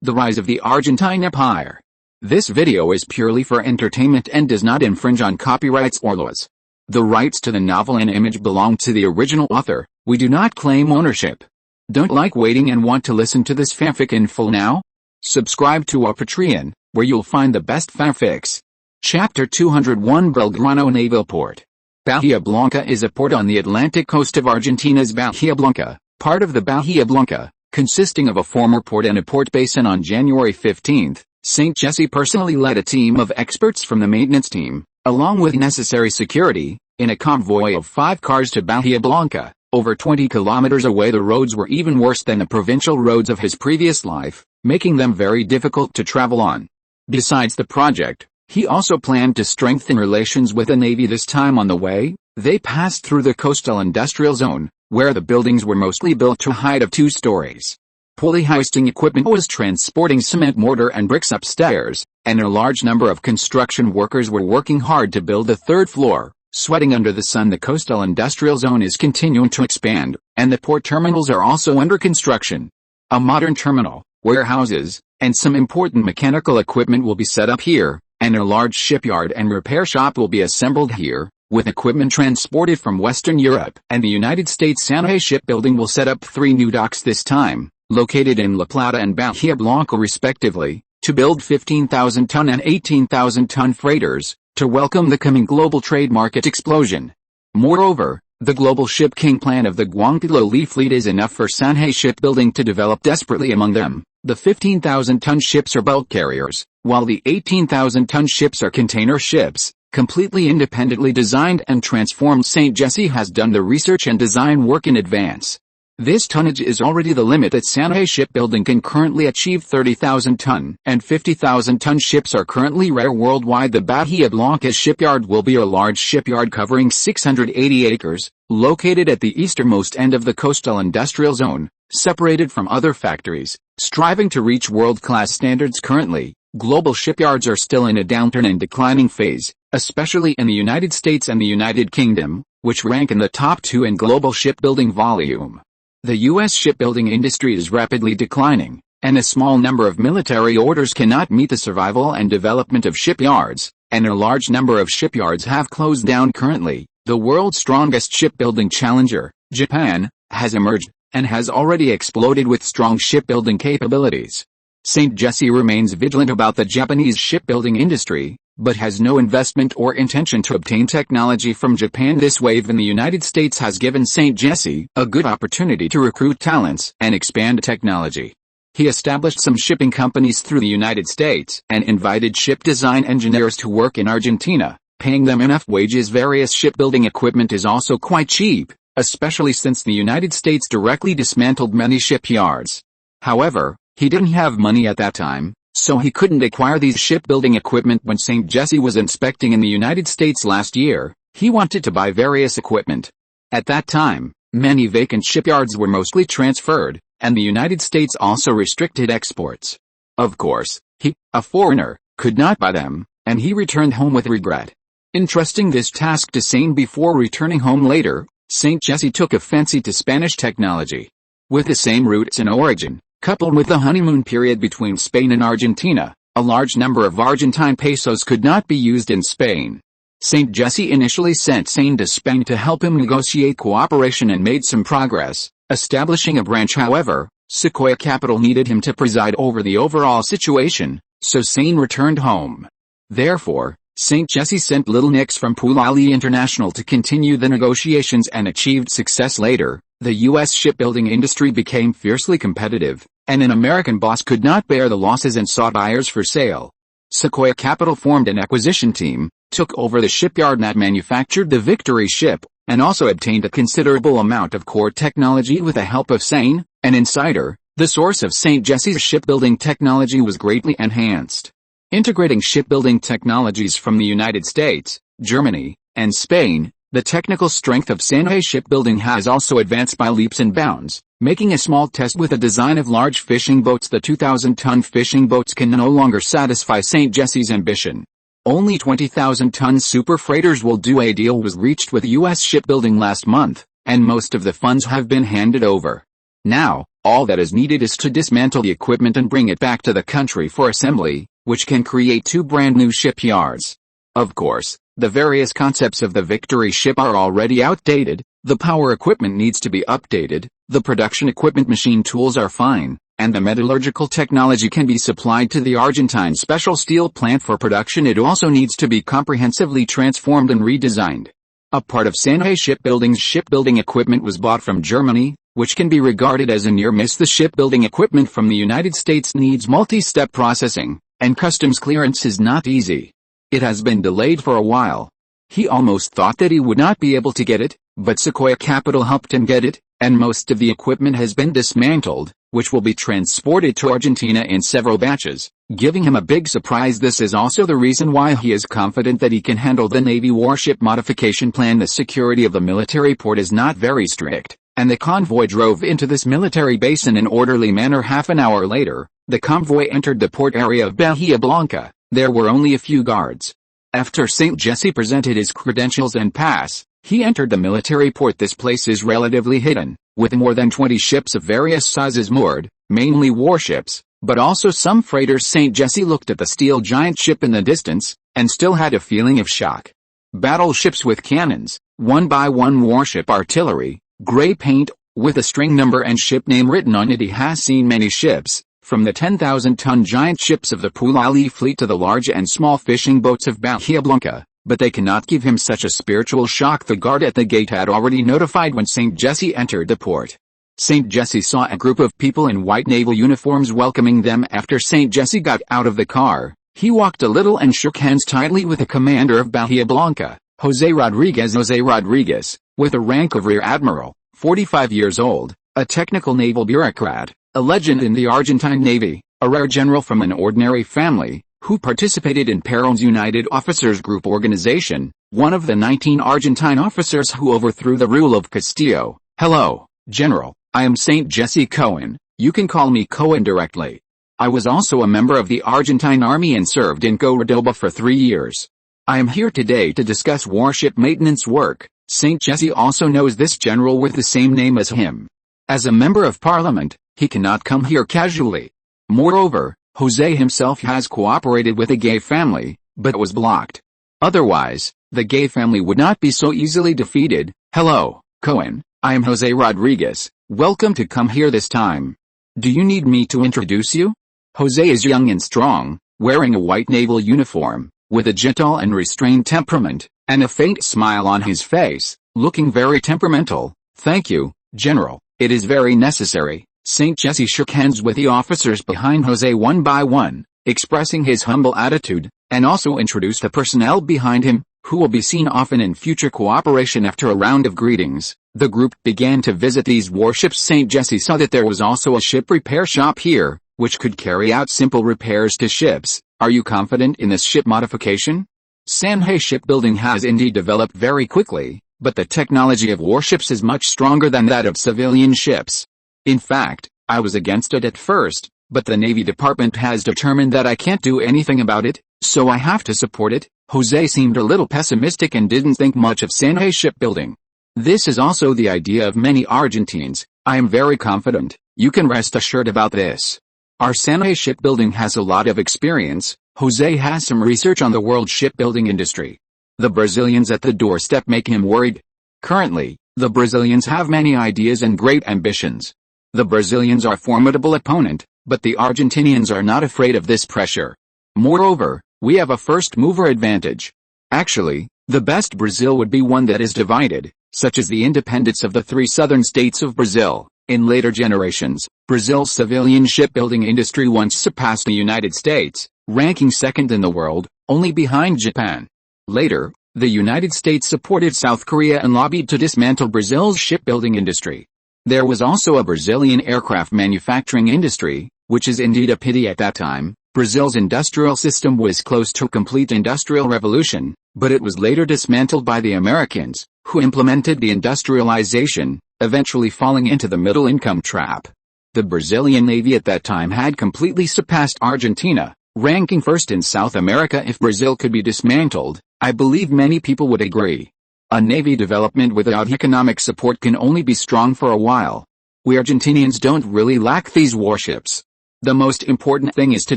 The Rise of the Argentine Empire. This video is purely for entertainment and does not infringe on copyrights or laws. The rights to the novel and image belong to the original author. We do not claim ownership. Don't like waiting and want to listen to this fanfic in full now? Subscribe to our Patreon, where you'll find the best fanfics. Chapter 201 Belgrano Naval Port. Bahia Blanca is a port on the Atlantic coast of Argentina's Bahia Blanca, part of the Bahia Blanca, consisting of a former port and a port basin. On January 15, St. José personally led a team of experts from the maintenance team, along with necessary security, in a convoy of 5 cars to Bahia Blanca. Over 20 kilometers away, the roads were even worse than the provincial roads of his previous life, making them very difficult to travel on. Besides the project, he also planned to strengthen relations with the Navy. This time on the way, they passed through the coastal industrial zone, where the buildings were mostly built to a height of 2 stories. Pulley hoisting equipment was transporting cement, mortar and bricks upstairs, and a large number of construction workers were working hard to build the 3rd floor. Sweating under the sun, the coastal industrial zone is continuing to expand, and the port terminals are also under construction. A modern terminal, warehouses, and some important mechanical equipment will be set up here, and a large shipyard and repair shop will be assembled here, with equipment transported from Western Europe. And the United States SYNOPSIS shipbuilding will set up 3 new docks this time, located in La Plata and Bahia Blanca respectively, to build 15,000-ton and 18,000-ton freighters, to welcome the coming global trade market explosion. Moreover, the global Ship King plan of the Guantiloli fleet is enough for SYNOPSIS shipbuilding to develop desperately. Among them, the 15,000-ton ships are bulk carriers, while the 18,000-ton ships are container ships, completely independently designed and transformed. St. José has done the research and design work in advance. This tonnage is already the limit that SYNOPSIS shipbuilding can currently achieve. 30,000-ton and 50,000-ton ships are currently rare worldwide. The Bahia Blanca shipyard will be a large shipyard covering 680 acres, located at the easternmost end of the coastal industrial zone, separated from other factories, striving to reach world-class standards. Currently, global shipyards are still in a downturn and declining phase, especially in the United States and the United Kingdom, which rank in the top 2 in global shipbuilding volume. The U.S. shipbuilding industry is rapidly declining, and a small number of military orders cannot meet the survival and development of shipyards, and a large number of shipyards have closed down. Currently, the world's strongest shipbuilding challenger, Japan, has emerged, and has already exploded with strong shipbuilding capabilities. St. José remains vigilant about the Japanese shipbuilding industry, but has no investment or intention to obtain technology from Japan. This wave in the United States has given St. José a good opportunity to recruit talents and expand technology. He established some shipping companies through the United States and invited ship design engineers to work in Argentina, paying them enough wages. Various shipbuilding equipment is also quite cheap, especially since the United States directly dismantled many shipyards. However, he didn't have money at that time, so he couldn't acquire these shipbuilding equipment. When St. José was inspecting in the United States last year, he wanted to buy various equipment. At that time, many vacant shipyards were mostly transferred, and the United States also restricted exports. Of course, he, a foreigner, could not buy them, and he returned home with regret. Entrusting this task to St. before returning home later, St. José took a fancy to Spanish technology. With the same roots and origin, coupled with the honeymoon period between Spain and Argentina, a large number of Argentine pesos could not be used in Spain. St. José initially sent St. to Spain to help him negotiate cooperation and made some progress, establishing a branch. However, Sequoia Capital needed him to preside over the overall situation, so St. returned home. Therefore, St. José sent Little Nix from Pulali International to continue the negotiations and achieved success. Later, the U.S. shipbuilding industry became fiercely competitive, and an American boss could not bear the losses and sought buyers for sale. Sequoia Capital formed an acquisition team, took over the shipyard that manufactured the Victory ship, and also obtained a considerable amount of core technology with the help of St., an insider. The source of St. José's shipbuilding technology was greatly enhanced. Integrating shipbuilding technologies from the United States, Germany, and Spain, the technical strength of SYNOPSIS shipbuilding has also advanced by leaps and bounds, making a small test with a design of large fishing boats. The 2,000-ton fishing boats can no longer satisfy St. José's ambition. Only 20,000-ton super freighters will do. A deal was reached with U.S. shipbuilding last month, and most of the funds have been handed over. Now, All that is needed is to dismantle the equipment and bring it back to the country for assembly, which can create 2 brand new shipyards. Of course, the various concepts of the Victory ship are already outdated, the power equipment needs to be updated, the production equipment machine tools are fine, and the metallurgical technology can be supplied to the Argentine special steel plant for production. It also needs to be comprehensively transformed and redesigned. A part of Sanhe Shipbuilding's shipbuilding equipment was bought from Germany, which can be regarded as a near miss. The shipbuilding equipment from the United States needs multi-step processing, and customs clearance is not easy. It has been delayed for a while. He almost thought that he would not be able to get it, but Sequoia Capital helped him get it, and most of the equipment has been dismantled, which will be transported to Argentina in several batches, giving him a big surprise. This is also the reason why he is confident that he can handle the Navy warship modification plan. The security of the military port is not very strict, and the convoy drove into this military base in an orderly manner. Half an hour later, the convoy entered the port area of Bahia Blanca. There were only a few guards. After St. Jesse presented his credentials and pass, he entered the military port. This place is relatively hidden, with more than 20 ships of various sizes moored, mainly warships, but also some freighters. St. Jesse looked at the steel giant ship in the distance, and still had a feeling of shock. Battleships with cannons, 1 by 1 warship artillery, gray paint, with a string number and ship name written on it. He has seen many ships, from the 10,000-ton giant ships of the Pulali fleet to the large and small fishing boats of Bahia Blanca, but they cannot give him such a spiritual shock. The guard at the gate had already notified when St. Jesse entered the port. St. Jesse saw a group of people in white naval uniforms welcoming them. After St. Jesse got out of the car, he walked a little and shook hands tightly with the commander of Bahia Blanca, José Rodriguez. José Rodriguez, with a rank of rear admiral, 45 years old, a technical naval bureaucrat, a legend in the Argentine Navy, a rare general from an ordinary family, who participated in Perón's United Officers Group organization, one of the 19 Argentine officers who overthrew the rule of Castillo. Hello, General, I am St. Jesse Cohen. You can call me Cohen directly. I was also a member of the Argentine Army and served in Cordoba for 3 years. I am here today to discuss warship maintenance work. St. Jesse also knows this general with the same name as him. As a member of parliament, he cannot come here casually. Moreover, Jose himself has cooperated with the Gay family, but was blocked. Otherwise, the Gay family would not be so easily defeated. Hello, Cohen, I am Jose Rodriguez. Welcome to come here this time. Do you need me to introduce you? Jose is young and strong, wearing a white naval uniform, with a gentle and restrained temperament, and a faint smile on his face, looking very temperamental. Thank you, General, it is very necessary. St. Jesse shook hands with the officers behind Jose one by one, expressing his humble attitude, and also introduced the personnel behind him, who will be seen often in future cooperation. After a round of greetings, the group began to visit these warships. St. Jesse saw that there was also a ship repair shop here, which could carry out simple repairs to ships. Are you confident in this ship modification? Sanhe Shipbuilding has indeed developed very quickly, but the technology of warships is much stronger than that of civilian ships. In fact, I was against it at first, but the Navy Department has determined that I can't do anything about it, so I have to support it. Jose seemed a little pessimistic and didn't think much of Sanhe Shipbuilding. This is also the idea of many Argentines. I am very confident, you can rest assured about this. Our Sanhe Shipbuilding has a lot of experience. Jose has some research on the world shipbuilding industry. The Brazilians at the doorstep make him worried. Currently, the Brazilians have many ideas and great ambitions. The Brazilians are a formidable opponent, but the Argentinians are not afraid of this pressure. Moreover, we have a first-mover advantage. Actually, the best Brazil would be one that is divided, such as the independence of the 3 southern states of Brazil. In later generations, Brazil's civilian shipbuilding industry once surpassed the United States, ranking second in the world, only behind Japan. Later, the United States supported South Korea and lobbied to dismantle Brazil's shipbuilding industry. There was also a Brazilian aircraft manufacturing industry, which is indeed a pity. At that time, Brazil's industrial system was close to a complete industrial revolution, but it was later dismantled by the Americans, who implemented the industrialization, eventually falling into the middle-income trap. The Brazilian Navy at that time had completely surpassed Argentina, ranking first in South America. If Brazil could be dismantled, I believe many people would agree. A navy development without economic support can only be strong for a while. We Argentinians don't really lack these warships. The most important thing is to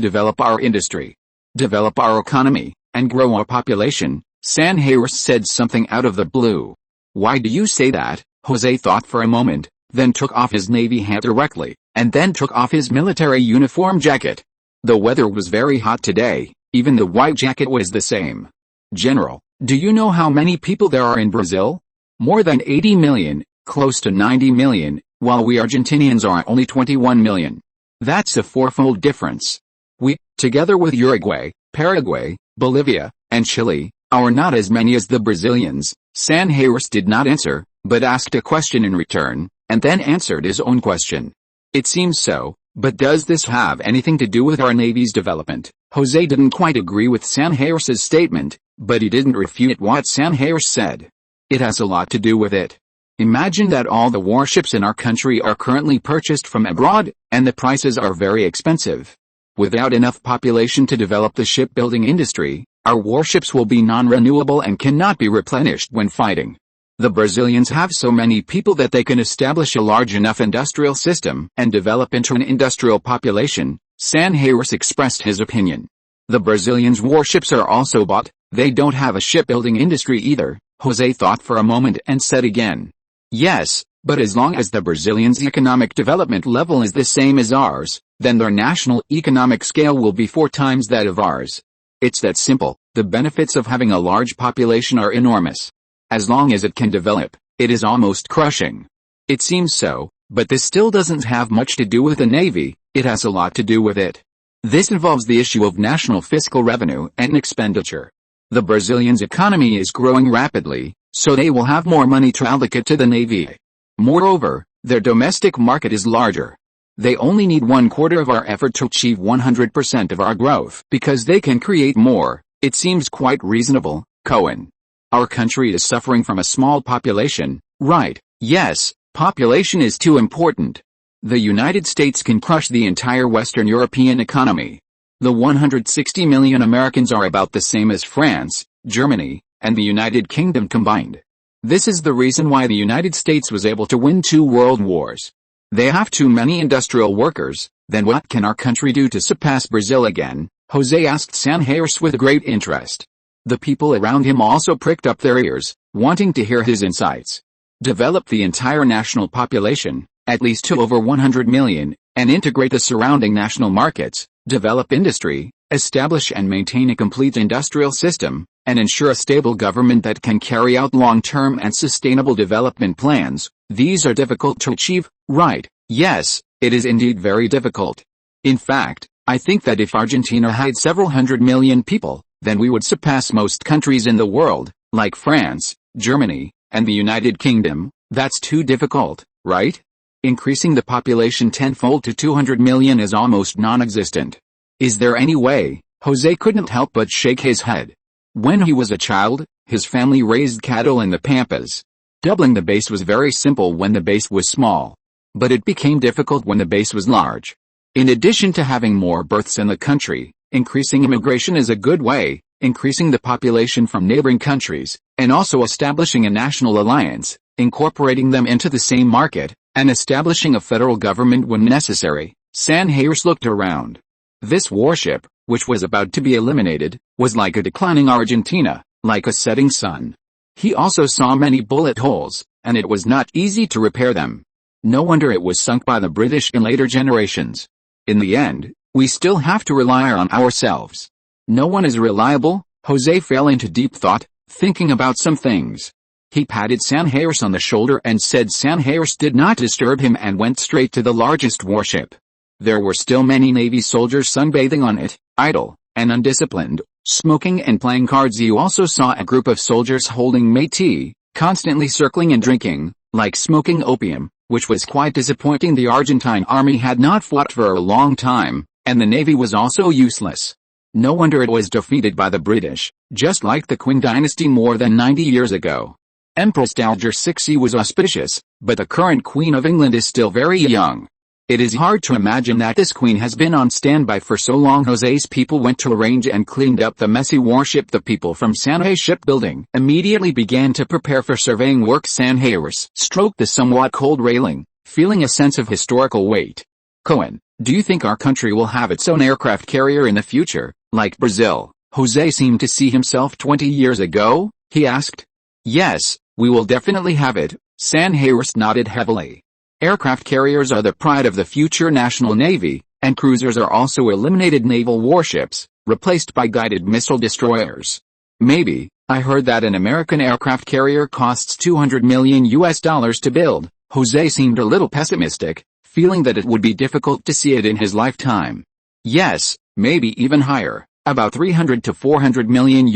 develop our industry, develop our economy, and grow our population. Sanjayros said something out of the blue. Why do you say that? José thought for a moment, then took off his navy hat directly, and then took off his military uniform jacket. The weather was very hot today, even the white jacket was the same. General, do you know how many people there are in Brazil? More than 80 million, close to 90 million, while we Argentinians are only 21 million. That's a fourfold difference. We, together with Uruguay, Paraguay, Bolivia, and Chile, are not as many as the Brazilians. Sanjayros did not answer, but asked a question in return, and then answered his own question. It seems so, but does this have anything to do with our Navy's development? José didn't quite agree with Sanjayros's statement, but he didn't refute what Sanjayros said. It has a lot to do with it. Imagine that all the warships in our country are currently purchased from abroad, and the prices are very expensive. Without enough population to develop the shipbuilding industry, our warships will be non-renewable and cannot be replenished when fighting. The Brazilians have so many people that they can establish a large enough industrial system and develop into an industrial population. Sanjayros expressed his opinion. The Brazilians' warships are also bought, they don't have a shipbuilding industry either. José thought for a moment and said again. Yes, but as long as the Brazilians' economic development level is the same as ours, then their national economic scale will be 4 times that of ours. It's that simple. The benefits of having a large population are enormous. As long as it can develop, it is almost crushing. It seems so, but this still doesn't have much to do with the Navy, it has a lot to do with it. This involves the issue of national fiscal revenue and expenditure. The Brazilians' economy is growing rapidly, so they will have more money to allocate to the Navy. Moreover, their domestic market is larger. They only need 1/4 of our effort to achieve 100% of our growth because they can create more. It seems quite reasonable, Cohen. Our country is suffering from a small population, right? Yes, population is too important. The United States can crush the entire Western European economy. The 160 million Americans are about the same as France, Germany, and the United Kingdom combined. This is the reason why the United States was able to win 2 world wars. They have too many industrial workers. Then what can our country do to surpass Brazil again? José asked Sanjayros with great interest. The people around him also pricked up their ears, wanting to hear his insights. Develop the entire national population, at least to over 100 million, and integrate the surrounding national markets, develop industry, establish and maintain a complete industrial system, and ensure a stable government that can carry out long-term and sustainable development plans. These are difficult to achieve, right? Yes, it is indeed very difficult. In fact, I think that if Argentina had several hundred million people, then we would surpass most countries in the world, like France, Germany, and the United Kingdom. That's too difficult, right? Increasing the population tenfold to 200 million is almost non-existent. Is there any way? José couldn't help but shake his head. When he was a child, his family raised cattle in the pampas. Doubling the base was very simple when the base was small. But it became difficult when the base was large. In addition to having more births in the country, increasing immigration is a good way, increasing the population from neighboring countries, and also establishing a national alliance, incorporating them into the same market, and establishing a federal government when necessary. Sanjayros looked around. This warship, which was about to be eliminated, was like a declining Argentina, like a setting sun. He also saw many bullet holes, and it was not easy to repair them. No wonder it was sunk by the British in later generations. In the end, we still have to rely on ourselves. No one is reliable. José fell into deep thought, thinking about some things. He patted Sanjayros on the shoulder and said Sanjayros did not disturb him and went straight to the largest warship. There were still many Navy soldiers sunbathing on it, idle, and undisciplined, smoking and playing cards. You also saw a group of soldiers holding métis, constantly circling and drinking, like smoking opium, which was quite disappointing. The Argentine army had not fought for a long time, and the navy was also useless. No wonder it was defeated by the British, just like the Qing dynasty more than 90 years ago. Empress Dowager Cixi was auspicious, but the current Queen of England is still very young. It is hard to imagine that this queen has been on standby for so long. José's people went to arrange and cleaned up the messy warship. The people from Sanjay shipbuilding immediately began to prepare for surveying work. Sanjayros stroked the somewhat cold railing, feeling a sense of historical weight. Cohen, do you think our country will have its own aircraft carrier in the future, like Brazil? José seemed to see himself 20 years ago, he asked. Yes, we will definitely have it, Sanheiros nodded heavily. Aircraft carriers are the pride of the future national navy, and cruisers are also eliminated naval warships, replaced by guided missile destroyers. Maybe, I heard that an American aircraft carrier costs $200 million to build. José seemed a little pessimistic, feeling that it would be difficult to see it in his lifetime. Yes, maybe even higher, about $300 to $400 million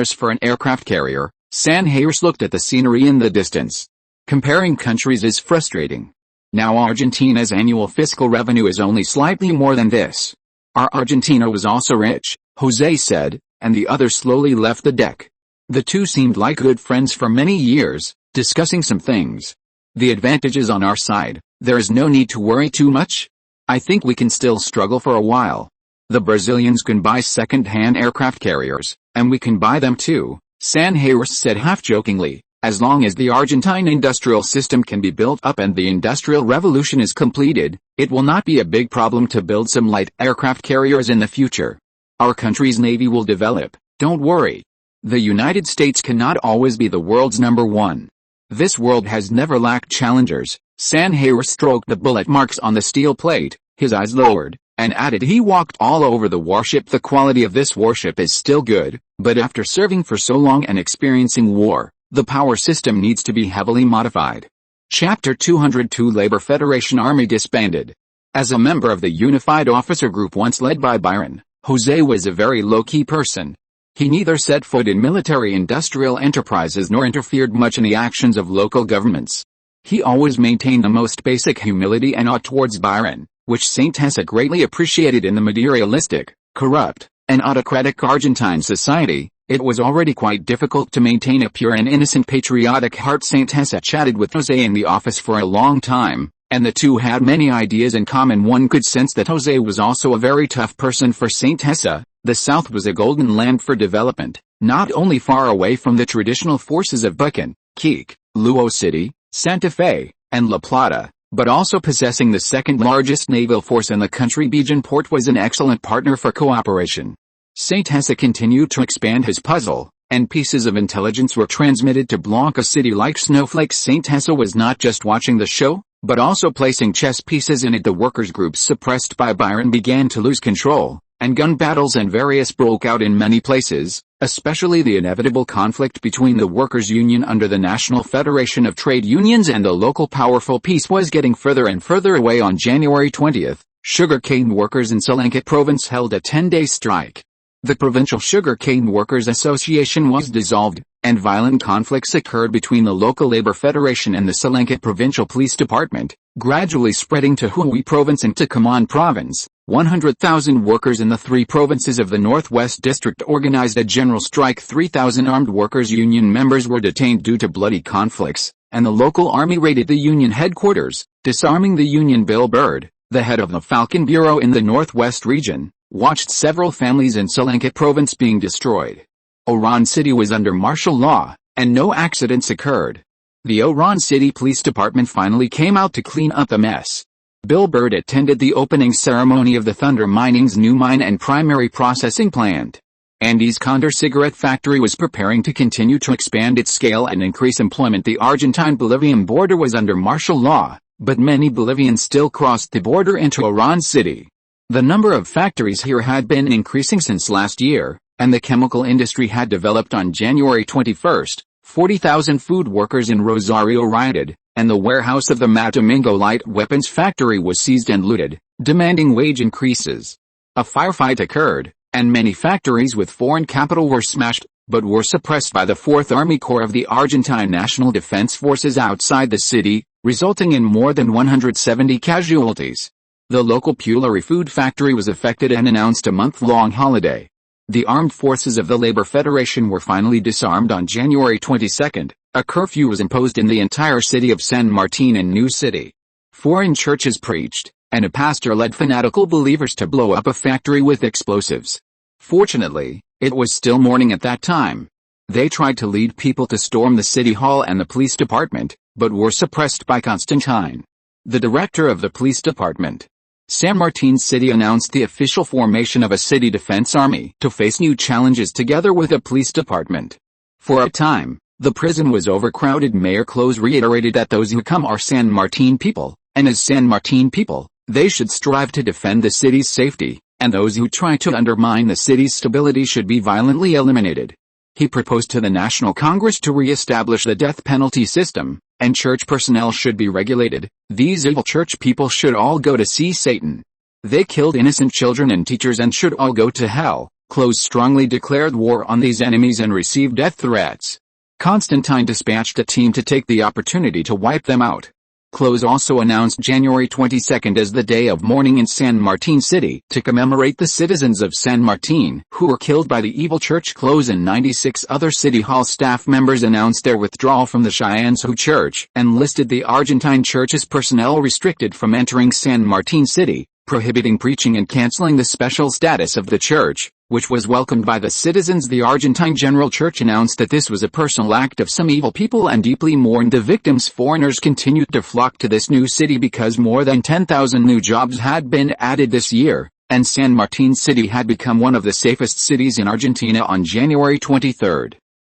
for an aircraft carrier. Sanheiros looked at the scenery in the distance. Comparing countries is frustrating. Now Argentina's annual fiscal revenue is only slightly more than this. Our Argentina was also rich, José said, and the other slowly left the deck. The two seemed like good friends for many years, discussing some things. The advantage is on our side, there is no need to worry too much. I think we can still struggle for a while. The Brazilians can buy second-hand aircraft carriers, and we can buy them too, Sanheiros said half-jokingly. As long as the Argentine industrial system can be built up and the Industrial Revolution is completed, it will not be a big problem to build some light aircraft carriers in the future. Our country's navy will develop, don't worry. The United States cannot always be the world's number one. This world has never lacked challengers. Sanheiros stroked the bullet marks on the steel plate, his eyes lowered, and added he walked all over the warship. The quality of this warship is still good, but after serving for so long and experiencing war, the power system needs to be heavily modified. Chapter 202 Labor Federation Army disbanded. As a member of the Unified Officer Group once led by Byron, José was a very low-key person. He neither set foot in military-industrial enterprises nor interfered much in the actions of local governments. He always maintained the most basic humility and awe towards Byron, which Saint Tessa greatly appreciated in the materialistic, corrupt, and autocratic Argentine society. It was already quite difficult to maintain a pure and innocent patriotic heart. Saint Tessa chatted with José in the office for a long time, and the two had many ideas in common. One could sense that José was also a very tough person for Saint Tessa. The South was a golden land for development, not only far away from the traditional forces of Buchan, Quique, Luo City, Santa Fe, and La Plata, but also possessing the second largest naval force in the country. Bijanport was an excellent partner for cooperation. Saint Tessa continued to expand his puzzle, and pieces of intelligence were transmitted to Blanca City like snowflakes. Saint Tessa was not just watching the show, but also placing chess pieces in it. The workers' groups suppressed by Byron began to lose control, and gun battles and various broke out in many places, especially the inevitable conflict between the workers' union under the National Federation of Trade Unions and the local powerful. Peace was getting further and further away. On January 20th, sugarcane workers in Salento province held a 10-day strike. The Provincial Sugarcane Workers Association was dissolved, and violent conflicts occurred between the local labor federation and the Salento Provincial Police Department, gradually spreading to Huế province and Tucumán province. 100,000 workers in the three provinces of the Northwest District organized a general strike. 3,000 armed workers' union members were detained due to bloody conflicts, and the local army raided the union headquarters, disarming the union. Bill Bird, the head of the Falcon Bureau in the Northwest region, watched several families in Salento province being destroyed. Oran City was under martial law, and no accidents occurred. The Oran City Police Department finally came out to clean up the mess. Bill Bird attended the opening ceremony of the Thunder Mining's new mine and primary processing plant. Andes Condor cigarette factory was preparing to continue to expand its scale and increase employment. The Argentine-Bolivian border was under martial law, but many Bolivians still crossed the border into Oran City. The number of factories here had been increasing since last year, and the chemical industry had developed. On January 21st, 40,000 food workers in Rosario rioted, and the warehouse of the Matamingo light weapons factory was seized and looted, demanding wage increases. A firefight occurred, and many factories with foreign capital were smashed, but were suppressed by the 4th Army Corps of the Argentine National Defense Forces outside the city, resulting in more than 170 casualties. The local Pulari food factory was affected and announced a month-long holiday. The armed forces of the Labor Federation were finally disarmed on January 22. A curfew was imposed in the entire city of San Martin and New City. Foreign churches preached, and a pastor led fanatical believers to blow up a factory with explosives. Fortunately, it was still morning at that time. They tried to lead people to storm the city hall and the police department, but were suppressed by Constantine. the director of the police department. San Martin City announced the official formation of a city defense army to face new challenges together with a police department. For a time, the prison was overcrowded. Mayor Close reiterated that those who come are San Martin people, and as San Martin people, they should strive to defend the city's safety, and those who try to undermine the city's stability should be violently eliminated. He proposed to the National Congress to re-establish the death penalty system, and church personnel should be regulated. These evil church people should all go to see Satan. They killed innocent children and teachers and should all go to hell. Close strongly declared war on these enemies and received death threats. Constantine dispatched a team to take the opportunity to wipe them out. Close also announced January 22 as the day of mourning in San Martin City to commemorate the citizens of San Martin who were killed by the evil church. Close and 96 other City Hall staff members announced their withdrawal from the Cheyenne Church and listed the Argentine church's personnel restricted from entering San Martin City, prohibiting preaching and canceling the special status of the church, which was welcomed by the citizens. The Argentine General Church announced that this was a personal act of some evil people and deeply mourned the victims. Foreigners continued to flock to this new city because more than 10,000 new jobs had been added this year, and San Martin City had become one of the safest cities in Argentina on January 23.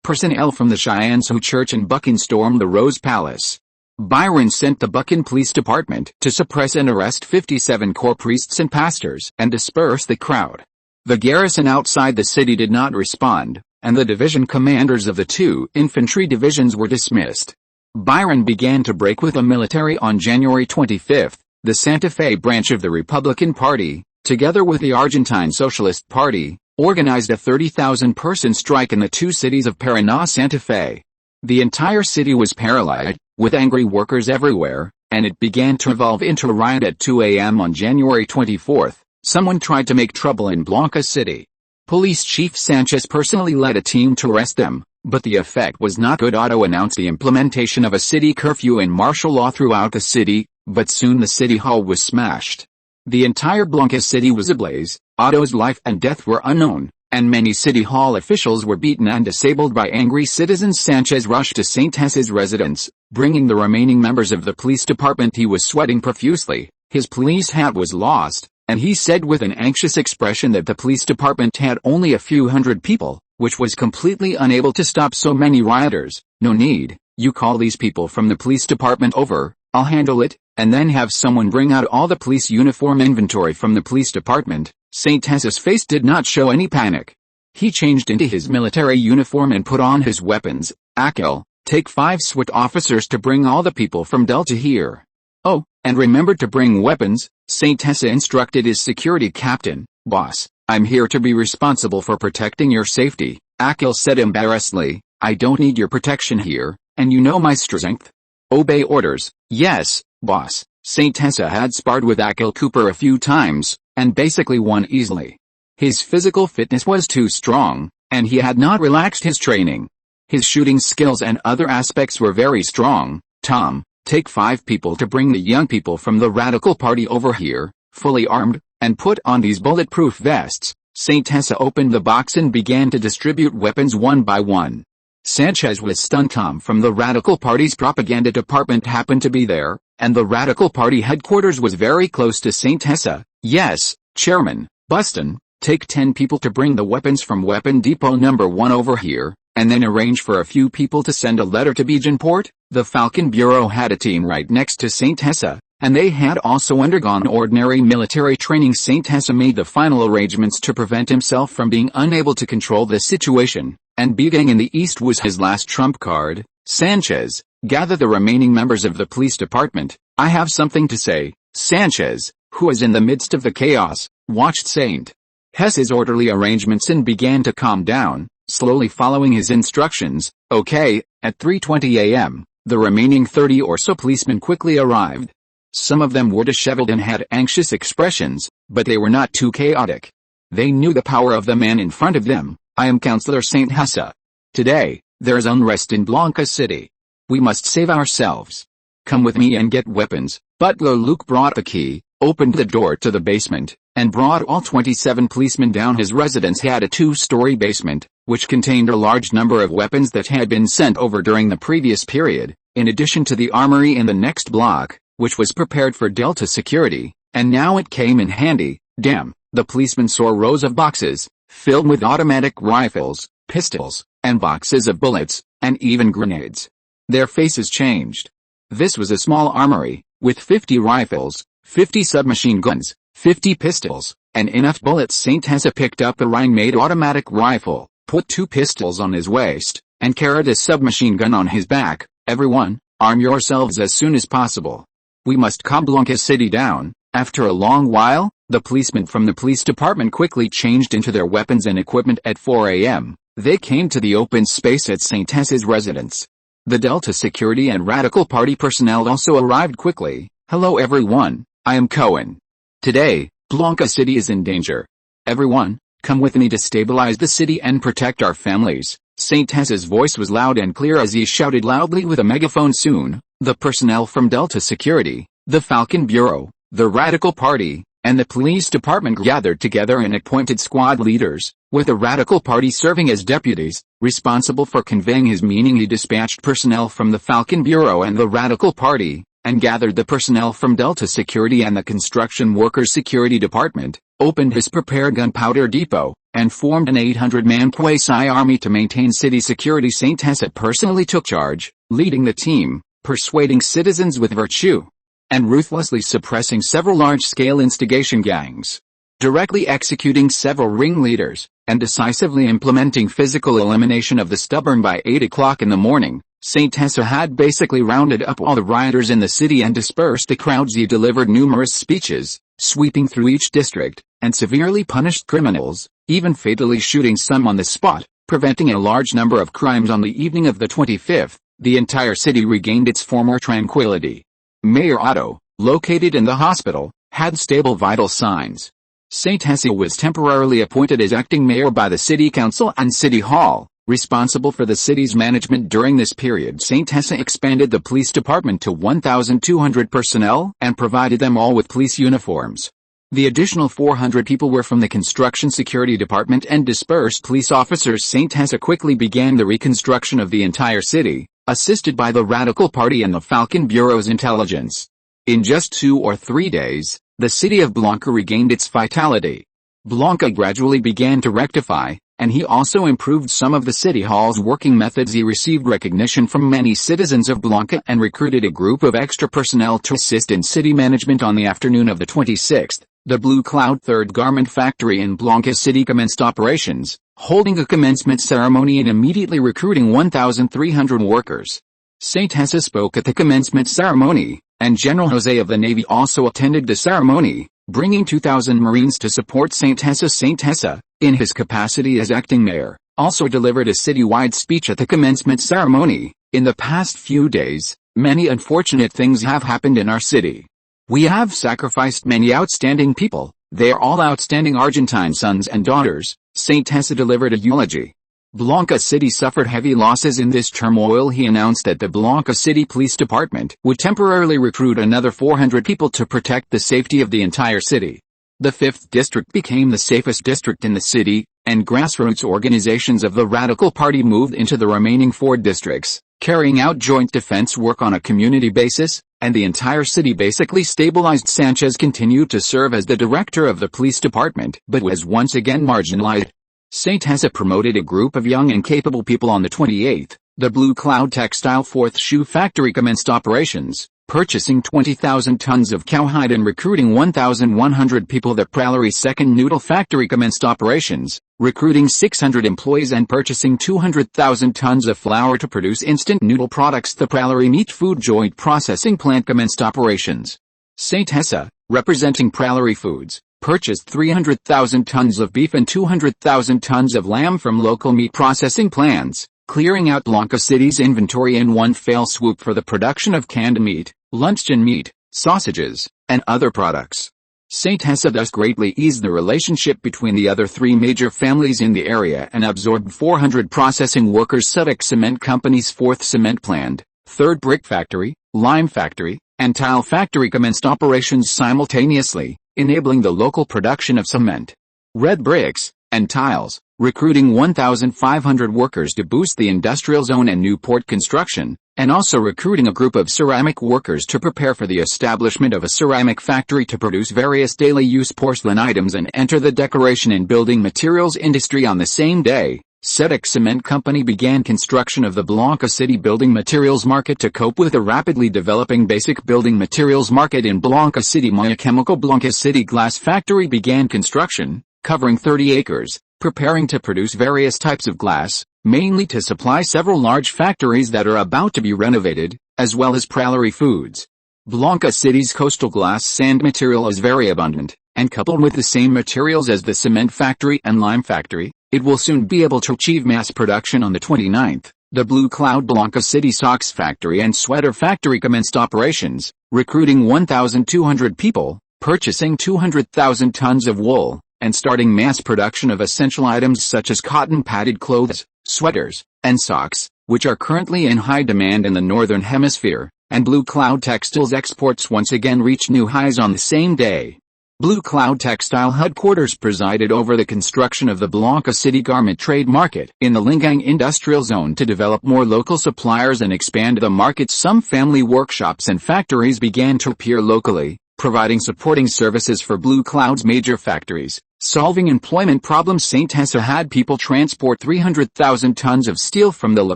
Personnel from the Cheyenne Church in Buchan stormed the Rose Palace. Byron sent the Buchan Police Department to suppress and arrest 57 core priests and pastors and disperse the crowd. The garrison outside the city did not respond, and the division commanders of the two infantry divisions were dismissed. Byron began to break with the military on January 25. The Santa Fe branch of the Republican Party, together with the Argentine Socialist Party, organized a 30,000-person strike in the two cities of Paraná and Santa Fe. The entire city was paralyzed, with angry workers everywhere, and it began to evolve into a riot at 2 a.m. on January 24. Someone tried to make trouble in Blanca City. Police Chief Sanchez personally led a team to arrest them, but the effect was not good. Otto announced the implementation of a city curfew and martial law throughout the city, but soon the city hall was smashed. The entire Blanca City was ablaze. Otto's life and death were unknown, and many city hall officials were beaten and disabled by angry citizens. Sanchez rushed to St. Hes's residence, bringing the remaining members of the police department. He was sweating profusely, his police hat was lost, and he said with an anxious expression that the police department had only a few hundred people, which was completely unable to stop so many rioters. No need, you call these people from the police department over, I'll handle it, and then have someone bring out all the police uniform inventory from the police department. St. Hes's face did not show any panic. He changed into his military uniform and put on his weapons. Akil, take 5 SWAT officers to bring all the people from Delta here. Oh, and remember to bring weapons. St. Hesse instructed his security captain. Boss, I'm here to be responsible for protecting your safety. Akil said embarrassedly, I don't need your protection here, and you know my strength. Obey orders. Yes, boss. St. Hesse had sparred with Akil Cooper a few times, and basically won easily. His physical fitness was too strong, and he had not relaxed his training. His shooting skills and other aspects were very strong. Tom, take 5 people to bring the young people from the Radical Party over here, fully armed, and put on these bulletproof vests. St. Hesse opened the box and began to distribute weapons one by one. Sanchez was stunned. Tom from the Radical Party's propaganda department happened to be there, and the Radical Party headquarters was very close to St. Hesse. Yes, Chairman, Buston, take 10 people to bring the weapons from Weapon Depot number 1 over here, and then arrange for a few people to send a letter to Bejanport. The Falcon Bureau had a team right next to St. Hesse, and they had also undergone ordinary military training. St. Hesse made the final arrangements to prevent himself from being unable to control the situation, and being in the east was his last trump card. Sanchez, gather the remaining members of the police department. I have something to say. Sanchez, who was in the midst of the chaos, watched St. Hesse's orderly arrangements and began to calm down, slowly following his instructions. Okay, at 3:20 a.m., the remaining 30 or so policemen quickly arrived. Some of them were disheveled and had anxious expressions, but they were not too chaotic. They knew the power of the man in front of them. I am Counselor St. Hesse. Today, there is unrest in Blanca City. We must save ourselves. Come with me and get weapons. Butler Luke brought the key, opened the door to the basement, and brought all 27 policemen down. His residence had a 2-story basement, which contained a large number of weapons that had been sent over during the previous period, in addition to the armory in the next block. which was prepared for Delta security, and now it came in handy. Damn, the policeman saw rows of boxes, filled with automatic rifles, pistols, and boxes of bullets, and even grenades. Their faces changed. This was a small armory, with 50 rifles, 50 submachine guns, 50 pistols, and enough bullets. Saint Hessa picked up a Rhine-made automatic rifle, put 2 pistols on his waist, and carried a submachine gun on his back. Everyone, arm yourselves as soon as possible. We must calm Blanca City down. After a long while, the policemen from the police department quickly changed into their weapons and equipment. At 4 a.m., they came to the open space at Saint Hessa's residence. The Delta security and Radical Party personnel also arrived quickly. Hello everyone, I am Cohen. Today, Blanca City is in danger. Everyone, come with me to stabilize the city and protect our families. Saint Hessa's voice was loud and clear as he shouted loudly with a megaphone. Soon, the personnel from Delta Security, the Falcon Bureau, the Radical Party, and the police department gathered together and appointed squad leaders, with the Radical Party serving as deputies, responsible for conveying his meaning. He dispatched personnel from the Falcon Bureau and the Radical Party, and gathered the personnel from Delta Security and the Construction Workers Security Department, opened his prepared gunpowder depot, and formed an 800-man quasi-army to maintain city security. Saint Hessa personally took charge, leading the team, persuading citizens with virtue, and ruthlessly suppressing several large-scale instigation gangs, directly executing several ringleaders, and decisively implementing physical elimination of the stubborn. By 8 o'clock in the morning, Saint Hessa had basically rounded up all the rioters in the city and dispersed the crowds. He delivered numerous speeches, sweeping through each district, and severely punished criminals, even fatally shooting some on the spot, preventing a large number of crimes. On the evening of the 25th, the entire city regained its former tranquility. Mayor Otto, located in the hospital, had stable vital signs. Saint Hessa was temporarily appointed as acting mayor by the city council and city hall, responsible for the city's management. During this period, Saint Hessa expanded the police department to 1,200 personnel and provided them all with police uniforms. The additional 400 people were from the construction security department and dispersed police officers. Saint Hessa quickly began the reconstruction of the entire city, assisted by the Radical Party and the Falcon Bureau's intelligence. In just 2 or 3 days, the city of Blanca regained its vitality. Blanca gradually began to rectify, and he also improved some of the city hall's working methods. He received recognition from many citizens of Blanca and recruited a group of extra personnel to assist in city management. On the afternoon of the 26th, the Blue Cloud Third Garment Factory in Blanca City commenced operations, holding a commencement ceremony and immediately recruiting 1,300 workers. Saint Hessa spoke at the commencement ceremony, and General José of the Navy also attended the ceremony, bringing 2,000 Marines to support Saint Hessa. Saint Hessa, in his capacity as acting mayor, also delivered a citywide speech at the commencement ceremony. In the past few days, many unfortunate things have happened in our city. We have sacrificed many outstanding people. They are all outstanding Argentine sons and daughters. Saint Hessa delivered a eulogy. Blanca City suffered heavy losses in this turmoil. He announced that the Blanca City Police Department would temporarily recruit another 400 people to protect the safety of the entire city. The 5th district became the safest district in the city, and grassroots organizations of the Radical Party moved into the remaining 4 districts, carrying out joint defense work on a community basis, and the entire city basically stabilized. Sanchez continued to serve as the director of the police department, but was once again marginalized. Saint Hessa promoted a group of young and capable people. On the 28th, the Blue Cloud Textile 4th Shoe Factory commenced operations, purchasing 20,000 tons of cowhide and recruiting 1,100 people. The Prairie 2nd Noodle Factory commenced operations, recruiting 600 employees and purchasing 200,000 tons of flour to produce instant noodle products. The Prairie Meat Food Joint Processing Plant commenced operations. Saint Hessa, representing Prairie Foods, purchased 300,000 tons of beef and 200,000 tons of lamb from local meat processing plants, clearing out Blanca City's inventory in one fell swoop for the production of canned meat, luncheon meat, sausages, and other products. Saint Hessa thus greatly eased the relationship between the other 3 major families in the area and absorbed 400 processing workers. Sudex Cement Company's 4th cement plant, 3rd brick factory, lime factory, and tile factory commenced operations simultaneously, enabling the local production of cement. Red bricks, and tiles, recruiting 1,500 workers to boost the industrial zone and new port construction, and also recruiting a group of ceramic workers to prepare for the establishment of a ceramic factory to produce various daily use porcelain items and enter the decoration and building materials industry. On the same day, SEDEC Cement Company began construction of the Blanca City building materials market to cope with the rapidly developing basic building materials market in Blanca City. Maya Chemical Blanca City Glass Factory began construction, covering 30 acres, preparing to produce various types of glass, mainly to supply several large factories that are about to be renovated, as well as Prairie Foods. Blanca City's coastal glass sand material is very abundant, and coupled with the same materials as the cement factory and lime factory, it will soon be able to achieve mass production. On the 29th, the Blue Cloud Blanca City Socks Factory and Sweater Factory commenced operations, recruiting 1,200 people, purchasing 200,000 tons of wool, and starting mass production of essential items such as cotton padded clothes, sweaters, and socks, which are currently in high demand in the Northern Hemisphere, and Blue Cloud Textiles exports once again reached new highs on the same day. Blue Cloud Textile headquarters presided over the construction of the Blanca City Garment Trade Market in the Lingang Industrial Zone to develop more local suppliers and expand the market. Some family workshops and factories began to appear locally, providing supporting services for Blue Cloud's major factories, solving employment problems. St. Hessa had people transport 300,000 tons of steel from the La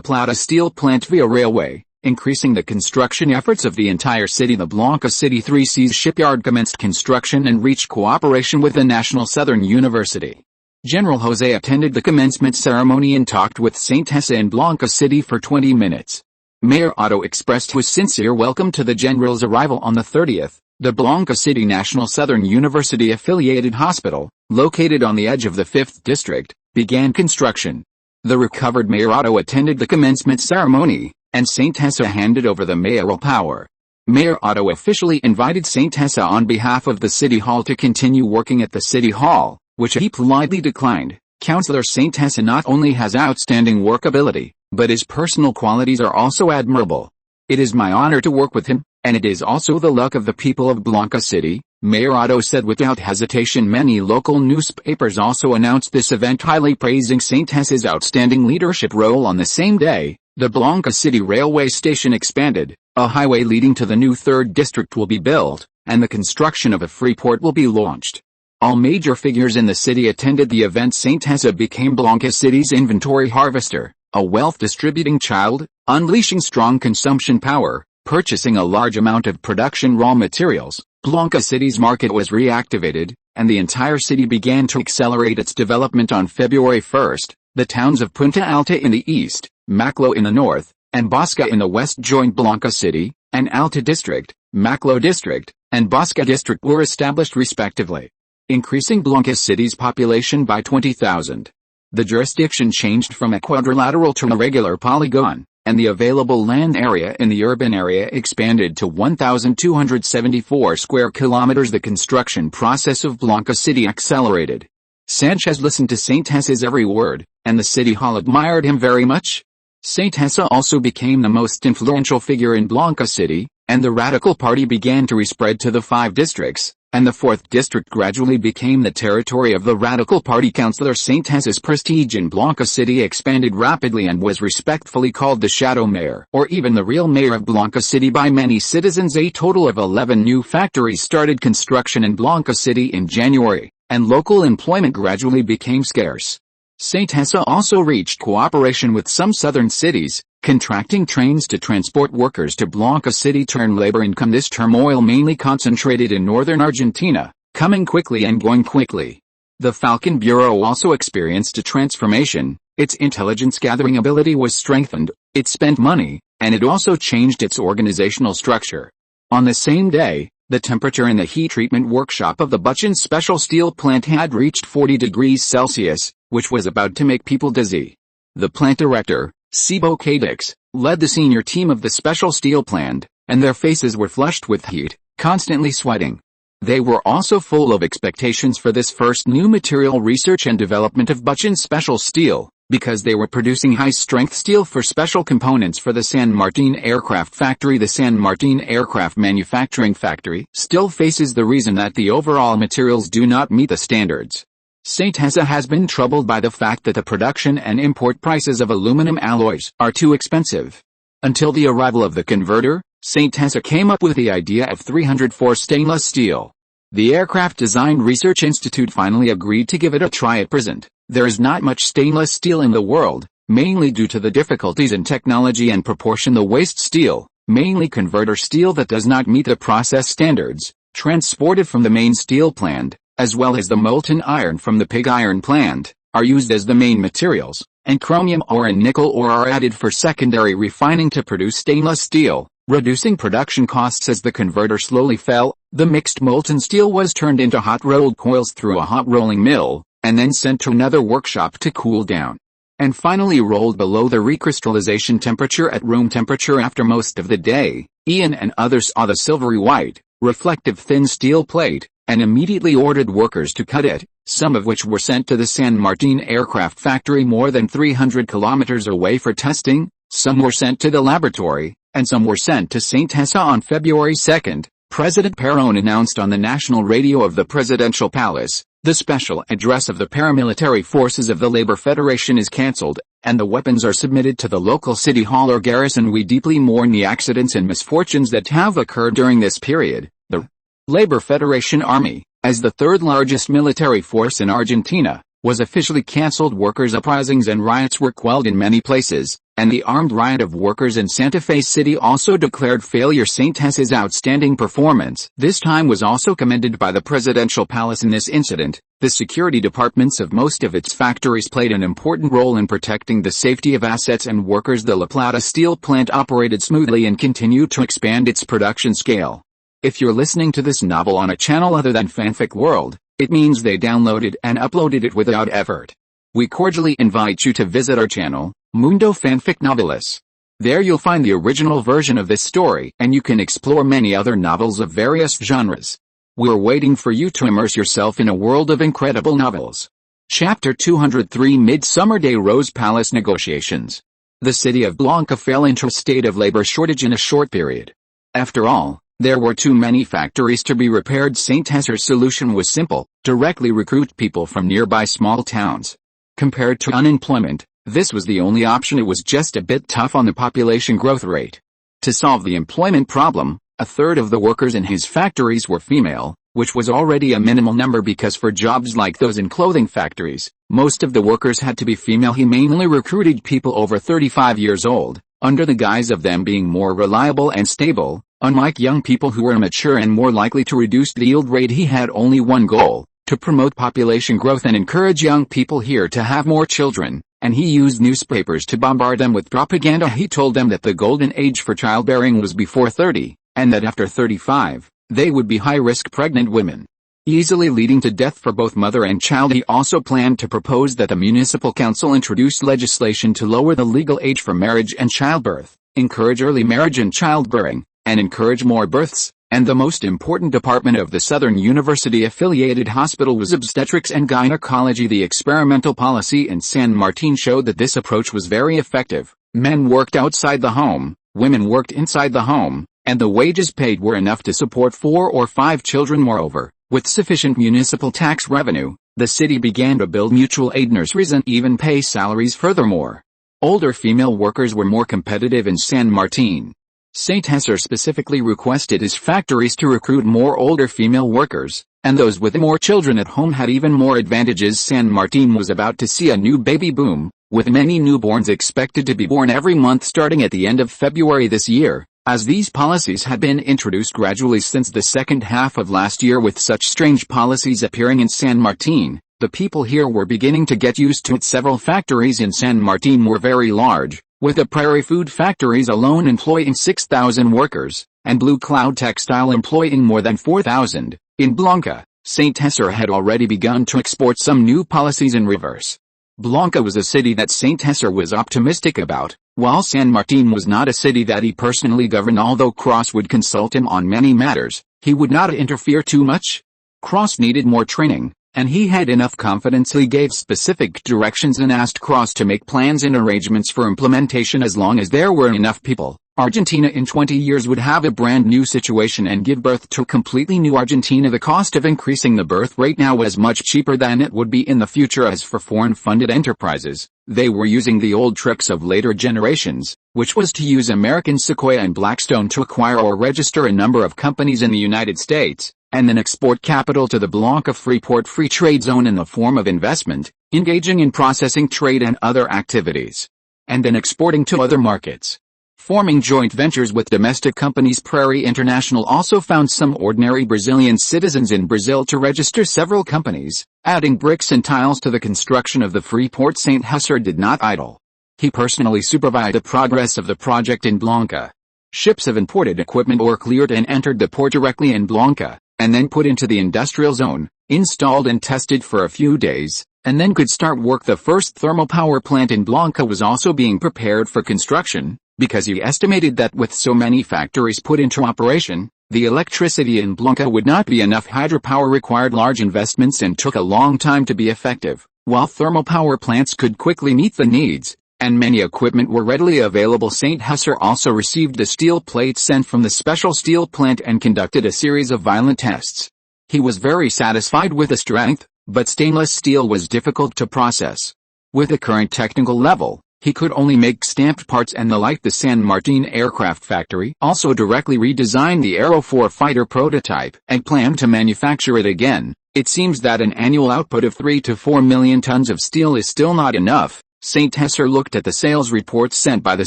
Plata steel plant via railway, increasing the construction efforts of the entire city. The Blanca City 3 Seas shipyard commenced construction and reached cooperation with the National Southern University. General José attended the commencement ceremony and talked with St. Hessa in Blanca City for 20 minutes. Mayor Otto expressed his sincere welcome to the general's arrival. On the 30th, the Blanca City National Southern University affiliated hospital, located on the edge of the 5th District, began construction. The recovered Mayor Otto attended the commencement ceremony, and St. Hessa handed over the mayoral power. Mayor Otto officially invited St. Hessa on behalf of the City Hall to continue working at the City Hall, which he politely declined. Councillor St. Hessa not only has outstanding workability, but his personal qualities are also admirable. It is my honor to work with him, and it is also the luck of the people of Blanca City, Mayor Otto said without hesitation. Many local newspapers also announced this event, highly praising St. Hessa's outstanding leadership role. On the same day, the Blanca City railway station expanded, a highway leading to the new 3rd District will be built, and the construction of a free port will be launched. All major figures in the city attended the event. St. Hessa became Blanca City's inventory harvester, a wealth-distributing child, unleashing strong consumption power, purchasing a large amount of production raw materials. Blanca City's market was reactivated, and the entire city began to accelerate its development. On February 1st, the towns of Punta Alta in the east, Maclo in the north, and Bosca in the west joined Blanca City, and Alta District, Maclo District, and Bosca District were established respectively, increasing Blanca City's population by 20,000. The jurisdiction changed from a quadrilateral to a regular polygon, and the available land area in the urban area expanded to 1,274 square kilometers. The construction process of Blanca City accelerated. Sanchez listened to St. Hessa's every word, and the City Hall admired him very much. St. Hessa also became the most influential figure in Blanca City, and the Radical Party began to respread to the 5 districts, and the 4th District gradually became the territory of the Radical Party. Councillor St. Hessa's prestige in Blanca City expanded rapidly and was respectfully called the Shadow Mayor, or even the real Mayor of Blanca City by many citizens. A total of 11 new factories started construction in Blanca City in January, and local employment gradually became scarce. St. Hessa also reached cooperation with some southern cities, contracting trains to transport workers to Blanca City to earn labor income. This turmoil mainly concentrated in northern Argentina, coming quickly and going quickly. The Falcon Bureau also experienced a transformation. Its intelligence gathering ability was strengthened, it spent money, and it also changed its organizational structure. On the same day, the temperature in the heat treatment workshop of the Buchan Special Steel plant had reached 40 degrees Celsius, which was about to make people dizzy. The plant director, Sibo Cadix, led the senior team of the special steel plant, and their faces were flushed with heat, constantly sweating. They were also full of expectations for this first new material research and development of Buchan Special Steel, because they were producing high-strength steel for special components for the San Martin Aircraft Factory. The San Martin Aircraft Manufacturing Factory still faces the reason that the overall materials do not meet the standards. St. Tessa has been troubled by the fact that the production and import prices of aluminum alloys are too expensive. Until the arrival of the converter, St. Tessa came up with the idea of 304 stainless steel. The Aircraft Design Research Institute finally agreed to give it a try at present. There is not much stainless steel in the world, mainly due to the difficulties in technology and proportion. The waste steel, mainly converter steel that does not meet the process standards, transported from the main steel plant, as well as the molten iron from the pig iron plant, are used as the main materials, and chromium ore and nickel ore are added for secondary refining to produce stainless steel, reducing production costs. As the converter slowly fell, the mixed molten steel was turned into hot-rolled coils through a hot rolling mill, and then sent to another workshop to cool down, and finally rolled below the recrystallization temperature at room temperature. After most of the day, Ian and others saw the silvery white, reflective thin steel plate, and immediately ordered workers to cut it, some of which were sent to the San Martin aircraft factory more than 300 kilometers away for testing. Some were sent to the laboratory, and some were sent to St. Tessa. On February 2, President Perón announced on the national radio of the Presidential Palace, "The special address of the paramilitary forces of the Labor Federation is cancelled, and the weapons are submitted to the local city hall or garrison. We deeply mourn the accidents and misfortunes that have occurred during this period." The Labor Federation Army, as the third largest military force in Argentina, was officially cancelled. Workers' uprisings and riots were quelled in many places, and the armed riot of workers in Santa Fe City also declared failure. St. Tessa's outstanding performance this time was also commended by the Presidential Palace. In this incident, the security departments of most of its factories played an important role in protecting the safety of assets and workers. The La Plata steel plant operated smoothly and continued to expand its production scale. If you're listening to this novel on a channel other than Fanfic World, it means they downloaded and uploaded it without effort. We cordially invite you to visit our channel, Mundo Fanfic Novelis. There you'll find the original version of this story, and you can explore many other novels of various genres. We're waiting for you to immerse yourself in a world of incredible novels. Chapter 203: Midsummer Day Rose Palace Negotiations. The city of Blanca fell into a state of labor shortage in a short period. After all, there were too many factories to be repaired. St. Tessa's solution was simple: directly recruit people from nearby small towns. Compared to unemployment, this was the only option. It was just a bit tough on the population growth rate. To solve the employment problem, a third of the workers in his factories were female, which was already a minimal number because for jobs like those in clothing factories, most of the workers had to be female. He mainly recruited people over 35 years old, under the guise of them being more reliable and stable. Unlike young people who were immature and more likely to reduce the yield rate, he had only one goal: to promote population growth and encourage young people here to have more children, and he used newspapers to bombard them with propaganda. He told them that the golden age for childbearing was before 30, and that after 35, they would be high-risk pregnant women, easily leading to death for both mother and child. He also planned to propose that the municipal council introduce legislation to lower the legal age for marriage and childbirth, encourage early marriage and childbearing, and encourage more births. And the most important department of the Southern University-affiliated hospital was obstetrics and gynecology. The experimental policy in San Martin showed that this approach was very effective. Men worked outside the home, women worked inside the home, and the wages paid were enough to support 4 or 5 children. Moreover, with sufficient municipal tax revenue, the city began to build mutual aid nurseries and even pay salaries. Furthermore, older female workers were more competitive in San Martin. St. Tessa specifically requested his factories to recruit more older female workers, and those with more children at home had even more advantages. San Martin was about to see a new baby boom, with many newborns expected to be born every month starting at the end of February this year. As these policies had been introduced gradually since the second half of last year, with such strange policies appearing in San Martin, the people here were beginning to get used to it. Several factories in San Martin were very large, with the Prairie Food factories alone employing 6,000 workers, and Blue Cloud Textile employing more than 4,000. In Blanca, St. Tessa had already begun to export some new policies in reverse. Blanca was a city that St. Tessa was optimistic about, while San Martin was not a city that he personally governed. Although Cross would consult him on many matters, he would not interfere too much. Cross needed more training, and he had enough confidence. He gave specific directions and asked Cross to make plans and arrangements for implementation as long as there were enough people. Argentina in 20 years would have a brand new situation and give birth to a completely new Argentina. The cost of increasing the birth rate now was much cheaper than it would be in the future. As for foreign-funded enterprises, they were using the old tricks of later generations, which was to use American Sequoia and Blackstone to acquire or register a number of companies in the United States, and then export capital to the Blanca Freeport Free Trade Zone in the form of investment, engaging in processing trade and other activities, and then exporting to other markets. Forming joint ventures with domestic companies. Prairie International also found some ordinary Brazilian citizens in Brazil to register several companies, adding bricks and tiles to the construction of the Freeport. St. Husser did not idle. He personally supervised the progress of the project in Blanca. Ships of imported equipment were cleared and entered the port directly in Blanca, and then put into the industrial zone, installed and tested for a few days, and then could start work. The first thermal power plant in Blanca was also being prepared for construction, because he estimated that with so many factories put into operation, the electricity in Blanca would not be enough. Hydropower required large investments and took a long time to be effective, while thermal power plants could quickly meet the needs, and many equipment were readily available. St. Husser also received the steel plates sent from the special steel plant and conducted a series of violent tests. He was very satisfied with the strength, but stainless steel was difficult to process. With the current technical level, he could only make stamped parts and the like. The San Martin aircraft factory also directly redesigned the Aero 4 fighter prototype and planned to manufacture it again. It seems that an annual output of 3 to 4 million tons of steel is still not enough. St. Husser looked at the sales reports sent by the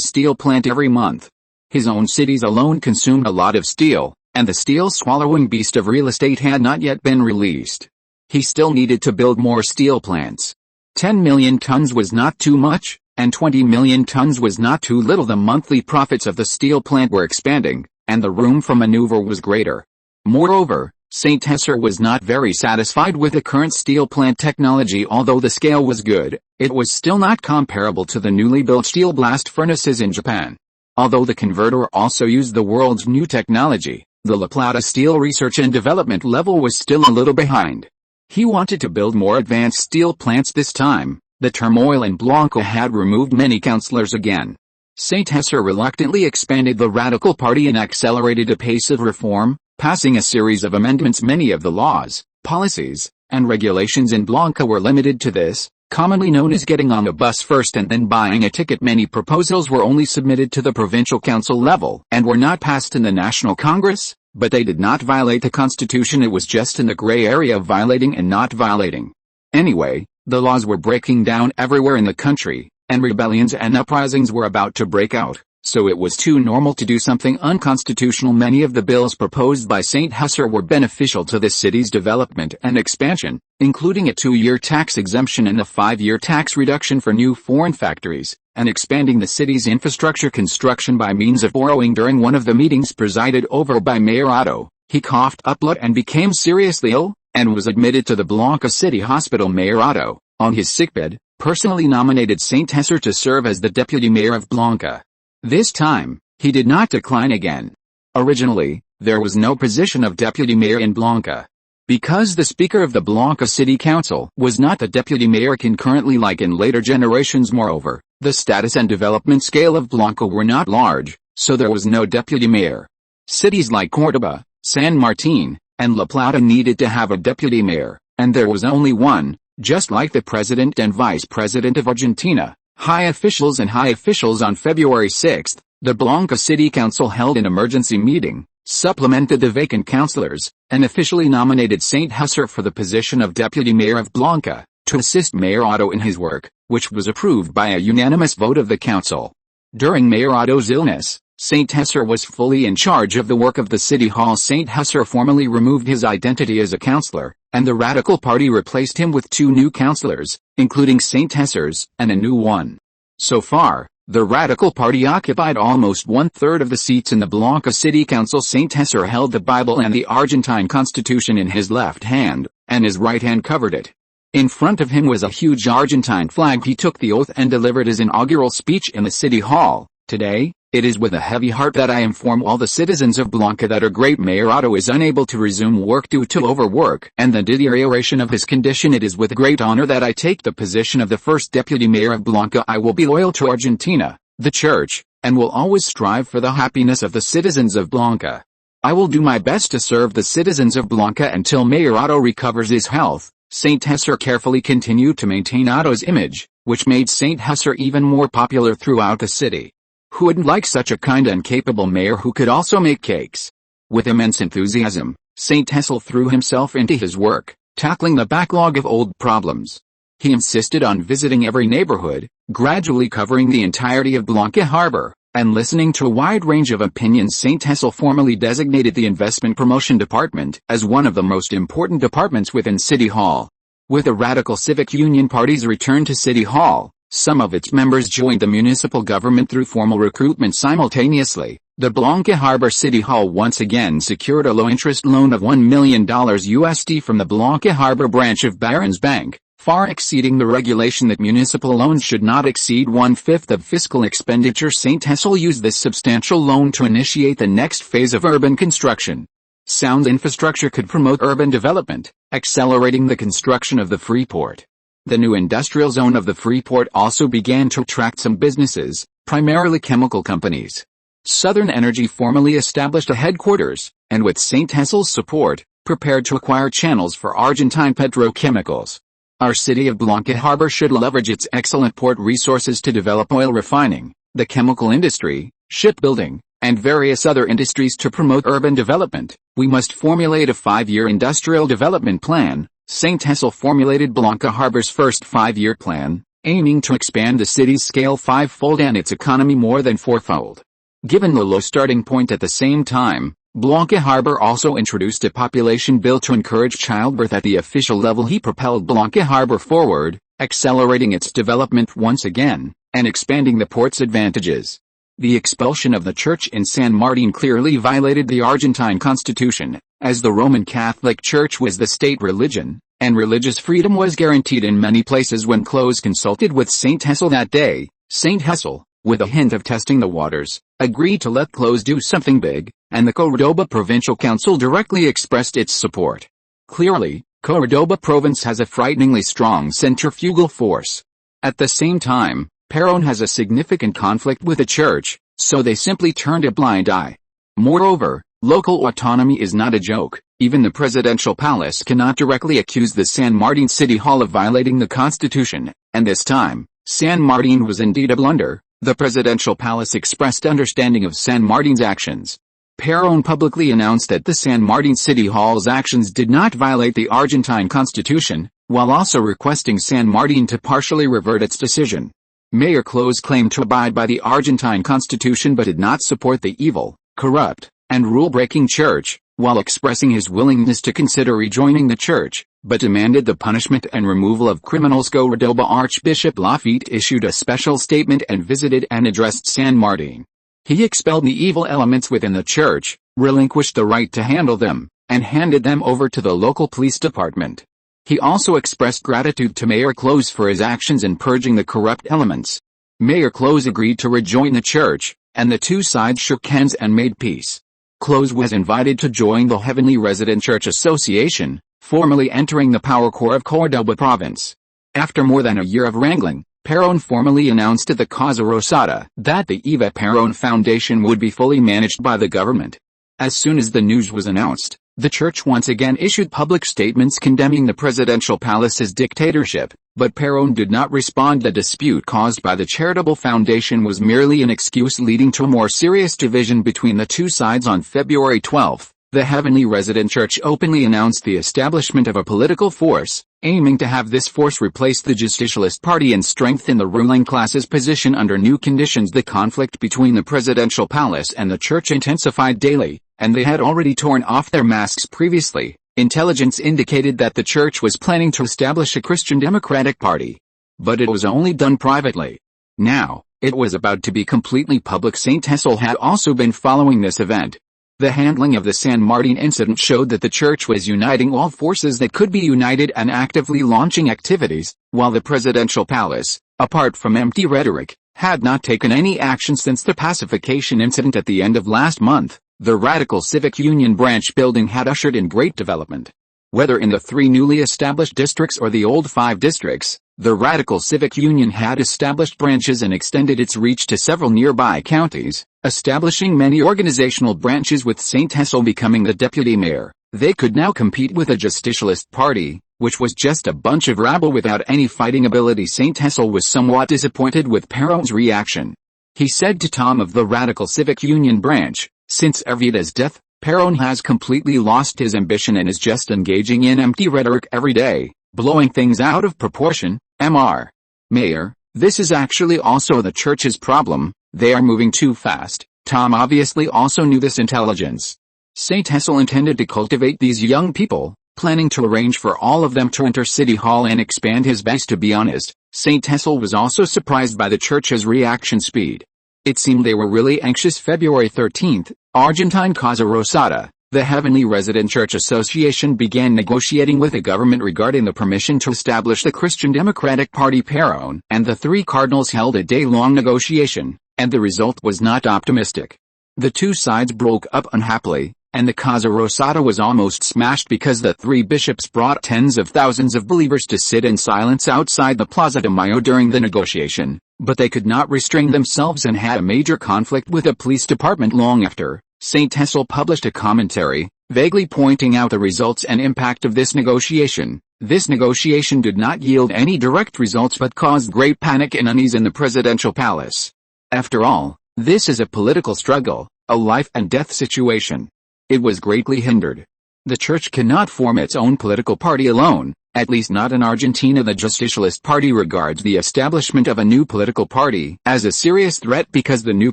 steel plant every month. His own cities alone consumed a lot of steel, and the steel-swallowing beast of real estate had not yet been released. He still needed to build more steel plants. 10 million tons was not too much, and 20 million tons was not too little. The monthly profits of the steel plant were expanding, and the room for maneuver was greater. Moreover, St. Husser was not very satisfied with the current steel plant technology. Although the scale was good, it was still not comparable to the newly built steel blast furnaces in Japan. Although the converter also used the world's new technology, the La Plata steel research and development level was still a little behind. He wanted to build more advanced steel plants this time. The turmoil in Blanca had removed many councillors again. St. Husser reluctantly expanded the Radical Party and accelerated a pace of reform, passing a series of amendments. Many of the laws, policies, and regulations in Blanca were limited to this, commonly known as getting on a bus first and then buying a ticket. Many proposals were only submitted to the provincial council level and were not passed in the National Congress, but they did not violate the Constitution. It was just in the gray area of violating and not violating. Anyway, the laws were breaking down everywhere in the country, and rebellions and uprisings were about to break out, so it was too normal to do something unconstitutional. Many of the bills proposed by St. Husser were beneficial to the city's development and expansion, including a 2-year tax exemption and a 5-year tax reduction for new foreign factories, and expanding the city's infrastructure construction by means of borrowing. During one of the meetings presided over by Mayor Otto, he coughed up blood and became seriously ill, and was admitted to the Blanca City Hospital. Mayor Otto, on his sickbed, personally nominated St. Husser to serve as the deputy mayor of Blanca. This time, he did not decline again. Originally, there was no position of deputy mayor in Blanca. Because the speaker of the Blanca City Council was not the deputy mayor concurrently like in later generations. Moreover, the status and development scale of Blanca were not large, so there was no deputy mayor. Cities like Córdoba, San Martin, and La Plata needed to have a deputy mayor, and there was only one, just like the president and vice president of Argentina, high officials. On February 6, the Blanca City Council held an emergency meeting, supplemented the vacant councillors, and officially nominated St. Husser for the position of deputy mayor of Blanca, to assist Mayor Otto in his work, which was approved by a unanimous vote of the council. During Mayor Otto's illness, St. Husser was fully in charge of the work of the city hall. St. Husser formally removed his identity as a councillor, and the Radical Party replaced him with 2 new councillors, including St. Husser's, and a new one. So far, the Radical Party occupied almost 1/3 of the seats in the Blanca City Council. St. Husser held the Bible and the Argentine Constitution in his left hand, and his right hand covered it. In front of him was a huge Argentine flag. He took the oath and delivered his inaugural speech in the city hall. Today, it is with a heavy heart that I inform all the citizens of Blanca that our great Mayor Otto is unable to resume work due to overwork and the deterioration of his condition. It is with great honor that I take the position of the first deputy mayor of Blanca. I will be loyal to Argentina, the Church, and will always strive for the happiness of the citizens of Blanca. I will do my best to serve the citizens of Blanca until Mayor Otto recovers his health. Saint Hesser carefully continued to maintain Otto's image, which made Saint Hesser even more popular throughout the city. Who wouldn't like such a kind and capable mayor who could also make cakes? With immense enthusiasm, Saint Hessel threw himself into his work, tackling the backlog of old problems. He insisted on visiting every neighborhood, gradually covering the entirety of Blanca Harbor, and listening to a wide range of opinions. Saint Hessel formally designated the Investment Promotion Department as one of the most important departments within City Hall. With the radical civic union party's return to City Hall, some of its members joined the municipal government through formal recruitment simultaneously. The Blanca Harbor City Hall once again secured a low-interest loan of $1 million USD from the Blanca Harbor branch of Barron's Bank, far exceeding the regulation that municipal loans should not exceed 1/5 of fiscal expenditure. Saint Hessel used this substantial loan to initiate the next phase of urban construction. Sound infrastructure could promote urban development, accelerating the construction of the Freeport. The new industrial zone of the Freeport also began to attract some businesses, primarily chemical companies. Southern Energy formally established a headquarters, and with Saint Hessel's support, prepared to acquire channels for Argentine petrochemicals. Our city of Blanca Harbor should leverage its excellent port resources to develop oil refining, the chemical industry, shipbuilding, and various other industries to promote urban development. We must formulate a 5-year industrial development plan. Saint Hessel formulated Blanca Harbor's first 5-year plan, aiming to expand the city's scale 5-fold and its economy more than 4-fold. Given the low starting point at the same time, Blanca Harbor also introduced a population bill to encourage childbirth at the official level. He propelled Blanca Harbor forward, accelerating its development once again, and expanding the port's advantages. The expulsion of the church in San Martin clearly violated the Argentine constitution, as the Roman Catholic Church was the state religion, and religious freedom was guaranteed in many places. When Close consulted with Saint Hessel that day, Saint Hessel, with a hint of testing the waters, agreed to let Close do something big, and the Córdoba Provincial Council directly expressed its support. Clearly, Córdoba province has a frighteningly strong centrifugal force. At the same time, Perón has a significant conflict with the church, so they simply turned a blind eye. Moreover, local autonomy is not a joke. Even the presidential palace cannot directly accuse the San Martin City Hall of violating the Constitution, and this time, San Martin was indeed a blunder. The presidential palace expressed understanding of San Martin's actions. Perón publicly announced that the San Martin City Hall's actions did not violate the Argentine Constitution, while also requesting San Martin to partially revert its decision. Mayor Close claimed to abide by the Argentine Constitution but did not support the evil, corrupt, and rule-breaking church, while expressing his willingness to consider rejoining the church, but demanded the punishment and removal of criminals. Córdoba Archbishop Lafitte issued a special statement and visited and addressed San Martin. He expelled the evil elements within the church, relinquished the right to handle them, and handed them over to the local police department. He also expressed gratitude to Mayor Close for his actions in purging the corrupt elements. Mayor Close agreed to rejoin the church, and the two sides shook hands and made peace. Close was invited to join the Heavenly Resident Church Association, formally entering the power core of Córdoba province. After more than a year of wrangling, Perón formally announced at the Casa Rosada that the Eva Perón Foundation would be fully managed by the government. As soon as the news was announced, the church once again issued public statements condemning the presidential palace's dictatorship, but Perón did not respond. The dispute caused by the charitable foundation was merely an excuse, leading to a more serious division between the two sides. On February 12, the Heavenly Resident Church openly announced the establishment of a political force, aiming to have this force replace the Justicialist Party and strengthen the ruling class's position under new conditions. The conflict between the presidential palace and the church intensified daily, and they had already torn off their masks previously. Intelligence indicated that the church was planning to establish a Christian Democratic Party. But it was only done privately. Now, it was about to be completely public. Saint Hessel had also been following this event. The handling of the San Martin incident showed that the church was uniting all forces that could be united and actively launching activities, while the presidential palace, apart from empty rhetoric, had not taken any action since the pacification incident at the end of last month. The radical civic union branch building had ushered in great development. Whether in the 3 newly established districts or the old 5 districts, the Radical Civic Union had established branches and extended its reach to several nearby counties, establishing many organizational branches with Saint Hessel becoming the deputy mayor. They could now compete with a justicialist party, which was just a bunch of rabble without any fighting ability. Saint Hessel was somewhat disappointed with Péron's reaction. He said to Tom of the Radical Civic Union branch, "Since Evita's death, Péron has completely lost his ambition and is just engaging in empty rhetoric every day, blowing things out of proportion. Mr. Mayor, this is actually also the church's problem. They are moving too fast." Tom obviously also knew this intelligence. Saint Hessel intended to cultivate these young people, planning to arrange for all of them to enter City Hall and expand his base. To be honest, Saint Hessel was also surprised by the church's reaction speed. It seemed they were really anxious. February 13th, Argentine Casa Rosada, the Heavenly Resident Church Association began negotiating with the government regarding the permission to establish the Christian Democratic Party. Péron and the 3 cardinals held a day-long negotiation, and the result was not optimistic. The 2 sides broke up unhappily, and the Casa Rosada was almost smashed because the 3 bishops brought tens of thousands of believers to sit in silence outside the Plaza de Mayo during the negotiation, but they could not restrain themselves and had a major conflict with the police department. Long after, Saint Hessel published a commentary, vaguely pointing out the results and impact of this negotiation. This negotiation did not yield any direct results but caused great panic and unease in the presidential palace. After all, this is a political struggle, a life and death situation. It was greatly hindered. The church cannot form its own political party alone, at least not in Argentina. The Justicialist Party regards the establishment of a new political party as a serious threat because the new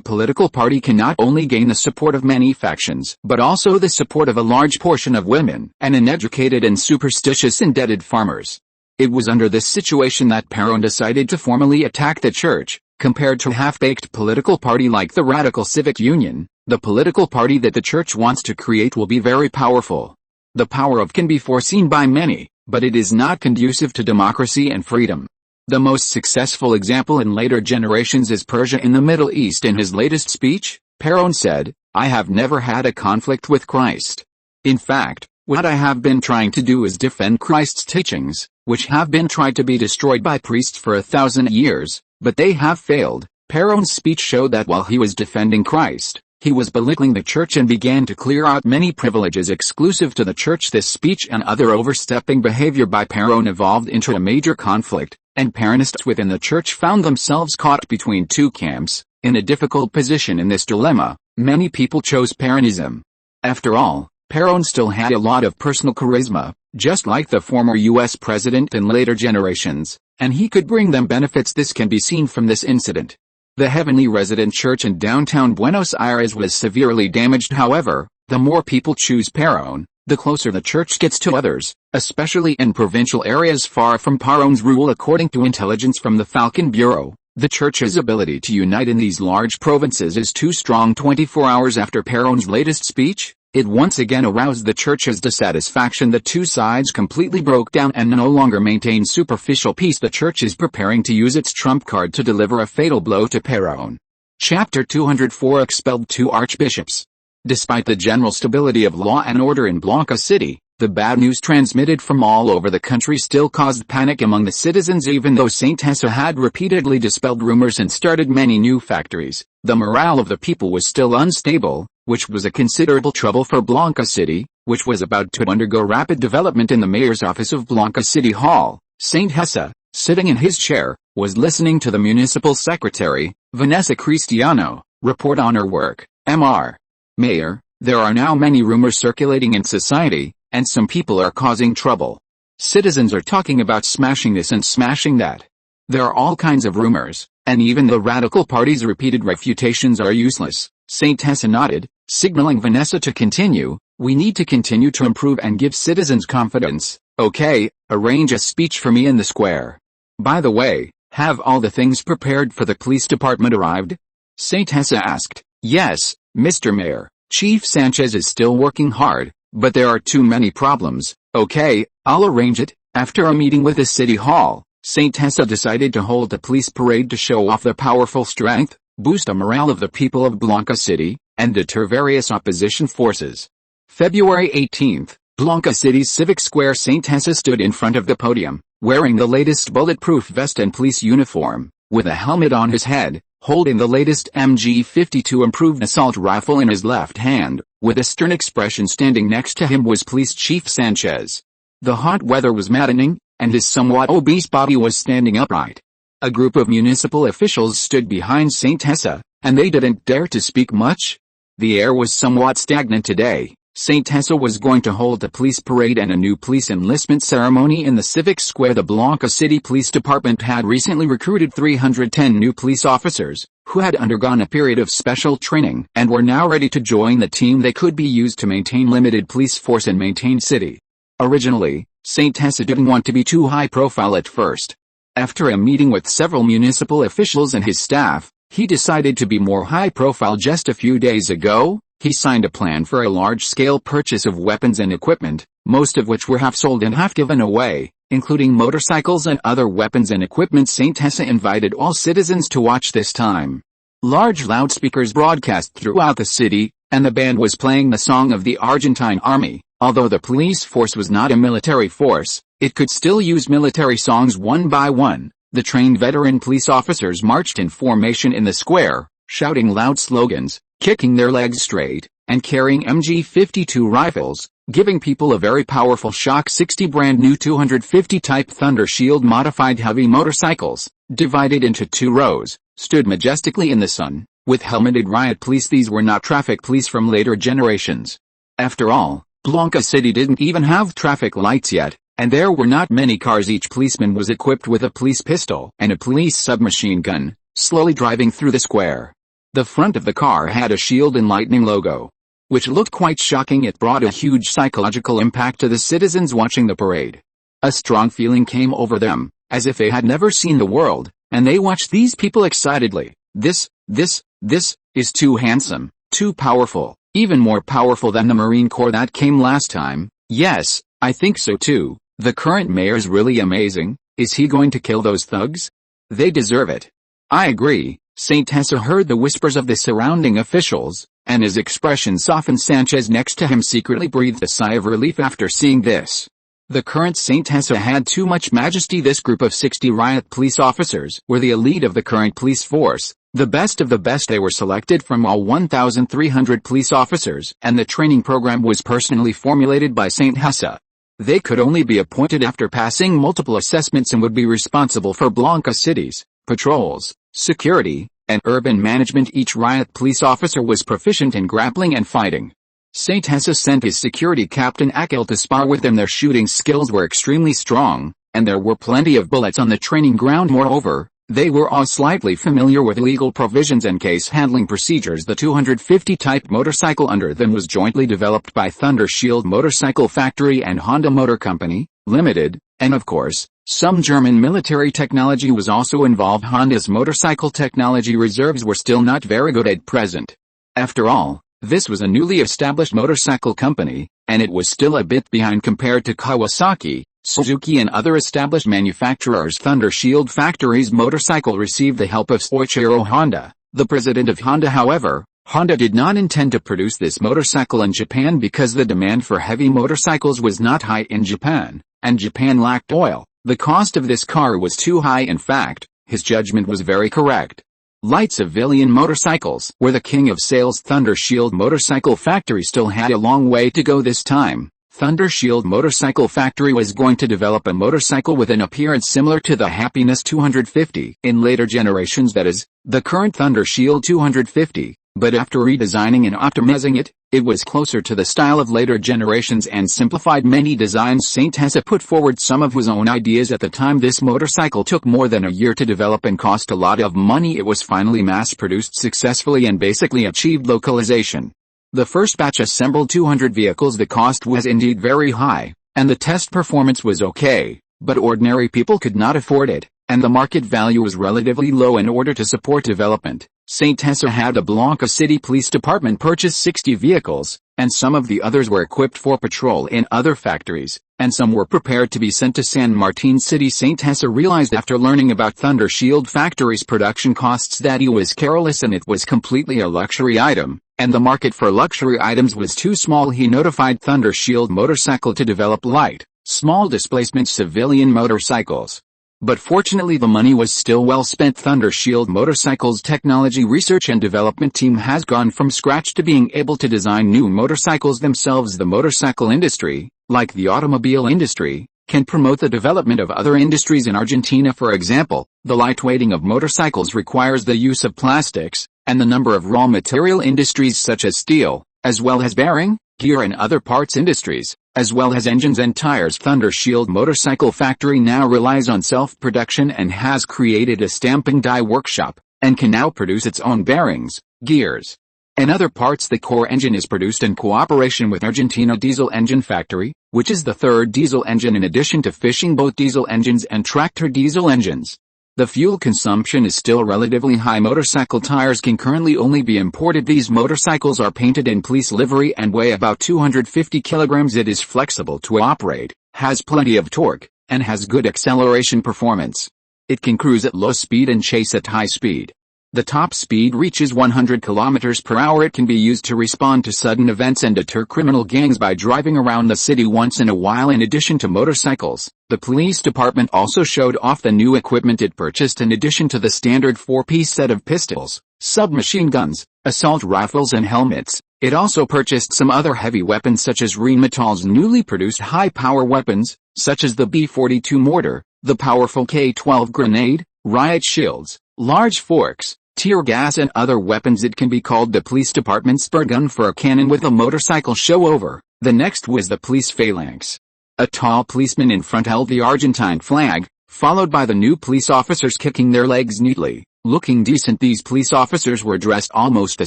political party can not only gain the support of many factions, but also the support of a large portion of women and uneducated and superstitious indebted farmers. It was under this situation that Péron decided to formally attack the church. Compared to a half-baked political party like the Radical Civic Union, the political party that the church wants to create will be very powerful. The power of can be foreseen by many, but it is not conducive to democracy and freedom. The most successful example in later generations is Persia in the Middle East. In his latest speech, Péron said, "I have never had a conflict with Christ. In fact, what I have been trying to do is defend Christ's teachings, which have been tried to be destroyed by priests for 1,000 years, but they have failed." Péron's speech showed that while he was defending Christ, he was belittling the church and began to clear out many privileges exclusive to the church. This speech and other overstepping behavior by Péron evolved into a major conflict, and Péronists within the church found themselves caught between 2 camps. In a difficult position in this dilemma, many people chose Péronism. After all, Péron still had a lot of personal charisma, just like the former U.S. president in later generations, and he could bring them benefits. This can be seen from this incident. The Heavenly Resident Church in downtown Buenos Aires was severely damaged. However, the more people choose Péron, the closer the church gets to others, especially in provincial areas far from Péron's rule. According to intelligence from the Falcon Bureau, the church's ability to unite in these large provinces is too strong. 24 hours after Péron's latest speech, it once again aroused the church's dissatisfaction. The 2 sides completely broke down and no longer maintain superficial peace. The church is preparing to use its trump card to deliver a fatal blow to Péron. Chapter 204 Expelled 2 archbishops. Despite the general stability of law and order in Blanca City, the bad news transmitted from all over the country still caused panic among the citizens. Even though Saint Hessel had repeatedly dispelled rumors and started many new factories, the morale of the people was still unstable, which was a considerable trouble for Blanca City, which was about to undergo rapid development. In the mayor's office of Blanca City Hall, Saint Hessel, sitting in his chair, was listening to the municipal secretary, Vanessa Cristiano, report on her work. Mr. Mayor, there are now many rumors circulating in society, and some people are causing trouble. Citizens are talking about smashing this and smashing that. There are all kinds of rumors, and even the radical party's repeated refutations are useless. Saint Hessel nodded, signaling Vanessa to continue. "We need to continue to improve and give citizens confidence. Okay, arrange a speech for me in the square. By the way, have all the things prepared for the police department arrived?" Saint Hessel asked. "Yes, Mr. Mayor. Chief Sanchez is still working hard, but there are too many problems." "Okay, I'll arrange it." After a meeting with the city hall, Saint Hessel decided to hold a police parade to show off their powerful strength, boost the morale of the people of Blanca City, and deter various opposition forces. February 18th, Blanca City's civic square Saint Tessa stood in front of the podium, wearing the latest bulletproof vest and police uniform, with a helmet on his head, holding the latest MG52 improved assault rifle in his left hand. With a stern expression standing next to him was Police Chief Sanchez. The hot weather was maddening, and his somewhat obese body was standing upright. A group of municipal officials stood behind Saint Tessa, and they didn't dare to speak much. The air was somewhat stagnant today. Saint Tessa was going to hold a police parade and a new police enlistment ceremony in the civic square. The Blanca City Police Department had recently recruited 310 new police officers, who had undergone a period of special training and were now ready to join the team. They could be used to maintain limited police force and maintain city. Originally, Saint Tessa didn't want to be too high profile at first. After a meeting with several municipal officials and his staff, he decided to be more high profile. Just a few days ago, he signed a plan for a large-scale purchase of weapons and equipment, most of which were half sold and half given away, including motorcycles and other weapons and equipment. Saint Tessa invited all citizens to watch this time. Large loudspeakers broadcast throughout the city, and the band was playing the song of the Argentine army. Although the police force was not a military force, it could still use military songs one by one. The trained veteran police officers marched in formation in the square, shouting loud slogans, kicking their legs straight, and carrying MG52 rifles, giving people a very powerful shock. 60 brand new 250 type Thunder Shield modified heavy motorcycles, divided into two rows, stood majestically in the sun, with helmeted riot police. These were not traffic police from later generations. After all, Blanca City didn't even have traffic lights yet, and there were not many cars. Each policeman was equipped with a police pistol and a police submachine gun, slowly driving through the square. The front of the car had a shield and lightning logo, which looked quite shocking. It brought a huge psychological impact to the citizens watching the parade. A strong feeling came over them, as if they had never seen the world, and they watched these people excitedly. This is too handsome, too powerful, even more powerful than the Marine Corps that came last time. Yes, I think so too. The current mayor's really amazing. Is he going to kill those thugs? They deserve it. I agree. Saint Tessa heard the whispers of the surrounding officials, and his expression softened. Sanchez next to him secretly breathed a sigh of relief after seeing this. The current Saint Tessa had too much majesty. This group of 60 riot police officers were the elite of the current police force, the best of the best. They were selected from all 1,300 police officers, and the training program was personally formulated by Saint Tessa. They could only be appointed after passing multiple assessments and would be responsible for Blanca City's patrols, security, and urban management. Each riot police officer was proficient in grappling and fighting. Saint Tessa sent his security captain Akil to spar with them. Their shooting skills were extremely strong, and there were plenty of bullets on the training ground. Moreover, they were all slightly familiar with legal provisions and case handling procedures. The 250 type motorcycle under them was jointly developed by Thunder Shield Motorcycle Factory and Honda Motor Company, Limited, and of course, some German military technology was also involved. Honda's motorcycle technology reserves were still not very good at present. After all, this was a newly established motorcycle company, and it was still a bit behind compared to Kawasaki, Suzuki and other established manufacturers. Thunder Shield Factory's motorcycle received the help of Soichiro Honda, the president of Honda. However, Honda did not intend to produce this motorcycle in Japan because the demand for heavy motorcycles was not high in Japan, and Japan lacked oil. The cost of this car was too high. In fact, his judgment was very correct. Light civilian motorcycles were the king of sales. Thunder Shield Motorcycle Factory still had a long way to go this time. Thunder Shield Motorcycle Factory was going to develop a motorcycle with an appearance similar to the Happiness 250 in later generations, that is, the current Thunder Shield 250, but after redesigning and optimizing it, it was closer to the style of later generations and simplified many designs. Saint Tessa put forward some of his own ideas at the time. This motorcycle took more than a year to develop and cost a lot of money. It was finally mass-produced successfully and basically achieved localization. The first batch assembled 200 vehicles. The cost was indeed very high, and the test performance was okay, but ordinary people could not afford it, and the market value was relatively low. In order to support development, Saint Tessa had the Blanca City Police Department purchase 60 vehicles, and some of the others were equipped for patrol in other factories, and some were prepared to be sent to San Martin City. Saint Tessa realized after learning about Thunder Shield Factory's production costs that he was careless and it was completely a luxury item, and the market for luxury items was too small. He notified Thunder Shield Motorcycle to develop light, small displacement civilian motorcycles. But fortunately the money was still well spent. Thunder Shield Motorcycle's technology research and development team has gone from scratch to being able to design new motorcycles themselves. The motorcycle industry, like the automobile industry, can promote the development of other industries in Argentina. For example, the lightweighting of motorcycles requires the use of plastics, and the number of raw material industries such as steel, as well as bearing, gear and other parts industries, as well as engines and tires. Thunder Shield Motorcycle Factory now relies on self-production and has created a stamping die workshop, and can now produce its own bearings, gears, and other parts. The core engine is produced in cooperation with Argentina Diesel Engine Factory, which is the third diesel engine in addition to fishing boat diesel engines and tractor diesel engines. The fuel consumption is still relatively high. Motorcycle tires can currently only be imported. These motorcycles are painted in police livery and weigh about 250 kilograms. It is flexible to operate, has plenty of torque, and has good acceleration performance. It can cruise at low speed and chase at high speed. The top speed reaches 100 kilometers per hour. It can be used to respond to sudden events and deter criminal gangs by driving around the city once in a while. In addition to motorcycles, the police department also showed off the new equipment it purchased. In addition to the standard 4-piece set of pistols, submachine guns, assault rifles and helmets, it also purchased some other heavy weapons such as Rheinmetall's newly produced high-power weapons, such as the B-42 mortar, the powerful K-12 grenade, riot shields, large forks, tear gas and other weapons. It can be called the police department's spur gun for a cannon with a motorcycle show over. The next was the police phalanx. A tall policeman in front held the Argentine flag, followed by the new police officers kicking their legs neatly, looking decent. These police officers were dressed almost the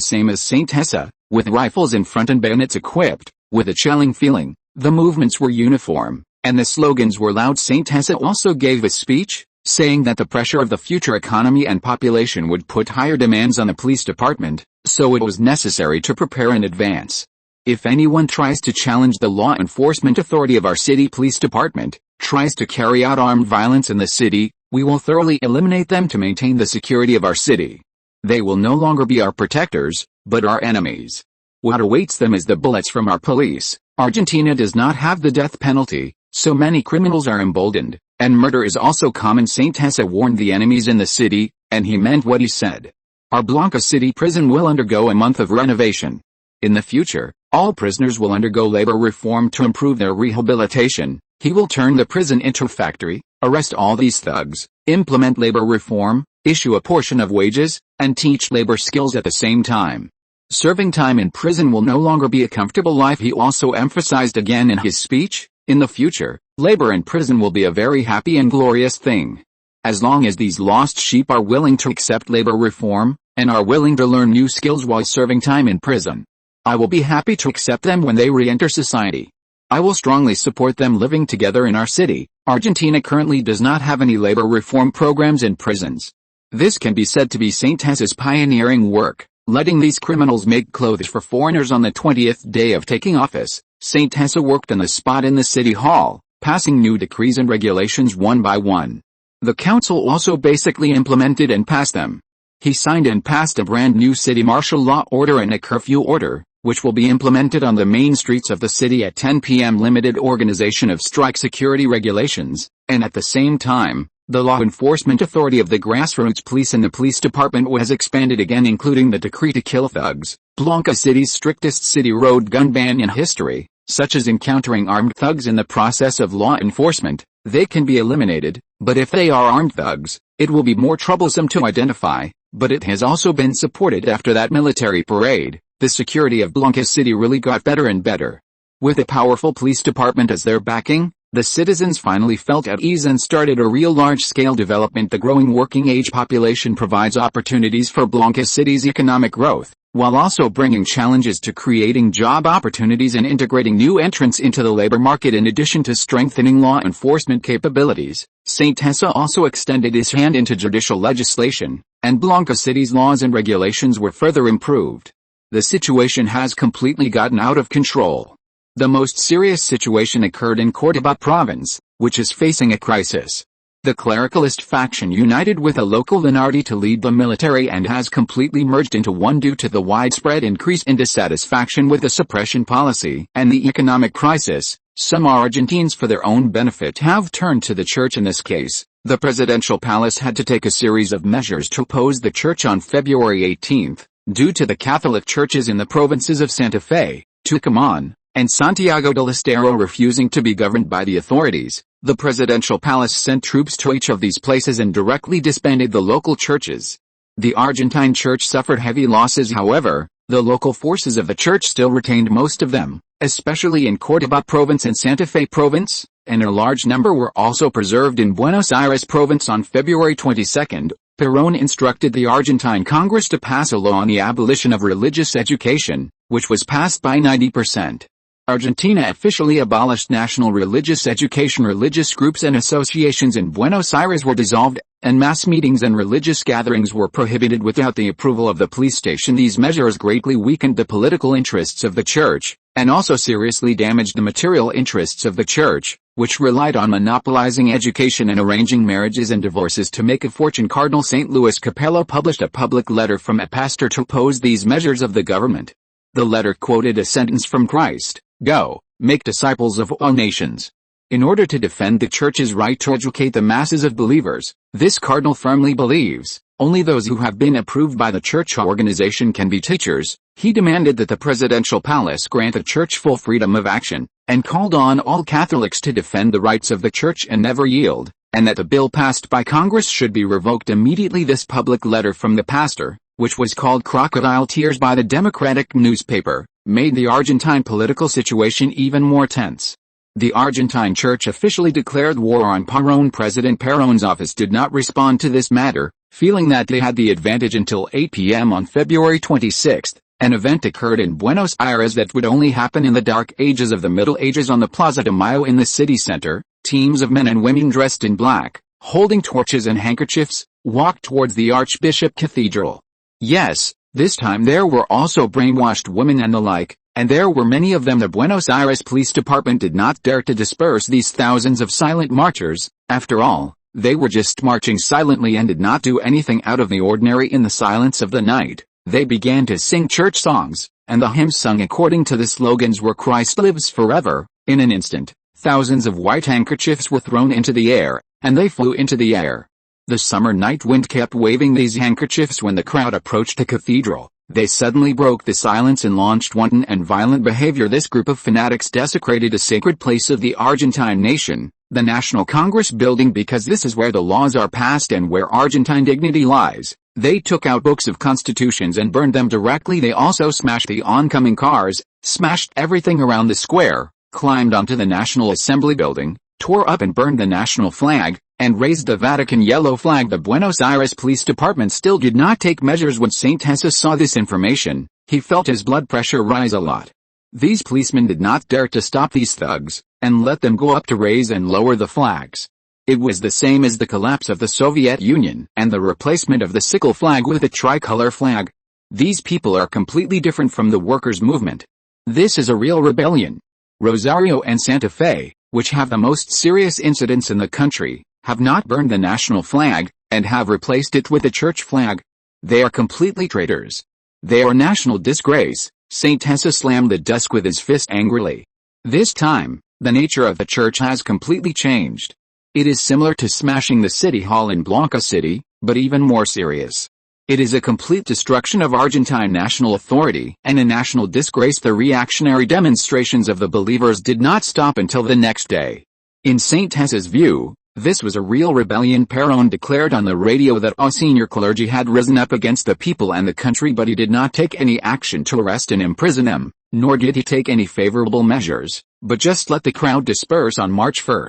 same as Saint Hessa, with rifles in front and bayonets equipped, with a chilling feeling. The movements were uniform, and the slogans were loud. Saint Hessa also gave a speech, saying that the pressure of the future economy and population would put higher demands on the police department, so it was necessary to prepare in advance. If anyone tries to challenge the law enforcement authority of our city police department, tries to carry out armed violence in the city, we will thoroughly eliminate them to maintain the security of our city. They will no longer be our protectors, but our enemies. What awaits them is the bullets from our police. Argentina does not have the death penalty, so many criminals are emboldened, and murder is also common. Saint Hessa warned the enemies in the city, and he meant what he said. Our Blanca City prison will undergo a month of renovation. In the future, all prisoners will undergo labor reform to improve their rehabilitation. He will turn the prison into a factory, arrest all these thugs, implement labor reform, issue a portion of wages, and teach labor skills at the same time. Serving time in prison will no longer be a comfortable life. He also emphasized again in his speech, in the future, labor in prison will be a very happy and glorious thing. As long as these lost sheep are willing to accept labor reform, and are willing to learn new skills while serving time in prison, I will be happy to accept them when they re-enter society. I will strongly support them living together in our city. Argentina currently does not have any labor reform programs in prisons. This can be said to be Saint Hessa's pioneering work, letting these criminals make clothes for foreigners. On the 20th day of taking office, Saint Hessa worked on the spot in the city hall, passing new decrees and regulations one by one. The council also basically implemented and passed them. He signed and passed a brand new city martial law order and a curfew order, which will be implemented on the main streets of the city at 10 p.m. Limited organization of strike security regulations, and at the same time, the law enforcement authority of the grassroots police and the police department was expanded again, including the decree to kill thugs. Blanca City's strictest city road gun ban in history, such as encountering armed thugs in the process of law enforcement. They can be eliminated, but if they are armed thugs, it will be more troublesome to identify. But it has also been supported after that military parade. The security of Blanca City really got better and better. With a powerful police department as their backing, the citizens finally felt at ease and started a real large-scale development. The growing working-age population provides opportunities for Blanca City's economic growth, while also bringing challenges to creating job opportunities and integrating new entrants into the labor market. In addition to strengthening law enforcement capabilities, Saint Hessa also extended his hand into judicial legislation, and Blanca City's laws and regulations were further improved. The situation has completely gotten out of control. The most serious situation occurred in Córdoba province, which is facing a crisis. The clericalist faction united with a local minority to lead the military and has completely merged into one due to the widespread increase in dissatisfaction with the suppression policy and the economic crisis. Some Argentines, for their own benefit, have turned to the church in this case. The presidential palace had to take a series of measures to oppose the church on February 18, due to the Catholic churches in the provinces of Santa Fe, Tucumán, and Santiago del Estero refusing to be governed by the authorities. The presidential palace sent troops to each of these places and directly disbanded the local churches. The Argentine church suffered heavy losses. However, the local forces of the church still retained most of them, especially in Córdoba province and Santa Fe province, and a large number were also preserved in Buenos Aires province. On February 22, Perón instructed the Argentine Congress to pass a law on the abolition of religious education, which was passed by 90%. Argentina officially abolished national religious education. Religious groups and associations in Buenos Aires were dissolved, and mass meetings and religious gatherings were prohibited without the approval of the police station. These measures greatly weakened the political interests of the church, and also seriously damaged the material interests of the church, which relied on monopolizing education and arranging marriages and divorces to make a fortune. Cardinal St. Louis Capello published a public letter from a pastor to oppose these measures of the government. The letter quoted a sentence from Christ: "Go, make disciples of all nations." In order to defend the church's right to educate the masses of believers, this cardinal firmly believes, only those who have been approved by the church organization can be teachers. He demanded that the presidential palace grant the church full freedom of action, and called on all Catholics to defend the rights of the church and never yield, and that the bill passed by Congress should be revoked immediately. This public letter from the pastor, which was called Crocodile Tears by the Democratic newspaper, made the Argentine political situation even more tense. The Argentine church officially declared war on Perón. President Perón's office did not respond to this matter, feeling that they had the advantage until 8 p.m. on February 26. An event occurred in Buenos Aires that would only happen in the dark ages of the Middle Ages. On the Plaza de Mayo in the city center, teams of men and women dressed in black, holding torches and handkerchiefs, walked towards the Archbishop Cathedral. Yes, this time there were also brainwashed women and the like, and there were many of them. The Buenos Aires Police Department did not dare to disperse these thousands of silent marchers. After all, they were just marching silently and did not do anything out of the ordinary. In the silence of the night, they began to sing church songs, and the hymns sung according to the slogans were "Christ lives forever." In an instant, thousands of white handkerchiefs were thrown into the air, and they flew into the air. The summer night wind kept waving these handkerchiefs. When the crowd approached the cathedral, they suddenly broke the silence and launched wanton and violent behavior. This group of fanatics desecrated a sacred place of the Argentine nation, the National Congress building, because this is where the laws are passed and where Argentine dignity lies. They took out books of constitutions and burned them directly. They also smashed the oncoming cars, smashed everything around the square, climbed onto the National Assembly building, tore up and burned the national flag, and raised the Vatican yellow flag. The Buenos Aires Police Department still did not take measures. When St. Louis saw this information, he felt his blood pressure rise a lot. These policemen did not dare to stop these thugs, and let them go up to raise and lower the flags. It was the same as the collapse of the Soviet Union and the replacement of the sickle flag with a tricolor flag. These people are completely different from the workers' movement. This is a real rebellion. Rosario and Santa Fe, which have the most serious incidents in the country, have not burned the national flag, and have replaced it with the church flag. They are completely traitors. They are a national disgrace. St. Tessa slammed the desk with his fist angrily. This time, the nature of the church has completely changed. It is similar to smashing the city hall in Blanca City, but even more serious. It is a complete destruction of Argentine national authority and a national disgrace. The reactionary demonstrations of the believers did not stop until the next day. In St. Tessa's view, this was a real rebellion. Perón declared on the radio that all senior clergy had risen up against the people and the country, but he did not take any action to arrest and imprison them, nor did he take any favorable measures, but just let the crowd disperse on March 1.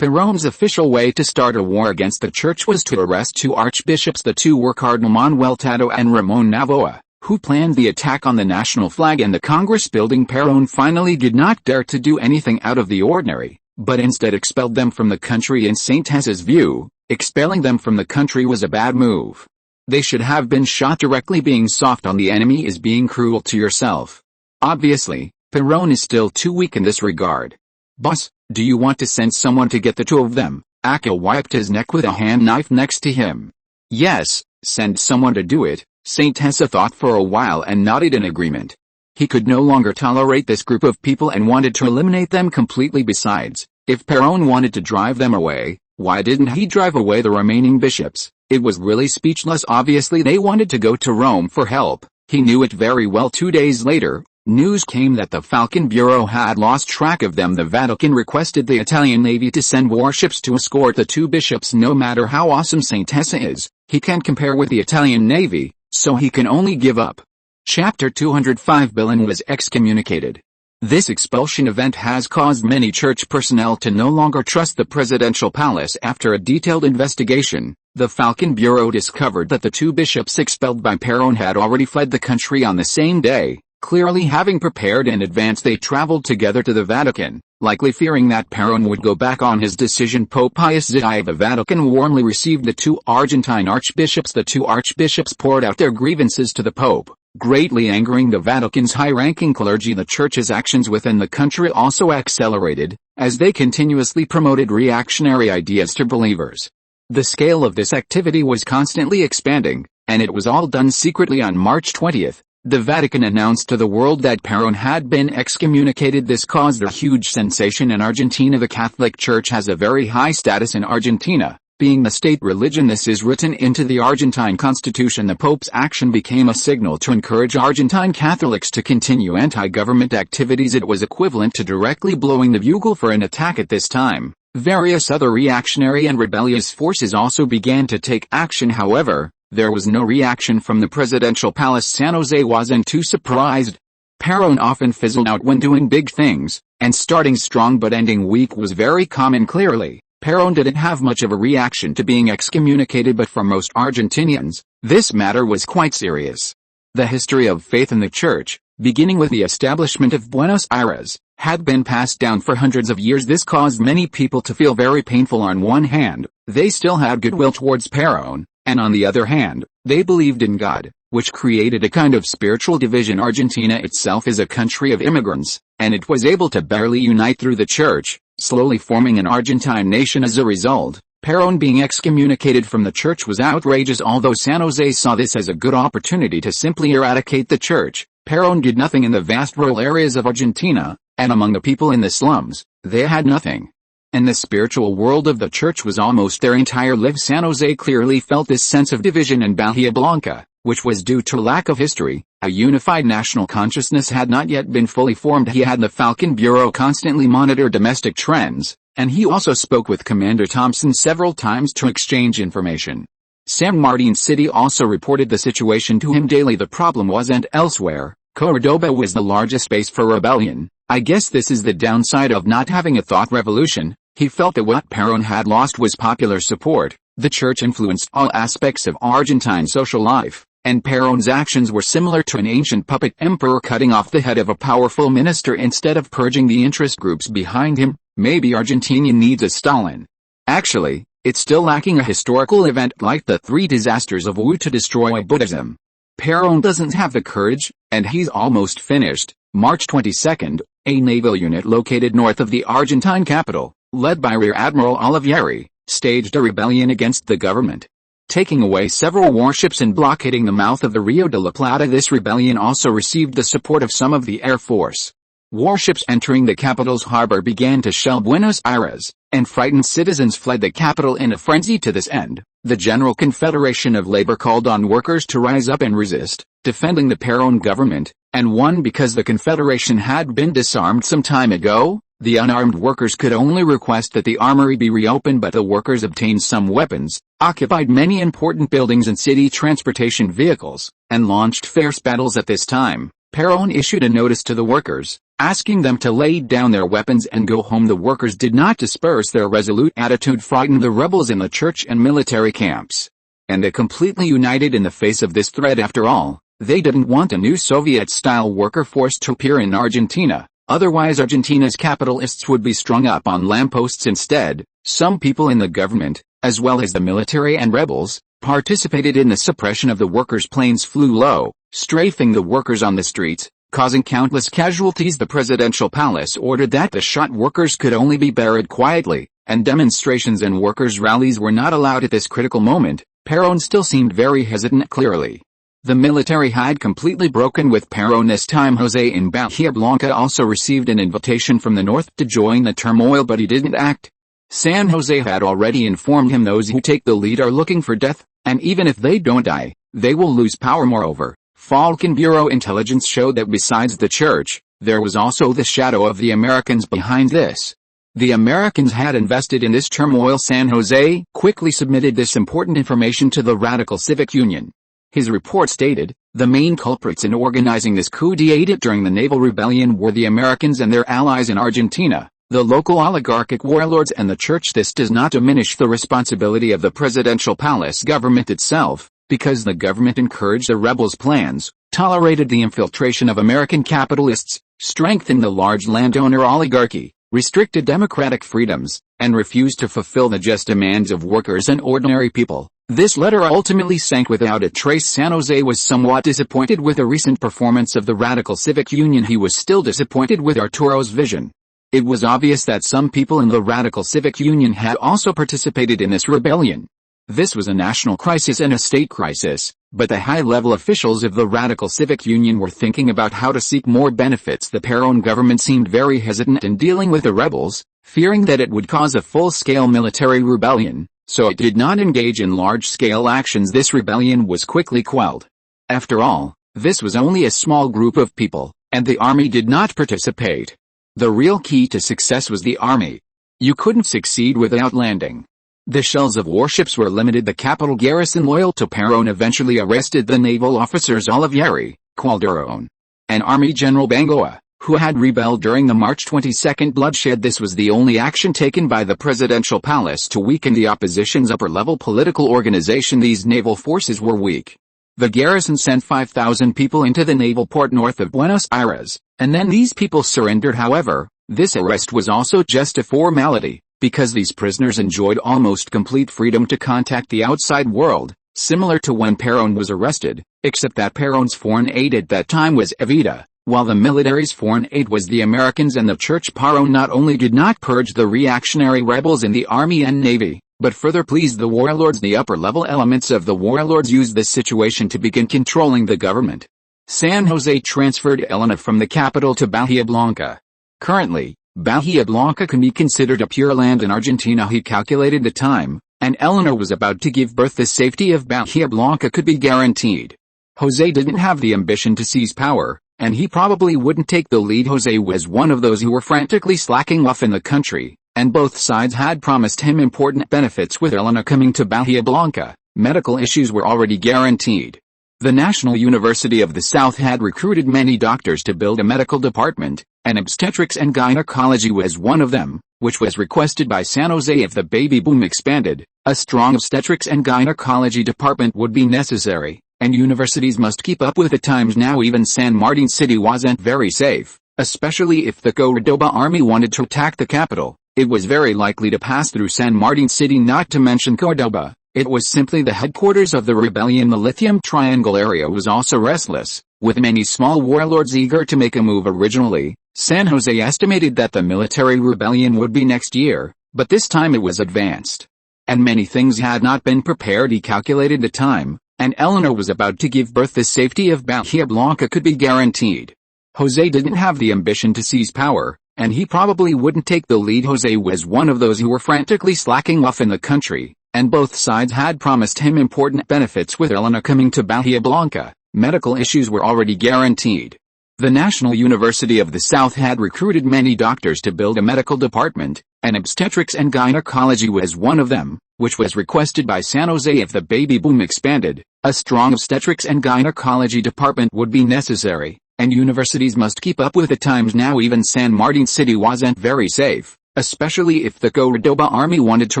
Perón's official way to start a war against the church was to arrest two archbishops. The two were Cardinal Manuel Tato and Ramón Navoa, who planned the attack on the national flag and the Congress building. Perón finally did not dare to do anything out of the ordinary, but instead expelled them from the country. In St. Tessa's view, expelling them from the country was a bad move. They should have been shot directly. Being soft on the enemy is being cruel to yourself. Obviously, Perón is still too weak in this regard. "Boss, do you want to send someone to get the two of them?" Akil wiped his neck with a hand knife next to him. Yes, send someone to do it, Saint Tessa thought for a while and nodded in agreement. He could no longer tolerate this group of people and wanted to eliminate them completely. Besides, if Péron wanted to drive them away, why didn't he drive away the remaining bishops? It was really speechless. Obviously they wanted to go to Rome for help. He knew it very well. 2 days later, news came that the Falcon Bureau had lost track of them. The Vatican requested the Italian Navy to send warships to escort the 2 bishops. No matter how awesome Saint Tessa is, he can't compare with the Italian Navy, so he can only give up. Chapter 205 Bilin was excommunicated. This expulsion event has caused many church personnel to no longer trust the presidential palace. After a detailed investigation, the Falcon Bureau discovered that the 2 bishops expelled by Péron had already fled the country on the same day. Clearly having prepared in advance, they traveled together to the Vatican, likely fearing that Péron would go back on his decision. Pope Pius X of the Vatican warmly received the 2 Argentine archbishops. The 2 archbishops poured out their grievances to the Pope, greatly angering the Vatican's high-ranking clergy. The Church's actions within the country also accelerated, as they continuously promoted reactionary ideas to believers. The scale of this activity was constantly expanding, and it was all done secretly. On March 20th, the Vatican announced to the world that Péron had been excommunicated. This caused a huge sensation in Argentina. The Catholic Church has a very high status in Argentina, being the state religion. This is written into the Argentine constitution. The Pope's action became a signal to encourage Argentine Catholics to continue anti-government activities. It was equivalent to directly blowing the bugle for an attack. At this time, various other reactionary and rebellious forces also began to take action. However, there was no reaction from the presidential palace. San Jose wasn't too surprised. Péron often fizzled out when doing big things, and starting strong but ending weak was very common. Clearly, Péron didn't have much of a reaction to being excommunicated, but for most Argentinians, this matter was quite serious. The history of faith in the Church, beginning with the establishment of Buenos Aires, had been passed down for hundreds of years. This caused many people to feel very painful. On one hand, they still had goodwill towards Péron, and on the other hand, they believed in God, which created a kind of spiritual division. Argentina itself is a country of immigrants, and it was able to barely unite through the Church, slowly forming an Argentine nation. As a result, Péron being excommunicated from the Church was outrageous. Although San Jose saw this as a good opportunity to simply eradicate the Church, Péron did nothing. In the vast rural areas of Argentina, and among the people in the slums, they had nothing. And the spiritual world of the Church was almost their entire life. San Jose clearly felt this sense of division in Bahia Blanca, which was due to lack of history. A unified national consciousness had not yet been fully formed. He had the Falcon Bureau constantly monitor domestic trends, and he also spoke with Commander Thompson several times to exchange information. San Martin City also reported the situation to him daily. The problem wasn't elsewhere. Cordoba was the largest base for rebellion. I guess this is the downside of not having a thought revolution. He felt that what Péron had lost was popular support. The Church influenced all aspects of Argentine social life, and Péron's actions were similar to an ancient puppet emperor cutting off the head of a powerful minister instead of purging the interest groups behind him. Maybe Argentina needs a Stalin. Actually, it's still lacking a historical event like the 3 disasters of Wu to destroy Buddhism. Péron doesn't have the courage, and he's almost finished. March 22nd, a naval unit located north of the Argentine capital, led by Rear Admiral Olivieri, staged a rebellion against the government, taking away several warships and blockading the mouth of the Rio de la Plata. This rebellion also received the support of some of the Air Force. Warships entering the capital's harbor began to shell Buenos Aires, and frightened citizens fled the capital in a frenzy. To this end, the General Confederation of Labor called on workers to rise up and resist, defending the Péron government, and won because the Confederation had been disarmed some time ago. The unarmed workers could only request that the armory be reopened, but the workers obtained some weapons, occupied many important buildings and city transportation vehicles, and launched fierce battles. At this time, Péron issued a notice to the workers, asking them to lay down their weapons and go home. The workers did not disperse. Their resolute attitude frightened the rebels in the church and military camps, and they completely united in the face of this threat. After all, they didn't want a new Soviet-style worker force to appear in Argentina. Otherwise Argentina's capitalists would be strung up on lampposts instead. Some people in the government, as well as the military and rebels, participated in the suppression of the workers. Planes flew low, strafing the workers on the streets, causing countless casualties. The presidential palace ordered that the shot workers could only be buried quietly, and demonstrations and workers' rallies were not allowed at this critical moment, Perón still seemed very hesitant. Clearly, the military had completely broken with Perón this time. José in Bahía Blanca also received an invitation from the north to join the turmoil, but he didn't act. San José had already informed him those who take the lead are looking for death, and even if they don't die, they will lose power. Moreover, Falcon Bureau intelligence showed that besides the church, there was also the shadow of the Americans behind this. The Americans had invested in this turmoil. San José quickly submitted this important information to the Radical Civic Union. His report stated, the main culprits in organizing this coup d'état during the naval rebellion were the Americans and their allies in Argentina, the local oligarchic warlords and the church. This does not diminish the responsibility of the presidential palace government itself, because the government encouraged the rebels' plans, tolerated the infiltration of American capitalists, strengthened the large landowner oligarchy, restricted democratic freedoms, and refused to fulfill the just demands of workers and ordinary people. This letter ultimately sank without a trace. San José was somewhat disappointed with the recent performance of the Radical Civic Union. He was still disappointed with Arturo's vision. It was obvious that some people in the Radical Civic Union had also participated in this rebellion. This was a national crisis and a state crisis, but the high-level officials of the Radical Civic Union were thinking about how to seek more benefits. The Perón government seemed very hesitant in dealing with the rebels, fearing that it would cause a full-scale military rebellion, so it did not engage in large-scale actions. This rebellion was quickly quelled. After all, this was only a small group of people, and the army did not participate. The real key to success was the army. You couldn't succeed without landing. The shells of warships were limited. The capital garrison loyal to Perón eventually arrested the naval officers Olivieri, Calderón, and Army General Bengoa, who had rebelled during the March 22 bloodshed. This was the only action taken by the presidential palace to weaken the opposition's upper-level political organization. These naval forces were weak. The garrison sent 5,000 people into the naval port north of Buenos Aires, and then these people surrendered. However, this arrest was also just a formality, because these prisoners enjoyed almost complete freedom to contact the outside world, similar to when Perón was arrested, except that Perón's foreign aid at that time was Evita, while the military's foreign aid was the Americans and the church. Perón not only did not purge the reactionary rebels in the army and navy, but further pleased the warlords. The upper-level elements of the warlords used this situation to begin controlling the government. San José transferred Elena from the capital to Bahía Blanca. Currently, Bahía Blanca can be considered a pure land in Argentina. He calculated the time, and Eleanor was about to give birth. The safety of Bahía Blanca could be guaranteed. José didn't have the ambition to seize power, and he probably wouldn't take the lead. José was one of those who were frantically slacking off in the country, and both sides had promised him important benefits. With Eleanor coming to Bahía Blanca, medical issues were already guaranteed. The National University of the South had recruited many doctors to build a medical department, and obstetrics and gynecology was one of them, which was requested by San José. If the baby boom expanded, a strong obstetrics and gynecology department would be necessary, and universities must keep up with the times. Now even San Martin City wasn't very safe, especially if the Cordoba army wanted to attack the capital. It was very likely to pass through San Martin City, not to mention Cordoba. It was simply the headquarters of the rebellion. The Lithium Triangle area was also restless, with many small warlords eager to make a move. Originally, San José estimated that the military rebellion would be next year, but this time it was advanced. And many things had not been prepared. He calculated the time, and Eleanor was about to give birth. The safety of Bahía Blanca could be guaranteed. José didn't have the ambition to seize power, and he probably wouldn't take the lead. José was one of those who were frantically slacking off in the country, and both sides had promised him important benefits. With Eleanor coming to Bahía Blanca, medical issues were already guaranteed. The National University of the South had recruited many doctors to build a medical department, and obstetrics and gynecology was one of them, which was requested by San José. If the baby boom expanded, a strong obstetrics and gynecology department would be necessary, and universities must keep up with the times. Now even San Martin City wasn't very safe, especially if the Cordoba army wanted to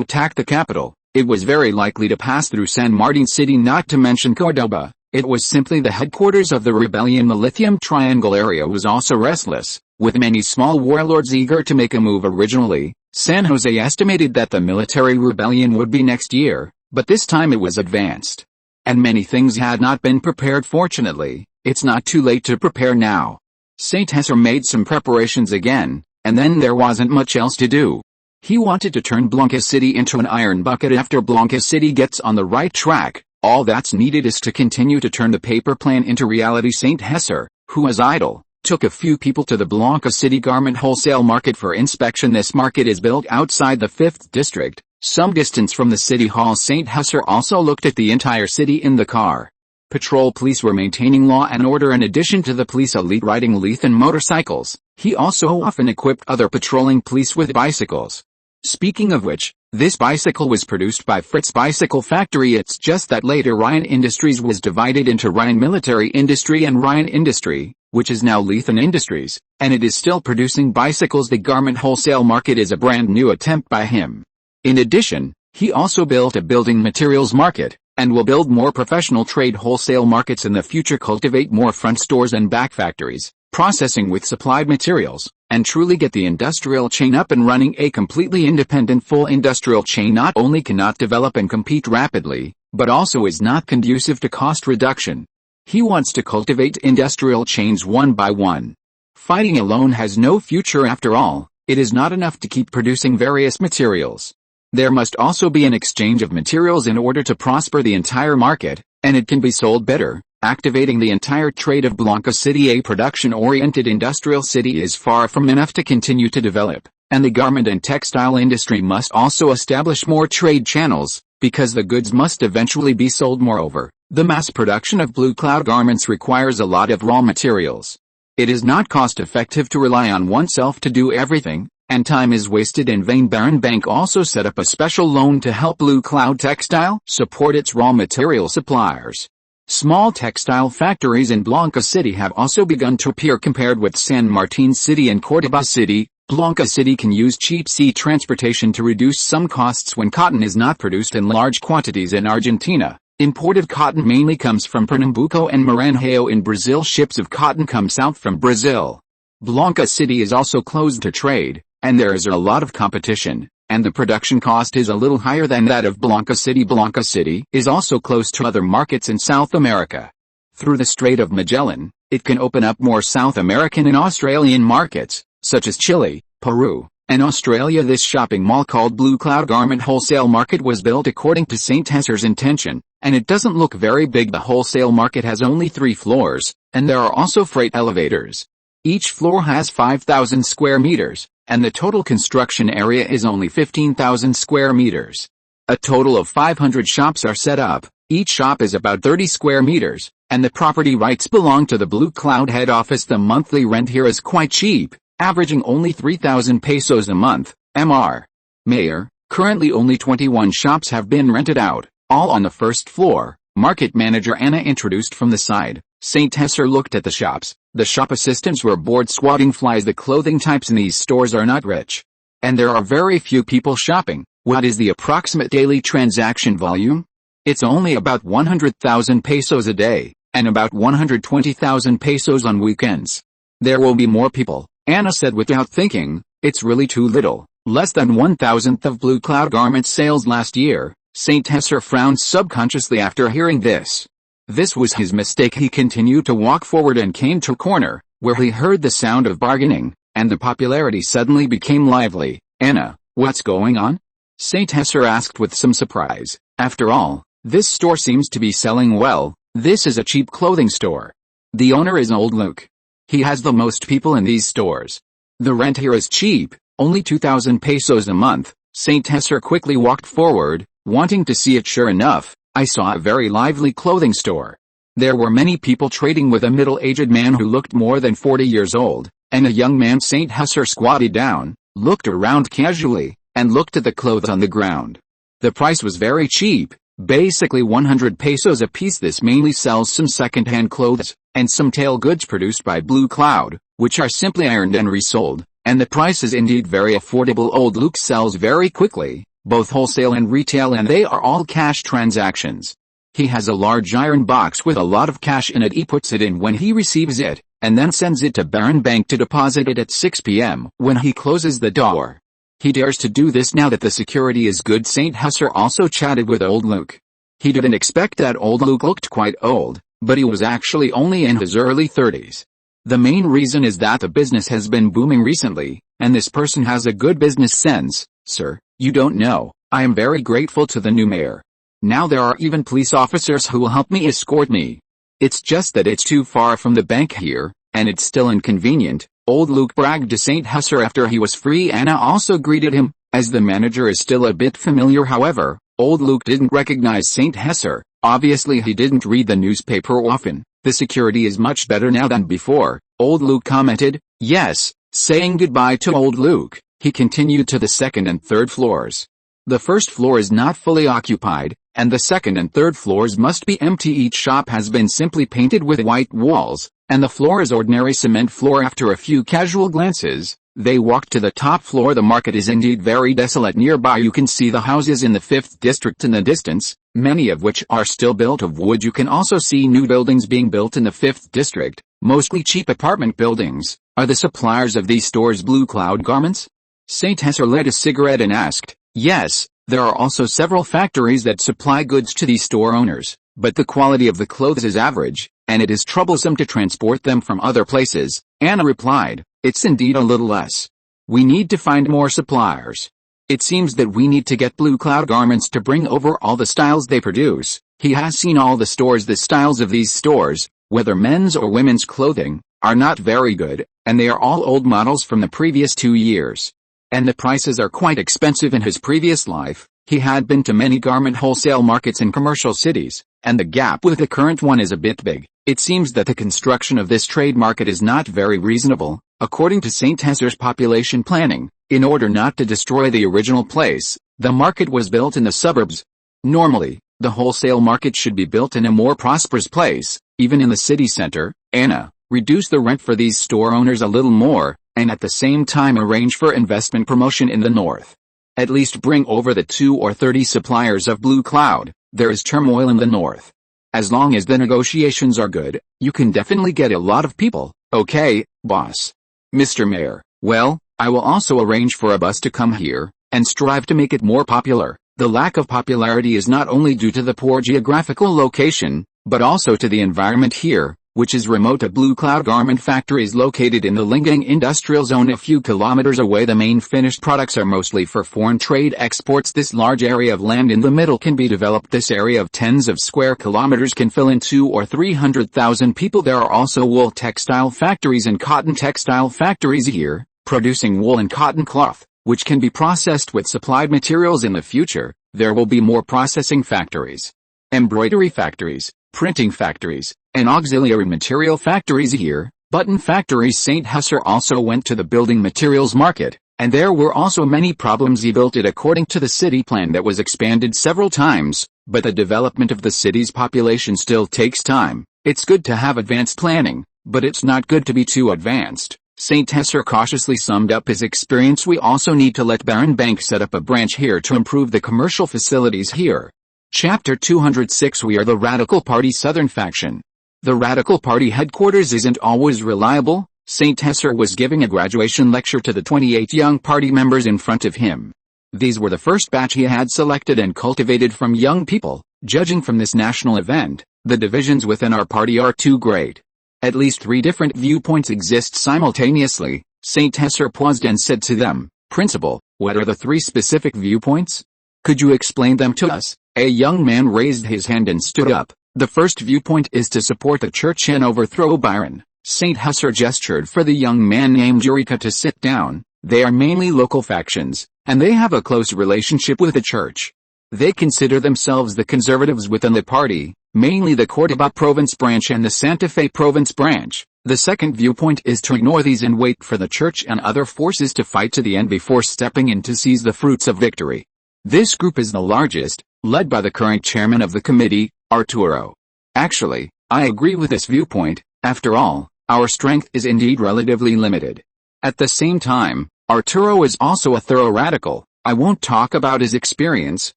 attack the capital. It was very likely to pass through San Martin City, not to mention Cordoba. It was simply the headquarters of the rebellion. The Lithium Triangle area was also restless, with many small warlords eager to make a move. Originally, San José estimated that the military rebellion would be next year, but this time it was advanced. And many things had not been prepared. Fortunately, it's not too late to prepare now. Saint Hesar made some preparations again, and then there wasn't much else to do. He wanted to turn Blanca City into an iron bucket. After Blanca City gets on the right track, all that's needed is to continue to turn the paper plan into reality. St. Hesser, who was idle, took a few people to the Blanca City garment wholesale market for inspection. This market is built outside the 5th district, some distance from the city hall. St. Hesser also looked at the entire city in the car. Patrol police were maintaining law and order in addition to the police elite riding Lethan motorcycles. He also often equipped other patrolling police with bicycles. Speaking of which, this bicycle was produced by Fritz Bicycle Factory. It's just that later Ryan Industries was divided into Ryan Military Industry and Ryan Industry, which is now Lethan Industries, and it is still producing bicycles. The garment wholesale market is a brand new attempt by him. In addition, he also built a building materials market, and will build more professional trade wholesale markets in the future, cultivate more front stores and back factories, processing with supplied materials, and truly get the industrial chain up and running. A completely independent full industrial chain not only cannot develop and compete rapidly, but also is not conducive to cost reduction. He wants to cultivate industrial chains one by one. Fighting alone has no future. After all, it is not enough to keep producing various materials. There must also be an exchange of materials in order to prosper the entire market, and it can be sold better, activating the entire trade of Blanca City. A production-oriented industrial city is far from enough to continue to develop, and the garment and textile industry must also establish more trade channels, because the goods must eventually be sold. Moreover, the mass production of blue cloud garments requires a lot of raw materials. It is not cost-effective to rely on oneself to do everything, and time is wasted in vain. Baron Bank also set up a special loan to help Blue Cloud Textile support its raw material suppliers. Small textile factories in Blanca City have also begun to appear. Compared with San Martin City and Córdoba City, Blanca City can use cheap sea transportation to reduce some costs when cotton is not produced in large quantities in Argentina. Imported cotton mainly comes from Pernambuco and Maranhão in Brazil. Ships of cotton come south from Brazil. Blanca City is also closed to trade, and there is a lot of competition, and the production cost is a little higher than that of Blanca City. Blanca City is also close to other markets in South America. Through the Strait of Magellan, it can open up more South American and Australian markets, such as Chile, Peru, and Australia. This shopping mall called Blue Cloud Garment Wholesale Market was built according to St. Hesser's intention, and it doesn't look very big. The wholesale market has only 3 floors, and there are also freight elevators. Each floor has 5,000 square meters, and the total construction area is only 15,000 square meters. A total of 500 shops are set up. Each shop is about 30 square meters, and the property rights belong to the Blue Cloud head office. The monthly rent here is quite cheap, averaging only 3,000 pesos a month, Mr. Mayor. Currently only 21 shops have been rented out, all on the first floor. Market manager Anna introduced from the side. St. Hesser looked at the shops. The shop assistants were bored swatting flies. The clothing types in these stores are not rich, and there are very few people shopping. What is the approximate daily transaction volume? It's only about 100,000 pesos a day, and about 120,000 pesos on weekends. There will be more people, Anna said without thinking. It's really too little, less than 1,000th of Blue Cloud garment sales last year. St. Hesser frowned subconsciously after hearing this. This was his mistake. He continued to walk forward and came to a corner, where he heard the sound of bargaining, and the popularity suddenly became lively. Anna, what's going on? St. Hesser asked with some surprise. After all, this store seems to be selling well. This is a cheap clothing store. The owner is old Luke. He has the most people in these stores. The rent here is cheap, only 2,000 pesos a month. St. Hesser quickly walked forward, wanting to see it. Sure enough, I saw a very lively clothing store. There were many people trading with a middle-aged man who looked more than 40 years old, and a young man. St. Hesser squatted down, looked around casually, and looked at the clothes on the ground. The price was very cheap, basically 100 pesos a piece. This mainly sells some second-hand clothes, and some tail goods produced by Blue Cloud, which are simply ironed and resold, and the price is indeed very affordable. Old Luke sells very quickly, both wholesale and retail, and they are all cash transactions. He has a large iron box with a lot of cash in it. He puts it in when he receives it, and then sends it to Baron Bank to deposit it at 6 p.m. when he closes the door. He dares to do this now that the security is good. St. Hesser also chatted with old Luke. He didn't expect that old Luke looked quite old, but he was actually only in his early 30s. The main reason is that the business has been booming recently, and this person has a good business sense, Sir, you don't know, I am very grateful to the new mayor. Now there are even police officers who will help me escort me. It's just that it's too far from the bank here, and it's still inconvenient. Old Luke bragged to St. Hesser after he was free. Anna also greeted him, as the manager is still a bit familiar. However, old Luke didn't recognize St. Hesser. Obviously he didn't read the newspaper often. The security is much better now than before, old Luke commented. Yes, saying goodbye to old Luke, he continued to the second and third floors. The first floor is not fully occupied, and the second and third floors must be empty. Each shop has been simply painted with white walls, and the floor is ordinary cement floor. After a few casual glances, they walked to the top floor. The market is indeed very desolate. Nearby you can see the houses in the 5th district in the distance, many of which are still built of wood. You can also see new buildings being built in the 5th district, mostly cheap apartment buildings. Are the suppliers of these stores Blue Cloud Garments? St. Hesser lit a cigarette and asked. Yes, there are also several factories that supply goods to these store owners, but the quality of the clothes is average, and it is troublesome to transport them from other places. Anna replied. It's indeed a little less. We need to find more suppliers. It seems that we need to get Blue Cloud Garments to bring over all the styles they produce. He has seen all the stores. The styles of these stores, whether men's or women's clothing, are not very good, and they are all old models from the previous 2 years. And the prices are quite expensive. In his previous life, he had been to many garment wholesale markets in commercial cities, and the gap with the current one is a bit big. It seems that the construction of this trade market is not very reasonable, according to St. Hesser's population planning. In order not to destroy the original place, the market was built in the suburbs. Normally, the wholesale market should be built in a more prosperous place, even in the city center. Anna, reduce the rent for these store owners a little more, and at the same time arrange for investment promotion in the north. At least bring over the 2 or 30 suppliers of Blue Cloud. There is turmoil in the north. As long as the negotiations are good, you can definitely get a lot of people. Okay, boss. Mr. Mayor, well, I will also arrange for a bus to come here, and strive to make it more popular. The lack of popularity is not only due to the poor geographical location, but also to the environment here, which is remote. A Blue Cloud garment factory is located in the Lingang industrial zone a few kilometers away. The main finished products are mostly for foreign trade exports. This large area of land in the middle can be developed. This area of tens of square kilometers can fill in 200,000 or 300,000 people. There are also wool textile factories and cotton textile factories here, producing wool and cotton cloth, which can be processed with supplied materials. In the future, there will be more processing factories, embroidery factories, printing factories, and auxiliary material factories here, button factories. St. Hesser also went to the building materials market, and there were also many problems. He built it according to the city plan that was expanded several times, but the development of the city's population still takes time. It's good to have advanced planning, but it's not good to be too advanced. St. Hesser cautiously summed up his experience. We also need to let Baron Bank set up a branch here to improve the commercial facilities here. Chapter 206. We are the Radical Party Southern Faction. The Radical Party headquarters isn't always reliable. St. Hesser was giving a graduation lecture to the 28 young party members in front of him. These were the first batch he had selected and cultivated from young people. Judging from this national event, the divisions within our party are too great. At least 3 different viewpoints exist simultaneously. St. Hesser paused and said to them, Principal, what are the 3 specific viewpoints? Could you explain them to us? A young man raised his hand and stood up. The first viewpoint is to support the church and overthrow Byron. St. Hesser gestured for the young man named Eureka to sit down. They are mainly local factions, and they have a close relationship with the church. They consider themselves the conservatives within the party, mainly the Córdoba province branch and the Santa Fe province branch. The second viewpoint is to ignore these and wait for the church and other forces to fight to the end before stepping in to seize the fruits of victory. This group is the largest, led by the current chairman of the committee, Arturo. Actually, I agree with this viewpoint. After all, our strength is indeed relatively limited. At the same time, Arturo is also a thorough radical. I won't talk about his experience.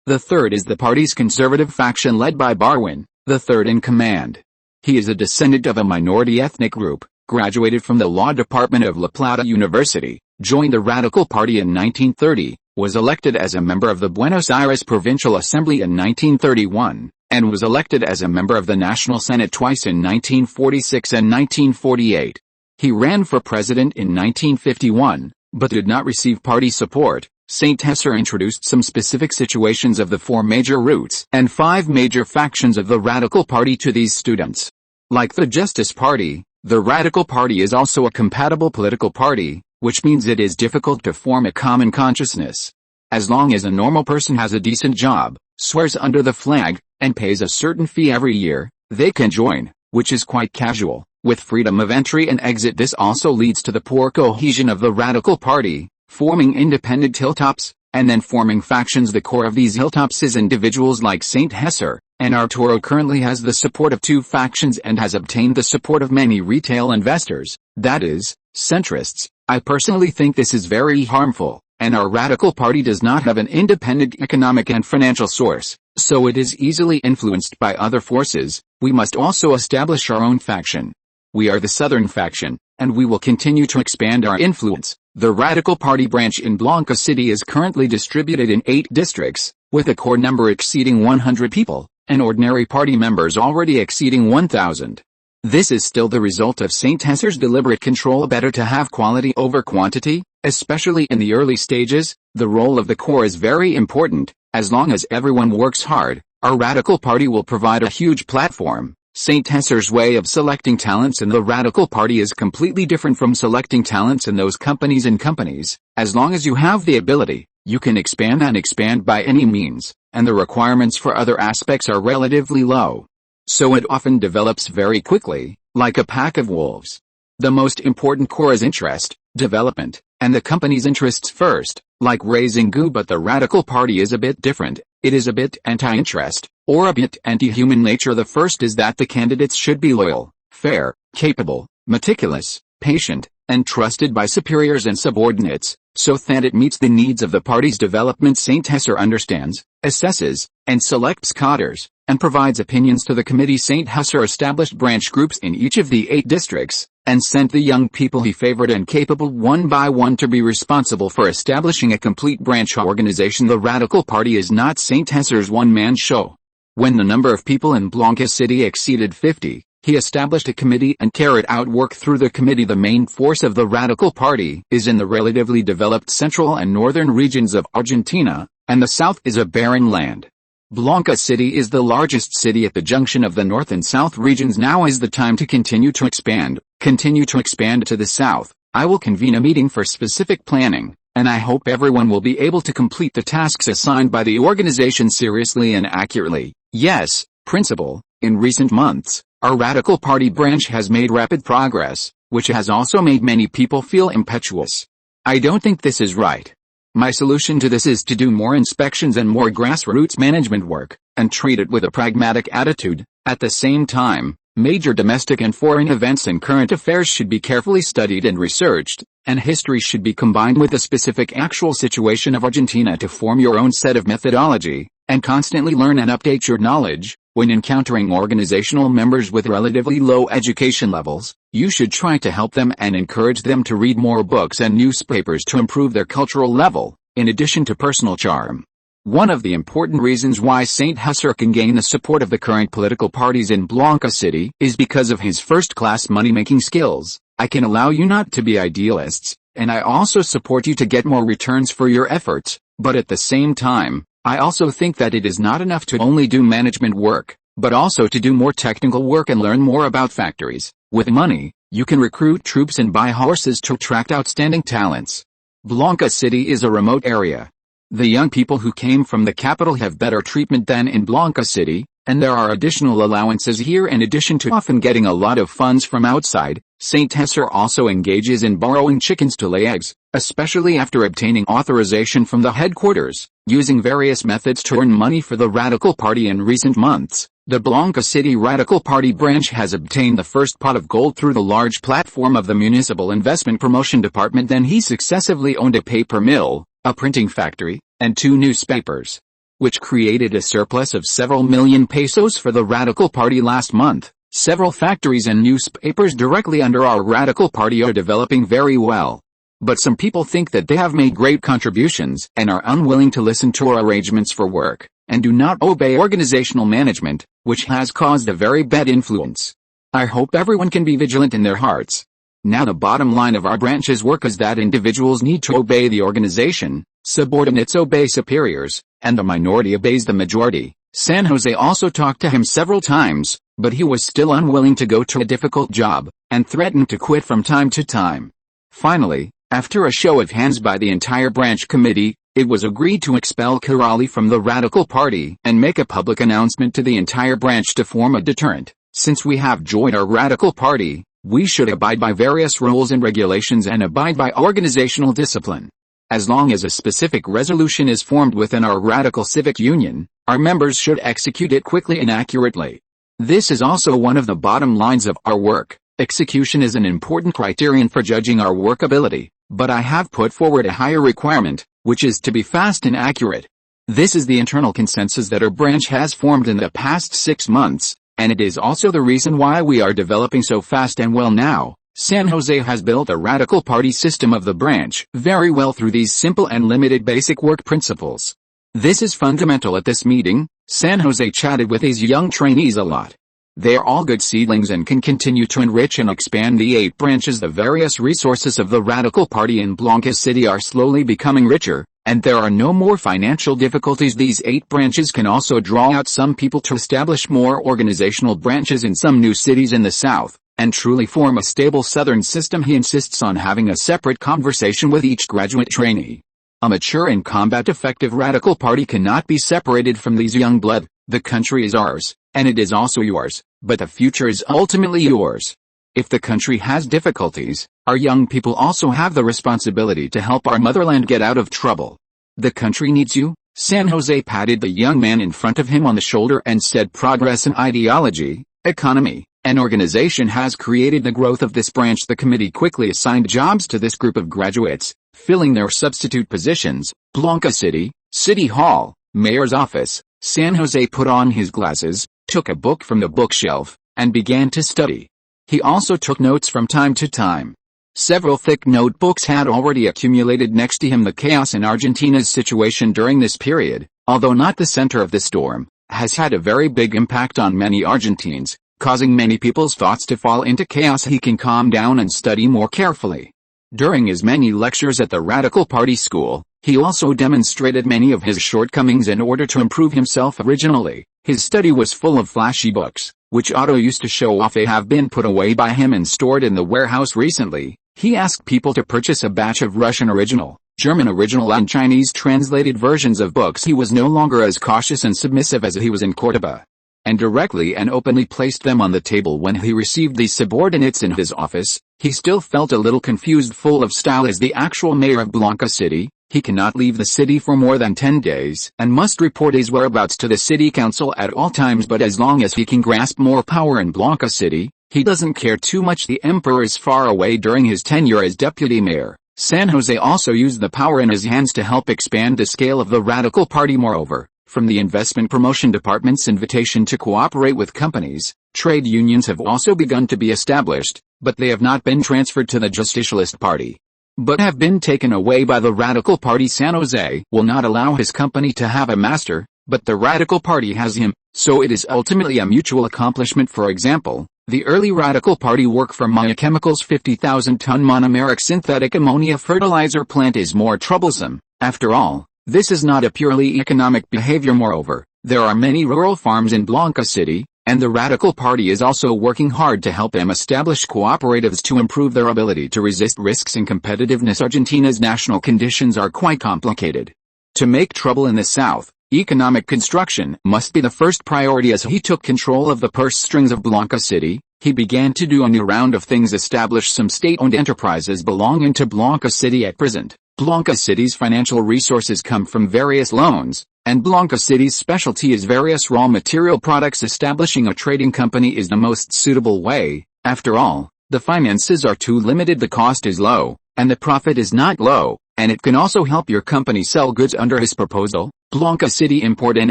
The third is the party's conservative faction led by Barwin, the third in command. He is a descendant of a minority ethnic group, graduated from the law department of La Plata University, joined the Radical Party in 1930, was elected as a member of the Buenos Aires Provincial Assembly in 1931, and was elected as a member of the National Senate twice in 1946 and 1948. He ran for president in 1951, but did not receive party support, Saint Hesser introduced some specific situations of the 4 major routes and 5 major factions of the Radical Party to these students. Like the Justice Party, the Radical Party is also a compatible political party, which means it is difficult to form a common consciousness. As long as a normal person has a decent job, swears under the flag, and pays a certain fee every year, they can join, which is quite casual. With freedom of entry and exit, this also leads to the poor cohesion of the Radical Party, forming independent hilltops, and then forming factions. The core of these hilltops is individuals like Saint Hesser, and Arturo currently has the support of 2 factions and has obtained the support of many retail investors, that is, centrists. I personally think this is very harmful, and our Radical Party does not have an independent economic and financial source, so it is easily influenced by other forces. We must also establish our own faction. We are the Southern faction, and we will continue to expand our influence. The Radical Party branch in Blanca City is currently distributed in 8 districts, with a core number exceeding 100 people, and ordinary party members already exceeding 1,000. This is still the result of Saint Hesser's deliberate control. Better to have quality over quantity, especially in the early stages. The role of the core is very important. As long as everyone works hard, our Radical Party will provide a huge platform. Saint Hesser's way of selecting talents in the Radical Party is completely different from selecting talents in those companies. As long as you have the ability, you can expand and expand by any means, and the requirements for other aspects are relatively low. So it often develops very quickly, like a pack of wolves. The most important core is interest, development, and the company's interests first, like raising goo. But the Radical Party is a bit different. It is a bit anti-interest, or a bit anti-human nature. The first is that the candidates should be loyal, fair, capable, meticulous, patient, and trusted by superiors and subordinates, so that it meets the needs of the party's development. Saint Hesser understands, assesses, and selects cadres, and provides opinions to the committee. Saint Hesser established branch groups in each of the 8 districts, and sent the young people he favored and capable one by one to be responsible for establishing a complete branch organization. The Radical Party is not Saint Hesser's one-man show. When the number of people in Blanca City exceeded 50, he established a committee and carried out work through the committee. The main force of the Radical Party is in the relatively developed central and northern regions of Argentina, and the south is a barren land. Blanca City is the largest city at the junction of the north and south regions. Now is the time to continue to expand to the south. I will convene a meeting for specific planning, and I hope everyone will be able to complete the tasks assigned by the organization seriously and accurately. Yes, Principal, in recent months, our Radical Party branch has made rapid progress, which has also made many people feel impetuous. I don't think this is right. My solution to this is to do more inspections and more grassroots management work, and treat it with a pragmatic attitude. At the same time, major domestic and foreign events and current affairs should be carefully studied and researched, and history should be combined with the specific actual situation of Argentina to form your own set of methodology, and constantly learn and update your knowledge. When encountering organizational members with relatively low education levels, you should try to help them and encourage them to read more books and newspapers to improve their cultural level, in addition to personal charm. One of the important reasons why Saint Hesser can gain the support of the current political parties in Blanca City is because of his first-class money-making skills. I can allow you not to be idealists, and I also support you to get more returns for your efforts, but at the same time, I also think that it is not enough to only do management work, but also to do more technical work and learn more about factories. With money, you can recruit troops and buy horses to attract outstanding talents. Blanca City is a remote area. The young people who came from the capital have better treatment than in Blanca City, and there are additional allowances here in addition to often getting a lot of funds from outside. Saint Hesser also engages in borrowing chickens to lay eggs, especially after obtaining authorization from the headquarters, using various methods to earn money for the Radical Party. In recent months, the Blanca City Radical Party branch has obtained the first pot of gold through the large platform of the Municipal Investment Promotion Department. Then he successively owned a paper mill, a printing factory, and 2 newspapers, which created a surplus of several million pesos for the Radical Party last month. Several factories and newspapers directly under our Radical Party are developing very well. But some people think that they have made great contributions and are unwilling to listen to our arrangements for work, and do not obey organizational management, which has caused a very bad influence. I hope everyone can be vigilant in their hearts. Now the bottom line of our branch's work is that individuals need to obey the organization, subordinates obey superiors, and the minority obeys the majority. San Jose also talked to him several times, but he was still unwilling to go to a difficult job, and threatened to quit from time to time. Finally, after a show of hands by the entire branch committee, it was agreed to expel Kirali from the Radical Party and make a public announcement to the entire branch to form a deterrent. Since we have joined our Radical Party, we should abide by various rules and regulations and abide by organizational discipline. As long as a specific resolution is formed within our Radical Civic Union, our members should execute it quickly and accurately. This is also one of the bottom lines of our work. Execution is an important criterion for judging our workability, but I have put forward a higher requirement, which is to be fast and accurate. This is the internal consensus that our branch has formed in the past 6 months, and it is also the reason why we are developing so fast and well now. San Jose has built a Radical Party system of the branch very well through these simple and limited basic work principles. This is fundamental. At this meeting, San Jose chatted with his young trainees a lot. They are all good seedlings and can continue to enrich and expand the 8 branches. The various resources of the Radical Party in Blanca City are slowly becoming richer, and there are no more financial difficulties. These 8 branches can also draw out some people to establish more organizational branches in some new cities in the south, and truly form a stable southern system. He insists on having a separate conversation with each graduate trainee. A mature and combat-effective Radical Party cannot be separated from these young blood. The country is ours, and it is also yours, but the future is ultimately yours. If the country has difficulties, our young people also have the responsibility to help our motherland get out of trouble. The country needs you. San Jose patted the young man in front of him on the shoulder and said, progress in ideology, economy, and organization has created the growth of this branch. The committee quickly assigned jobs to this group of graduates, filling their substitute positions. Blanca City, City Hall, Mayor's Office. San Jose put on his glasses, took a book from the bookshelf, and began to study. He also took notes from time to time. Several thick notebooks had already accumulated next to him. The chaos in Argentina's situation during this period, although not the center of the storm, has had a very big impact on many Argentines, causing many people's thoughts to fall into chaos. He can calm down and study more carefully. During his many lectures at the Radical Party School, he also demonstrated many of his shortcomings in order to improve himself. Originally, his study was full of flashy books, which Otto used to show off. They have been put away by him and stored in the warehouse. Recently, he asked people to purchase a batch of Russian original, German original and Chinese translated versions of books. He was no longer as cautious and submissive as he was in Cordoba, and directly and openly placed them on the table. When he received these subordinates in his office, he still felt a little confused. Full of style as the actual mayor of Blanca City, he cannot leave the city for more than 10 days and must report his whereabouts to the city council at all times. But as long as he can grasp more power in Blanca City, he doesn't care too much. The emperor is far away. During his tenure as deputy mayor, San Jose also used the power in his hands to help expand the scale of the Radical Party. Moreover, from the investment promotion department's invitation to cooperate with companies, trade unions have also begun to be established, but they have not been transferred to the Justicialist Party, but have been taken away by the Radical Party. San Jose will not allow his company to have a master, but the Radical Party has him, so it is ultimately a mutual accomplishment. For example, the early Radical Party work for Maya Chemicals' 50,000-ton monomeric synthetic ammonia fertilizer plant is more troublesome. After all, this is not a purely economic behavior. Moreover, there are many rural farms in Blanca City, and the Radical Party is also working hard to help them establish cooperatives to improve their ability to resist risks and competitiveness. Argentina's national conditions are quite complicated. To make trouble in the south, economic construction must be the first priority. As he took control of the purse strings of Blanca City, he began to do a new round of things. Establish some state-owned enterprises belonging to Blanca City. At present, Blanca City's financial resources come from various loans, and Blanca City's specialty is various raw material products. Establishing a trading company is the most suitable way. After all, the finances are too limited, the cost is low, and the profit is not low, and it can also help your company sell goods. Under his proposal, Blanca City Import and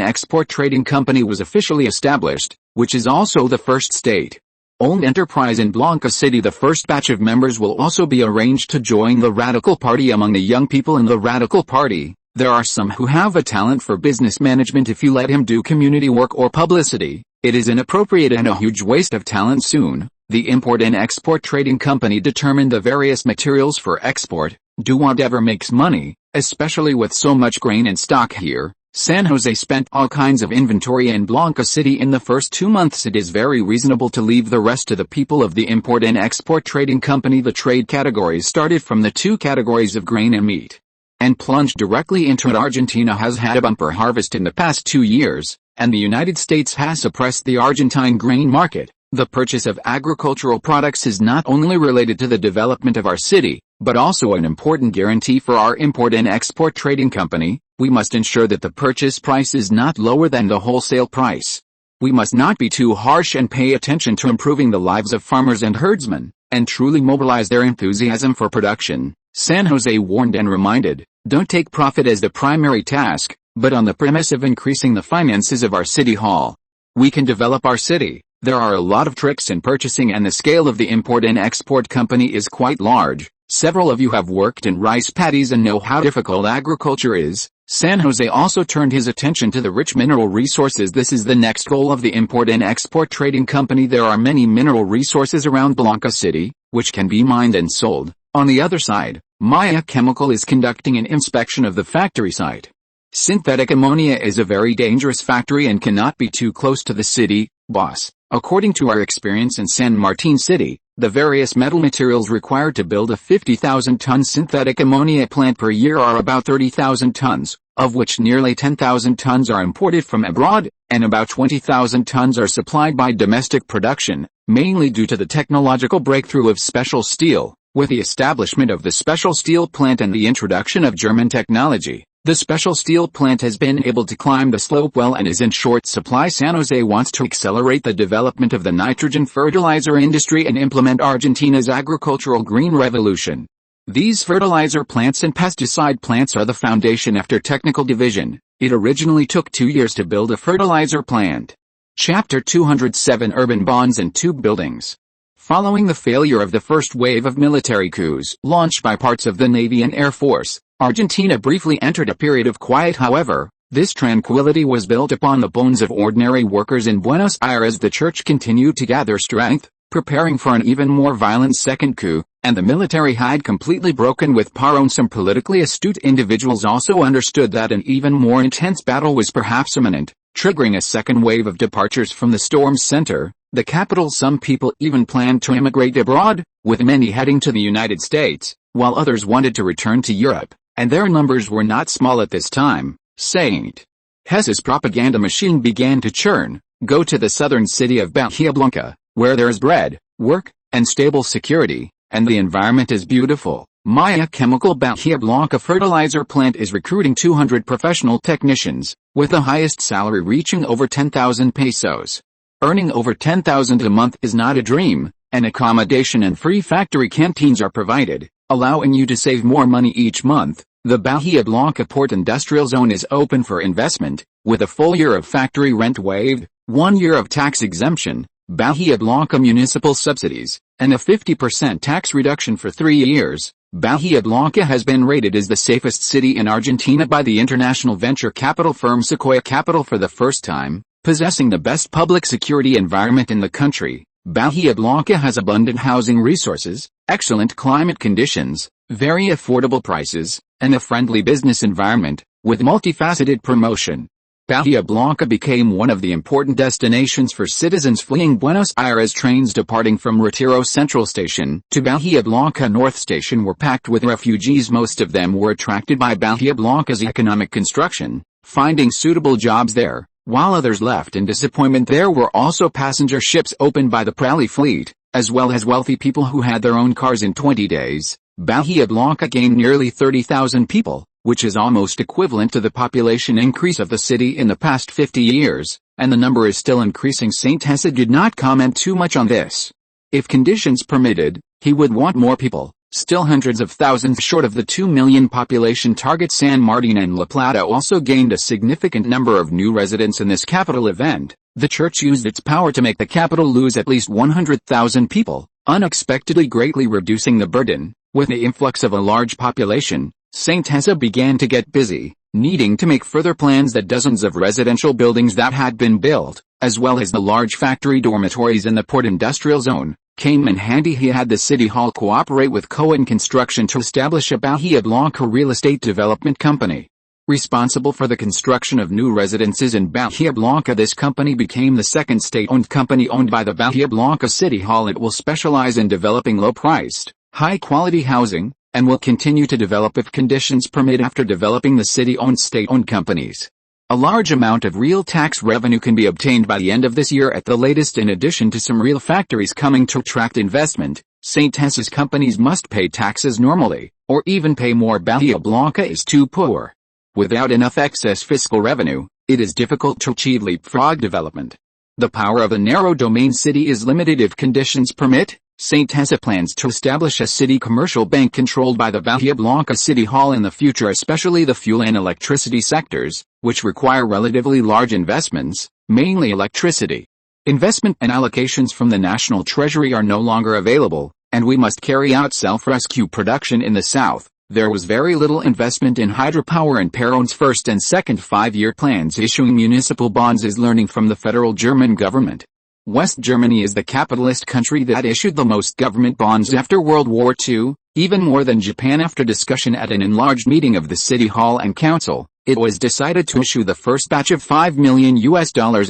Export Trading Company was officially established, which is also the first state-owned enterprise in Blanca City. The first batch of members will also be arranged to join the Radical Party. Among the young people in the Radical Party, there are some who have a talent for business management. If you let him do community work or publicity, it is inappropriate and a huge waste of talent. Soon, The Import and Export Trading Company determined the various materials for export, do whatever makes money, especially with so much grain in stock here. San Jose spent all kinds of inventory in Blanca City in the first 2 months. It is very reasonable to leave the rest to the people of the Import and Export Trading Company. The trade categories started from the 2 categories of grain and meat, and plunged directly into it. Argentina has had a bumper harvest in the past 2 years, and the United States has suppressed the Argentine grain market. The purchase of agricultural products is not only related to the development of our city, but also an important guarantee for our Import and Export Trading Company. We must ensure that the purchase price is not lower than the wholesale price. We must not be too harsh and pay attention to improving the lives of farmers and herdsmen, and truly mobilize their enthusiasm for production. San Jose warned and reminded, don't take profit as the primary task, but on the premise of increasing the finances of our city hall. We can develop our city. There are a lot of tricks in purchasing, and the scale of the Import and Export Company is quite large. Several of you have worked in rice paddies and know how difficult agriculture is. San Jose also turned his attention to the rich mineral resources. This is the next goal of the Import and Export Trading Company. There are many mineral resources around Blanca City, which can be mined and sold. On the other side, Maya Chemical is conducting an inspection of the factory site. Synthetic ammonia is a very dangerous factory and cannot be too close to the city, boss. According to our experience in San Martin City, the various metal materials required to build a 50,000-ton synthetic ammonia plant per year are about 30,000 tons, of which nearly 10,000 tons are imported from abroad, and about 20,000 tons are supplied by domestic production, mainly due to the technological breakthrough of special steel. With the establishment of the special steel plant and the introduction of German technology, the special steel plant has been able to climb the slope well and is in short supply. San Jose wants to accelerate the development of the nitrogen fertilizer industry and implement Argentina's agricultural green revolution. These fertilizer plants and pesticide plants are the foundation after technical division. It originally took 2 years to build a fertilizer plant. Chapter 207 Urban Bonds and Tube Buildings. Following the failure of the first wave of military coups launched by parts of the Navy and Air Force, Argentina briefly entered a period of quiet. However, this tranquility was built upon the bones of ordinary workers in Buenos Aires. The church continued to gather strength, preparing for an even more violent second coup, and the military had completely broken with Perón. Some politically astute individuals also understood that an even more intense battle was perhaps imminent, triggering a second wave of departures from the storm center, the capital. Some people even planned to immigrate abroad, with many heading to the United States, while others wanted to return to Europe, and their numbers were not small at this time. Saint Hes's propaganda machine began to churn. Go to the southern city of Bahia Blanca, where there is bread, work, and stable security, and the environment is beautiful. Maya Chemical Bahia Blanca fertilizer plant is recruiting 200 professional technicians, with the highest salary reaching over 10,000 pesos. Earning over 10,000 a month is not a dream, and accommodation and free factory canteens are provided, allowing you to save more money each month. The Bahia Blanca Port Industrial Zone is open for investment, with a full year of factory rent waived, 1 year of tax exemption, Bahia Blanca municipal subsidies, and a 50% tax reduction for 3 years. Bahia Blanca has been rated as the safest city in Argentina by the international venture capital firm Sequoia Capital for the first time, possessing the best public security environment in the country. Bahia Blanca has abundant housing resources, excellent climate conditions, very affordable prices, and a friendly business environment, with multifaceted promotion. Bahia Blanca became one of the important destinations for citizens fleeing Buenos Aires. Trains departing from Retiro Central Station to Bahia Blanca North Station were packed with refugees. Most of them were attracted by Bahia Blanca's economic construction, finding suitable jobs there, while others left in disappointment. There were also passenger ships opened by the Prali fleet, as well as wealthy people who had their own cars. In 20 days, Bahia Blanca gained nearly 30,000 people, which is almost equivalent to the population increase of the city in the past 50 years, and the number is still increasing. Saint Hesse did not comment too much on this. If conditions permitted, he would want more people, still hundreds of thousands short of the 2 million population target. San Martin and La Plata also gained a significant number of new residents in this capital event. The church used its power to make the capital lose at least 100,000 people, unexpectedly greatly reducing the burden. With the influx of a large population, Saint Hesse began to get busy, needing to make further plans. That dozens of residential buildings that had been built, as well as the large factory dormitories in the port industrial zone, came in handy. He had the City Hall cooperate with Cohen Construction to establish a Bahia Blanca real estate development company. Responsible for the construction of new residences in Bahia Blanca, this company became the second state-owned company owned by the Bahia Blanca City Hall. It will specialize in developing low-priced, high-quality housing, and will continue to develop if conditions permit after developing the city-owned state-owned companies. A large amount of real tax revenue can be obtained by the end of this year at the latest. In addition to some real factories coming to attract investment, St. Tessa's companies must pay taxes normally, or even pay more. Bahia Blanca is too poor. Without enough excess fiscal revenue, it is difficult to achieve leapfrog development. The power of a narrow domain city is limited. If conditions permit, St. Tessa plans to establish a city commercial bank controlled by the Bahia Blanca City Hall in the future, especially the fuel and electricity sectors, which require relatively large investments, mainly electricity. Investment and allocations from the national treasury are no longer available, and we must carry out self-rescue production in the south. There was very little investment in hydropower, and Perron's first and second 5-year plans issuing municipal bonds is learning from the federal German government. West Germany is the capitalist country that issued the most government bonds after World War II, even more than Japan. After discussion at an enlarged meeting of the City Hall and Council, it was decided to issue the first batch of $5 million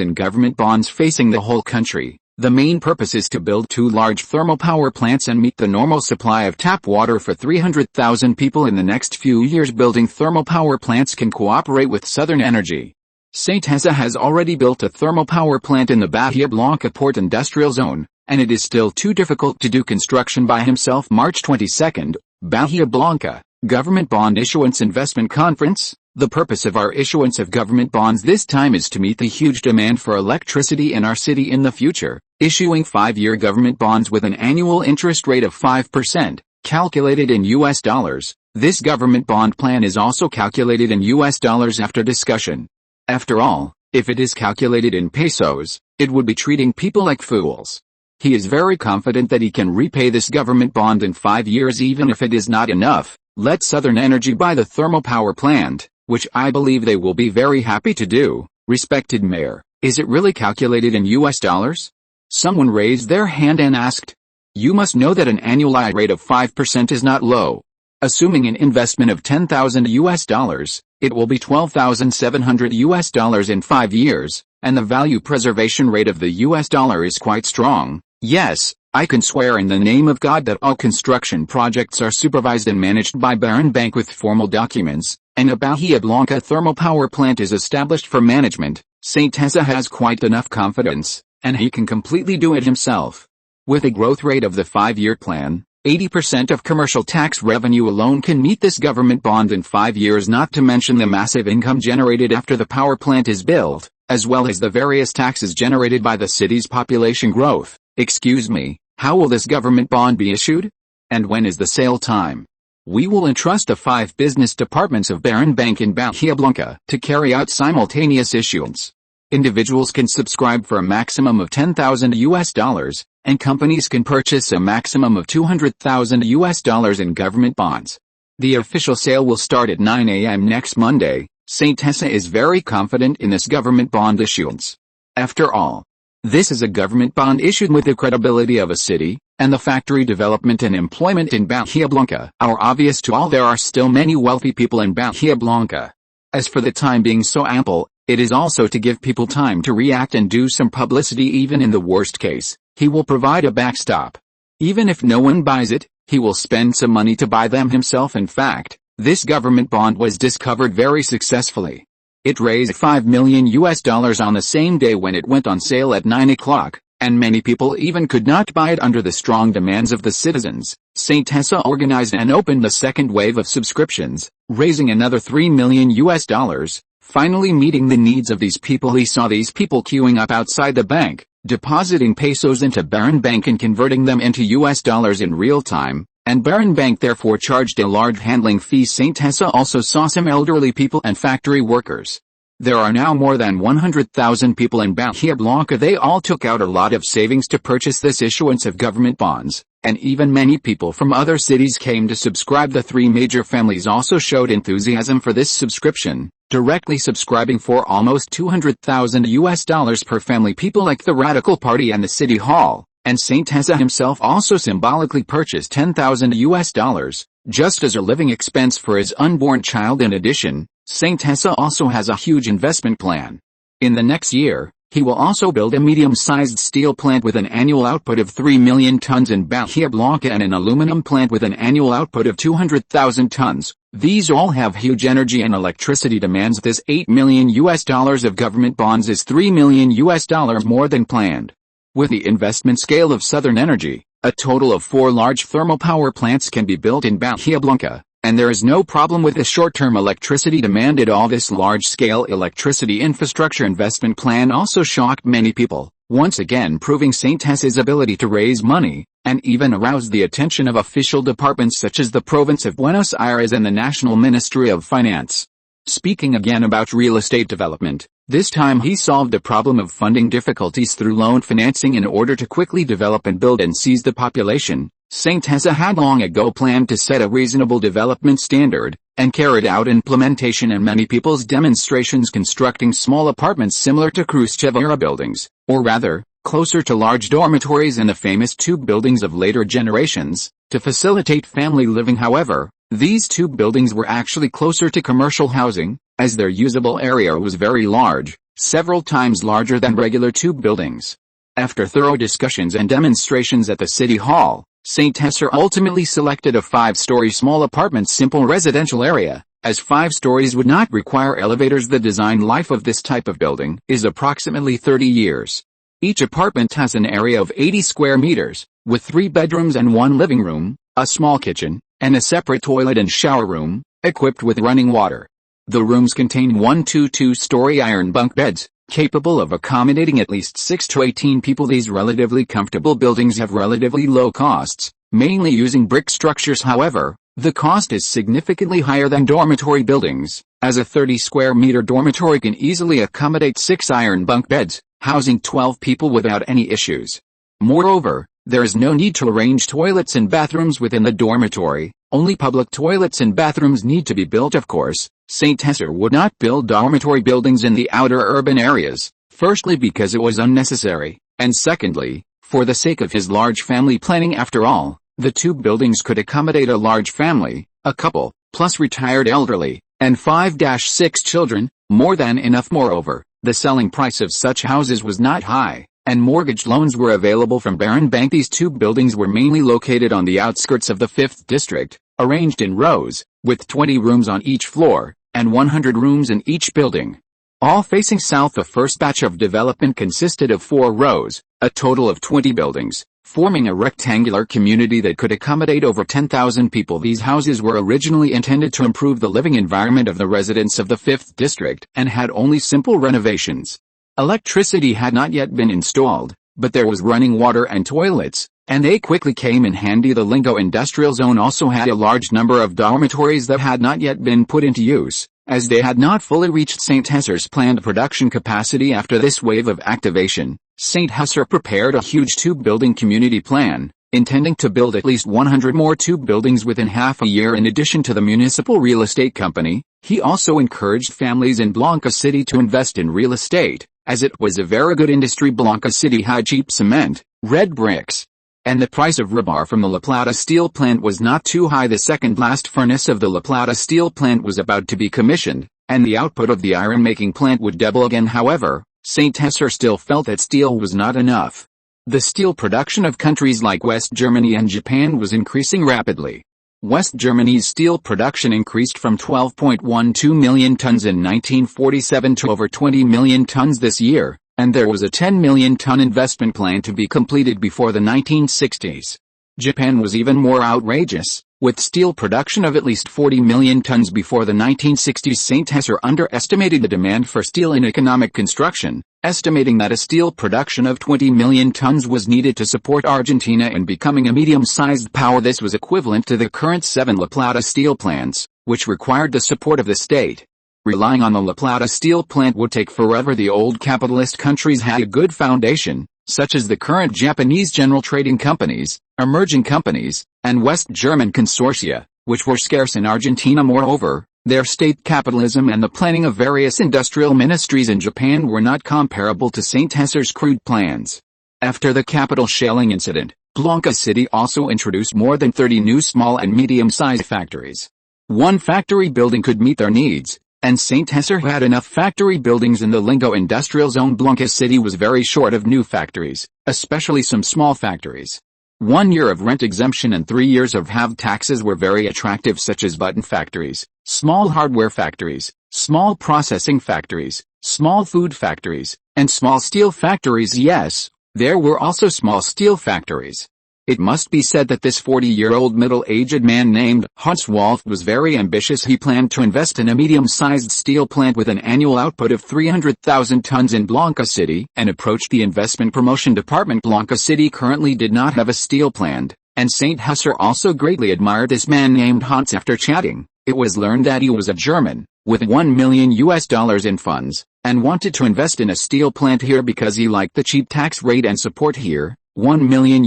in government bonds facing the whole country. The main purpose is to build 2 large thermal power plants and meet the normal supply of tap water for 300,000 people in the next few years. Building thermal power plants can cooperate with Southern Energy. St. Tessa has already built a thermal power plant in the Bahia Blanca Port Industrial Zone, and it is still too difficult to do construction by himself. March 22, Bahia Blanca, Government Bond Issuance Investment Conference. The purpose of our issuance of government bonds this time is to meet the huge demand for electricity in our city in the future, issuing 5-year government bonds with an annual interest rate of 5%, calculated in US dollars. This government bond plan is also calculated in US dollars after discussion. After all, if it is calculated in pesos, it would be treating people like fools. He is very confident that he can repay this government bond in 5 years. Even if it is not enough, let Southern Energy buy the thermal power plant, which I believe they will be very happy to do. Respected Mayor, is it really calculated in US dollars? Someone raised their hand and asked. You must know that an annualized rate of 5% is not low. Assuming an investment of $10,000 it will be $12,700 in 5 years, and the value preservation rate of the US dollar is quite strong. Yes, I can swear in the name of God that all construction projects are supervised and managed by Baron Bank with formal documents, and a Bahia Blanca thermal power plant is established for management. St. Tessa has quite enough confidence, and he can completely do it himself. With a growth rate of the 5-year plan, 80% of commercial tax revenue alone can meet this government bond in 5 years, not to mention the massive income generated after the power plant is built, as well as the various taxes generated by the city's population growth. Excuse me, how will this government bond be issued? And when is the sale time? We will entrust the 5 business departments of Baron Bank in Bahia Blanca to carry out simultaneous issuance. Individuals can subscribe for a maximum of $10,000, and companies can purchase a maximum of $200,000 in government bonds. The official sale will start at 9 a.m. next Monday. St. Tessa is very confident in this government bond issuance. After all, this is a government bond issued with the credibility of a city, and the factory development and employment in Bahia Blanca are obvious to all. There are still many wealthy people in Bahia Blanca. As for the time being so ample, it is also to give people time to react and do some publicity. Even in the worst case, he will provide a backstop. Even if no one buys it, he will spend some money to buy them himself. In fact, this government bond was discovered very successfully. It raised $5 million on the same day when it went on sale at 9 o'clock, and many people even could not buy it under the strong demands of the citizens. St. Tessa organized and opened the second wave of subscriptions, raising another $3 million, finally meeting the needs of these people. He saw these people queuing up outside the bank, depositing pesos into Baron Bank and converting them into US dollars in real time, and Baron Bank therefore charged a large handling fee. St. Tessa also saw some elderly people and factory workers. There are now more than 100,000 people in Bahia Blanca. They all took out a lot of savings to purchase this issuance of government bonds, and even many people from other cities came to subscribe. The 3 major families also showed enthusiasm for this subscription, directly subscribing for almost $200,000 per family. People like the Radical Party and the City Hall, and Saint Hessa himself also symbolically purchased $10,000, just as a living expense for his unborn child. In addition, Saint Hessa also has a huge investment plan. In the next year, he will also build a medium-sized steel plant with an annual output of 3 million tons in Bahia Blanca and an aluminum plant with an annual output of 200,000 tons. These all have huge energy and electricity demands. This $8 million of government bonds is $3 million more than planned. With the investment scale of Southern Energy, a total of 4 large thermal power plants can be built in Bahia Blanca, and there is no problem with the short-term electricity demand at all. This large-scale electricity infrastructure investment plan also shocked many people, once again proving Saint Hessa's ability to raise money, and even aroused the attention of official departments such as the Province of Buenos Aires and the National Ministry of Finance. Speaking again about real estate development, this time he solved the problem of funding difficulties through loan financing in order to quickly develop and build and seize the population. Saint Hessa had long ago planned to set a reasonable development standard, and carried out implementation in many people's demonstrations, constructing small apartments similar to Khrushchev-era buildings, or rather, closer to large dormitories and the famous tube buildings of later generations, to facilitate family living. However, these tube buildings were actually closer to commercial housing, as their usable area was very large, several times larger than regular tube buildings. After thorough discussions and demonstrations at the City Hall, Saint Hessa ultimately selected a 5-story small apartment simple residential area, as 5 stories would not require elevators. The design life of this type of building is approximately 30 years. Each apartment has an area of 80 square meters, with 3 bedrooms and 1 living room, a small kitchen, and a separate toilet and shower room, equipped with running water. The rooms contain 1 2-story iron bunk beds, capable of accommodating at least 6 to 18 people. These relatively comfortable buildings have relatively low costs, mainly using brick structures. However, the cost is significantly higher than dormitory buildings, as a 30 square meter dormitory can easily accommodate 6 iron bunk beds, housing 12 people without any issues. Moreover, there is no need to arrange toilets and bathrooms within the dormitory. Only public toilets and bathrooms need to be built. Of course, Saint Hessa would not build dormitory buildings in the outer urban areas, firstly because it was unnecessary, and secondly, for the sake of his large family planning. After all, the tube buildings could accommodate a large family, a couple, plus retired elderly, and 5-6 children, more than enough. Moreover, the selling price of such houses was not high, and mortgage loans were available from Baron Bank. These tube buildings were mainly located on the outskirts of the 5th district, arranged in rows, with 20 rooms on each floor, and 100 rooms in each building. All facing south. The first batch of development consisted of 4 rows, a total of 20 buildings, forming a rectangular community that could accommodate over 10,000 people. These houses were originally intended to improve the living environment of the residents of the 5th district, and had only simple renovations. Electricity had not yet been installed, but there was running water and toilets, and they quickly came in handy. The Lingo Industrial Zone also had a large number of dormitories that had not yet been put into use, as they had not fully reached Saint Hessa's planned production capacity. After this wave of activation, Saint Hessa prepared a huge tube-building community plan, intending to build at least 100 more tube buildings within half a year. In addition to the municipal real estate company, he also encouraged families in Blanca City to invest in real estate, as it was a very good industry. Blanca City had cheap cement, red bricks, and the price of rebar from the La Plata steel plant was not too high. The second blast furnace of the La Plata steel plant was about to be commissioned, and the output of the iron-making plant would double again. However, Saint Hessa still felt that steel was not enough. The steel production of countries like West Germany and Japan was increasing rapidly. West Germany's steel production increased from 12.12 million tons in 1947 to over 20 million tons this year, and there was a 10 million ton investment plan to be completed before the 1960s. Japan was even more outrageous, with steel production of at least 40 million tons before the 1960s. Saint Hessa underestimated the demand for steel in economic construction, estimating that a steel production of 20 million tons was needed to support Argentina in becoming a medium-sized power. This was equivalent to the current 7 La Plata steel plants, which required the support of the state. Relying on the La Plata steel plant would take forever. The old capitalist countries had a good foundation, such as the current Japanese general trading companies, emerging companies, and West German consortia, which were scarce in Argentina. Moreover, their state capitalism and the planning of various industrial ministries in Japan were not comparable to Saint Hessa's crude plans. After the capital shelling incident, Blanca City also introduced more than 30 new small and medium-sized factories. One factory building could meet their needs, and St. Hesser had enough factory buildings in the Lingo industrial zone. Blanca City was very short of new factories, especially some small factories. 1 year of rent exemption and 3 years of halved taxes were very attractive, such as button factories, small hardware factories, small processing factories, small food factories, and small steel factories. Yes, there were also small steel factories. It must be said that this 40-year-old middle-aged man named Hans Wolf was very ambitious. He planned to invest in a medium-sized steel plant with an annual output of 300,000 tons in Blanca City, and approached the investment promotion department. Blanca City currently did not have a steel plant, and St. Hesser also greatly admired this man named Hans. After chatting, it was learned that he was a German, with $1 million in funds, and wanted to invest in a steel plant here because he liked the cheap tax rate and support here. $1 million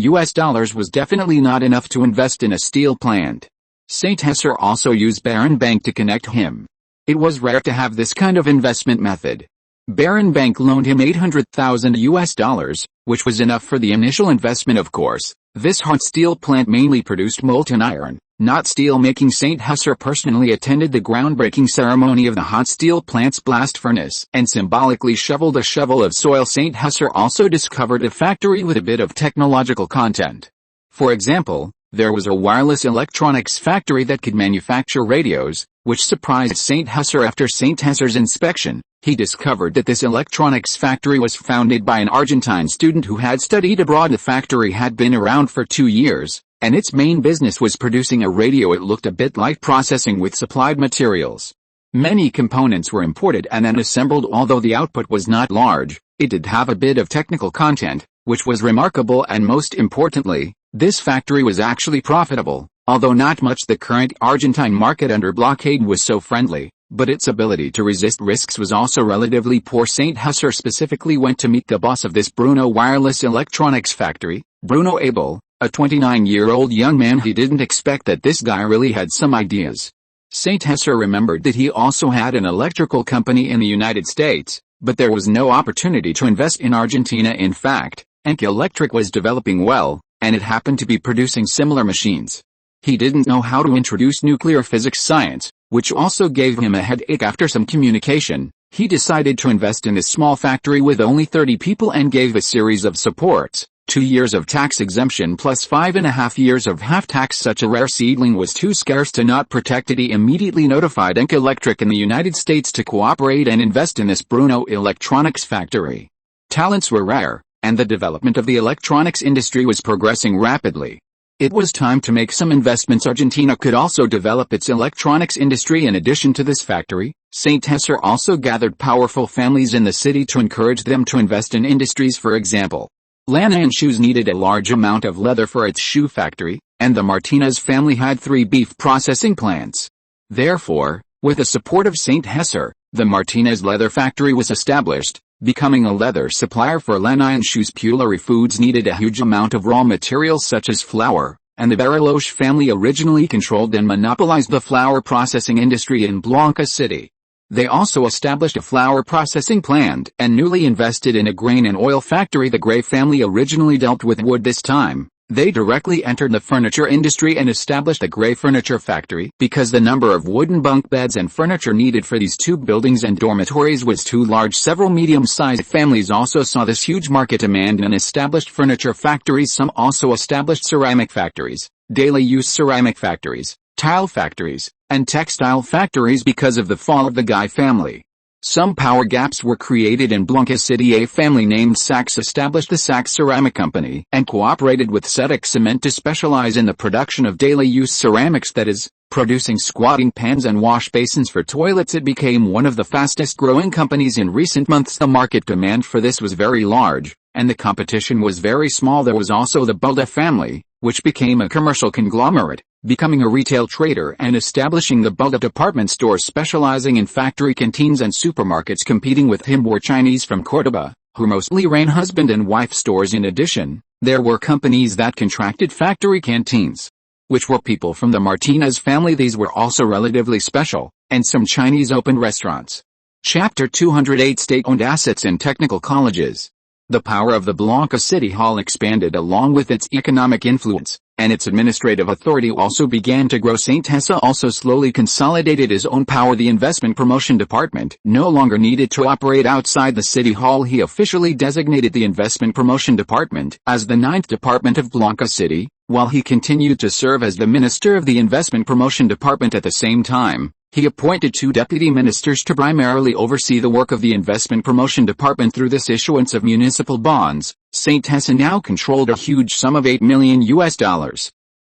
was definitely not enough to invest in a steel plant. St. Hesser also used Baron Bank to connect him. It was rare to have this kind of investment method. Baron Bank loaned him $800,000, which was enough for the initial investment. Of course, this hot steel plant mainly produced molten iron, not steel making. St. Hesser personally attended the groundbreaking ceremony of the hot steel plant's blast furnace and symbolically shoveled a shovel of soil. St. Hesser also discovered a factory with a bit of technological content. For example, there was a wireless electronics factory that could manufacture radios, which surprised St. Hesser. After St. Hesser's inspection, he discovered that this electronics factory was founded by an Argentine student who had studied abroad. The factory had been around for 2 years, and its main business was producing a radio. It looked a bit like processing with supplied materials. Many components were imported and then assembled. Although the output was not large, it did have a bit of technical content, which was remarkable, and most importantly, this factory was actually profitable, although not much. The current Argentine market under blockade was so friendly, but its ability to resist risks was also relatively poor. St. Hesser specifically went to meet the boss of this Bruno wireless electronics factory, Bruno Abel, a 29-year-old young man. He didn't expect that this guy really had some ideas. St. Hesser remembered that he also had an electrical company in the United States, but there was no opportunity to invest in Argentina. In fact, Enke Electric was developing well, and it happened to be producing similar machines. He didn't know how to introduce nuclear physics science, which also gave him a headache. After some communication, he decided to invest in this small factory with only 30 people and gave a series of supports. 2 years of tax exemption plus 5.5 years of half tax. Such a rare seedling was too scarce to not protect it. He immediately notified Enke Electric in the United States to cooperate and invest in this Bruno electronics factory. Talents were rare, and the development of the electronics industry was progressing rapidly. It was time to make some investments. Argentina could also develop its electronics industry. In addition to this factory, St. Hesser also gathered powerful families in the city to encourage them to invest in industries. For example, Lana & Shoes needed a large amount of leather for its shoe factory, and the Martinez family had 3 beef processing plants. Therefore, with the support of St. Hesser, the Martinez leather factory was established, becoming a leather supplier for Lana & Shoes. Pullery Foods needed a huge amount of raw materials such as flour, and the Bariloche family originally controlled and monopolized the flour processing industry in Blanca City. They also established a flour processing plant and newly invested in a grain and oil factory. The Gray family originally dealt with wood. This time, they directly entered the furniture industry and established a Gray furniture factory. Because the number of wooden bunk beds and furniture needed for these 2 buildings and dormitories was too large, several medium-sized families also saw this huge market demand and established furniture factories. Some also established ceramic factories, daily-use ceramic factories, tile factories, and textile factories. Because of the fall of the Guy family, some power gaps were created in Blanca City. A family named Sachs established the Sachs Ceramic Company and cooperated with Cetic Cement to specialize in the production of daily-use ceramics, that is, producing squatting pans and wash basins for toilets. It became one of the fastest-growing companies in recent months. The market demand for this was very large, and the competition was very small. There was also the Bulda family, which became a commercial conglomerate, becoming a retail trader and establishing the Bulda department store specializing in factory canteens and supermarkets. Competing with him were Chinese from Cordoba, who mostly ran husband and wife stores. In addition, there were companies that contracted factory canteens, which were people from the Martinez family. These were also relatively special, and some Chinese opened restaurants. Chapter 208 State-owned assets and technical colleges. The power of the Blanca City Hall expanded along with its economic influence, and its administrative authority also began to grow. St. Hessa also slowly consolidated his own power. The Investment Promotion Department no longer needed to operate outside the City Hall. He officially designated the Investment Promotion Department as the 9th department of Blanca City, while he continued to serve as the Minister of the Investment Promotion Department at the same time. He appointed 2 deputy ministers to primarily oversee the work of the Investment Promotion Department through this issuance of municipal bonds. St. Hessa now controlled a huge sum of $8 million,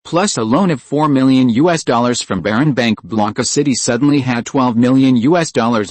plus a loan of $4 million from Baron Bank. Blanca City suddenly had $12 million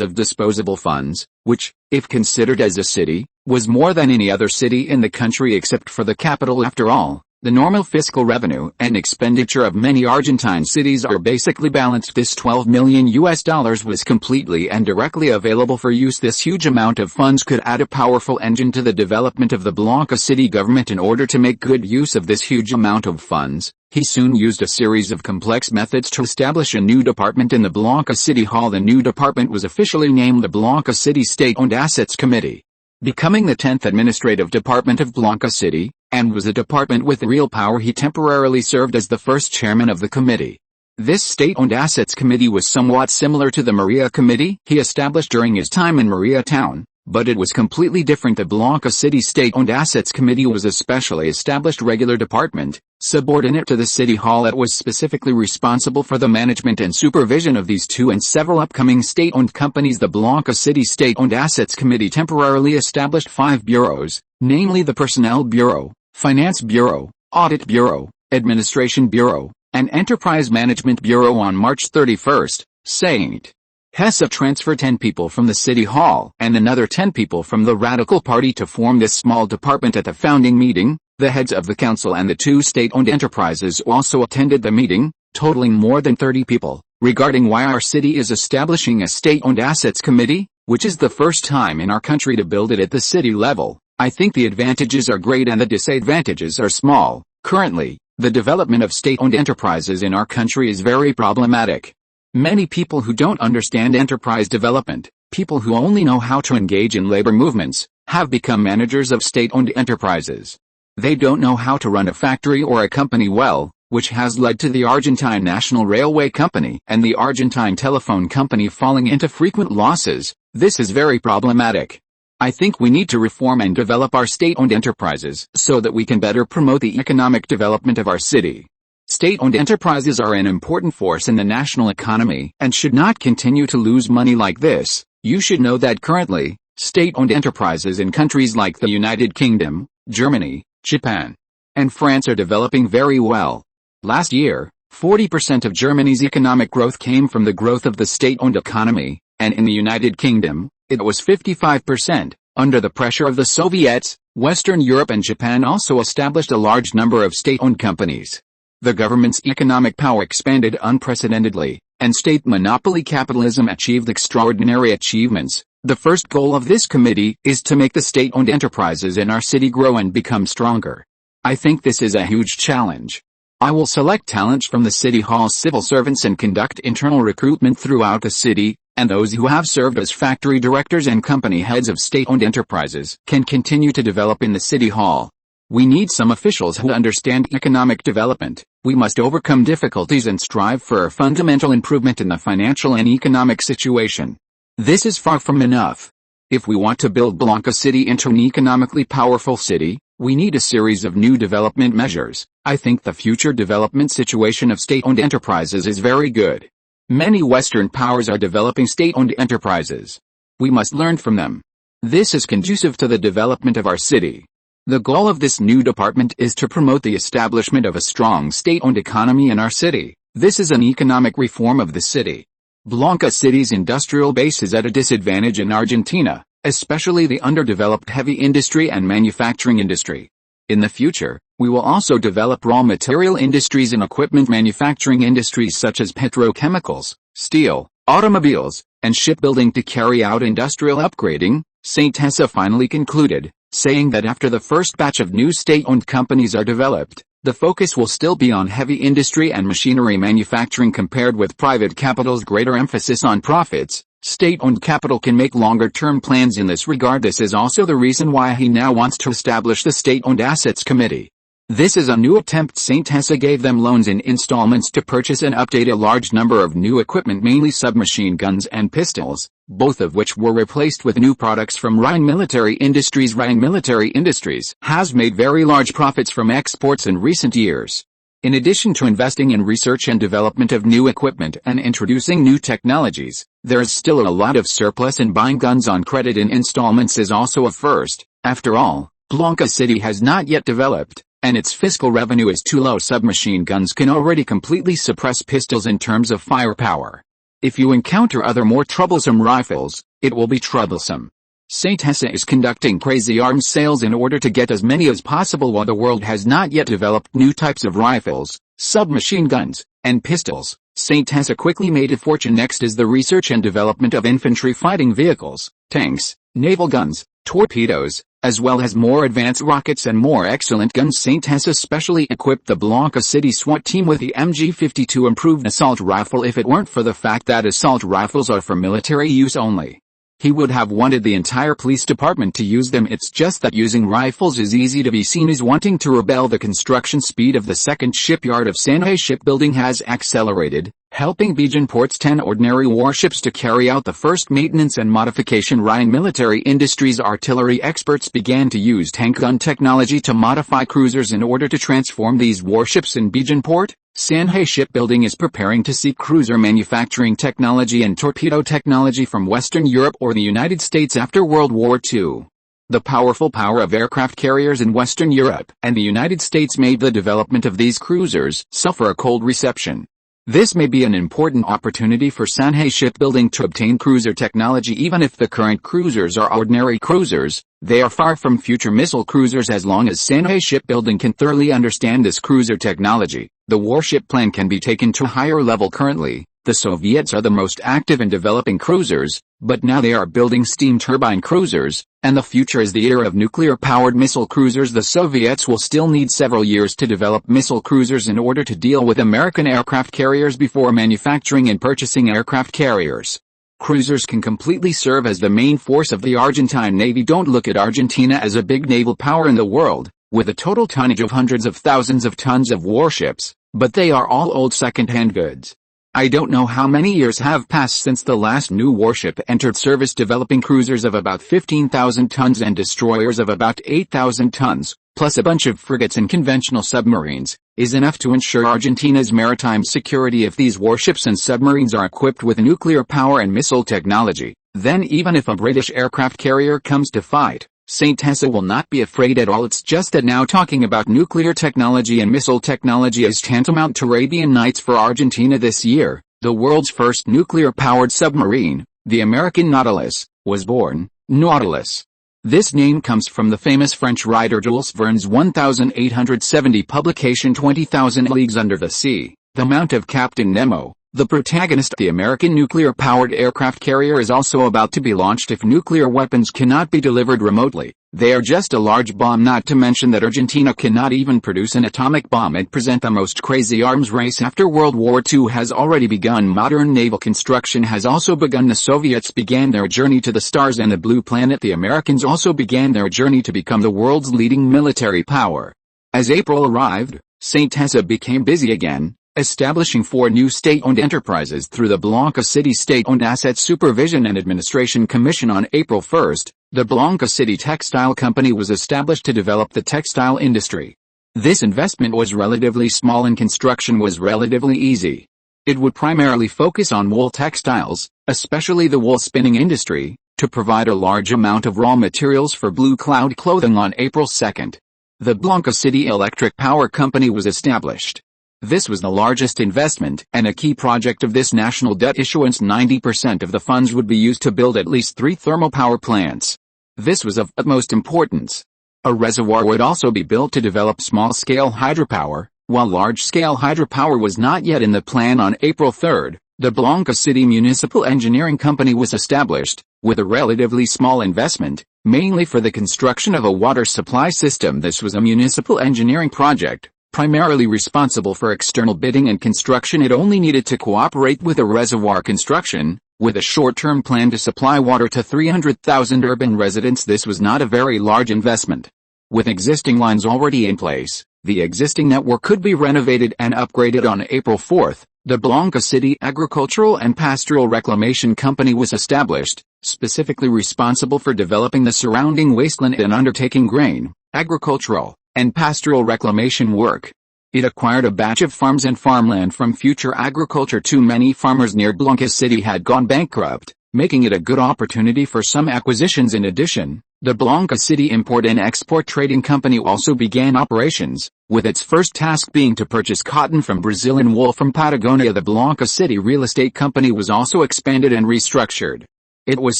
of disposable funds, which, if considered as a city, was more than any other city in the country except for the capital. After all, the normal fiscal revenue and expenditure of many Argentine cities are basically balanced. This $12 million was completely and directly available for use. This huge amount of funds could add a powerful engine to the development of the Blanca City government. In order to make good use of this huge amount of funds, he soon used a series of complex methods to establish a new department in the Blanca City Hall. The new department was officially named the Blanca City State-Owned Assets Committee, becoming the 10th administrative department of Blanca City, and was a department with real power. He temporarily served as the first chairman of the committee. This State-Owned Assets Committee was somewhat similar to the Maria Committee he established during his time in Maria Town, but it was completely different. The Blanca City State-Owned Assets Committee was a specially established regular department, subordinate to the City Hall, that was specifically responsible for the management and supervision of these 2 and several upcoming state-owned companies. The Blanca City State-Owned Assets Committee temporarily established 5 bureaus, namely the Personnel Bureau, Finance Bureau, Audit Bureau, Administration Bureau, and Enterprise Management Bureau. On March 31st, St. Hessa transferred 10 people from the City Hall and another 10 people from the Radical Party to form this small department. At the founding meeting, the heads of the council and the 2 state-owned enterprises also attended the meeting, totaling more than 30 people. Regarding why our city is establishing a State-Owned Assets Committee, which is the first time in our country to build it at the city level, I think the advantages are great and the disadvantages are small. Currently, the development of state-owned enterprises in our country is very problematic. Many people who don't understand enterprise development, people who only know how to engage in labor movements, have become managers of state-owned enterprises. They don't know how to run a factory or a company well, which has led to the Argentine National Railway Company and the Argentine Telephone Company falling into frequent losses. This is very problematic. I think we need to reform and develop our state-owned enterprises so that we can better promote the economic development of our city. State-owned enterprises are an important force in the national economy and should not continue to lose money like this. You should know that currently, state-owned enterprises in countries like the United Kingdom, Germany, Japan, and France are developing very well. Last year, 40% of Germany's economic growth came from the growth of the state-owned economy, and in the United Kingdom, it was 55%. Under the pressure of the Soviets, Western Europe and Japan also established a large number of state-owned companies. The government's economic power expanded unprecedentedly, and state monopoly capitalism achieved extraordinary achievements. The first goal of this committee is to make the state-owned enterprises in our city grow and become stronger. I think this is a huge challenge. I will select talents from the City Hall's civil servants and conduct internal recruitment throughout the city, and those who have served as factory directors and company heads of state-owned enterprises can continue to develop in the City Hall. We need some officials who understand economic development. We must overcome difficulties and strive for a fundamental improvement in the financial and economic situation. This is far from enough. If we want to build Blanca City into an economically powerful city, we need a series of new development measures. I think the future development situation of state-owned enterprises is very good. Many Western powers are developing state-owned enterprises. We must learn from them. This is conducive to the development of our city. The goal of this new department is to promote the establishment of a strong state-owned economy in our city. This is an economic reform of the city. Blanca City's industrial base is at a disadvantage in Argentina, especially the underdeveloped heavy industry and manufacturing industry. In the future, we will also develop raw material industries and equipment manufacturing industries such as petrochemicals, steel, automobiles, and shipbuilding to carry out industrial upgrading. St. Hessa finally concluded, saying that after the first batch of new state-owned companies are developed, the focus will still be on heavy industry and machinery manufacturing compared with private capital's greater emphasis on profits. State-owned capital can make longer-term plans in this regard. This is also the reason why he now wants to establish the State-Owned Assets Committee. This is a new attempt. St. Hesse gave them loans in installments to purchase and update a large number of new equipment, mainly submachine guns and pistols, both of which were replaced with new products from Rhine Military Industries. Rhine Military Industries has made very large profits from exports in recent years. In addition to investing in research and development of new equipment and introducing new technologies, there is still a lot of surplus, and buying guns on credit in installments is also a first. After all, Blanca City has not yet developed, and its fiscal revenue is too low. Submachine guns can already completely suppress pistols in terms of firepower. If you encounter other more troublesome rifles, it will be troublesome. St. Hesse is conducting crazy arms sales in order to get as many as possible, while the world has not yet developed new types of rifles, submachine guns, and pistols. St. Hesse quickly made a fortune. Next is the research and development of infantry fighting vehicles, tanks, naval guns, torpedoes, as well as more advanced rockets and more excellent guns. St. Hesse specially equipped the Blanca City SWAT team with the MG52 improved assault rifle. If it weren't for the fact that assault rifles are for military use only, he would have wanted the entire police department to use them. It's just that using rifles is easy to be seen as wanting to rebel. The construction speed of the second shipyard of Shanghai shipbuilding has accelerated, helping Bijanport's 10 ordinary warships to carry out the first maintenance and modification. Rhine Military Industries artillery experts began to use tank gun technology to modify cruisers in order to transform these warships. In Bijanport, Shanghai Shipbuilding is preparing to seek cruiser manufacturing technology and torpedo technology from Western Europe or the United States after World War II. The powerful power of aircraft carriers in Western Europe and the United States made the development of these cruisers suffer a cold reception. This may be an important opportunity for Shanghai Shipbuilding to obtain cruiser technology. Even if the current cruisers are ordinary cruisers, they are far from future missile cruisers. As long as Shanghai Shipbuilding can thoroughly understand this cruiser technology, the warship plan can be taken to a higher level. Currently, the Soviets are the most active in developing cruisers, but now they are building steam turbine cruisers, and the future is the era of nuclear-powered missile cruisers. The Soviets will still need several years to develop missile cruisers in order to deal with American aircraft carriers before manufacturing and purchasing aircraft carriers. Cruisers can completely serve as the main force of the Argentine Navy. Don't look at Argentina as a big naval power in the world, with a total tonnage of hundreds of thousands of tons of warships, but they are all old second-hand goods. I don't know how many years have passed since the last new warship entered service. Developing cruisers of about 15,000 tons and destroyers of about 8,000 tons, plus a bunch of frigates and conventional submarines, is enough to ensure Argentina's maritime security. If these warships and submarines are equipped with nuclear power and missile technology, then even if a British aircraft carrier comes to fight, St. Hesse will not be afraid at all. It's just that now talking about nuclear technology and missile technology is tantamount to Arabian Nights for Argentina. This year, the world's first nuclear-powered submarine, the American Nautilus, was born. Nautilus. This name comes from the famous French writer Jules Verne's 1870 publication 20,000 Leagues Under the Sea, The Mount of Captain Nemo. The protagonist, the American nuclear-powered aircraft carrier, is also about to be launched if nuclear weapons cannot be delivered remotely. They are just a large bomb, not to mention that Argentina cannot even produce an atomic bomb and present the most crazy arms race after World War II has already begun. Modern naval construction has also begun. The Soviets began their journey to the stars and the blue planet. The Americans also began their journey to become the world's leading military power. As April arrived, St. Hesse became busy again, establishing 4 new state-owned enterprises through the Blanca City State-Owned Asset Supervision and Administration Commission. On April 1, the Blanca City Textile Company was established to develop the textile industry. This investment was relatively small and construction was relatively easy. It would primarily focus on wool textiles, especially the wool spinning industry, to provide a large amount of raw materials for Blue Cloud clothing. On April 2, the Blanca City Electric Power Company was established. This was the largest investment and a key project of this national debt issuance. 90% of the funds would be used to build at least 3 thermal power plants. This was of utmost importance. A reservoir would also be built to develop small-scale hydropower, while large-scale hydropower was not yet in the plan. On April 3, the Blanca City Municipal Engineering Company was established, with a relatively small investment, mainly for the construction of a water supply system. This was a municipal engineering project, primarily responsible for external bidding and construction. It only needed to cooperate with a reservoir construction, With a short-term plan to supply water to 300,000 urban residents, this was not a very large investment. With existing lines already in place, the existing network could be renovated and upgraded. On April 4, the Blanca City Agricultural and Pastoral Reclamation Company was established, specifically responsible for developing the surrounding wasteland and undertaking grain, agricultural, and pastoral reclamation work. It acquired a batch of farms and farmland from future agriculture. Too many farmers near Blanca City had gone bankrupt, making it a good opportunity for some acquisitions. In addition, the Blanca City Import and Export Trading Company also began operations, with its first task being to purchase cotton from Brazil and wool from Patagonia. The Blanca City Real Estate Company was also expanded and restructured. It was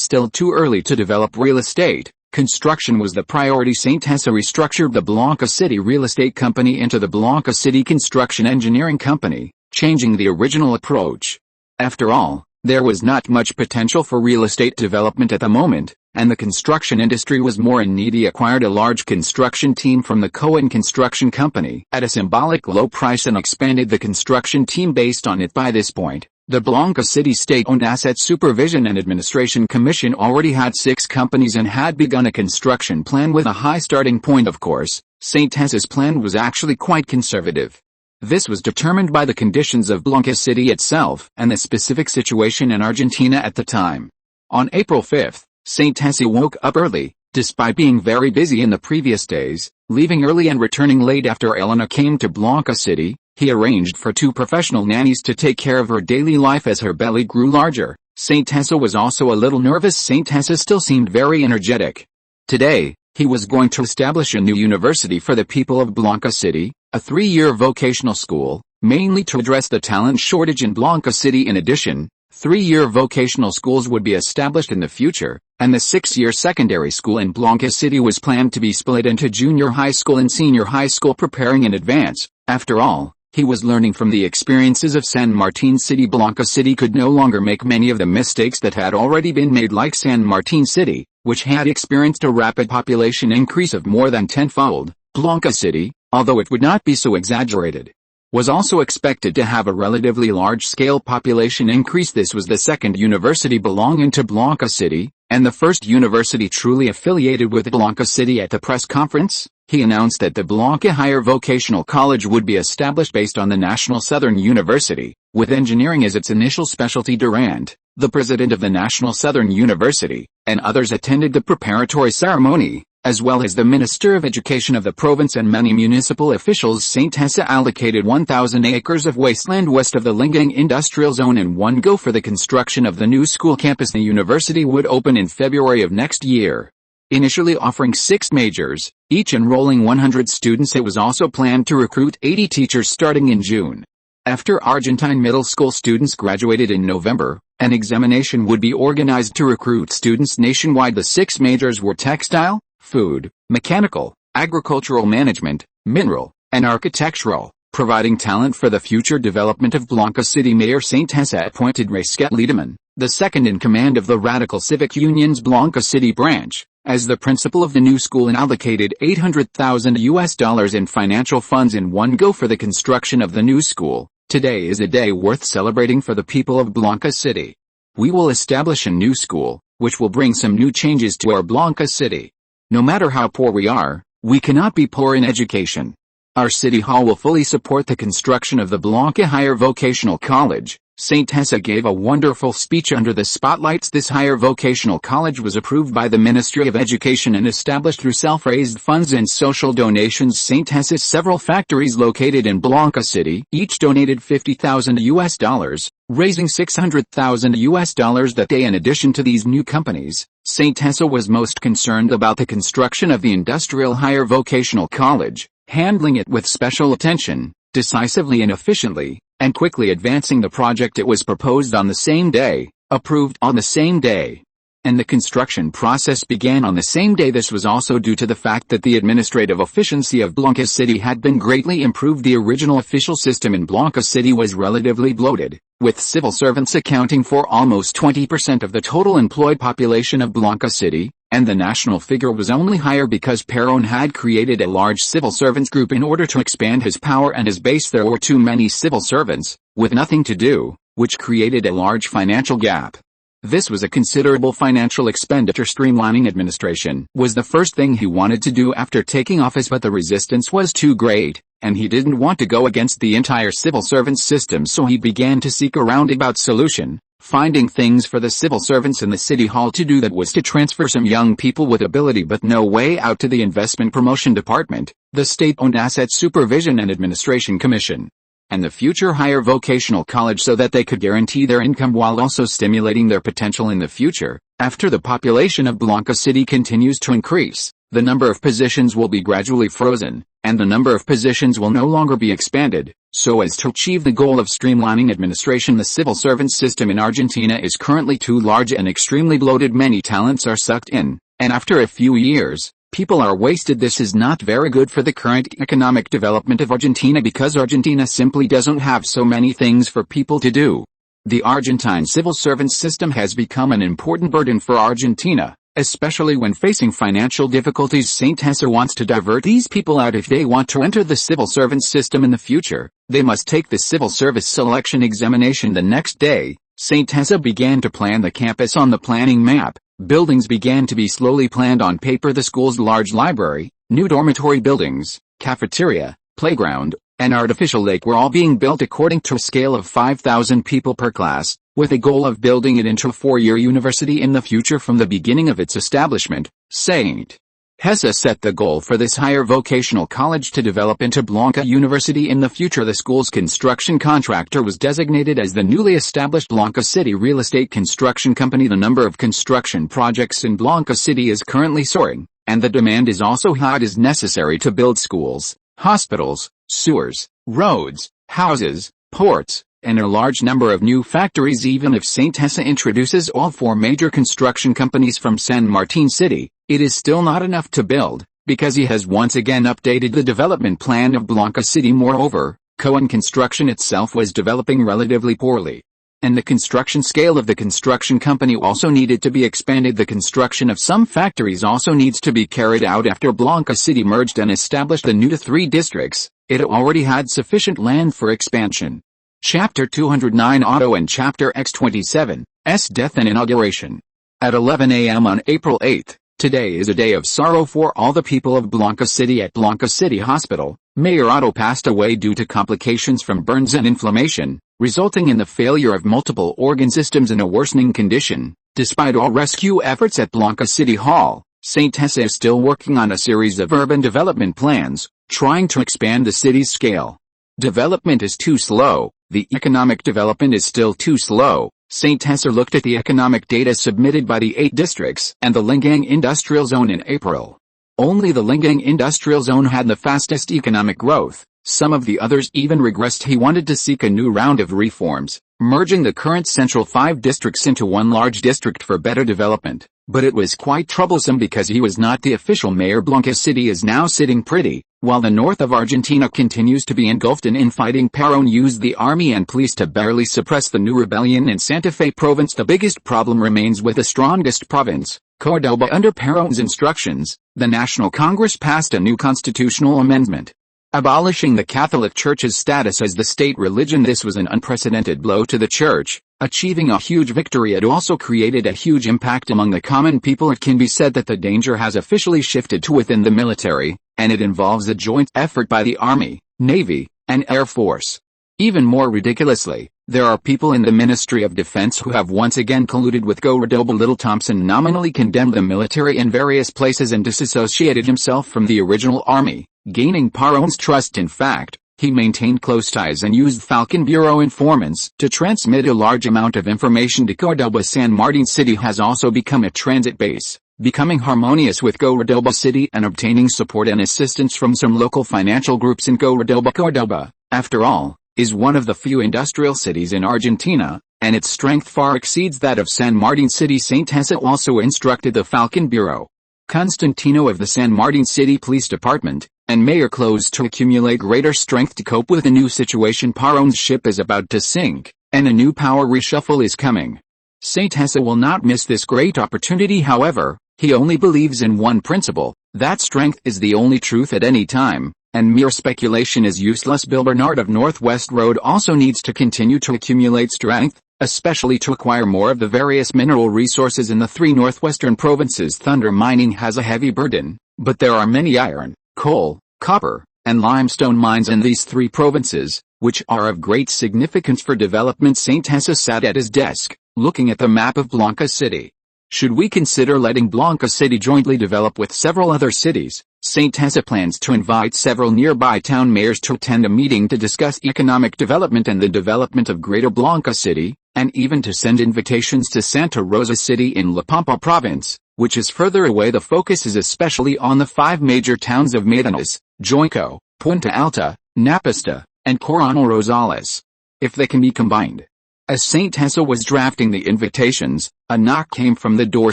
still too early to develop real estate. Construction was the priority. St. Tessa restructured the Blanca City Real Estate Company into the Blanca City Construction Engineering Company, changing the original approach. After all, there was not much potential for real estate development at the moment, and the construction industry was more in need. He acquired a large construction team from the Cohen Construction Company at a symbolic low price and expanded the construction team based on it. By this point, the Blanca City State-Owned Asset Supervision and Administration Commission already had 6 companies and had begun a construction plan with a high starting point. Of course, St. Tessa's plan was actually quite conservative. This was determined by the conditions of Blanca City itself and the specific situation in Argentina at the time. On April 5, St. Tessa woke up early, despite being very busy in the previous days, leaving early and returning late. After Elena came to Blanca City, he arranged for 2 professional nannies to take care of her daily life as her belly grew larger. St. Tessa was also a little nervous. St. Tessa still seemed very energetic. Today, he was going to establish a new university for the people of Blanca City, a 3-year vocational school, mainly to address the talent shortage in Blanca City. In addition, 3-year vocational schools would be established in the future, and the 6-year secondary school in Blanca City was planned to be split into junior high school and senior high school, preparing in advance. After all, he was learning from the experiences of San Martin City. Blanca City could no longer make many of the mistakes that had already been made, like San Martin City, which had experienced a rapid population increase of more than 10-fold. Blanca City, although it would not be so exaggerated, was also expected to have a relatively large-scale population increase. This was the second university belonging to Blanca City, and the first university truly affiliated with Blanca City. At the press conference, he announced that the Blanca Higher Vocational College would be established based on the National Southern University, with engineering as its initial specialty. Durant, the president of the National Southern University, and others attended the preparatory ceremony, as well as the Minister of Education of the province and many municipal officials. St. Tessa allocated 1,000 acres of wasteland west of the Lingang Industrial Zone in one go for the construction of the new school campus. The university would open in February of next year. Initially offering 6 majors, each enrolling 100 students, it was also planned to recruit 80 teachers starting in June. After Argentine middle school students graduated in November, an examination would be organized to recruit students nationwide. The 6 majors were textile, food, mechanical, agricultural management, mineral, and architectural, providing talent for the future development of Blanca City. Mayor St. Tessa appointed Raisket Liedemann, the second in command of the Radical Civic Union's Blanca City branch, as the principal of the new school, and allocated $800,000 in financial funds in one go for the construction of the new school. Today is a day worth celebrating for the people of Blanca City. We will establish a new school, which will bring some new changes to our Blanca City. No matter how poor we are, we cannot be poor in education. Our City Hall will fully support the construction of the Blanca Higher Vocational College. St. Tessa gave a wonderful speech under the spotlights. This higher vocational college was approved by the Ministry of Education and established through self-raised funds and social donations. St. Tessa's several factories located in Blanca City each donated $50,000, raising $600,000 that day. In addition to these new companies, St. Tessa was most concerned about the construction of the Industrial Higher Vocational College, handling it with special attention, decisively and efficiently, and quickly advancing the project. It was proposed on the same day, approved on the same day, and the construction process began on the same day. This was also due to the fact that the administrative efficiency of Blanca City had been greatly improved. The original official system in Blanca City was relatively bloated, with civil servants accounting for almost 20% of the total employed population of Blanca City, and the national figure was only higher because Perón had created a large civil servants group in order to expand his power and his base. There were too many civil servants, with nothing to do, which created a large financial gap. This was a considerable financial expenditure. Streamlining administration was the first thing he wanted to do after taking office, but the resistance was too great, and he didn't want to go against the entire civil servant system, so he began to seek a roundabout solution. Finding things for the civil servants in the city hall to do that was to transfer some young people with ability but no way out to the Investment Promotion Department, the State-owned Asset Supervision and Administration Commission, and the future higher vocational college, so that they could guarantee their income while also stimulating their potential in the future. After the population of Blanca City continues to increase, the number of positions will be gradually frozen, and the number of positions will no longer be expanded. So as to achieve the goal of streamlining administration, the civil servant system in Argentina is currently too large and extremely bloated. Many talents are sucked in, and after a few years, people are wasted. This is not very good for the current economic development of Argentina, because Argentina simply doesn't have so many things for people to do. The Argentine civil servant system has become an important burden for Argentina, especially when facing financial difficulties. St. Hesse wants to divert these people out. If they want to enter the civil servant system in the future, they must take the civil service selection examination the next day. St. Hesse began to plan the campus on the planning map. Buildings began to be slowly planned on paper. The school's large library, new dormitory buildings, cafeteria, playground, and artificial lake were all being built according to a scale of 5,000 people per class, with a goal of building it into a 4-year university in the future. From the beginning of its establishment, St. Hesse set the goal for this higher vocational college to develop into Blanca University in the future. The school's construction contractor was designated as the newly established Blanca City Real Estate Construction Company. The number of construction projects in Blanca City is currently soaring, and the demand is also high. It is necessary to build schools, hospitals, sewers, roads, houses, ports, and a large number of new factories. Even if St. Hesse introduces all 4 major construction companies from San Martin City, it is still not enough to build, because he has once again updated the development plan of Blanca City. Moreover, Cohen construction itself was developing relatively poorly, and the construction scale of the construction company also needed to be expanded. The construction of some factories also needs to be carried out. After Blanca City merged and established the new 3 districts, it already had sufficient land for expansion. Chapter 209 Auto and Chapter X27, S Death and Inauguration. At 11 a.m. on April 8, today is a day of sorrow for all the people of Blanca City. At Blanca City Hospital, Mayor Otto passed away due to complications from burns and inflammation, resulting in the failure of multiple organ systems and a worsening condition. Despite all rescue efforts at Blanca City Hall, St. Hesse is still working on a series of urban development plans, trying to expand the city's scale. Development is too slow. The economic development is still too slow. St. Hesse looked at the economic data submitted by the 8 districts and the Lingang Industrial Zone in April. Only the Lingang Industrial Zone had the fastest economic growth. Some of the others even regressed. He wanted to seek a new round of reforms, merging the current central 5 districts into one large district for better development. But it was quite troublesome because he was not the official mayor. Blanca City is now sitting pretty, while the north of Argentina continues to be engulfed in infighting. Perón used the army and police to barely suppress the new rebellion in Santa Fe province. The biggest problem remains with the strongest province, Córdoba. Under Perón's instructions, the National Congress passed a new constitutional amendment, abolishing the Catholic Church's status as the state religion. This was an unprecedented blow to the Church, achieving a huge victory. It also created a huge impact among the common people. It can be said that the danger has officially shifted to within the military, and it involves a joint effort by the Army, Navy, and Air Force. Even more ridiculously, there are people in the Ministry of Defense who have once again colluded with Córdoba. Little Thompson nominally condemned the military in various places and disassociated himself from the original army, gaining Perón's trust. In fact, he maintained close ties and used Falcon Bureau informants to transmit a large amount of information to Córdoba. San Martin City has also become a transit base, becoming harmonious with Córdoba City and obtaining support and assistance from some local financial groups in Córdoba. Córdoba, after all, is one of the few industrial cities in Argentina, and its strength far exceeds that of San Martin City. St. Hesse also instructed the Falcon Bureau, Constantino of the San Martin City Police Department, and Mayor Close to accumulate greater strength to cope with the new situation. Perón's ship is about to sink, and a new power reshuffle is coming. St. Hesse will not miss this great opportunity. However, he only believes in one principle, that strength is the only truth at any time, and mere speculation is useless. Bill Bernard of Northwest Road also needs to continue to accumulate strength, especially to acquire more of the various mineral resources in the three northwestern provinces. Thunder mining has a heavy burden, but there are many iron, coal, copper, and limestone mines in these three provinces, which are of great significance for development. Saint José sat at his desk, looking at the map of Blanca City. Should we consider letting Blanca City jointly develop with several other cities? Saint José plans to invite several nearby town mayors to attend a meeting to discuss economic development and the development of Greater Blanca City, and even to send invitations to Santa Rosa City in La Pampa province, which is further away. The focus is especially on the five major towns of Matanas, Joinco, Puente Alta, Napista, and Coronel Rosales. If they can be combined. As Saint José was drafting the invitations, a knock came from the door.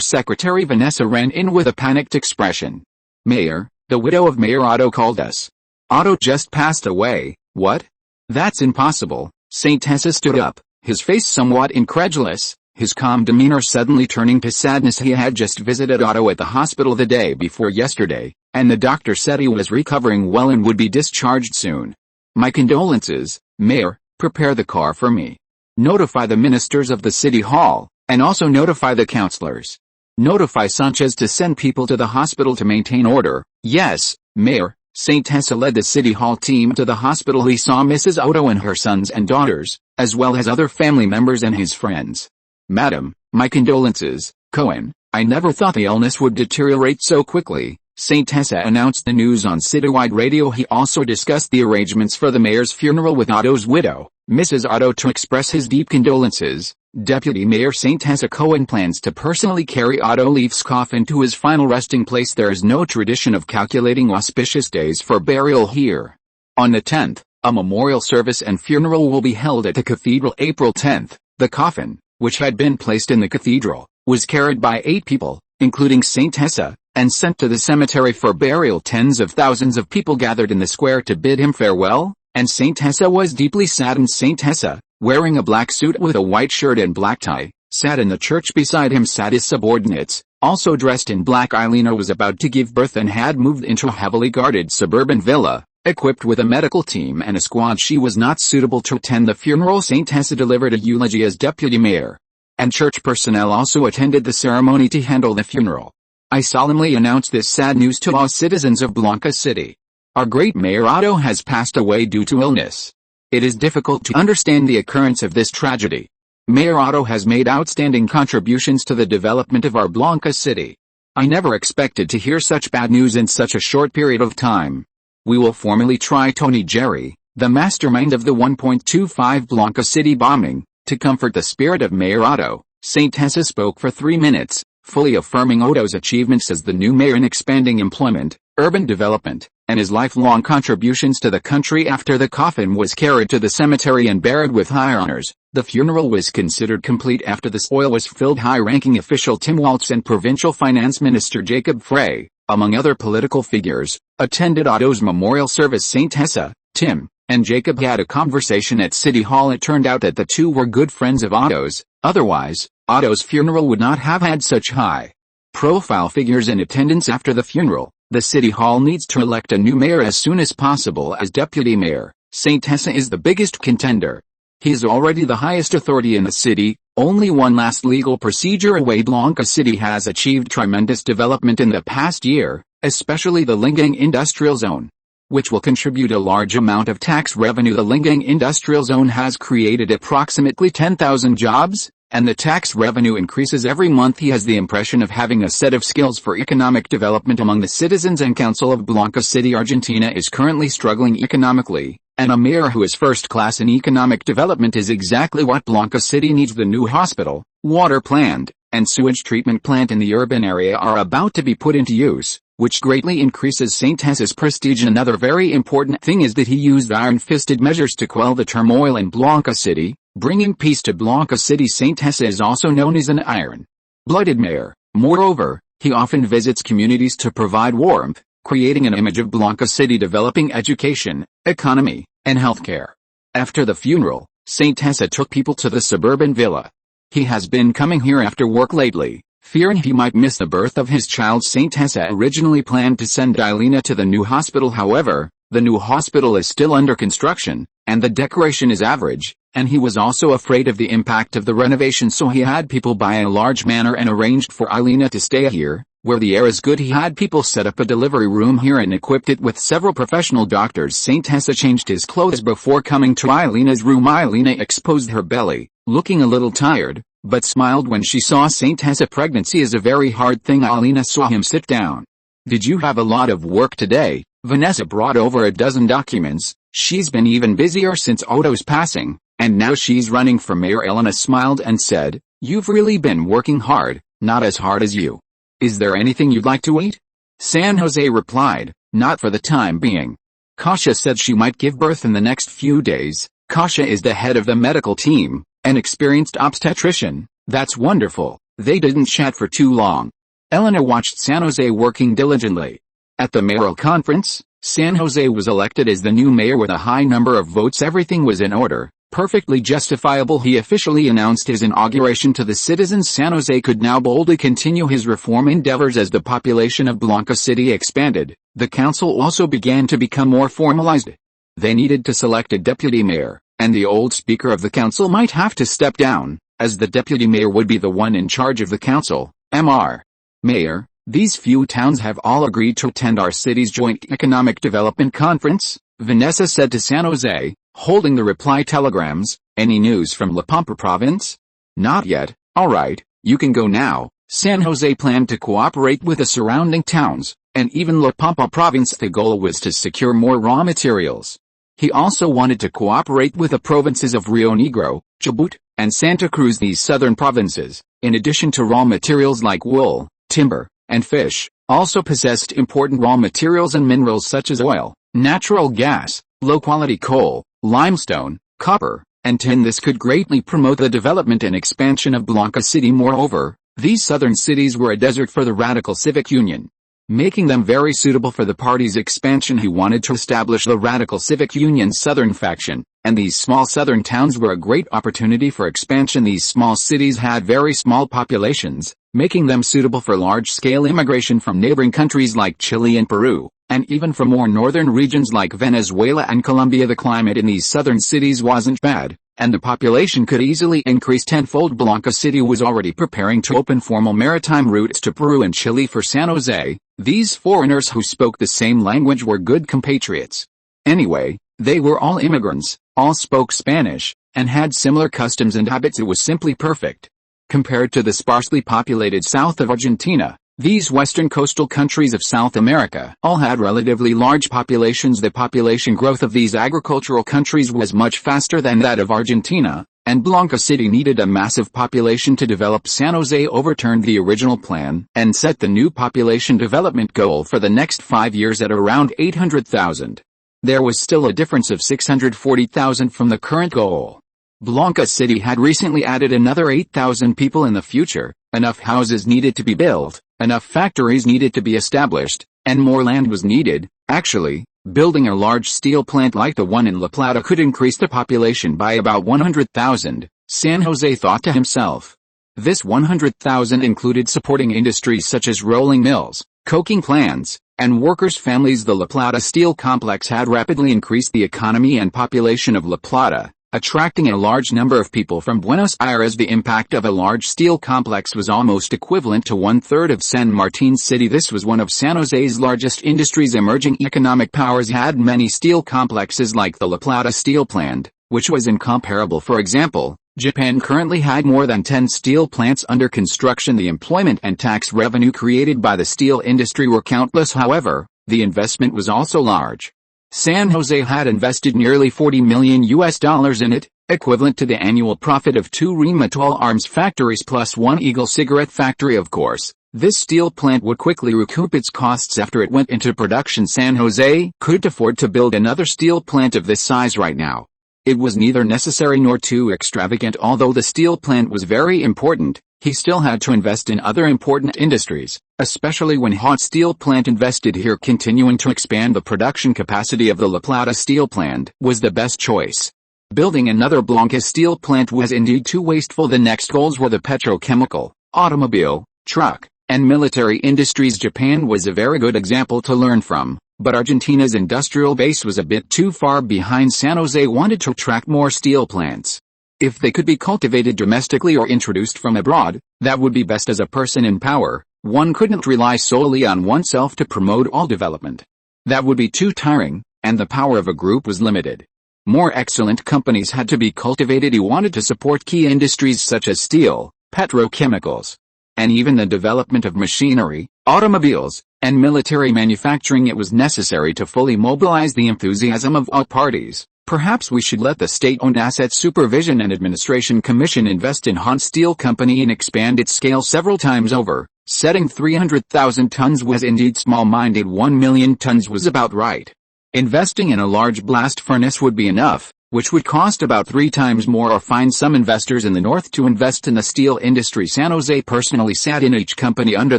Secretary Vanessa ran in with a panicked expression. "Mayor, the widow of Mayor Otto called us. Otto just passed away." "What? That's impossible." Saint José stood up, his face somewhat incredulous, his calm demeanor suddenly turning to sadness. He had just visited Otto at the hospital the day before yesterday, and the doctor said he was recovering well and would be discharged soon. "My condolences, Mayor. Prepare the car for me. Notify the ministers of the city hall, and also notify the councillors. Notify Sanchez to send people to the hospital to maintain order." "Yes, Mayor." Saint José led the city hall team to the hospital. He saw Mrs. Otto and her sons and daughters, as well as other family members and his friends. "Madam, my condolences, Cohen. I never thought the illness would deteriorate so quickly." Saint José announced the news on citywide radio. He also discussed the arrangements for the mayor's funeral with Otto's widow, Mrs. Otto, to express his deep condolences. Deputy Mayor Saint José Cohen plans to personally carry Otto Leaf's coffin to his final resting place. There is no tradition of calculating auspicious days for burial here. On the 10th, a memorial service and funeral will be held at the cathedral. April 10th, the coffin, which had been placed in the cathedral, was carried by 8 people, including Saint José, and sent to the cemetery for burial. Tens of thousands of people gathered in the square to bid him farewell, and Saint José was deeply saddened. Saint José, wearing a black suit with a white shirt and black tie, sat in the church. Beside him sat his subordinates, also dressed in black. Elena was about to give birth and had moved into a heavily guarded suburban villa, equipped with a medical team and a squad. She was not suitable to attend the funeral. Saint José delivered a eulogy as deputy mayor, and church personnel also attended the ceremony to handle the funeral. "I solemnly announce this sad news to all citizens of Blanca City. Our great Mayor Otto has passed away due to illness. It is difficult to understand the occurrence of this tragedy. Mayor Otto has made outstanding contributions to the development of our Blanca City. I never expected to hear such bad news in such a short period of time. We will formally try Tony Jerry, the mastermind of the 1.25 Blanca City bombing, to comfort the spirit of Mayor Otto." Saint José spoke for 3 minutes, fully affirming Otto's achievements as the new mayor in expanding employment, urban development, and his lifelong contributions to the country. After the coffin was carried to the cemetery and buried with high honors, the funeral was considered complete. After the soil was filled, high-ranking official Tim Waltz and provincial finance minister Jacob Frey, among other political figures, attended Otto's memorial service. Saint José, Tim, and Jacob had a conversation at City Hall. It turned out that the two were good friends of Otto's. Otherwise, Otto's funeral would not have had such high-profile figures in attendance. After the funeral, the City Hall needs to elect a new mayor as soon as possible as deputy mayor. Saint José is the biggest contender. He is already the highest authority in the city, only one last legal procedure away. Blanca City has achieved tremendous development in the past year, especially the Lingang Industrial Zone, which will contribute a large amount of tax revenue. The Lingang Industrial Zone has created approximately 10,000 jobs, and the tax revenue increases every month. He has the impression of having a set of skills for economic development among the citizens and council of Blanca City. Argentina is currently struggling economically, and a mayor who is first class in economic development is exactly what Blanca City needs. The new hospital, water plant, and sewage treatment plant in the urban area are about to be put into use, which greatly increases Saint José's prestige. Another very important thing is that he used iron-fisted measures to quell the turmoil in Blanca City, bringing peace to Blanca City. Saint José is also known as an iron-blooded mayor. Moreover, he often visits communities to provide warmth, creating an image of Blanca City developing education, economy, and healthcare. After the funeral, Saint José took people to the suburban villa. He has been coming here after work lately, fearing he might miss the birth of his child. Saint José originally planned to send Elena to the new hospital. However, the new hospital is still under construction, and the decoration is average. And he was also afraid of the impact of the renovation, so he had people buy a large manor and arranged for Elena to stay here, where the air is good. He had people set up a delivery room here and equipped it with several professional doctors. Saint Hesse changed his clothes before coming to Elena's room. Elena exposed her belly, looking a little tired, but smiled when she saw Saint Hesse. Pregnancy is a very hard thing. Elena saw him sit down. Did you have a lot of work today? Vanessa brought over a dozen documents. She's been even busier since Otto's passing, and now she's running for mayor. Elena smiled and said, you've really been working hard, not as hard as you. Is there anything you'd like to eat? San Jose replied, not for the time being. Kasia said she might give birth in the next few days. Kasia is the head of the medical team, an experienced obstetrician. That's wonderful. They didn't chat for too long. Elena watched San Jose working diligently. At the mayoral conference, San Jose was elected as the new mayor with a high number of votes. Everything was in order, perfectly justifiable. He officially announced his inauguration to the citizens. San Jose could now boldly continue his reform endeavors as the population of Blanca City expanded. The council also began to become more formalized. They needed to select a deputy mayor, and the old speaker of the council might have to step down, as the deputy mayor would be the one in charge of the council. Mr. Mayor, these few towns have all agreed to attend our city's joint economic development conference, Vanessa said to San Jose, holding the reply telegrams. Any news from La Pampa province? Not yet. All right, you can go now. San Jose planned to cooperate with the surrounding towns, and even La Pampa province. The goal was to secure more raw materials. He also wanted to cooperate with the provinces of Rio Negro, Chubut, and Santa Cruz. These southern provinces, in addition to raw materials like wool, timber, and fish, also possessed important raw materials and minerals such as oil, natural gas, low-quality coal, limestone, copper, and tin. This could greatly promote the development and expansion of Blanca City. Moreover, these southern cities were a desert for the Radical Civic Union, making them very suitable for the party's expansion. He wanted to establish the Radical Civic Union's southern faction, and these small southern towns were a great opportunity for expansion. These small cities had very small populations, making them suitable for large-scale immigration from neighboring countries like Chile and Peru, and even from more northern regions like Venezuela and Colombia. The climate in these southern cities wasn't bad, and the population could easily increase tenfold. Blanca City was already preparing to open formal maritime routes to Peru and Chile for San Jose. These foreigners who spoke the same language were good compatriots. Anyway, they were all immigrants, all spoke Spanish, and had similar customs and habits. It was simply perfect. Compared to the sparsely populated south of Argentina, these western coastal countries of South America all had relatively large populations. The population growth of these agricultural countries was much faster than that of Argentina, and Blanca City needed a massive population to develop. San Jose overturned the original plan and set the new population development goal for the next 5 years at around 800,000. There was still a difference of 640,000 from the current goal. Blanca City had recently added another 8,000 people in the future. Enough houses needed to be built, enough factories needed to be established, and more land was needed. Actually, building a large steel plant like the one in La Plata could increase the population by about 100,000, San Jose thought to himself. This 100,000 included supporting industries such as rolling mills, coking plants, and workers' families. The La Plata steel complex had rapidly increased the economy and population of La Plata, attracting a large number of people from Buenos Aires. The impact of a large steel complex was almost equivalent to 1/3 of San Martin City. This was one of San Jose's largest industries. Emerging economic powers had many steel complexes like the La Plata steel plant, which was incomparable. For example, Japan currently had more than 10 steel plants under construction. The employment and tax revenue created by the steel industry were countless. However, the investment was also large. San Jose had invested nearly $40 million in it, equivalent to the annual profit of 2 Rheinmetall arms factories plus 1 Eagle cigarette factory. Of course, this steel plant would quickly recoup its costs after it went into production. San Jose couldn't afford to build another steel plant of this size right now. It was neither necessary nor too extravagant. Although the steel plant was very important, he still had to invest in other important industries, especially when hot steel plant invested here. Continuing to expand the production capacity of the La Plata steel plant was the best choice. Building another Blanca steel plant was indeed too wasteful. The next goals were the petrochemical, automobile, truck, and military industries. Japan was a very good example to learn from, but Argentina's industrial base was a bit too far behind. San Jose wanted to attract more steel plants, If they could be cultivated domestically or introduced from abroad, that would be best. As a person in power, one couldn't rely solely on oneself to promote all development. That would be too tiring, and the power of a group was limited. More excellent companies had to be cultivated who wanted to support key industries such as steel, petrochemicals, and even the development of machinery, automobiles, and military manufacturing. It was necessary to fully mobilize the enthusiasm of all parties. Perhaps we should let the State-Owned Asset Supervision and Administration Commission invest in Hunt Steel Company and expand its scale several times over. Setting 300,000 tons was indeed small-minded. 1 million tons was about right. Investing in a large blast furnace would be enough, which would cost about 3 times more, or find some investors in the north to invest in the steel industry. San Jose personally sat in each company under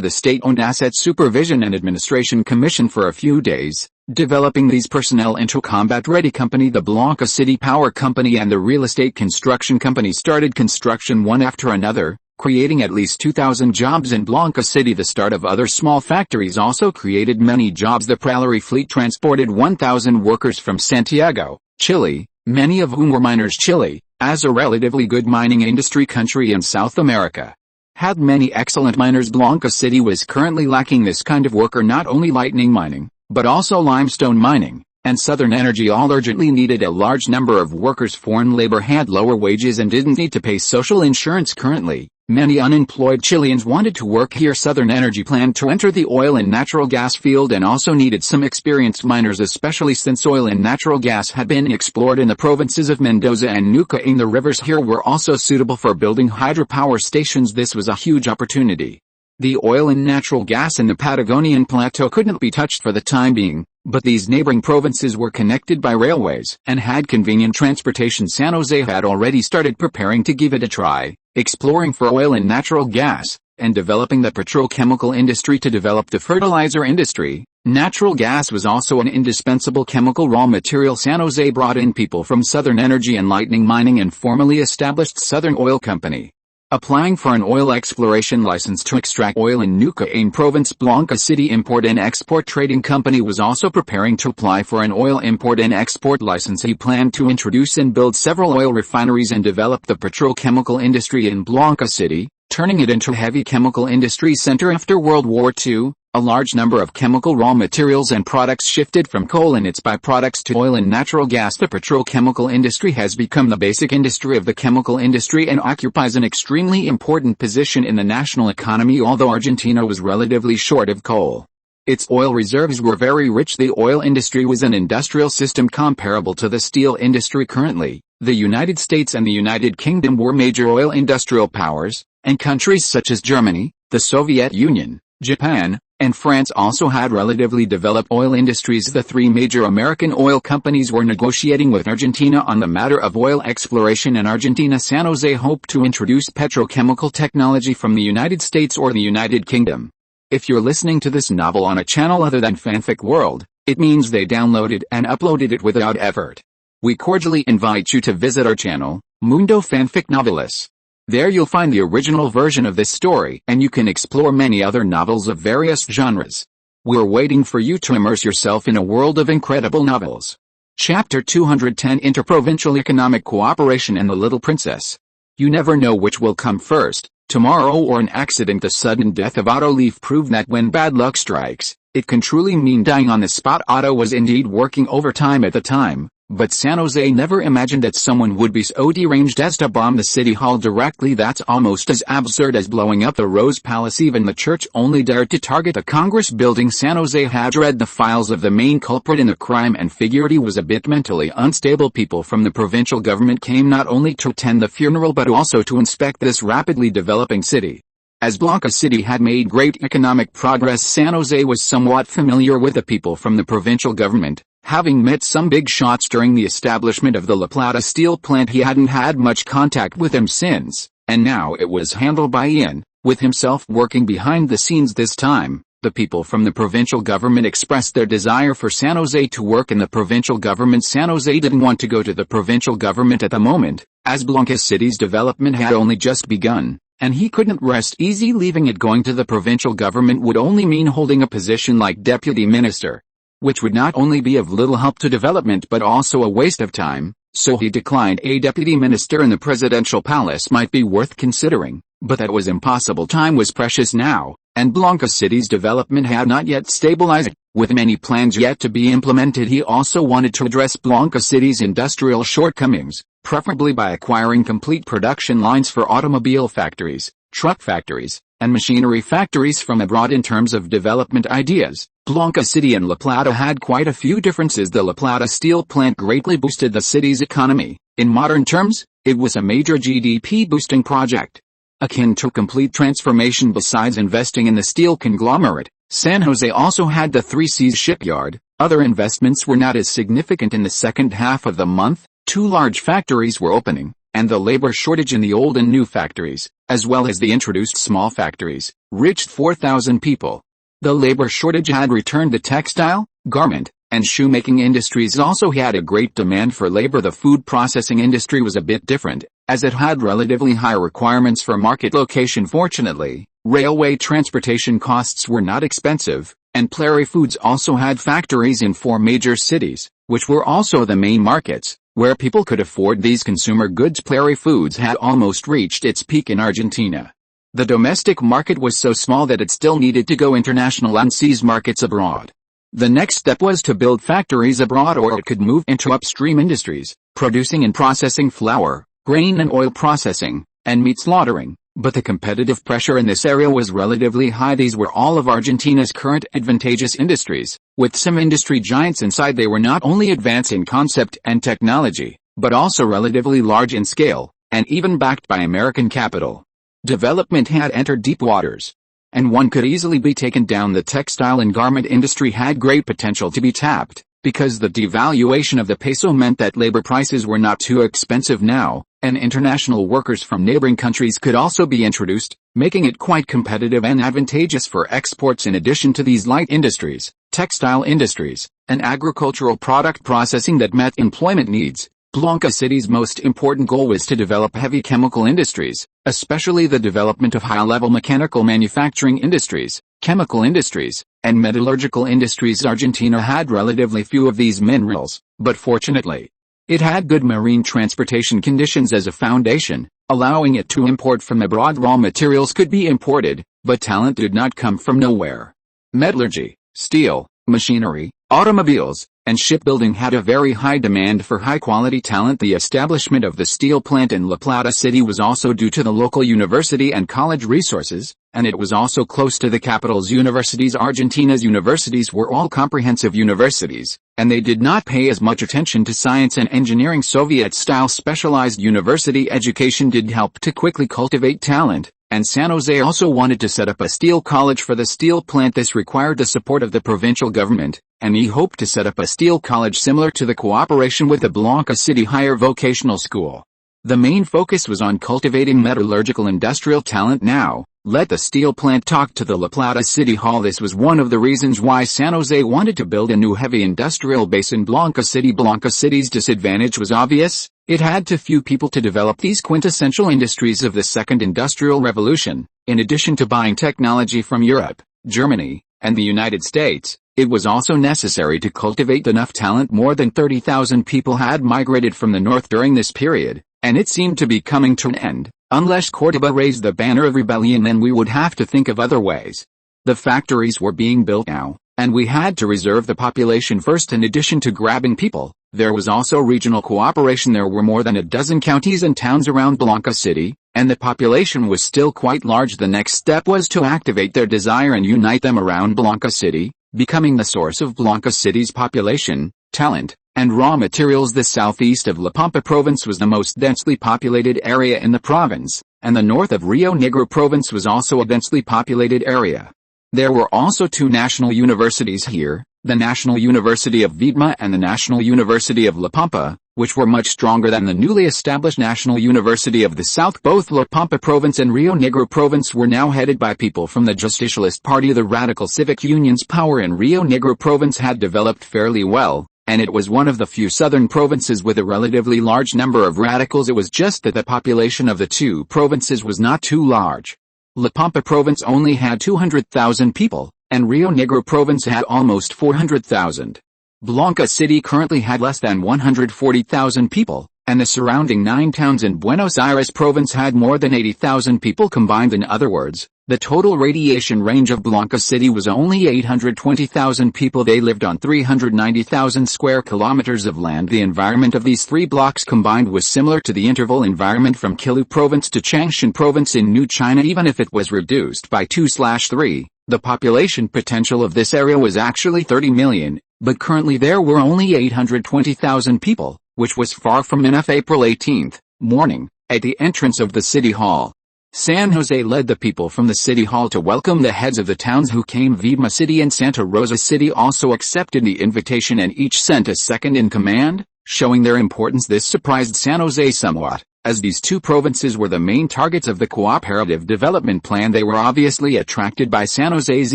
the State-Owned Asset Supervision and Administration Commission for a few days, developing these personnel into a combat-ready company. The Blanca City Power Company and the Real Estate Construction Company started construction one after another, creating at least 2,000 jobs in Blanca City. The start of other small factories also created many jobs. The Prairie Fleet transported 1,000 workers from Santiago, Chile, many of whom were miners. Chile, as a relatively good mining industry country in South America, had many excellent miners. Blanca City was currently lacking this kind of worker. Not only lightning mining, but also limestone mining, and Southern Energy all urgently needed a large number of workers. Foreign labor had lower wages and didn't need to pay social insurance. Currently, many unemployed Chileans wanted to work here. Southern Energy planned to enter the oil and natural gas field and also needed some experienced miners, especially since oil and natural gas had been explored in the provinces of Mendoza and Neuquén. The rivers here were also suitable for building hydropower stations. This was a huge opportunity. The oil and natural gas in the Patagonian plateau couldn't be touched for the time being, but these neighboring provinces were connected by railways and had convenient transportation. San Jose had already started preparing to give it a try, exploring for oil and natural gas, and developing the petrochemical industry to develop the fertilizer industry. Natural gas was also an indispensable chemical raw material. San Jose brought in people from Southern Energy and Lightning Mining and formally established Southern Oil Company, applying for an oil exploration license to extract oil in Neuquén Province. Blanca City Import and Export Trading Company was also preparing to apply for an oil import and export license. He planned to introduce and build several oil refineries and develop the petrochemical industry in Blanca City, turning it into a heavy chemical industry center. After World War II, a large number of chemical raw materials and products shifted from coal and its byproducts to oil and natural gas. The petrochemical industry has become the basic industry of the chemical industry and occupies an extremely important position in the national economy. Although Argentina was relatively short of coal, its oil reserves were very rich. The oil industry was an industrial system comparable to the steel industry currently. The United States and the United Kingdom were major oil industrial powers, and countries such as Germany, the Soviet Union, Japan, and France also had relatively developed oil industries. The 3 major American oil companies were negotiating with Argentina on the matter of oil exploration in Argentina. San Jose hoped to introduce petrochemical technology from the United States or the United Kingdom. If you're listening to this novel on a channel other than Fanfic World, it means they downloaded and uploaded it without effort. We cordially invite you to visit our channel, Mundo Fanfic Novelis. There you'll find the original version of this story, and you can explore many other novels of various genres. We're waiting for you to immerse yourself in a world of incredible novels. Chapter 210: Interprovincial Economic Cooperation and the Little Princess. You never know which will come first, tomorrow or an accident. The sudden death of Otto Leaf proved that when bad luck strikes, it can truly mean dying on the spot. Otto was indeed working overtime at the time, but San Jose never imagined that someone would be so deranged as to bomb the city hall directly. That's almost as absurd as blowing up the Rose Palace. Even the church only dared to target the Congress building. San Jose had read the files of the main culprit in the crime and figured he was a bit mentally unstable. People from the provincial government came not only to attend the funeral but also to inspect this rapidly developing city. As Blanca City had made great economic progress, San Jose was somewhat familiar with the people from the provincial government. Having met some big shots during the establishment of the La Plata steel plant, he hadn't had much contact with them since, and now it was handled by Ian, with himself working behind the scenes this time. The people from the provincial government expressed their desire for San Jose to work in the provincial government. San Jose didn't want to go to the provincial government at the moment, as Blanca City's development had only just begun, and he couldn't rest easy leaving it. Going to the provincial government would only mean holding a position like deputy minister, which would not only be of little help to development but also a waste of time. so he declined. A deputy minister in the presidential palace might be worth considering, but that was impossible. Time was precious now, and Blanca City's development had not yet stabilized. With many plans yet to be implemented, he also wanted to address Blanca City's industrial shortcomings, preferably by acquiring complete production lines for automobile factories, truck factories, and machinery factories from abroad. In terms of development ideas, Blanca City and La Plata had quite a few differences. The La Plata steel plant greatly boosted the city's economy. In modern terms, it was a major GDP-boosting project, akin to complete transformation. Besides investing in the steel conglomerate, San Jose also had the Three Seas shipyard. Other investments were not as significant. In the second half of the month, 2 large factories were opening, and the labor shortage in the old and new factories, as well as the introduced small factories, reached 4,000 people. The labor shortage had returned. The textile, garment, and shoemaking industries also had a great demand for labor. The food processing industry was a bit different, as it had relatively high requirements for market location. Fortunately, railway transportation costs were not expensive, and Prairie Foods also had factories in 4 major cities, which were also the main markets where people could afford these consumer goods. Prairie Foods had almost reached its peak in Argentina. The domestic market was so small that it still needed to go international and seize markets abroad. The next step was to build factories abroad, or it could move into upstream industries, producing and processing flour, grain and oil processing, and meat slaughtering. But the competitive pressure in this area was relatively high. These were all of Argentina's current advantageous industries. With some industry giants inside, they were not only advanced in concept and technology, but also relatively large in scale, and even backed by American capital. Development had entered deep waters, and one could easily be taken down. The textile and garment industry had great potential to be tapped, because the devaluation of the peso meant that labor prices were not too expensive now, and international workers from neighboring countries could also be introduced, making it quite competitive and advantageous for exports. In addition to these light industries, textile industries, and agricultural product processing that met employment needs, Blanca City's most important goal was to develop heavy chemical industries, especially the development of high-level mechanical manufacturing industries, chemical industries, and metallurgical industries. Argentina had relatively few of these minerals, but fortunately, it had good marine transportation conditions as a foundation, allowing it to import from abroad. Raw materials could be imported, but talent did not come from nowhere. Metallurgy, steel, machinery, automobiles, and shipbuilding had a very high demand for high-quality talent. The establishment of the steel plant in La Plata City was also due to the local university and college resources, and it was also close to the capital's universities. Argentina's universities were all comprehensive universities, and they did not pay as much attention to science and engineering. Soviet-style specialized university education did help to quickly cultivate talent, and San Jose also wanted to set up a steel college for the steel plant. This required the support of the provincial government, and he hoped to set up a steel college similar to the cooperation with the Blanca City Higher Vocational School. The main focus was on cultivating metallurgical industrial talent. Now, let the steel plant talk to the La Plata City Hall. This was one of the reasons why San Jose wanted to build a new heavy industrial base in Blanca City. Blanca City's disadvantage was obvious. It had too few people to develop these quintessential industries of the Second Industrial Revolution. In addition to buying technology from Europe, Germany, and the United States, it was also necessary to cultivate enough talent. More than 30,000 people had migrated from the north during this period, and it seemed to be coming to an end. Unless Córdoba raised the banner of rebellion, then we would have to think of other ways. The factories were being built now, and we had to reserve the population first. In addition to grabbing people, there was also regional cooperation. There were more than a dozen counties and towns around Blanca City, and the population was still quite large. The next step was to activate their desire and unite them around Blanca City, becoming the source of Blanca City's population, talent, and raw materials. The southeast of La Pampa province was the most densely populated area in the province, and the north of Rio Negro province was also a densely populated area. There were also 2 national universities here, the National University of Viedma and the National University of La Pampa, which were much stronger than the newly established National University of the South. Both La Pampa province and Rio Negro province were now headed by people from the Justicialist Party. The radical civic union's power in Rio Negro province had developed fairly well, and it was one of the few southern provinces with a relatively large number of radicals. It was just that the population of the 2 provinces was not too large. La Pampa province only had 200,000 people, and Rio Negro province had almost 400,000. Blanca City currently had less than 140,000 people, and the surrounding 9 towns in Buenos Aires province had more than 80,000 people combined. In other words, the total radiation range of Blanca City was only 820,000 people. They lived on 390,000 square kilometers of land. The environment of these 3 blocks combined was similar to the interval environment from Kilu province to Changshan province in New China. Even if it was reduced by 2/3, the population potential of this area was actually 30 million, but currently there were only 820,000 people, which was far from enough. April 18 morning, at the entrance of the city hall, San Jose led the people from the city hall to welcome the heads of the towns who came. Viedma City and Santa Rosa City also accepted the invitation and each sent a second in command, showing their importance. This surprised San Jose somewhat, as these 2 provinces were the main targets of the cooperative development plan. They were obviously attracted by San Jose's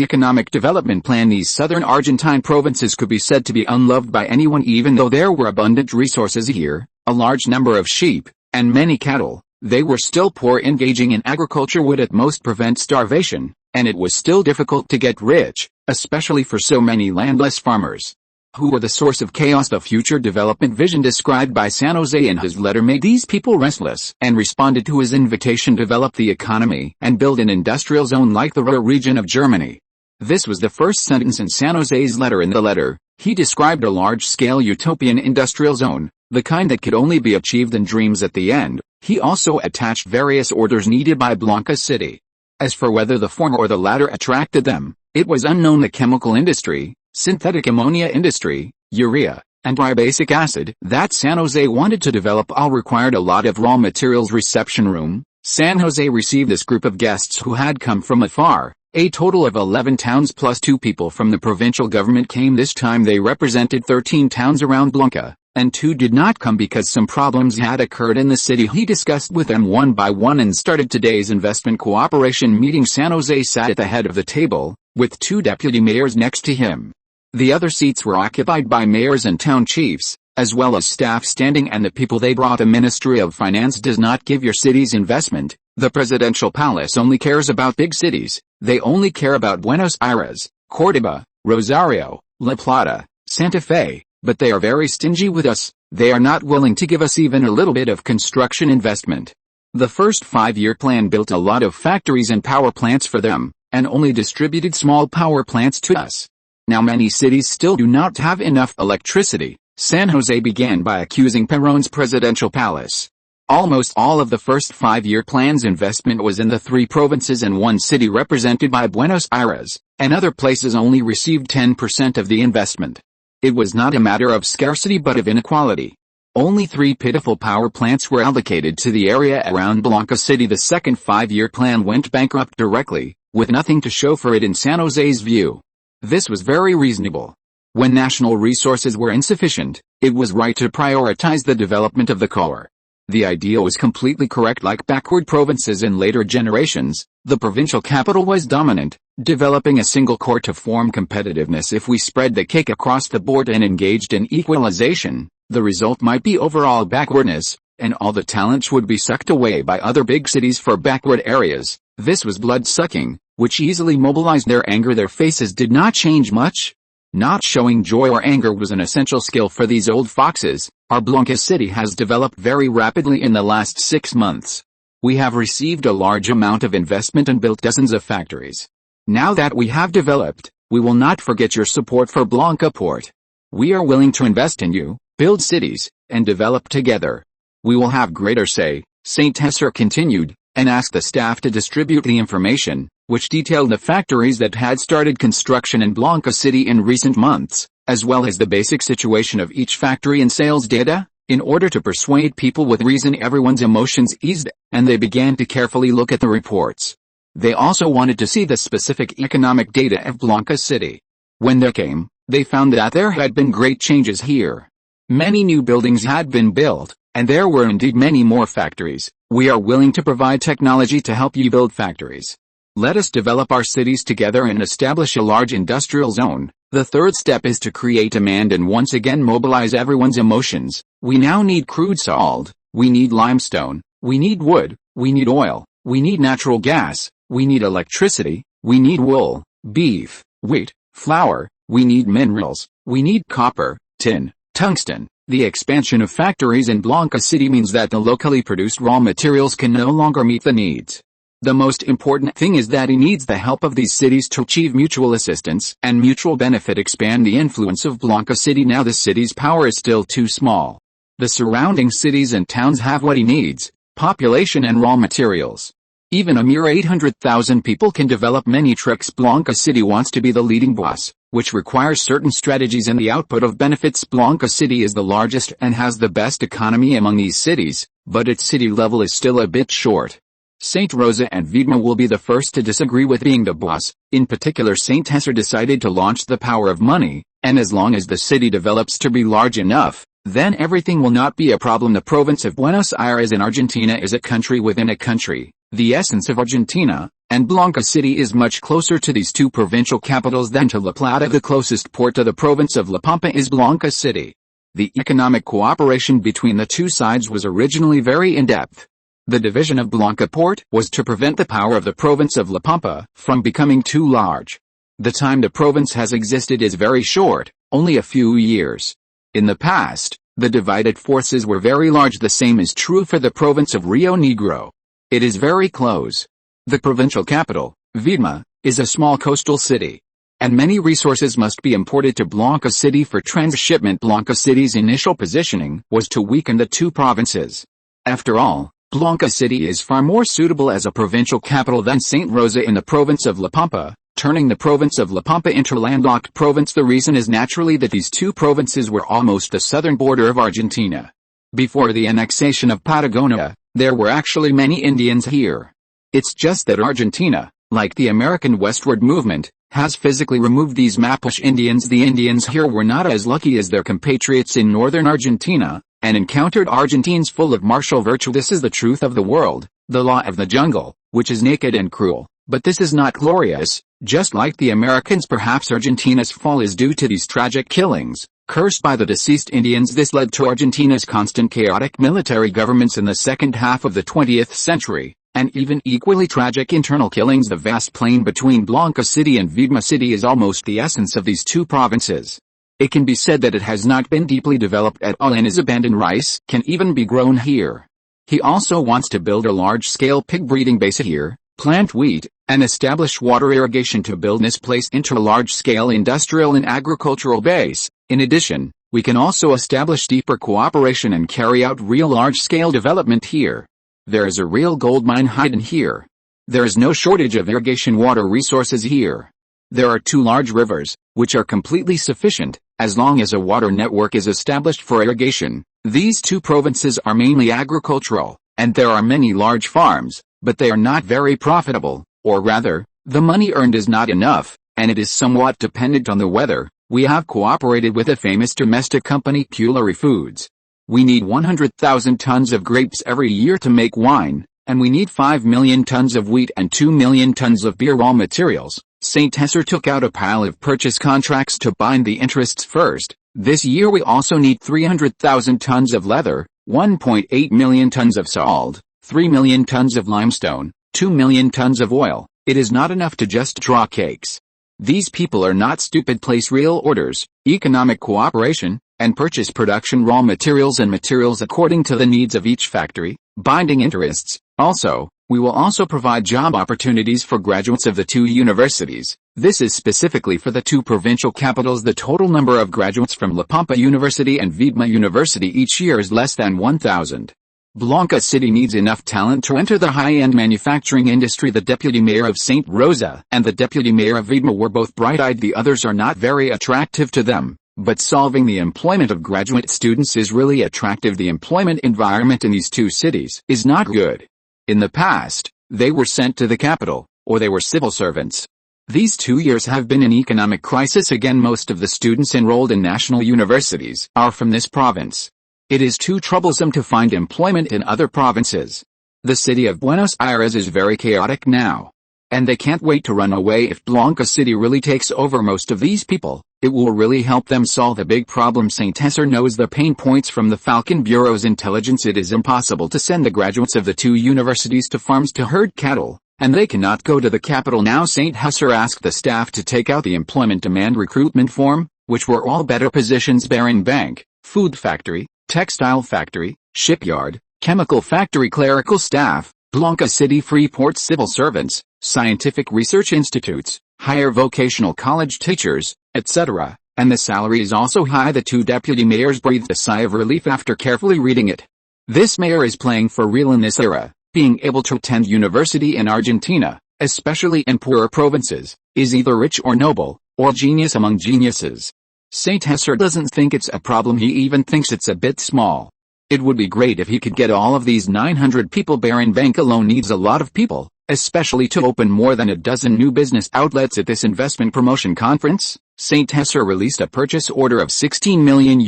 economic development plan. These southern Argentine provinces could be said to be unloved by anyone. Even though there were abundant resources here, a large number of sheep, and many cattle, they were still poor. Engaging in agriculture would at most prevent starvation, and it was still difficult to get rich, especially for so many landless farmers, who were the source of chaos. The future development vision described by San Jose in his letter made these people restless and responded to his invitation to develop the economy and build an industrial zone like the Ruhr region of Germany. This was the first sentence in San Jose's letter. In the letter, he described a large-scale utopian industrial zone, the kind that could only be achieved in dreams. At the end, he also attached various orders needed by Blanca City. As for whether the former or the latter attracted them, it was unknown. The chemical industry, synthetic ammonia industry, urea, and tribacic acid that San Jose wanted to develop all required a lot of raw materials. Reception room, San Jose received this group of guests who had come from afar. A total of 11 towns plus 2 people from the provincial government came. This time they represented 13 towns around Blanca, and 2 did not come because some problems had occurred in the city. He discussed with them one by one and started today's investment cooperation meeting. San Jose sat at the head of the table, with 2 deputy mayors next to him. The other seats were occupied by mayors and town chiefs, as well as staff standing and the people they brought. The Ministry of Finance does not give your city's investment. The presidential palace only cares about big cities. They only care about Buenos Aires, Córdoba, Rosario, La Plata, Santa Fe, but they are very stingy with us. They are not willing to give us even a little bit of construction investment. The first 5-year plan built a lot of factories and power plants for them, and only distributed small power plants to us. Now many cities still do not have enough electricity. San Jose began by accusing Perón's presidential palace. Almost all of the first 5-year plan's investment was in the 3 provinces and 1 city represented by Buenos Aires, and other places only received 10% of the investment. It was not a matter of scarcity but of inequality. Only 3 pitiful power plants were allocated to the area around Blanca City. The second 5-year plan went bankrupt directly, with nothing to show for it in San Jose's view. This was very reasonable. When national resources were insufficient, it was right to prioritize the development of the core. The idea was completely correct. Like backward provinces in later generations, the provincial capital was dominant, developing a single core to form competitiveness. If we spread the cake across the board and engaged in equalization, the result might be overall backwardness, and all the talent would be sucked away by other big cities for backward areas. This was blood-sucking, which easily mobilized their anger. Their faces did not change much. Not showing joy or anger was an essential skill for these old foxes. Our Blanca City has developed very rapidly in the last 6 months. We have received a large amount of investment and built dozens of factories. Now that we have developed, we will not forget your support for Blanca Port. We are willing to invest in you, build cities, and develop together. We will have greater say, St. Hesser continued, and asked the staff to distribute the information, which detailed the factories that had started construction in Blanca City in recent months, as well as the basic situation of each factory and sales data. In order to persuade people with reason, everyone's emotions eased, and they began to carefully look at the reports. They also wanted to see the specific economic data of Blanca City. When they came, they found that there had been great changes here. Many new buildings had been built, and there were indeed many more factories. We are willing to provide technology to help you build factories. Let us develop our cities together and establish a large industrial zone. The third step is to create demand and once again mobilize everyone's emotions. We now need crude salt, we need limestone, we need wood, we need oil, we need natural gas, we need electricity, we need wool, beef, wheat, flour, We need minerals, we need copper, tin, tungsten. The expansion of factories in Blanca City means that the locally produced raw materials can no longer meet the needs. The most important thing is that he needs the help of these cities to achieve mutual assistance and mutual benefit, expand the influence of Blanca City. Now the city's power is still too small. The surrounding cities and towns have what he needs: population and raw materials. Even a mere 800,000 people can develop many tricks. Blanca City wants to be the leading boss, which requires certain strategies and the output of benefits. Blanca City is the largest and has the best economy among these cities, but its city level is still a bit short. Saint Rosa and Viedma will be the first to disagree with being the boss. In particular, Saint Hesser decided to launch the power of money, and as long as the city develops to be large enough, then everything will not be a problem. The province of Buenos Aires in Argentina is a country within a country, the essence of Argentina, and Blanca City is much closer to these two provincial capitals than to La Plata. The closest port to the province of La Pampa is Blanca City. The economic cooperation between the two sides was originally very in-depth. The division of Blanca Port was to prevent the power of the province of La Pampa from becoming too large. The time the province has existed is very short, only a few years. In the past, the divided forces were very large. The same is true for the province of Rio Negro. It is very close. The provincial capital, Viedma, is a small coastal city, and many resources must be imported to Blanca City for transshipment. Blanca City's initial positioning was to weaken the two provinces. After all, Blanca City is far more suitable as a provincial capital than Saint Rosa in the province of La Pampa, turning the province of La Pampa into a landlocked province. The reason is naturally that these two provinces were almost the southern border of Argentina. Before the annexation of Patagonia, there were actually many Indians here. It's just that Argentina, like the American westward movement, has physically removed these Mapuche Indians. The Indians here were not as lucky as their compatriots in northern Argentina, and encountered Argentines full of martial virtue. This is the truth of the world, the law of the jungle, which is naked and cruel, but this is not glorious. Just like the Americans, perhaps Argentina's fall is due to these tragic killings, cursed by the deceased Indians. This led to Argentina's constant chaotic military governments in the second half of the 20th century, and even equally tragic internal killings. The vast plain between Blanca City and Viedma City is almost the essence of these two provinces. It can be said that it has not been deeply developed at all and is abandoned. Rice can even be grown here. He also wants to build a large-scale pig breeding base here, plant wheat, and establish water irrigation to build this place into a large-scale industrial and agricultural base. In addition, we can also establish deeper cooperation and carry out real large-scale development here. There is a real gold mine hidden here. There is no shortage of irrigation water resources here. There are two large rivers, which are completely sufficient, as long as a water network is established for irrigation. These two provinces are mainly agricultural, and there are many large farms, but they are not very profitable, or rather, the money earned is not enough, and it is somewhat dependent on the weather. We have cooperated with a famous domestic company, Culinary Foods. We need 100,000 tons of grapes every year to make wine, and we need 5 million tons of wheat and 2 million tons of beer raw materials. Saint Hesser took out a pile of purchase contracts to bind the interests first. This year we also need 300,000 tons of leather, 1.8 million tons of salt, 3 million tons of limestone, 2 million tons of oil. It is not enough to just draw cakes. These people are not stupid. Place real orders, economic cooperation, and purchase production raw materials and materials according to the needs of each factory, binding interests. Also, we will also provide job opportunities for graduates of the two universities. This is specifically for the two provincial capitals. The total number of graduates from La Pampa University and Viedma University each year is less than 1,000. Blanca City needs enough talent to enter the high-end manufacturing industry. The deputy mayor of Saint Rosa and the deputy mayor of Viedma were both bright-eyed. The others are not very attractive to them, but solving the employment of graduate students is really attractive. The employment environment in these two cities is not good. In the past, they were sent to the capital, or they were civil servants. These 2 years have been an economic crisis again. Most of the students enrolled in national universities are from this province. It is too troublesome to find employment in other provinces. The city of Buenos Aires is very chaotic now, and they can't wait to run away. If Blanca City really takes over most of these people, it will really help them solve the big problem. Saint Hesser knows the pain points from the Falcon Bureau's intelligence. It is impossible to send the graduates of the two universities to farms to herd cattle, And they cannot go to the capital now. St. Husser asked the staff to take out the employment demand recruitment form, which were all better positions bearing bank, food factory, textile factory, shipyard, chemical factory clerical staff, Blanca City Freeport civil servants, scientific research institutes, higher vocational college teachers, etc., and the salary is also high. The two deputy mayors breathed a sigh of relief after carefully reading it. This mayor is playing for real in this era. Being able to attend university in Argentina, especially in poorer provinces, is either rich or noble, or genius among geniuses. St. Husser doesn't think it's a problem, he even thinks it's a bit small. It would be great if he could get all of these 900 people. Baron Bank alone needs a lot of people, especially to open more than a dozen new business outlets at this investment promotion conference. St. Husser released a purchase order of $16 million,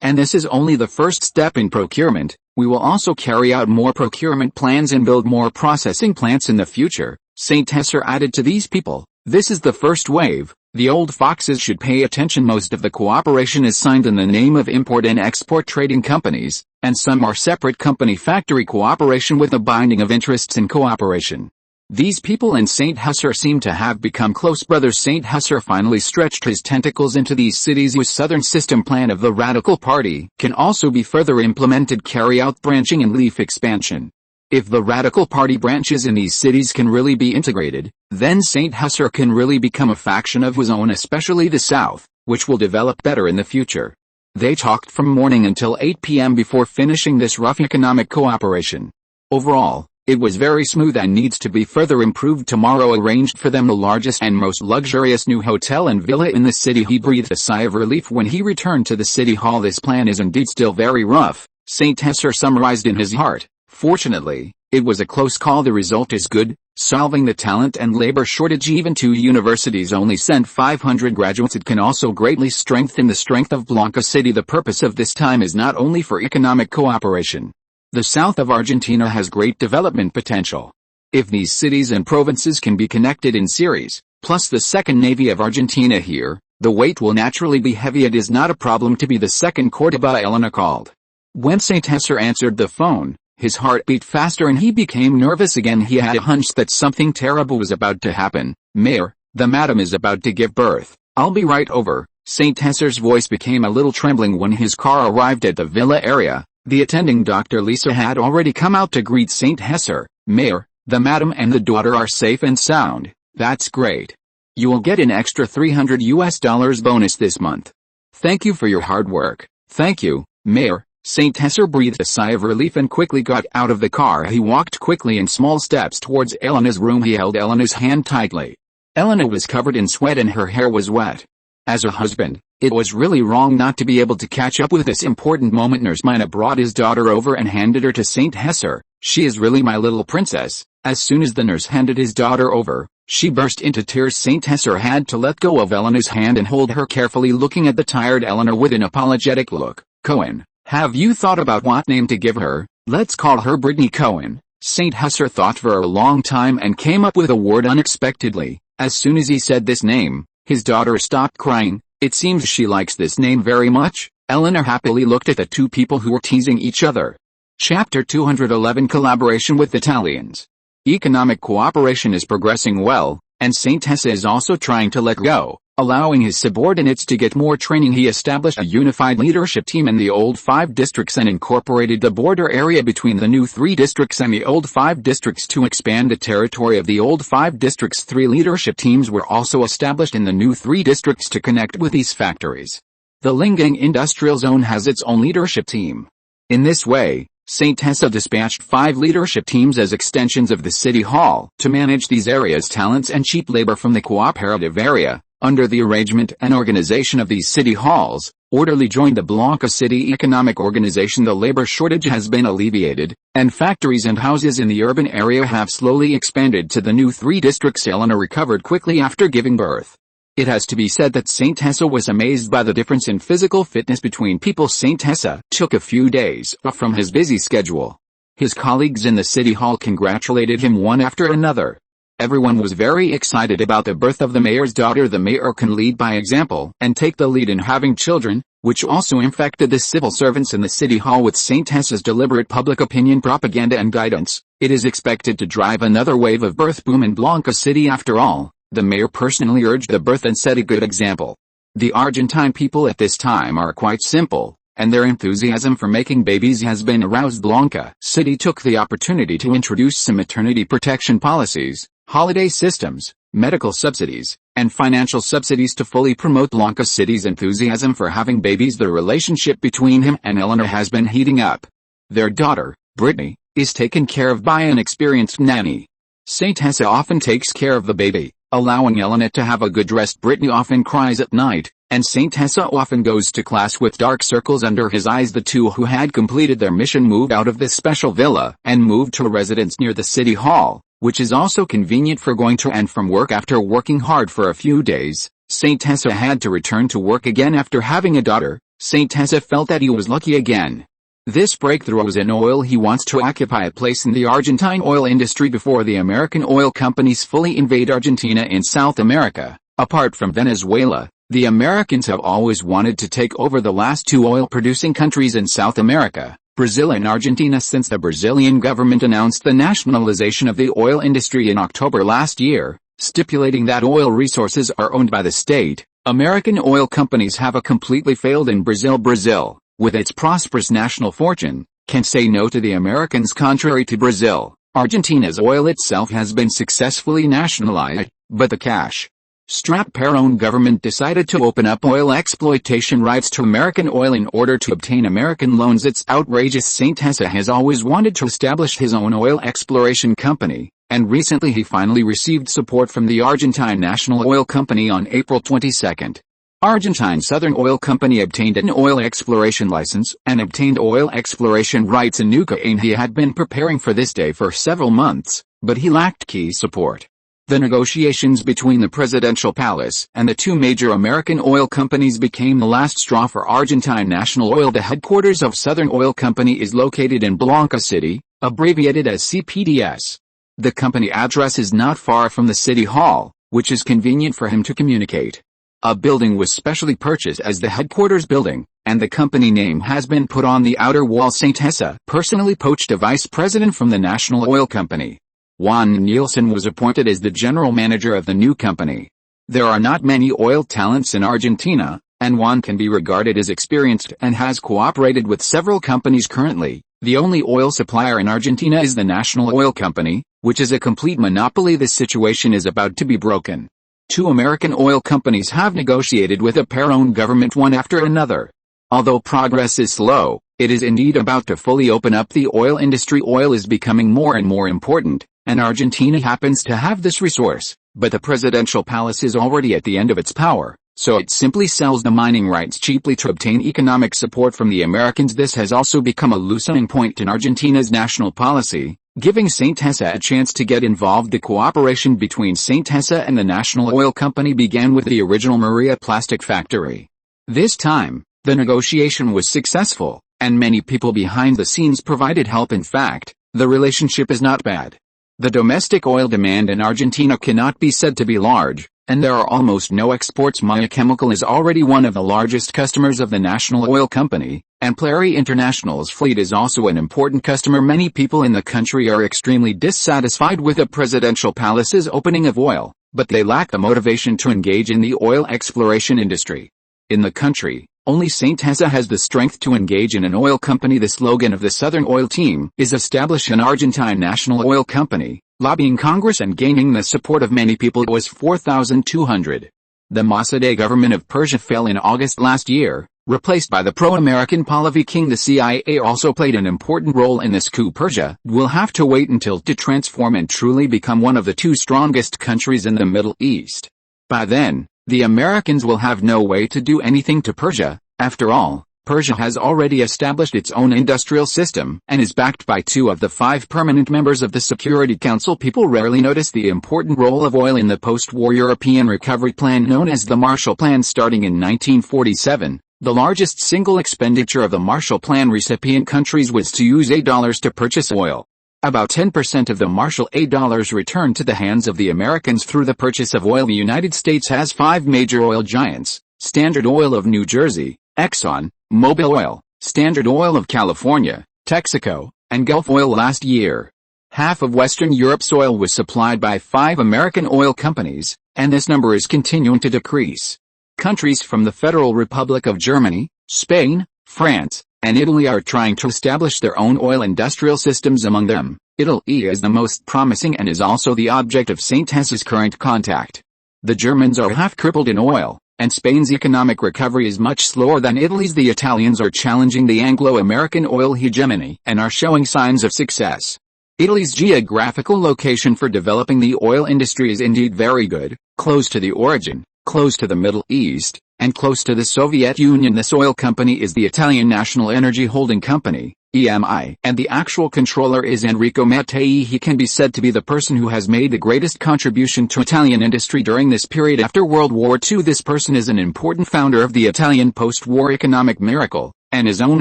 and this is only the first step in procurement. We will also carry out more procurement plans and build more processing plants in the future. St. Husser added to these people, this is the first wave. The old foxes should pay attention. Most of the cooperation is signed in the name of import and export trading companies, and some are separate company factory cooperation with a binding of interests in cooperation. These people and St. Husser seem to have become close brothers. St. Husser finally stretched his tentacles into these cities. His southern system plan of the Radical Party can also be further implemented. Carry out branching and leaf expansion. If the Radical Party branches in these cities can really be integrated, then St. Husser can really become a faction of his own, especially the South, which will develop better in the future. They talked from morning until 8 p.m. before finishing this rough economic cooperation. Overall, it was very smooth and needs to be further improved. Tomorrow arranged for them the largest and most luxurious new hotel and villa in the city. He breathed a sigh of relief when he returned to the city hall. This plan is indeed still very rough, St. Husser summarized in his heart. Fortunately, it was a close call. The result is good, solving the talent and labor shortage. Even two universities only sent 500 graduates. It can also greatly strengthen the strength of Blanca City. The purpose of this time is not only for economic cooperation. The south of Argentina has great development potential. If these cities and provinces can be connected in series, plus the second navy of Argentina here, the weight will naturally be heavy. It is not a problem to be the second Cordoba. Elena called. When St. Husser answered the phone, his heart beat faster and he became nervous again. He had a hunch that something terrible was about to happen. Mayor, the madam is about to give birth. I'll be right over. St. Husser's voice became a little trembling when his car arrived at the villa area. The attending Dr. Lisa had already come out to greet St. Husser. Mayor, the madam and the daughter are safe and sound. That's great. You will get an extra $300 bonus this month. Thank you for your hard work. Thank you, Mayor. St. Husser breathed a sigh of relief and quickly got out of the car. He walked quickly in small steps towards Elena's room. He held Elena's hand tightly. Elena was covered in sweat and her hair was wet. As a husband, it was really wrong not to be able to catch up with this important moment. Nurse Mina brought his daughter over and handed her to St. Husser. She is really my little princess. As soon as the nurse handed his daughter over, she burst into tears. St. Husser had to let go of Elena's hand and hold her carefully, looking at the tired Elena with an apologetic look. Cohen, have you thought about what name to give her? Let's call her Brittany Cohen. St. Husser thought for a long time and came up with a word unexpectedly. As soon as he said this name, his daughter stopped crying. It seems she likes this name very much. Elena happily looked at the two people who were teasing each other. Chapter 211 Collaboration with Italians. Economic cooperation is progressing well, and St. Husser is also trying to let go, allowing his subordinates to get more training. He established a unified leadership team in the old 5 districts and incorporated the border area between the new 3 districts and the old 5 districts to expand the territory of the old 5 districts. 3 leadership teams were also established in the new 3 districts to connect with these factories. The Lingang Industrial Zone has its own leadership team. In this way, St. Husser dispatched 5 leadership teams as extensions of the city hall to manage these areas' talents and cheap labor from the cooperative area. Under the arrangement and organization of these city halls, orderly joined the Blanca City Economic Organization. The labor shortage has been alleviated, and factories and houses in the urban area have slowly expanded to the new 3 districts. Elena recovered quickly after giving birth. It has to be said that St. Husser was amazed by the difference in physical fitness between people. St. Husser took a few days off from his busy schedule. His colleagues in the city hall congratulated him one after another. Everyone was very excited about the birth of the mayor's daughter. The mayor can lead by example and take the lead in having children, which also infected the civil servants in the city hall with St. Husser's deliberate public opinion propaganda and guidance. It is expected to drive another wave of birth boom in Blanca City. After all, the mayor personally urged the birth and set a good example. The Argentine people at this time are quite simple, and their enthusiasm for making babies has been aroused. Blanca City took the opportunity to introduce some maternity protection policies, holiday systems, medical subsidies, and financial subsidies to fully promote Blanca City's enthusiasm for having babies. The relationship between him and Eleanor has been heating up. Their daughter, Brittany, is taken care of by an experienced nanny. Saint Tessa often takes care of the baby, allowing Eleanor to have a good rest. Brittany often cries at night, and Saint Tessa often goes to class with dark circles under his eyes. The two who had completed their mission moved out of this special villa and moved to a residence near the city hall, which is also convenient for going to and from work. After working hard for a few days, Saint Tessa had to return to work again after having a daughter. Saint Tessa felt that he was lucky again. This breakthrough was in oil. He wants to occupy a place in the Argentine oil industry before the American oil companies fully invade Argentina in South America. Apart from Venezuela, the Americans have always wanted to take over the last two oil-producing countries in South America, Brazil and Argentina. Since the Brazilian government announced the nationalization of the oil industry in October last year, stipulating that oil resources are owned by the state, American oil companies have completely failed in Brazil. Brazil, with its prosperous national fortune, can say no to the Americans. Contrary to Brazil, Argentina's oil itself has been successfully nationalized, but the cash-strapped Perón government decided to open up oil exploitation rights to American oil in order to obtain American loans. It's outrageous. Saint Tessa has always wanted to establish his own oil exploration company, and recently he finally received support from the Argentine National Oil Company. On April 22, Argentine Southern Oil Company obtained an oil exploration license and obtained oil exploration rights in Neuquén. He had been preparing for this day for several months, but he lacked key support. The negotiations between the presidential palace and the two major American oil companies became the last straw for Argentine National Oil. The headquarters of Southern Oil Company is located in Blanca City, abbreviated as CPDS. The company address is not far from the city hall, which is convenient for him to communicate. A building was specially purchased as the headquarters building, and the company name has been put on the outer wall. Saint Tessa personally poached a vice president from the National Oil Company. Juan Nielsen was appointed as the general manager of the new company. There are not many oil talents in Argentina, and Juan can be regarded as experienced and has cooperated with several companies. Currently, the only oil supplier in Argentina is the National Oil Company, which is a complete monopoly. This situation is about to be broken. Two American oil companies have negotiated with the Perón government one after another. Although progress is slow, it is indeed about to fully open up the oil industry. Oil is becoming more and more important, and Argentina happens to have this resource, but the presidential palace is already at the end of its power, so it simply sells the mining rights cheaply to obtain economic support from the Americans. This has also become a loosening point in Argentina's national policy, giving Saint Tessa a chance to get involved. The cooperation between Saint Tessa and the National Oil Company began with the original Maria plastic factory. This time, the negotiation was successful, and many people behind the scenes provided help. In fact, the relationship is not bad. The domestic oil demand in Argentina cannot be said to be large, and there are almost no exports. Maya Chemical is already one of the largest customers of the National Oil Company, and Plary International's fleet is also an important customer. Many people in the country are extremely dissatisfied with the presidential palace's opening of oil, but they lack the motivation to engage in the oil exploration industry. In the country, only Saint Tessa has the strength to engage in an oil company. The slogan of the Southern Oil Team is establish an Argentine National Oil Company, lobbying Congress and gaining the support of many people. It was 4,200. The Mossadegh government of Persia fell in August last year, replaced by the pro-American Pahlavi King. The CIA also played an important role in this coup. Persia will have to wait until to transform and truly become one of the two strongest countries in the Middle East. By then, the Americans will have no way to do anything to Persia. After all, Persia has already established its own industrial system and is backed by 2 of the 5 permanent members of the Security Council. People rarely notice the important role of oil in the post-war European recovery plan known as the Marshall Plan. Starting in 1947, the largest single expenditure of the Marshall Plan recipient countries was to use $8 to purchase oil. About 10% of the Marshall aid dollars returned to the hands of the Americans through the purchase of oil. The United States has 5 major oil giants: Standard Oil of New Jersey, Exxon, Mobil Oil, Standard Oil of California, Texaco, and Gulf Oil. Last year, Half of Western Europe's oil was supplied by 5 American oil companies, and this number is continuing to decrease. Countries from the Federal Republic of Germany, Spain, France, and Italy are trying to establish their own oil industrial systems. Among them, Italy is the most promising and is also the object of St. Hess's current contact. The Germans are half crippled in oil, and Spain's economic recovery is much slower than Italy's. The Italians are challenging the Anglo-American oil hegemony and are showing signs of success. Italy's geographical location for developing the oil industry is indeed very good, close to the origin, close to the Middle East, and close to the Soviet Union. This oil company is the Italian National Energy Holding Company, EMI, and the actual controller is Enrico Mattei. He can be said to be the person who has made the greatest contribution to Italian industry during this period after World War II. This person is an important founder of the Italian post-war economic miracle, and his own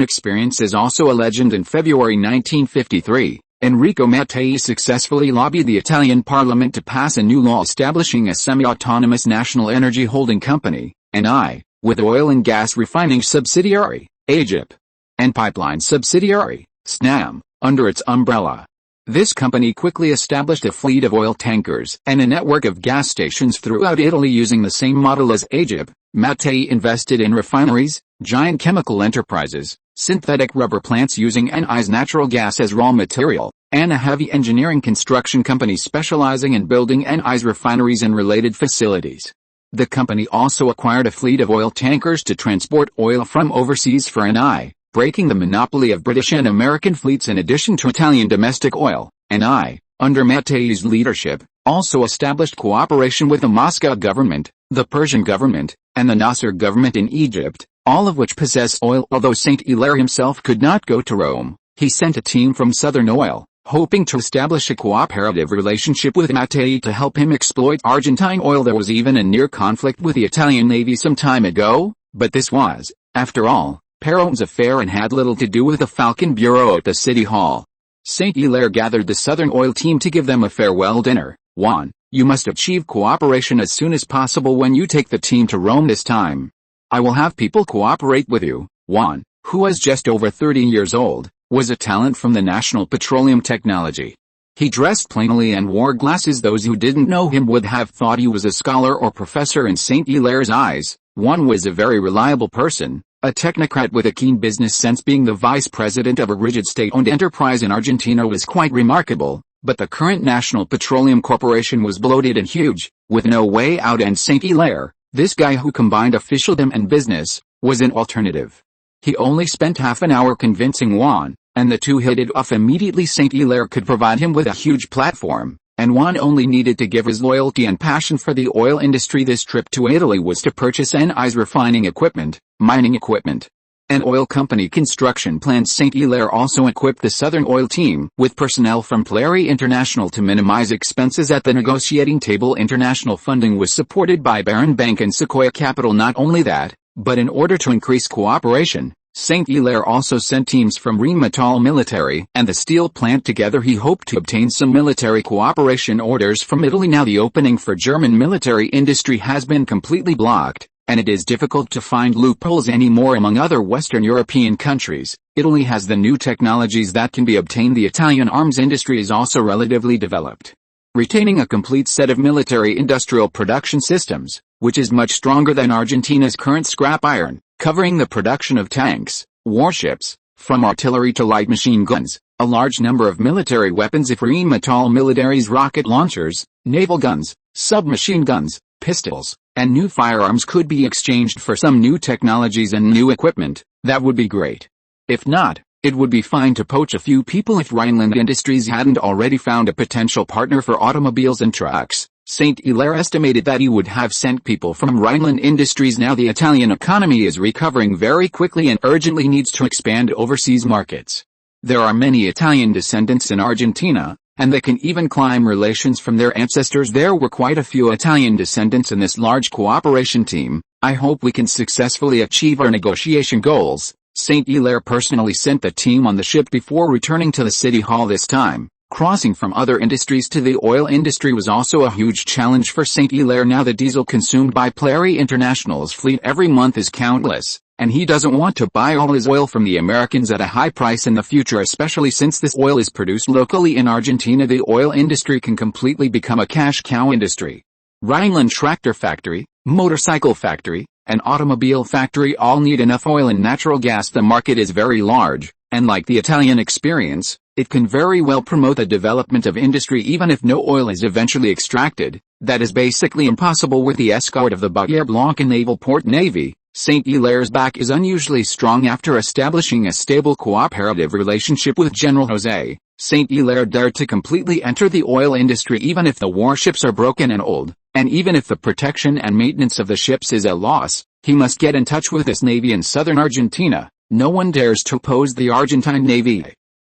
experience is also a legend. In February 1953, Enrico Mattei successfully lobbied the Italian parliament to pass a new law establishing a semi-autonomous national energy holding company, NI, with oil and gas refining subsidiary, Egypt, and pipeline subsidiary, SNAM, under its umbrella. This company quickly established a fleet of oil tankers and a network of gas stations throughout Italy using the same model as Egypt. Mattei invested in refineries, giant chemical enterprises, synthetic rubber plants using NI's natural gas as raw material, and a heavy engineering construction company specializing in building NI's refineries and related facilities. The company also acquired a fleet of oil tankers to transport oil from overseas for NI, breaking the monopoly of British and American fleets. In addition to Italian domestic oil, NI, under Mattei's leadership, also established cooperation with the Moscow government, the Persian government, and the Nasser government in Egypt, all of which possess oil. Although St. Hilaire himself could not go to Rome, he sent a team from Southern Oil, hoping to establish a cooperative relationship with Mattei to help him exploit Argentine oil. There was even a near conflict with the Italian Navy some time ago, but this was, after all, Peron's affair and had little to do with the Falcon Bureau at the City Hall. St. Hilaire gathered the Southern Oil team to give them a farewell dinner. Juan, you must achieve cooperation as soon as possible when you take the team to Rome this time. I will have people cooperate with you. Juan, who was just over 30 years old, was a talent from the National Petroleum Technology. He dressed plainly and wore glasses. Those who didn't know him would have thought he was a scholar or professor. In St. Hilaire's eyes, Juan was a very reliable person, a technocrat with a keen business sense. Being the vice president of a rigid state-owned enterprise in Argentina was quite remarkable, but the current National Petroleum Corporation was bloated and huge, with no way out, and St. Hilaire, this guy who combined officialdom and business, was an alternative. He only spent half an hour convincing Juan, and the two hit it off immediately. St. Hilaire could provide him with a huge platform, and Juan only needed to give his loyalty and passion for the oil industry. This trip to Italy was to purchase NI's refining equipment, mining equipment, and oil company construction plans. St. Hilaire also equipped the Southern Oil team with personnel from Plary International to minimize expenses at the negotiating table. International funding was supported by Barron Bank and Sequoia Capital. Not only that, but in order to increase cooperation, St. Hilaire also sent teams from Rheinmetall military and the steel plant. Together he hoped to obtain some military cooperation orders from Italy. Now the opening for German military industry has been completely blocked, and it is difficult to find loopholes anymore. Among other Western European countries, Italy has the new technologies that can be obtained. The Italian arms industry is also relatively developed, retaining a complete set of military industrial production systems, which is much stronger than Argentina's current scrap iron, covering the production of tanks, warships, from artillery to light machine guns, a large number of military weapons. If Rheinmetall military's rocket launchers, naval guns, submachine guns, pistols, and new firearms could be exchanged for some new technologies and new equipment, that would be great. If not, it would be fine to poach a few people. If Rhineland Industries hadn't already found a potential partner for automobiles and trucks, St. Hilaire estimated that he would have sent people from Rhineland Industries. Now the Italian economy is recovering very quickly and urgently needs to expand overseas markets. There are many Italian descendants in Argentina, and they can even climb relations from their ancestors. There were quite a few Italian descendants in this large cooperation team. I hope we can successfully achieve our negotiation goals. St. Hilaire personally sent the team on the ship before returning to the City Hall this time. Crossing from other industries to the oil industry was also a huge challenge for St. Hilaire. Now the diesel consumed by Plary International's fleet every month is countless, And he doesn't want to buy all his oil from the Americans at a high price in the future, especially since this oil is produced locally in Argentina. The oil industry can completely become a cash cow industry. Rhineland tractor factory, motorcycle factory, and automobile factory all need enough oil and natural gas. The market is very large, and like the Italian experience, it can very well promote the development of industry even if no oil is eventually extracted. That is basically impossible with the escort of the Bahia Blanca naval port navy. St. Hilaire's back is unusually strong. After establishing a stable cooperative relationship with General José, St. Hilaire dared to completely enter the oil industry even if the warships are broken and old, and even if the protection and maintenance of the ships is a loss. He must get in touch with this navy in southern Argentina. No one dares to oppose the Argentine navy,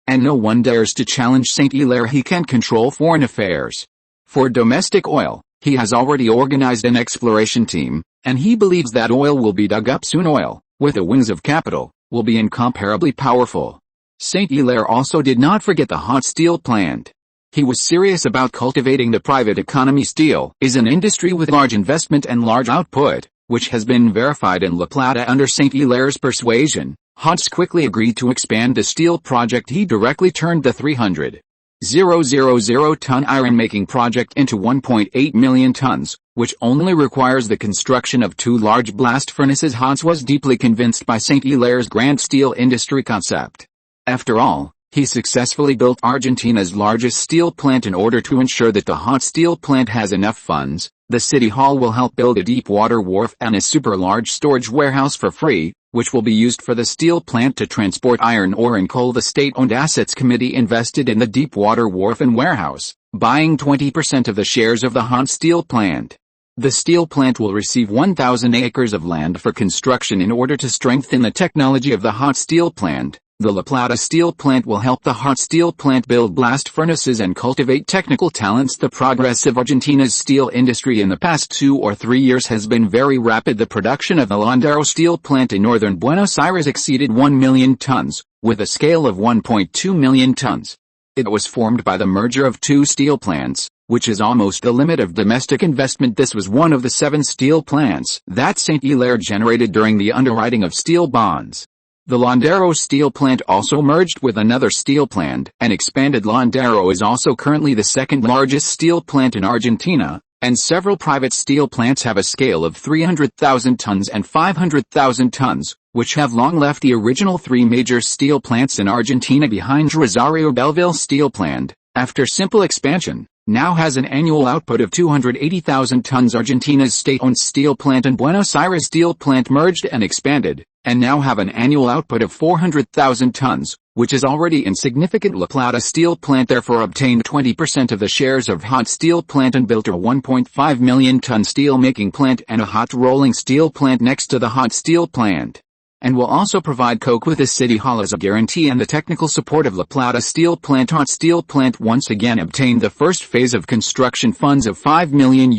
and no one dares to challenge St. Hilaire. He can control foreign affairs. For domestic oil, he has already organized an exploration team, and he believes that oil will be dug up soon. Oil, with the wings of capital, will be incomparably powerful. St. Hilaire also did not forget the hot steel plant. He was serious about cultivating the private economy. Steel is an industry with large investment and large output, which has been verified in La Plata under St. Hilaire's persuasion. Hodges quickly agreed to expand the steel project. He directly turned the 300,000-ton iron-making project into 1.8 million tons, which only requires the construction of 2 large blast furnaces. Hodges was deeply convinced by St. Hilaire's grand steel industry concept. After all, he successfully built Argentina's largest steel plant. In order to ensure that the hot steel plant has enough funds, the City Hall will help build a deep-water wharf and a super-large storage warehouse for free, which will be used for the steel plant to transport iron ore and coal. The State-Owned Assets Committee invested in the deep-water wharf and warehouse, buying 20% of the shares of the hot steel plant. The steel plant will receive 1,000 acres of land for construction. In order to strengthen the technology of the hot steel plant, the La Plata steel plant will help the hot steel plant build blast furnaces and cultivate technical talents. The progress of Argentina's steel industry in the past 2 or 3 years has been very rapid. The production of the Landero steel plant in northern Buenos Aires exceeded 1 million tons, with a scale of 1.2 million tons. It was formed by the merger of 2 steel plants, which is almost the limit of domestic investment. This was one of the 7 steel plants that St. Hilaire generated during the underwriting of steel bonds. The Landero steel plant also merged with another steel plant and expanded. Landero is also currently the second largest steel plant in Argentina, and several private steel plants have a scale of 300,000 tons and 500,000 tons, which have long left the original 3 major steel plants in Argentina behind. Rosario Belleville steel plant, after simple expansion, now has an annual output of 280,000 tons. Argentina's state-owned steel plant and Buenos Aires steel plant merged and expanded, and now have an annual output of 400,000 tons, which is already insignificant. La Plata steel plant therefore obtained 20% of the shares of hot steel plant and built a 1.5 million ton steel making plant and a hot rolling steel plant next to the hot steel plant, and will also provide coke with the City Hall as a guarantee and the technical support of La Plata steel plant. Hot steel plant once again obtained the first phase of construction funds of $5 million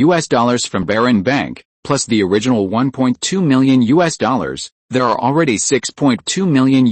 from Barron Bank, plus the original $1.2 million. There are already $6.2 million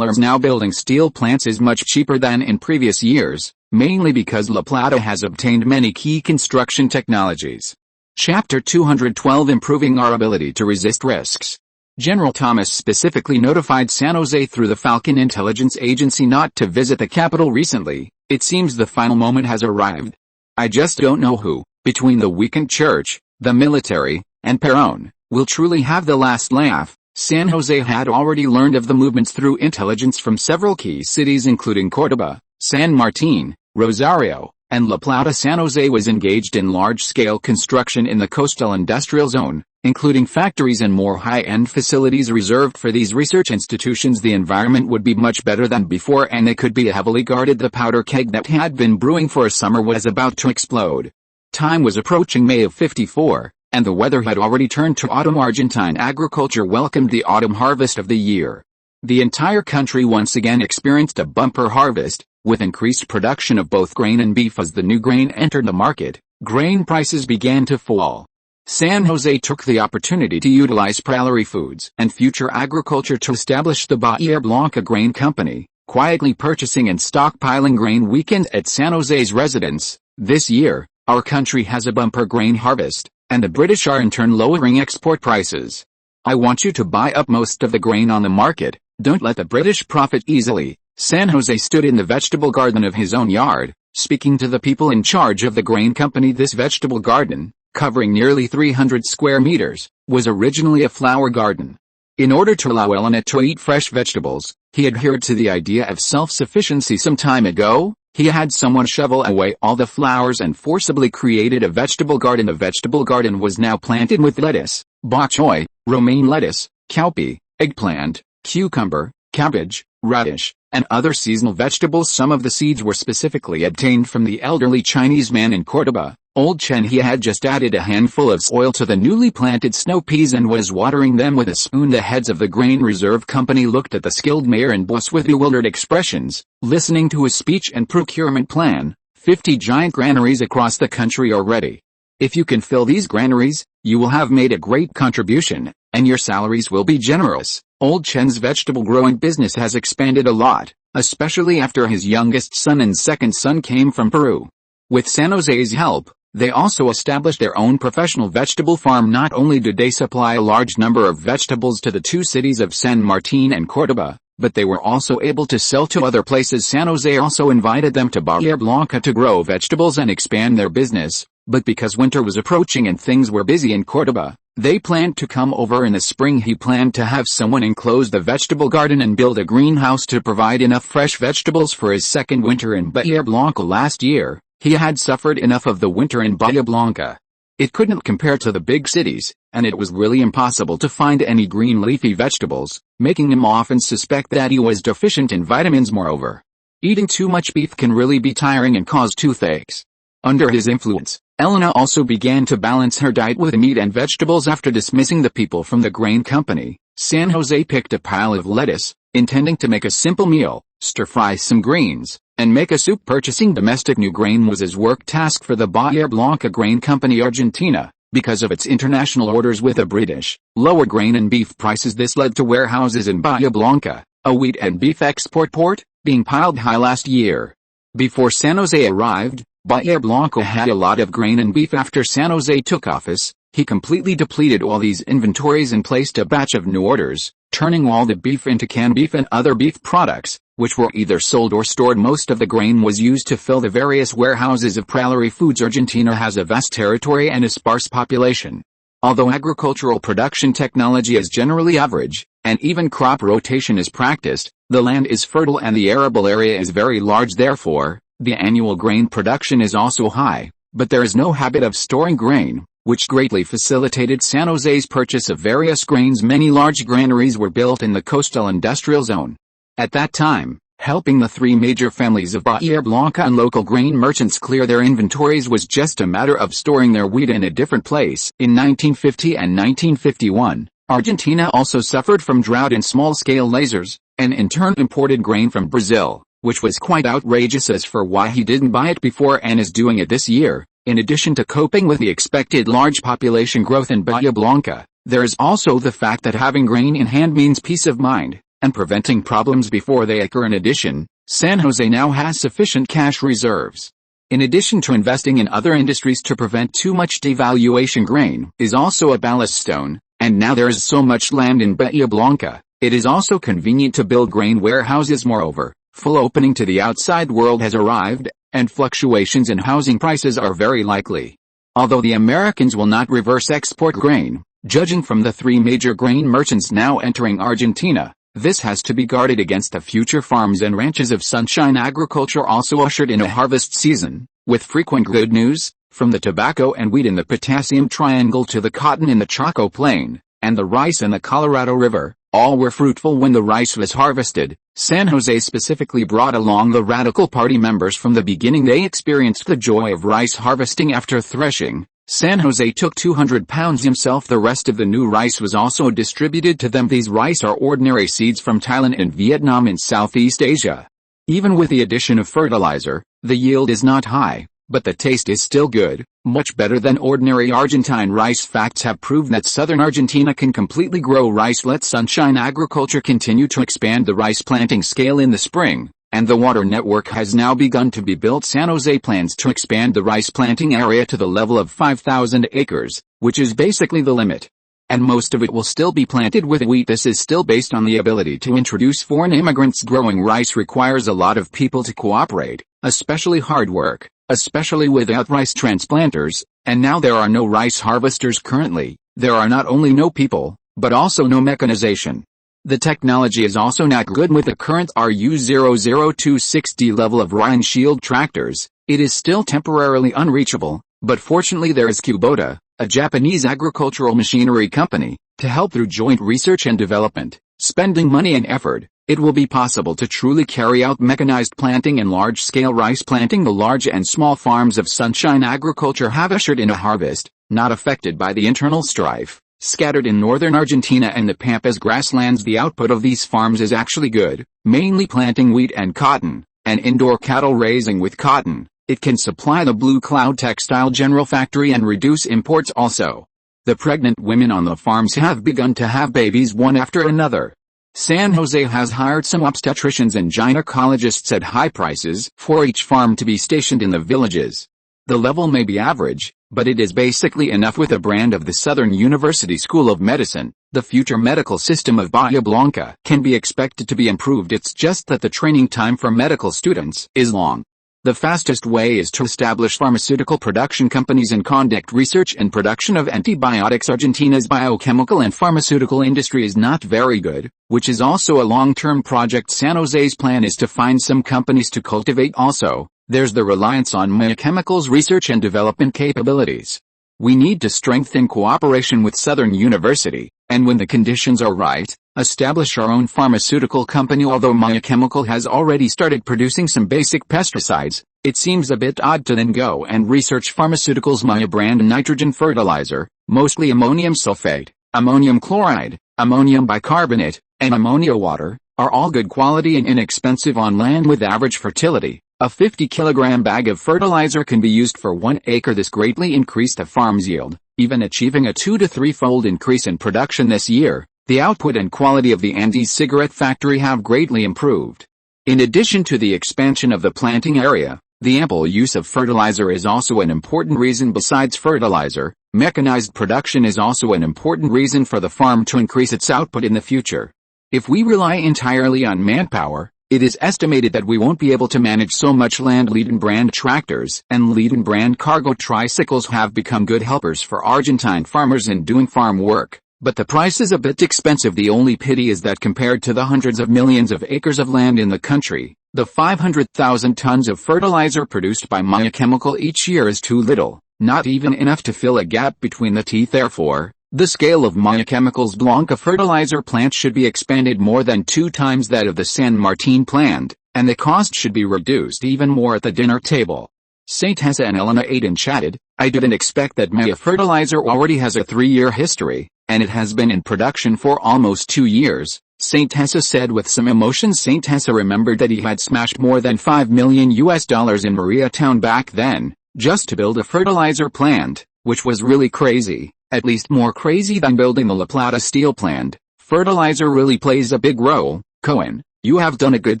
now. Building steel plants is much cheaper than in previous years, mainly because La Plata has obtained many key construction technologies. Chapter 212: Improving our ability to resist risks. General Thomas specifically notified San Jose through the Falcon intelligence agency not to visit the capital recently. It seems the final moment has arrived. I just don't know who, between the weakened church, the military, and Perón, will truly have the last laugh. San Jose had already learned of the movements through intelligence from several key cities including Córdoba, San Martín, Rosario, and La Plata. San Jose was engaged in large-scale construction in the coastal industrial zone, including factories and more high-end facilities reserved for these research institutions. The environment would be much better than before and it could be heavily guarded. The powder keg that had been brewing for a summer was about to explode. Time was approaching May of '54. And the weather had already turned to autumn. Argentine agriculture welcomed the autumn harvest of the year. The entire country once again experienced a bumper harvest, with increased production of both grain and beef. As the new grain entered the market, grain prices began to fall. San Jose took the opportunity to utilize Prairie Foods and Future Agriculture to establish the Bahia Blanca Grain Company, quietly purchasing and stockpiling grain weekend at San Jose's residence. This year, our country has a bumper grain harvest, and the British are in turn lowering export prices. I want you to buy up most of the grain on the market. Don't let the British profit easily. San Jose stood in the vegetable garden of his own yard, speaking to the people in charge of the grain company. This vegetable garden, covering nearly 300 square meters, was originally a flower garden. In order to allow Elena to eat fresh vegetables, he adhered to the idea of self-sufficiency some time ago. He had someone shovel away all the flowers and forcibly created a vegetable garden. The vegetable garden was now planted with lettuce, bok choy, romaine lettuce, cowpea, eggplant, cucumber, cabbage, radish, and other seasonal vegetables. Some of the seeds were specifically obtained from the elderly Chinese man in Cordoba, Old Chen. He had just added a handful of soil to the newly planted snow peas and was watering them with a spoon. The heads of the grain reserve company looked at the skilled mayor and boss with bewildered expressions, listening to his speech and procurement plan. 50 giant granaries across the country are ready. If you can fill these granaries, you will have made a great contribution, and your salaries will be generous. Old Chen's vegetable growing business has expanded a lot, especially after his youngest son and second son came from Peru. With San Jose's help, they also established their own professional vegetable farm. Not only did they supply a large number of vegetables to the two cities of San Martin and Cordoba, but they were also able to sell to other places. San Jose also invited them to Bahia Blanca to grow vegetables and expand their business, but because winter was approaching and things were busy in Cordoba, they planned to come over in the spring. He planned to have someone enclose the vegetable garden and build a greenhouse to provide enough fresh vegetables for his second winter in Bahia Blanca. Last year, he had suffered enough of the winter in Bahia Blanca. It couldn't compare to the big cities, and it was really impossible to find any green leafy vegetables, making him often suspect that he was deficient in vitamins. Moreover, eating too much beef can really be tiring and cause toothaches. Under his influence, Elena also began to balance her diet with meat and vegetables. After dismissing the people from the grain company, San Jose picked a pile of lettuce, intending to make a simple meal, stir-fry some greens, and make a soup. Purchasing domestic new grain was his work task for the Bahia Blanca Grain Company Argentina. Because of its international orders with the British, lower grain and beef prices, this led to warehouses in Bahia Blanca, a wheat and beef export port, being piled high last year. Before San Jose arrived, Bahia Blanca had a lot of grain and beef. After San Jose took office, he completely depleted all these inventories and placed a batch of new orders, turning all the beef into canned beef and other beef products, which were either sold or stored. Most of the grain was used to fill the various warehouses of Prairie Foods. Argentina has a vast territory and a sparse population. Although agricultural production technology is generally average, and even crop rotation is practiced, the land is fertile and the arable area is very large. Therefore, the annual grain production is also high, but there is no habit of storing grain, which greatly facilitated San Jose's purchase of various grains. Many large granaries were built in the coastal industrial zone. At that time, helping the three major families of Bahia Blanca and local grain merchants clear their inventories was just a matter of storing their wheat in a different place. In 1950 and 1951, Argentina also suffered from drought and small-scale lasers, and in turn imported grain from Brazil, which was quite outrageous as for why he didn't buy it before and is doing it this year. In addition to coping with the expected large population growth in Bahia Blanca, there is also the fact that having grain in hand means peace of mind, and preventing problems before they occur. In addition, San Jose now has sufficient cash reserves. In addition to investing in other industries to prevent too much devaluation, grain is also a ballast stone, and now there is so much land in Bahia Blanca, it is also convenient to build grain warehouses. Moreover, full opening to the outside world has arrived, and fluctuations in housing prices are very likely. Although the Americans will not reverse export grain, judging from the three major grain merchants now entering Argentina, this has to be guarded against. The future farms and ranches of sunshine agriculture also ushered in a harvest season, with frequent good news, from the tobacco and wheat in the Potassium Triangle to the cotton in the Chaco Plain, and the rice in the Colorado River. All were fruitful when the rice was harvested. San Jose specifically brought along the Radical Party members. From the beginning they experienced the joy of rice harvesting. After threshing, San Jose took 200 pounds himself. The rest of the new rice was also distributed to them. These rice are ordinary seeds from Thailand and Vietnam in Southeast Asia. Even with the addition of fertilizer, the yield is not high, but the taste is still good, much better than ordinary Argentine rice. Facts have proved that southern Argentina can completely grow rice. Let sunshine agriculture continue to expand the rice planting scale in the spring, and the water network has now begun to be built. San Jose plans to expand the rice planting area to the level of 5,000 acres, which is basically the limit. and most of it will still be planted with wheat. This is still based on the ability to introduce foreign immigrants. Growing rice requires a lot of people to cooperate, especially hard work, especially without rice transplanters, and now there are no rice harvesters currently. There are not only no people, but also no mechanization. The technology is also not good with the current RU0026D level of Rhine Shield tractors. It is still temporarily unreachable, but fortunately there is Kubota, a Japanese agricultural machinery company, to help through joint research and development. Spending money and effort, it will be possible to truly carry out mechanized planting and large-scale rice planting. The large and small farms of Sunshine Agriculture have ushered in a harvest, not affected by the internal strife, scattered in northern Argentina and the Pampas grasslands. The output of these farms is actually good, mainly planting wheat and cotton, and indoor cattle raising with cotton. It can supply the Blue Cloud Textile General Factory and reduce imports also. The pregnant women on the farms have begun to have babies one after another. San Jose has hired some obstetricians and gynecologists at high prices for each farm to be stationed in the villages. The level may be average, but it is basically enough. With a brand of the Southern University School of Medicine, the future medical system of Bahia Blanca can be expected to be improved. It's just that the training time for medical students is long. The fastest way is to establish pharmaceutical production companies and conduct research and production of antibiotics. Argentina's biochemical and pharmaceutical industry is not very good, which is also a long-term project. San Jose's plan is to find some companies to cultivate also. There's the reliance on biochemicals research and development capabilities. We need to strengthen cooperation with Southern University, and when the conditions are right, establish our own pharmaceutical company. Although biochemical has already started producing some basic pesticides, it seems a bit odd to then go and research pharmaceuticals. Maya brand nitrogen fertilizer, mostly ammonium sulfate, ammonium chloride, ammonium bicarbonate, and ammonia water, are all good quality and inexpensive on land with average fertility. A 50-kilogram bag of fertilizer can be used for 1 acre. This greatly increased the farm's yield, even achieving a 2 to 3-fold increase in production this year. The output and quality of the Andes cigarette factory have greatly improved. In addition to the expansion of the planting area, the ample use of fertilizer is also an important reason. Besides fertilizer, mechanized production is also an important reason for the farm to increase its output in the future. If we rely entirely on manpower, it is estimated that we won't be able to manage so much land. Leiden brand tractors and Leiden brand cargo tricycles have become good helpers for Argentine farmers in doing farm work, but the price is a bit expensive. The only pity is that compared to the hundreds of millions of acres of land in the country, the 500,000 tons of fertilizer produced by biochemical each year is too little, not even enough to fill a gap between the teeth. Therefore, the scale of biochemical's Blanca fertilizer plant should be expanded more than 2 times that of the San Martin plant, and the cost should be reduced even more. At the dinner table, Saint Tessa and Elena ate and chatted. I didn't expect that Maya fertilizer already has a 3-year history, and it has been in production for almost 2 years, Saint Tessa said with some emotion. Saint Tessa remembered that he had smashed more than $5 million in Maria Town back then, just to build a fertilizer plant, which was really crazy. At least more crazy than building the La Plata steel plant. Fertilizer really plays a big role. Cohen, you have done a good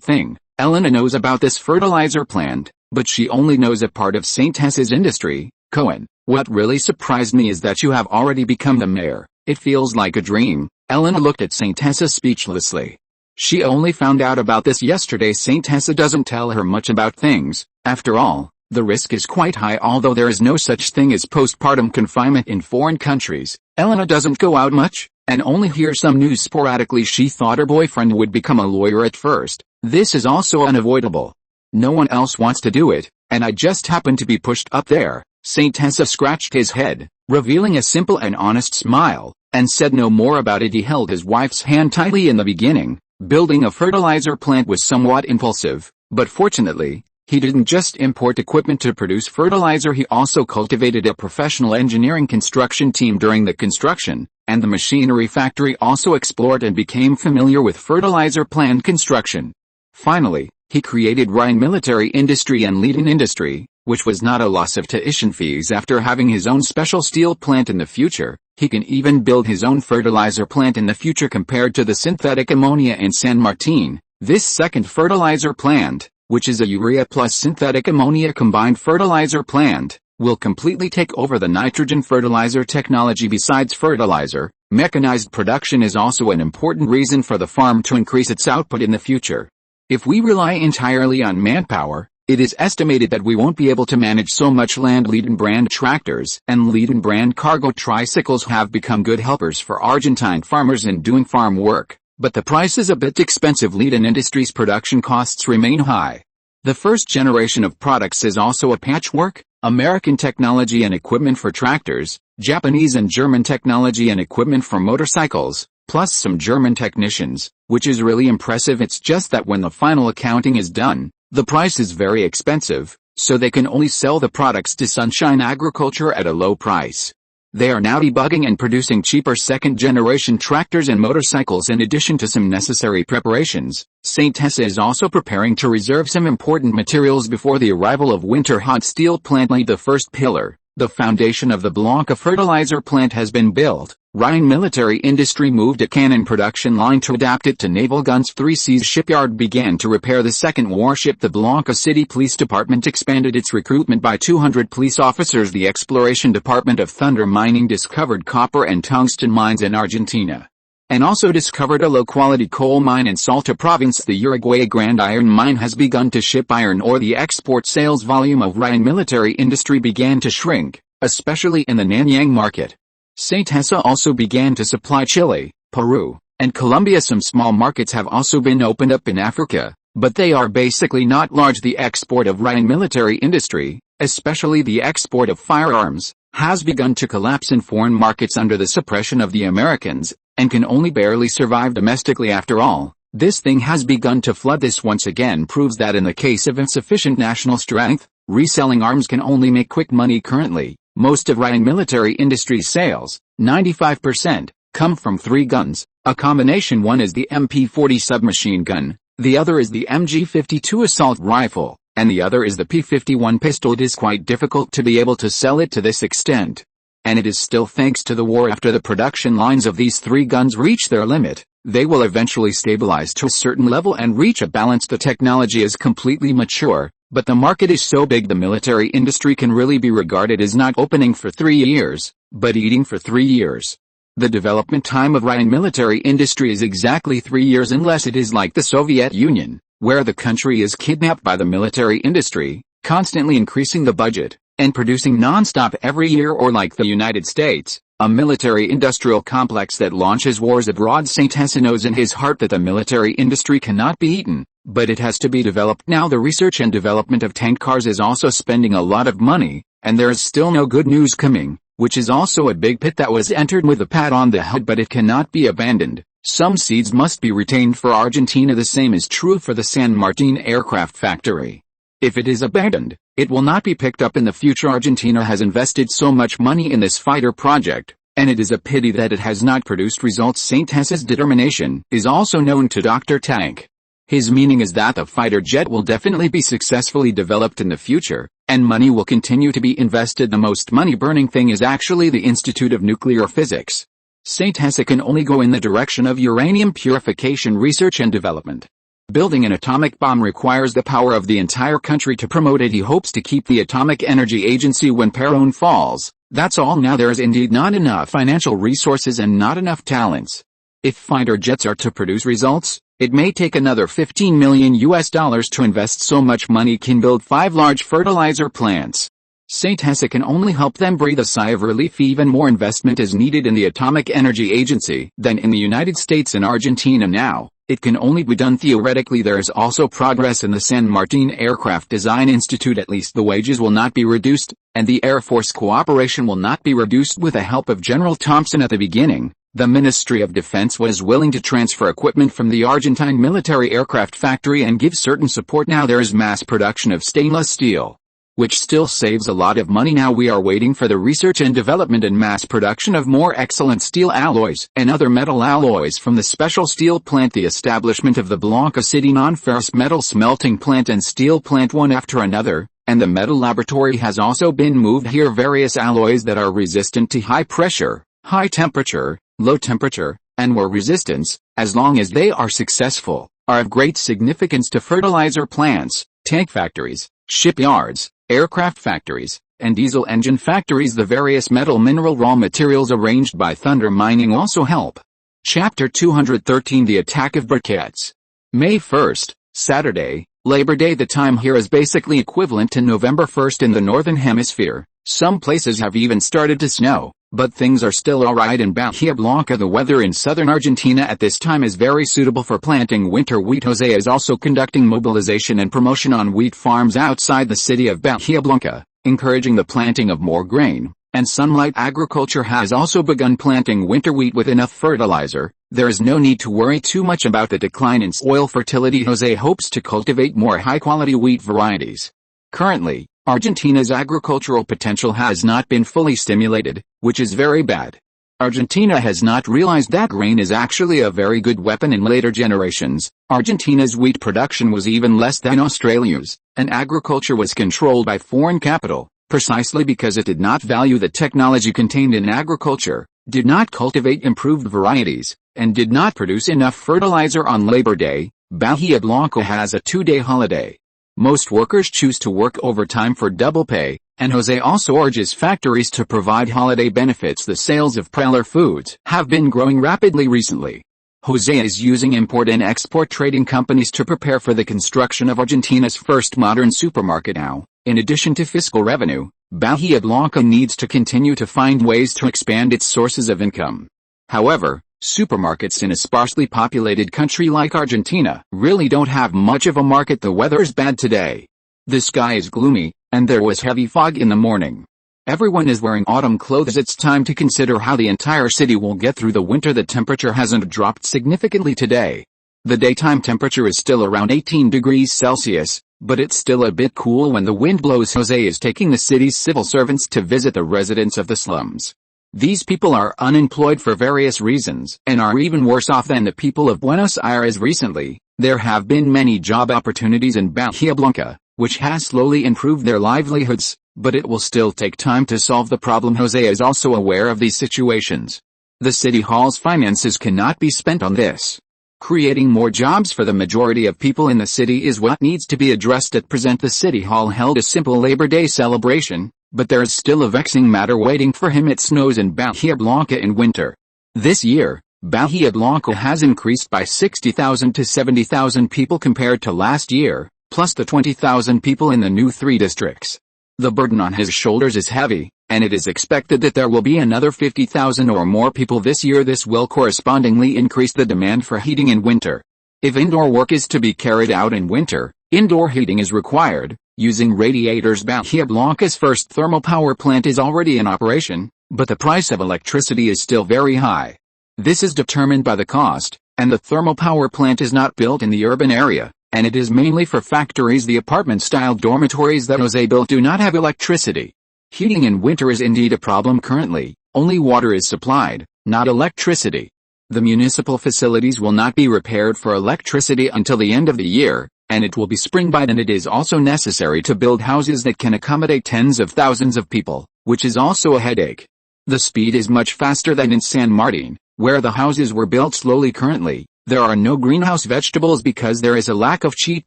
thing. Elena knows about this fertilizer plant, but she only knows a part of Saint Tessa's industry. Cohen, what really surprised me is that you have already become the mayor. It feels like a dream. Elena looked at Saint Tessa speechlessly. She only found out about this yesterday. Saint Tessa doesn't tell her much about things. After all, the risk is quite high. Although there is no such thing as postpartum confinement in foreign countries, Elena doesn't go out much, and only hears some news sporadically. She thought her boyfriend would become a lawyer at first. This is also unavoidable. No one else wants to do it, and I just happened to be pushed up there. Saint Tessa scratched his head, revealing a simple and honest smile, and said no more about it. He held his wife's hand tightly. In the beginning, building a fertilizer plant was somewhat impulsive, but fortunately, he didn't just import equipment to produce fertilizer. He also cultivated a professional engineering construction team during the construction, and the machinery factory also explored and became familiar with fertilizer plant construction. Finally, he created Rhine Military Industry and Leiden Industry, which was not a loss of tuition fees. After having his own special steel plant in the future, he can even build his own fertilizer plant in the future. Compared to the synthetic ammonia in San Martin, this second fertilizer plant, which is a urea plus synthetic ammonia combined fertilizer plant, will completely take over the nitrogen fertilizer technology. Besides fertilizer, mechanized production is also an important reason for the farm to increase its output in the future. If we rely entirely on manpower, it is estimated that we won't be able to manage so much land. Leiden brand tractors and Leiden brand cargo tricycles have become good helpers for Argentine farmers in doing farm work, but the price is a bit expensive. Leiden Industries' production costs remain high. The first generation of products is also a patchwork: American technology and equipment for tractors, Japanese and German technology and equipment for motorcycles, plus some German technicians, which is really impressive. It's just that when the final accounting is done, the price is very expensive, so they can only sell the products to Sunshine Agriculture at a low price. They are now debugging and producing cheaper second-generation tractors and motorcycles. In addition to some necessary preparations, St. Tessa is also preparing to reserve some important materials before the arrival of winter. Hot steel plant laid the first pillar. The foundation of the Blanca fertilizer plant has been built. Rhine Military Industry moved a cannon production line to adapt it to naval guns. 3 Seas Shipyard began to repair the second warship. The Blanca City Police Department expanded its recruitment by 200 police officers. The Exploration Department of Thunder Mining discovered copper and tungsten mines in Argentina, and also discovered a low-quality coal mine in Salta Province. The Uruguay Grand Iron Mine has begun to ship iron ore. The export sales volume of Rhine Military Industry began to shrink, especially in the Nanyang market. St. Tessa also began to supply Chile, Peru, and Colombia. Some small markets have also been opened up in Africa, but they are basically not large. The export of Rhine Military Industry, especially the export of firearms, has begun to collapse in foreign markets under the suppression of the Americans, and can only barely survive domestically. After all, this thing has begun to flood. This once again proves that in the case of insufficient national strength, reselling arms can only make quick money. Currently, most of Rhine Military Industries' sales, 95%, come from 3 guns. A combination: one is the MP40 submachine gun, the other is the MG52 assault rifle, and the other is the P51 pistol. It is quite difficult to be able to sell it to this extent, and it is still thanks to the war. After the production lines of these 3 guns reach their limit, they will eventually stabilize to a certain level and reach a balance. The technology is completely mature, but the market is so big the military industry can really be regarded as not opening for 3 years, but eating for 3 years. The development time of Rhine Military Industry is exactly 3 years, unless it is like the Soviet Union, where the country is kidnapped by the military industry, constantly increasing the budget, and producing non-stop every year, or like the United States, a military-industrial complex that launches wars abroad. St. Tessa knows in his heart that the military industry cannot be eaten, but it has to be developed now. The research and development of tank cars is also spending a lot of money, and there is still no good news coming, which is also a big pit that was entered with a pat on the head, but it cannot be abandoned. Some seeds must be retained for Argentina. The same is true for the San Martin aircraft factory. If it is abandoned, it will not be picked up in the future. Argentina has invested so much money in this fighter project, and it is a pity that it has not produced results. St. Tessa's determination is also known to Dr. Tank. His meaning is that the fighter jet will definitely be successfully developed in the future, and money will continue to be invested. The most money-burning thing is actually the Institute of Nuclear Physics. St. Tessa can only go in the direction of uranium purification research and development. Building an atomic bomb requires the power of the entire country to promote it. He hopes to keep the Atomic Energy Agency when Perón falls. That's all. Now there is indeed not enough financial resources and not enough talents. If fighter jets are to produce results, it may take another $15 million to invest. So much money can build 5 large fertilizer plants. St. Tessa can only help them breathe a sigh of relief. Even more investment is needed in the Atomic Energy Agency than in the United States and Argentina now. It can only be done theoretically. There is also progress in the San Martin Aircraft Design Institute. At least the wages will not be reduced, and the Air Force cooperation will not be reduced. With the help of General Thompson at the beginning, the Ministry of Defense was willing to transfer equipment from the Argentine military aircraft factory and give certain support. Now there is mass production of stainless steel, which still saves a lot of money. Now we are waiting for the research and development and mass production of more excellent steel alloys and other metal alloys from the special steel plant. The establishment of the Blanca City non-ferrous metal smelting plant and steel plant, one after another, and the metal laboratory has also been moved here. Various alloys that are resistant to high pressure, high temperature, low temperature, and war resistance, as long as they are successful, are of great significance to fertilizer plants, tank factories, shipyards, aircraft factories, and diesel engine factories. The various metal mineral raw materials arranged by Thunder Mining also help. Chapter 213 The Attack of Briquettes. May 1st, Saturday, Labor Day. The time here is basically equivalent to November 1st in the Northern Hemisphere. Some places have even started to snow, but things are still alright in Bahia Blanca. The weather in southern Argentina at this time is very suitable for planting winter wheat. José is also conducting mobilization and promotion on wheat farms outside the city of Bahia Blanca, encouraging the planting of more grain, and Sunlight Agriculture has also begun planting winter wheat with enough fertilizer. There is no need to worry too much about the decline in soil fertility. José hopes to cultivate more high-quality wheat varieties. Currently, Argentina's agricultural potential has not been fully stimulated, which is very bad. Argentina has not realized that grain is actually a very good weapon. In later generations, Argentina's wheat production was even less than Australia's, and agriculture was controlled by foreign capital, precisely because it did not value the technology contained in agriculture, did not cultivate improved varieties, and did not produce enough fertilizer. On Labor Day, Bahia Blanca has a 2-day holiday. Most workers choose to work overtime for double pay, and José also urges factories to provide holiday benefits. The sales of Preller foods have been growing rapidly recently. José is using import and export trading companies to prepare for the construction of Argentina's first modern supermarket now. In addition to fiscal revenue, Bahia Blanca needs to continue to find ways to expand its sources of income. However, supermarkets in a sparsely populated country like Argentina really don't have much of a market. The weather's bad today. The sky is gloomy, and there was heavy fog in the morning. Everyone is wearing autumn clothes. It's time to consider how the entire city will get through the winter. The temperature hasn't dropped significantly today. The daytime temperature is still around 18 degrees Celsius, but it's still a bit cool when the wind blows. José is taking the city's civil servants to visit the residents of the slums. These people are unemployed for various reasons and are even worse off than the people of Buenos Aires. Recently, there have been many job opportunities in Bahia Blanca, which has slowly improved their livelihoods, but it will still take time to solve the problem. José is also aware of these situations. The city hall's finances cannot be spent on this. Creating more jobs for the majority of people in the city is what needs to be addressed. At present, the city hall held a simple Labor Day celebration, but there is still a vexing matter waiting for him. It snows in Bahia Blanca in winter. This year, Bahia Blanca has increased by 60,000 to 70,000 people compared to last year, plus the 20,000 people in the new 3 districts. The burden on his shoulders is heavy, and it is expected that there will be another 50,000 or more people this year. This will correspondingly increase the demand for heating in winter. If indoor work is to be carried out in winter, indoor heating is required, using radiators. Bahia Blanca's first thermal power plant is already in operation, but the price of electricity is still very high. This is determined by the cost, and the thermal power plant is not built in the urban area, and it is mainly for factories. The apartment-style dormitories that José built do not have electricity. Heating in winter is indeed a problem currently. Only water is supplied, not electricity. The municipal facilities will not be repaired for electricity until the end of the year, and it will be spring by then. It is also necessary to build houses that can accommodate tens of thousands of people, which is also a headache. The speed is much faster than in San Martín, where the houses were built slowly. Currently, there are no greenhouse vegetables because there is a lack of cheap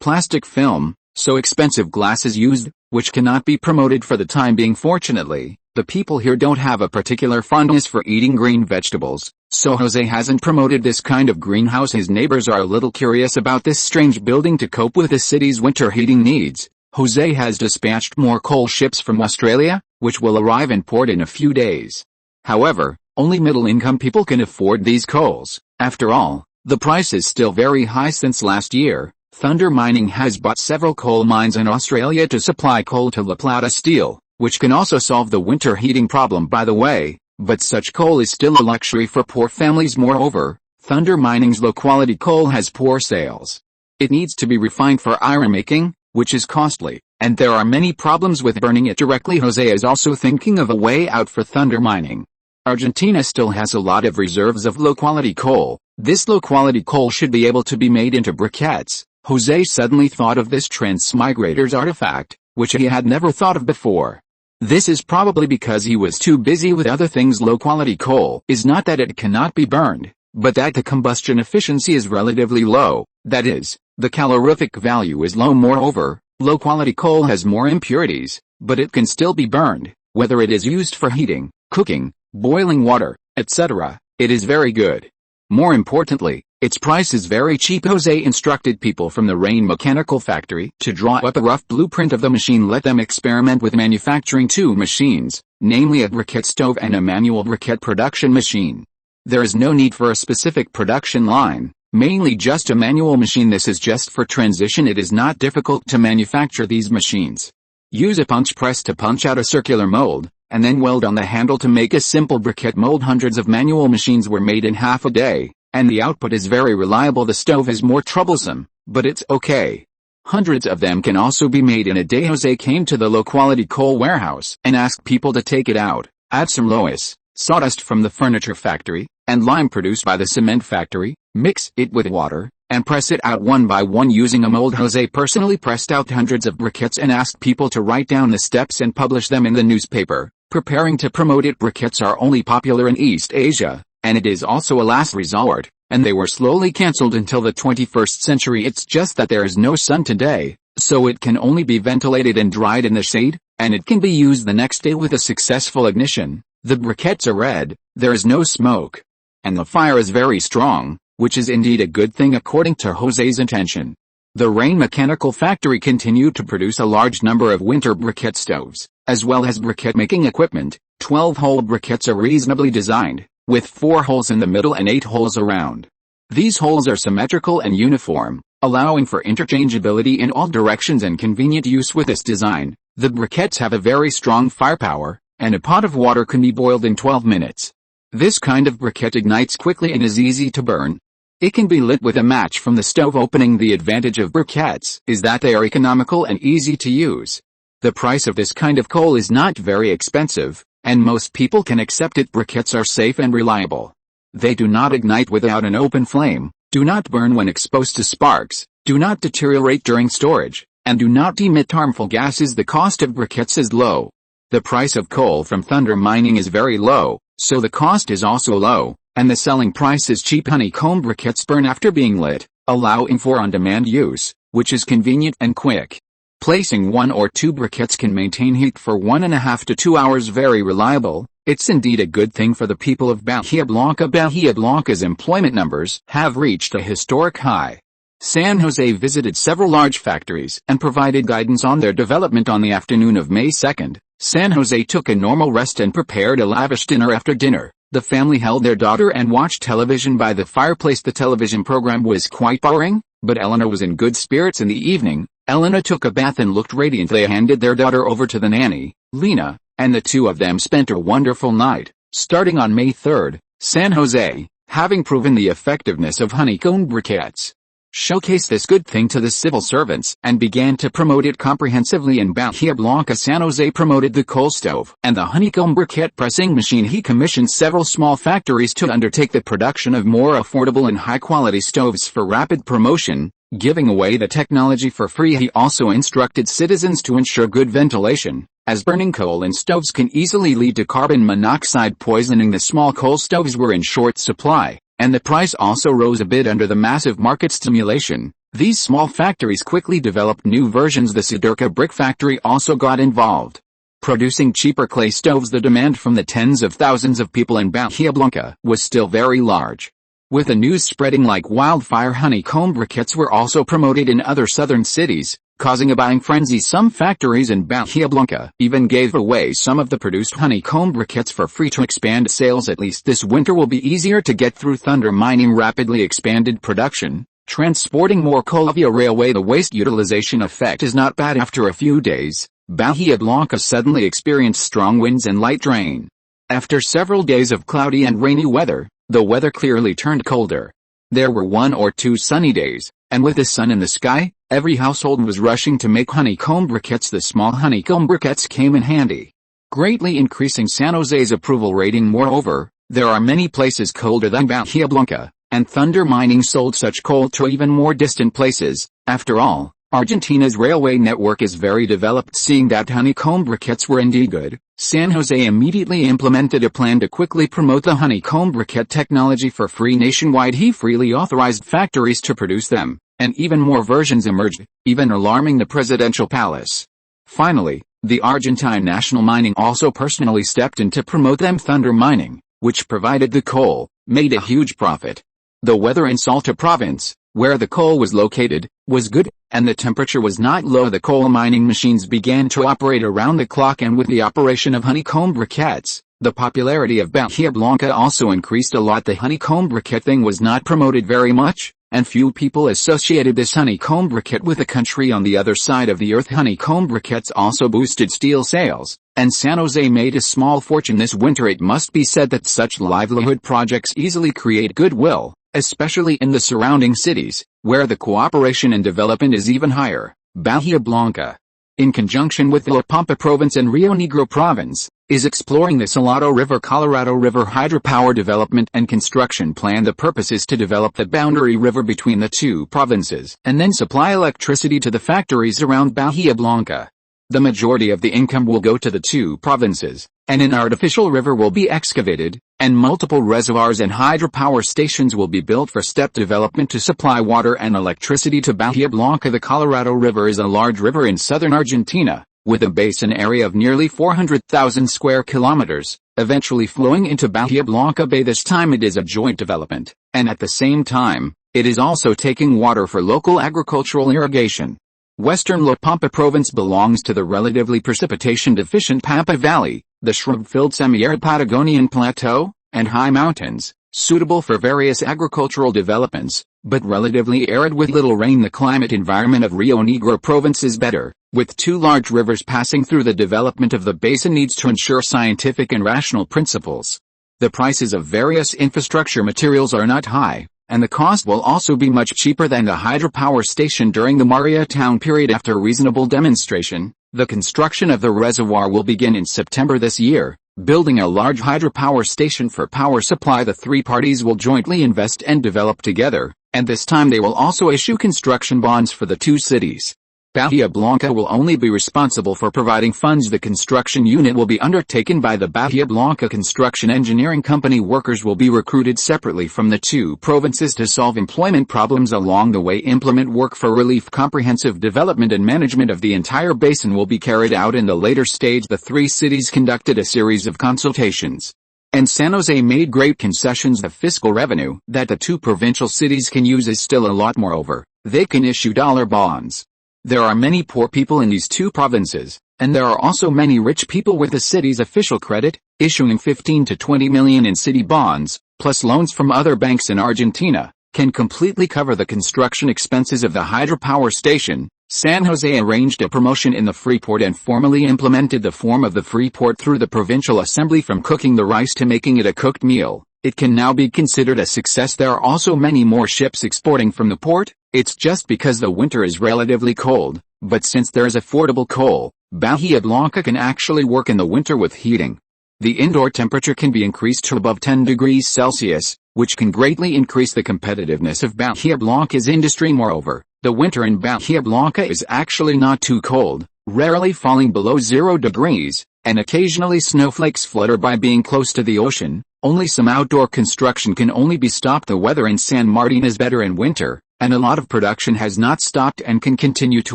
plastic film, so expensive glass is used, which cannot be promoted for the time being. Fortunately, the people here don't have a particular fondness for eating green vegetables, so José hasn't promoted this kind of greenhouse. His neighbors are a little curious about this strange building. To cope with the city's winter heating needs, José has dispatched more coal ships from Australia, which will arrive in port in a few days. However, only middle-income people can afford these coals. After all, the price is still very high. Since last year, Thunder Mining has bought several coal mines in Australia to supply coal to La Plata Steel, which can also solve the winter heating problem, by the way, but such coal is still a luxury for poor families. Moreover, Thunder Mining's low-quality coal has poor sales. It needs to be refined for iron making, which is costly, and there are many problems with burning it directly. José is also thinking of a way out for Thunder Mining. Argentina still has a lot of reserves of low-quality coal. This low-quality coal should be able to be made into briquettes. José suddenly thought of this transmigrator's artifact, which he had never thought of before. This is probably because he was too busy with other things. Low-quality coal is not that it cannot be burned, but that the combustion efficiency is relatively low, that is, the calorific value is low. Moreover, low-quality coal has more impurities, but it can still be burned, whether it is used for heating, cooking, boiling water, etc. It is very good. More importantly, its price is very cheap. José instructed people from the Rain Mechanical Factory to draw up a rough blueprint of the machine. Let them experiment with manufacturing two machines, namely a briquette stove and a manual briquette production machine. There is no need for a specific production line, mainly just a manual machine. This is just for transition. It is not difficult to manufacture these machines. Use a punch press to punch out a circular mold, and then weld on the handle to make a simple briquette mold. Hundreds of manual machines were made in half a day, and the output is very reliable. The stove is more troublesome, but it's okay. Hundreds of them can also be made in a day. José came to the low-quality coal warehouse and asked people to take it out, add some loess, sawdust from the furniture factory, and lime produced by the cement factory, mix it with water, and press it out one by one using a mold. José personally pressed out hundreds of briquettes and asked people to write down the steps and publish them in the newspaper, preparing to promote it. Briquettes are only popular in East Asia, and it is also a last resort, and they were slowly cancelled until the 21st century. It's just that there is no sun today, so it can only be ventilated and dried in the shade, and it can be used the next day with a successful ignition. The briquettes are red, there is no smoke, and the fire is very strong, which is indeed a good thing according to José's intention. The Rain Mechanical Factory continued to produce a large number of winter briquette stoves, as well as briquette making equipment. 12-hole briquettes are reasonably designed, with 4 holes in the middle and 8 holes around. These holes are symmetrical and uniform, allowing for interchangeability in all directions and convenient use. With this design, the briquettes have a very strong firepower, and a pot of water can be boiled in 12 minutes. This kind of briquette ignites quickly and is easy to burn. It can be lit with a match from the stove opening. The advantage of briquettes is that they are economical and easy to use. The price of this kind of coal is not very expensive, and most people can accept it. Briquettes are safe and reliable. They do not ignite without an open flame, do not burn when exposed to sparks, do not deteriorate during storage, and do not emit harmful gases. The cost of briquettes is low. The price of coal from thunder mining is very low, so the cost is also low, and the selling price is cheap. Honeycomb briquettes burn after being lit, allowing for on-demand use, which is convenient and quick. Placing 1 or 2 briquettes can maintain heat for 1.5 to 2 hours. Very reliable. It's indeed a good thing for the people of Bahía Blanca. Bahía Blanca's employment numbers have reached a historic high. San José visited several large factories and provided guidance on their development. On the afternoon of May 2nd, San José took a normal rest and prepared a lavish dinner. After dinner, the family held their daughter and watched television by the fireplace. The television program was quite boring, but Elena was in good spirits. In the evening, Elena took a bath and looked radiant. They handed their daughter over to the nanny, Lena, and the two of them spent a wonderful night. Starting on May 3rd, San José, having proven the effectiveness of honeycomb briquettes, showcased this good thing to the civil servants and began to promote it comprehensively. In Bahía Blanca, San José promoted the coal stove and the honeycomb briquette pressing machine. He commissioned several small factories to undertake the production of more affordable and high-quality stoves for rapid promotion, giving away the technology for free. He also instructed citizens to ensure good ventilation, as burning coal in stoves can easily lead to carbon monoxide poisoning. The small coal stoves were in short supply, and the price also rose a bit under the massive market stimulation. These small factories quickly developed new versions. The Sidurca brick factory also got involved, producing cheaper clay stoves. The demand from the tens of thousands of people in Bahía Blanca was still very large. With the news spreading like wildfire, honeycomb briquettes were also promoted in other southern cities, causing a buying frenzy. Some factories in Bahía Blanca even gave away some of the produced honeycomb briquettes for free to expand sales. At least this winter will be easier to get through. Thunder mining rapidly expanded production, transporting more coal via railway. The waste utilization effect is not bad. After a few days, Bahía Blanca suddenly experienced strong winds and light rain. After several days of cloudy and rainy weather, the weather clearly turned colder. There were 1 or 2 sunny days, and with the sun in the sky, every household was rushing to make honeycomb briquettes. The small honeycomb briquettes came in handy, greatly increasing San José's approval rating. Moreover, there are many places colder than Bahía Blanca, and thunder mining sold such coal to even more distant places. After all, Argentina's railway network is very developed. Seeing that honeycomb briquettes were indeed good, San José immediately implemented a plan to quickly promote the honeycomb briquette technology for free nationwide. He freely authorized factories to produce them, and even more versions emerged, even alarming the presidential palace. Finally, The Argentine National Mining also personally stepped in to promote them. Thunder Mining, which provided the coal, made a huge profit. The weather in Salta province, where the coal was located, was good, and the temperature was not low. The coal mining machines began to operate around the clock, and with the operation of honeycomb briquettes, the popularity of Bahia Blanca also increased a lot. The honeycomb briquette thing was not promoted very much, and few people associated this honeycomb briquette with the country on the other side of the earth. Honeycomb briquettes also boosted steel sales, and San Jose made a small fortune this winter. It must be said that such livelihood projects easily create goodwill, especially in the surrounding cities, where the cooperation and development is even higher. Bahia Blanca, in conjunction with the La Pampa province and Rio Negro province, is exploring the Salado River-Colorado River hydropower development and construction plan. The purpose is to develop the boundary river between the two provinces, and then supply electricity to the factories around Bahia Blanca. The majority of the income will go to the two provinces, and an artificial river will be excavated, and multiple reservoirs and hydropower stations will be built for step development to supply water and electricity to Bahia Blanca. The Colorado River is a large river in southern Argentina, with a basin area of nearly 400,000 square kilometers, eventually flowing into Bahia Blanca Bay. This time it is a joint development, and at the same time, it is also taking water for local agricultural irrigation. Western La Pampa province belongs to the relatively precipitation-deficient Pampa Valley, the shrub-filled semi-arid Patagonian Plateau, and high mountains, suitable for various agricultural developments, but relatively arid with little rain. The climate environment of Rio Negro province is better, with two large rivers passing through. The development of the basin needs to ensure scientific and rational principles. The prices of various infrastructure materials are not high, and the cost will also be much cheaper than the hydropower station during the Maria Town period. After reasonable demonstration, the construction of the reservoir will begin in September this year, building a large hydropower station for power supply. The three parties will jointly invest and develop together, and this time they will also issue construction bonds for the two cities. Bahia Blanca will only be responsible for providing funds. The construction unit will be undertaken by the Bahia Blanca Construction Engineering Company. Workers will be recruited separately from the two provinces to solve employment problems along the way. Implement work for relief. Comprehensive development and management of the entire basin will be carried out in the later stage. The three cities conducted a series of consultations, and San Jose made great concessions. The fiscal revenue that the two provincial cities can use is still a lot. Moreover, they can issue dollar bonds. There are many poor people in these two provinces, and there are also many rich people with the city's official credit, issuing 15 to 20 million in city bonds, plus loans from other banks in Argentina, can completely cover the construction expenses of the hydropower station. San Jose arranged a promotion in the Freeport and formally implemented the form of the Freeport through the provincial assembly. From cooking the rice to making it a cooked meal, it can now be considered a success. There are also many more ships exporting from the port. It's just because the winter is relatively cold, but since there is affordable coal, Bahia Blanca can actually work in the winter with heating. The indoor temperature can be increased to above 10 degrees Celsius, which can greatly increase the competitiveness of Bahia Blanca's industry. Moreover, the winter in Bahia Blanca is actually not too cold, rarely falling below 0 degrees, and occasionally snowflakes flutter by. Being close to the ocean, only some outdoor construction can only be stopped. The weather in San Martin is better in winter, and a lot of production has not stopped and can continue to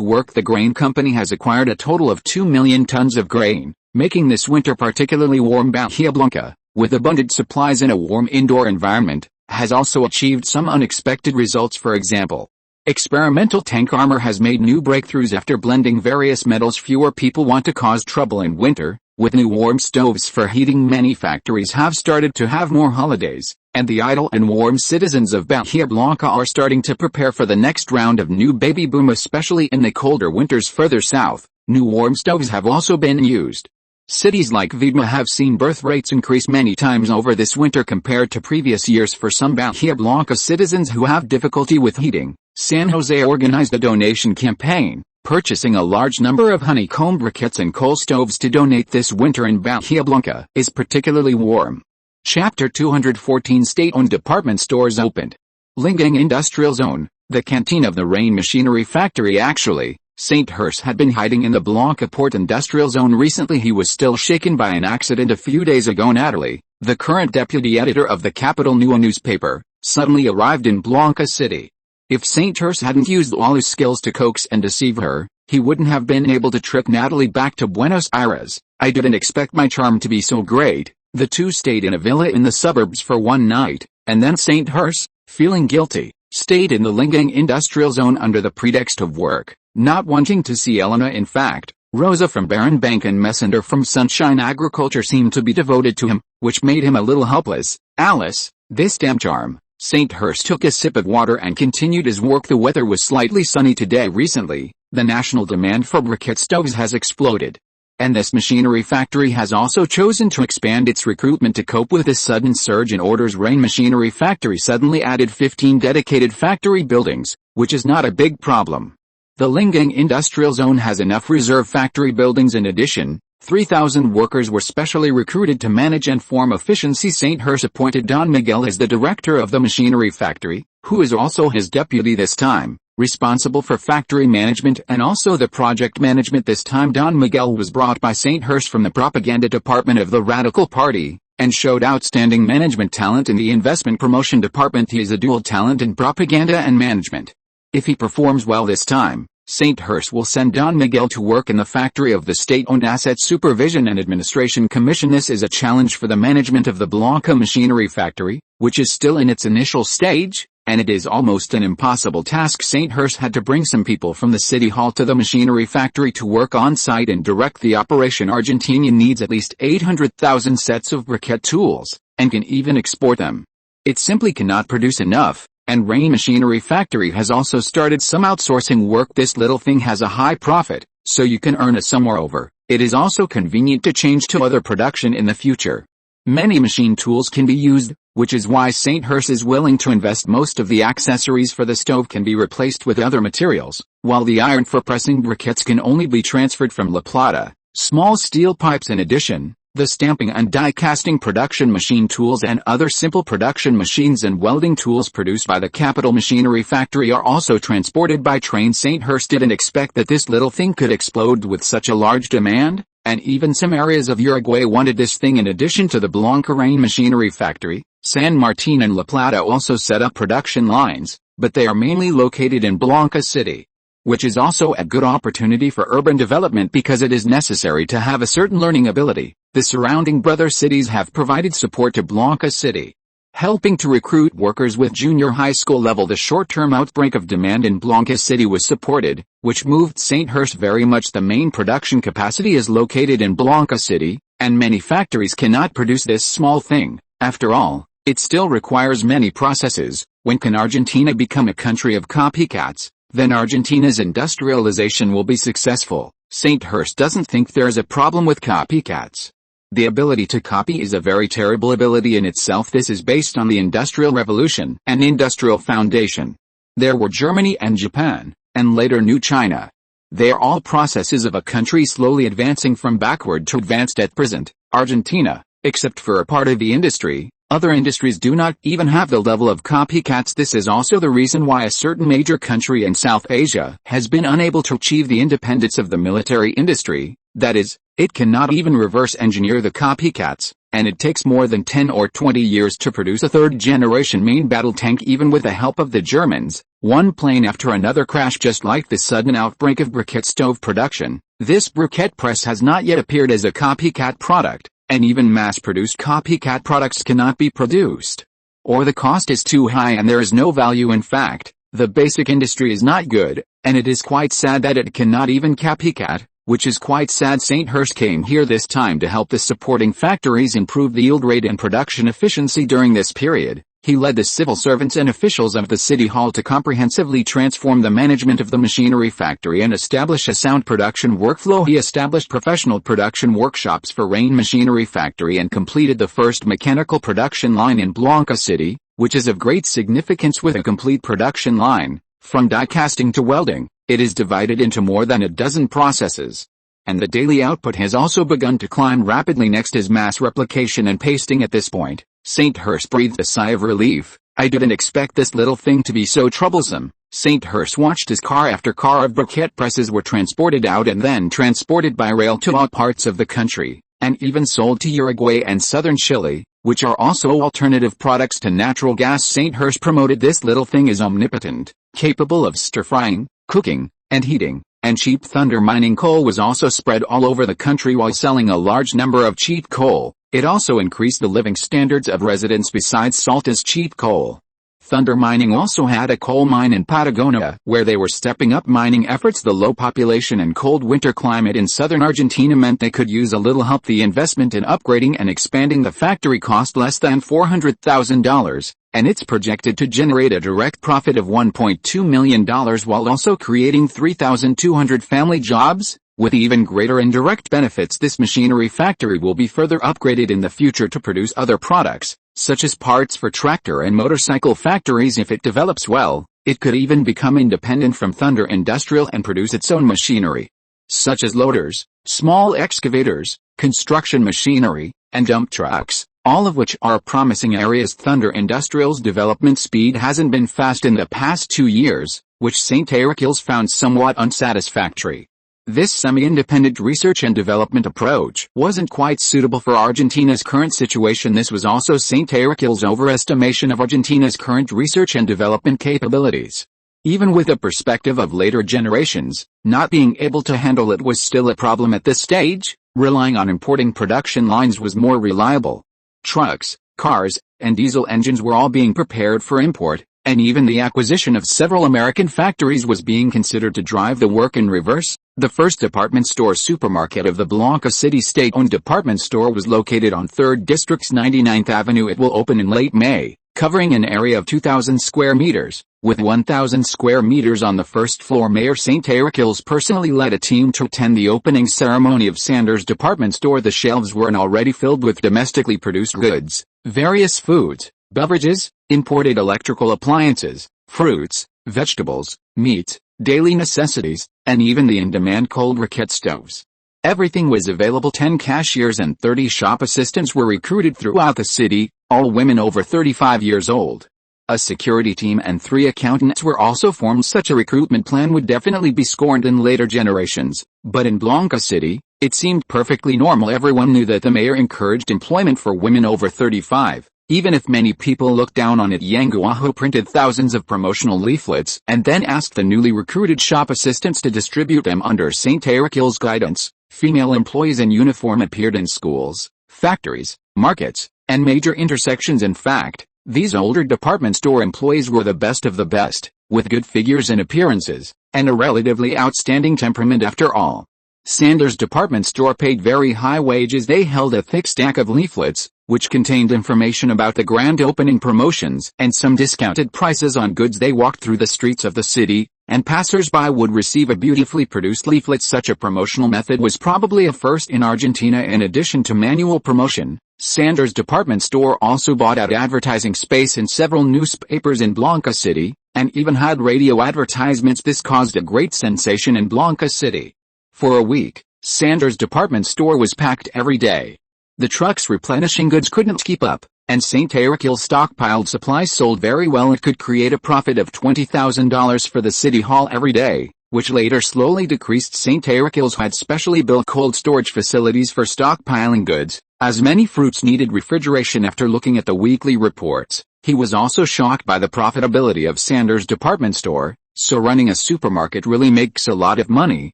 work. The grain company has acquired a total of 2 million tons of grain, making this winter particularly warm. Bahia Blanca, with abundant supplies in a warm indoor environment, has also achieved some unexpected results. For example, experimental tank armor has made new breakthroughs after blending various metals. Fewer people want to cause trouble in winter. With new warm stoves for heating, many factories have started to have more holidays, and the idle and warm citizens of Bahia Blanca are starting to prepare for the next round of new baby boom, especially in the colder winters further south. New warm stoves have also been used. Cities like Viedma have seen birth rates increase many times over this winter compared to previous years. For some Bahia Blanca citizens who have difficulty with heating, San Jose organized a donation campaign, purchasing a large number of honeycomb briquettes and coal stoves to donate. This winter in Bahia Blanca is particularly warm. Chapter 214 State-owned department stores opened. Lingang Industrial Zone, the canteen of the Rain Machinery Factory. Actually, St. Hurst had been hiding in the Blanca Port Industrial Zone recently. He was still shaken by an accident a few days ago. Natalie, the current deputy editor of the Capital New newspaper, suddenly arrived in Blanca City. If St. Hurst hadn't used all his skills to coax and deceive her, he wouldn't have been able to trick Natalie back to Buenos Aires. I didn't expect my charm to be so great. The two stayed in a villa in the suburbs for one night, and then St. Hurst, feeling guilty, stayed in the Lingang industrial zone under the pretext of work, not wanting to see Elena. In fact, Rosa from Baron Bank and Messenger from Sunshine Agriculture seemed to be devoted to him, which made him a little helpless. Alice, this damn charm. St. Hurst took a sip of water and continued his work. The weather was slightly sunny today. Recently, the national demand for briquette stoves has exploded. And this machinery factory has also chosen to expand its recruitment to cope with this sudden surge in orders. Rain Machinery Factory suddenly added 15 dedicated factory buildings, which is not a big problem. The Lingang Industrial Zone has enough reserve factory buildings. In addition, 3,000 workers were specially recruited to manage and form efficiency. St. Hurst appointed Don Miguel as the director of the machinery factory, who is also his deputy this time, responsible for factory management and also the project management. This time Don Miguel was brought by St. Hurst from the propaganda department of the Radical Party, and showed outstanding management talent in the investment promotion department. He is a dual talent in propaganda and management. If he performs well this time, St. Hurst will send Don Miguel to work in the factory of the State-Owned Asset Supervision and Administration Commission. This is a challenge for the management of the Blanca Machinery Factory, which is still in its initial stage, and it is almost an impossible task. St. Hurst had to bring some people from the city hall to the machinery factory to work on site and direct the operation. Argentina needs at least 800,000 sets of briquette tools, and can even export them. It simply cannot produce enough. And Rain Machinery Factory has also started some outsourcing work. This little thing has a high profit, so you can earn a sum. Moreover, it is also convenient to change to other production in the future. Many machine tools can be used, which is why St. Hurst is willing to invest. Most of the accessories for the stove can be replaced with other materials, while the iron for pressing briquettes can only be transferred from La Plata. Small steel pipes. In addition, the stamping and die casting production machine tools and other simple production machines and welding tools produced by the Capital Machinery Factory are also transported by train. St. Hurst didn't expect that this little thing could explode with such a large demand, and even some areas of Uruguay wanted this thing. In addition to the Blanca Rain Machinery Factory, San Martin and La Plata also set up production lines, but they are mainly located in Blanca City, which is also a good opportunity for urban development because it is necessary to have a certain learning ability. The surrounding brother cities have provided support to Blanca City, helping to recruit workers with junior high school level. The short-term outbreak of demand in Blanca City was supported, which moved St. Hurst very much. The main production capacity is located in Blanca City, and many factories cannot produce this small thing. After all, it still requires many processes. When can Argentina become a country of copycats? Then Argentina's industrialization will be successful. St. Hurst doesn't think there's a problem with copycats. The ability to copy is a very terrible ability in itself. This is based on the Industrial Revolution and Industrial Foundation. There were Germany and Japan, and later New China. They are all processes of a country slowly advancing from backward to advanced. At present, Argentina, except for a part of the industry, other industries do not even have the level of copycats. This is also the reason why a certain major country in South Asia has been unable to achieve the independence of the military industry. That is, it cannot even reverse engineer the copycats, and it takes more than 10 or 20 years to produce a third-generation main battle tank. Even with the help of the Germans, one plane after another crashed. Just like the sudden outbreak of briquette stove production, this briquette press has not yet appeared as a copycat product, and even mass-produced copycat products cannot be produced, or the cost is too high and there is no value. In fact, the basic industry is not good, and it is quite sad that it cannot even copycat, which is quite sad. St. Hurst came here this time to help the supporting factories improve the yield rate and production efficiency. During this period, he led the civil servants and officials of the city hall to comprehensively transform the management of the machinery factory and establish a sound production workflow. He established professional production workshops for Rain Machinery Factory and completed the first mechanical production line in Blanca City, which is of great significance. With a complete production line, from die casting to welding, it is divided into more than a dozen processes, and the daily output has also begun to climb rapidly. Next is mass replication and pasting. At this point, St. Hurst breathed a sigh of relief. I didn't expect this little thing to be so troublesome. St. Hurst watched as car after car of briquette presses were transported out and then transported by rail to all parts of the country, and even sold to Uruguay and southern Chile, which are also alternative products to natural gas. St. Hurst promoted this little thing as omnipotent, capable of stir-frying, cooking, and heating, and cheap thunder mining coal was also spread all over the country while selling a large number of cheap coal. It also increased the living standards of residents besides salt as cheap coal. Thunder Mining also had a coal mine in Patagonia, where they were stepping up mining efforts. The low population and cold winter climate in southern Argentina meant they could use a little help. The investment in upgrading and expanding the factory cost less than $400,000, and it's projected to generate a direct profit of $1.2 million while also creating 3,200 family jobs. With even greater indirect benefits, this machinery factory will be further upgraded in the future to produce other products, such as parts for tractor and motorcycle factories. If it develops well, it could even become independent from Thunder Industrial and produce its own machinery, such as loaders, small excavators, construction machinery, and dump trucks, all of which are promising areas. Thunder Industrial's development speed hasn't been fast in the past 2 years, which St. Heracles found somewhat unsatisfactory. This semi-independent research and development approach wasn't quite suitable for Argentina's current situation. This was also St. Heracles' overestimation of Argentina's current research and development capabilities. Even with the perspective of later generations, not being able to handle it was still a problem at this stage. Relying on importing production lines was more reliable. Trucks, cars, and diesel engines were all being prepared for import, and even the acquisition of several American factories was being considered to drive the work in reverse. The first department store supermarket of the Blanca City state-owned department store was located on 3rd District's 99th Avenue. It will open in late May, covering an area of 2,000 square meters. With 1,000 square meters on the first floor, Mayor St. Heracles personally led a team to attend the opening ceremony of Sanders department store. The shelves were already filled with domestically produced goods, various foods, beverages, imported electrical appliances, fruits, vegetables, meat, daily necessities, and even the in-demand cold briquette stoves. Everything was available. 10 cashiers and 30 shop assistants were recruited throughout the city, all women over 35 years old. A security team and 3 accountants were also formed. Such a recruitment plan would definitely be scorned in later generations, but in Blanca City, it seemed perfectly normal. Everyone knew that the mayor encouraged employment for women over 35. Even if many people looked down on it, Yanguaho printed thousands of promotional leaflets and then asked the newly recruited shop assistants to distribute them under St. Heracles' guidance. Female employees in uniform appeared in schools, factories, markets, and major intersections. In fact, these older department store employees were the best of the best, with good figures and appearances, and a relatively outstanding temperament. After all, Sanders department store paid very high wages. They held a thick stack of leaflets, which contained information about the grand opening promotions and some discounted prices on goods. They walked through the streets of the city, and passers-by would receive a beautifully produced leaflet. Such a promotional method was probably a first in Argentina. In addition to manual promotion, Sanders department store also bought out advertising space in several newspapers in Blanca City, and even had radio advertisements. This caused a great sensation in Blanca City. For a week, Sanders department store was packed every day. The trucks replenishing goods couldn't keep up, and St. Heracles stockpiled supplies sold very well. It could create a profit of $20,000 for the city hall every day, which later slowly decreased. St. Heracles had specially built cold storage facilities for stockpiling goods, as many fruits needed refrigeration. After looking at the weekly reports, he was also shocked by the profitability of Sanders department store. So running a supermarket really makes a lot of money.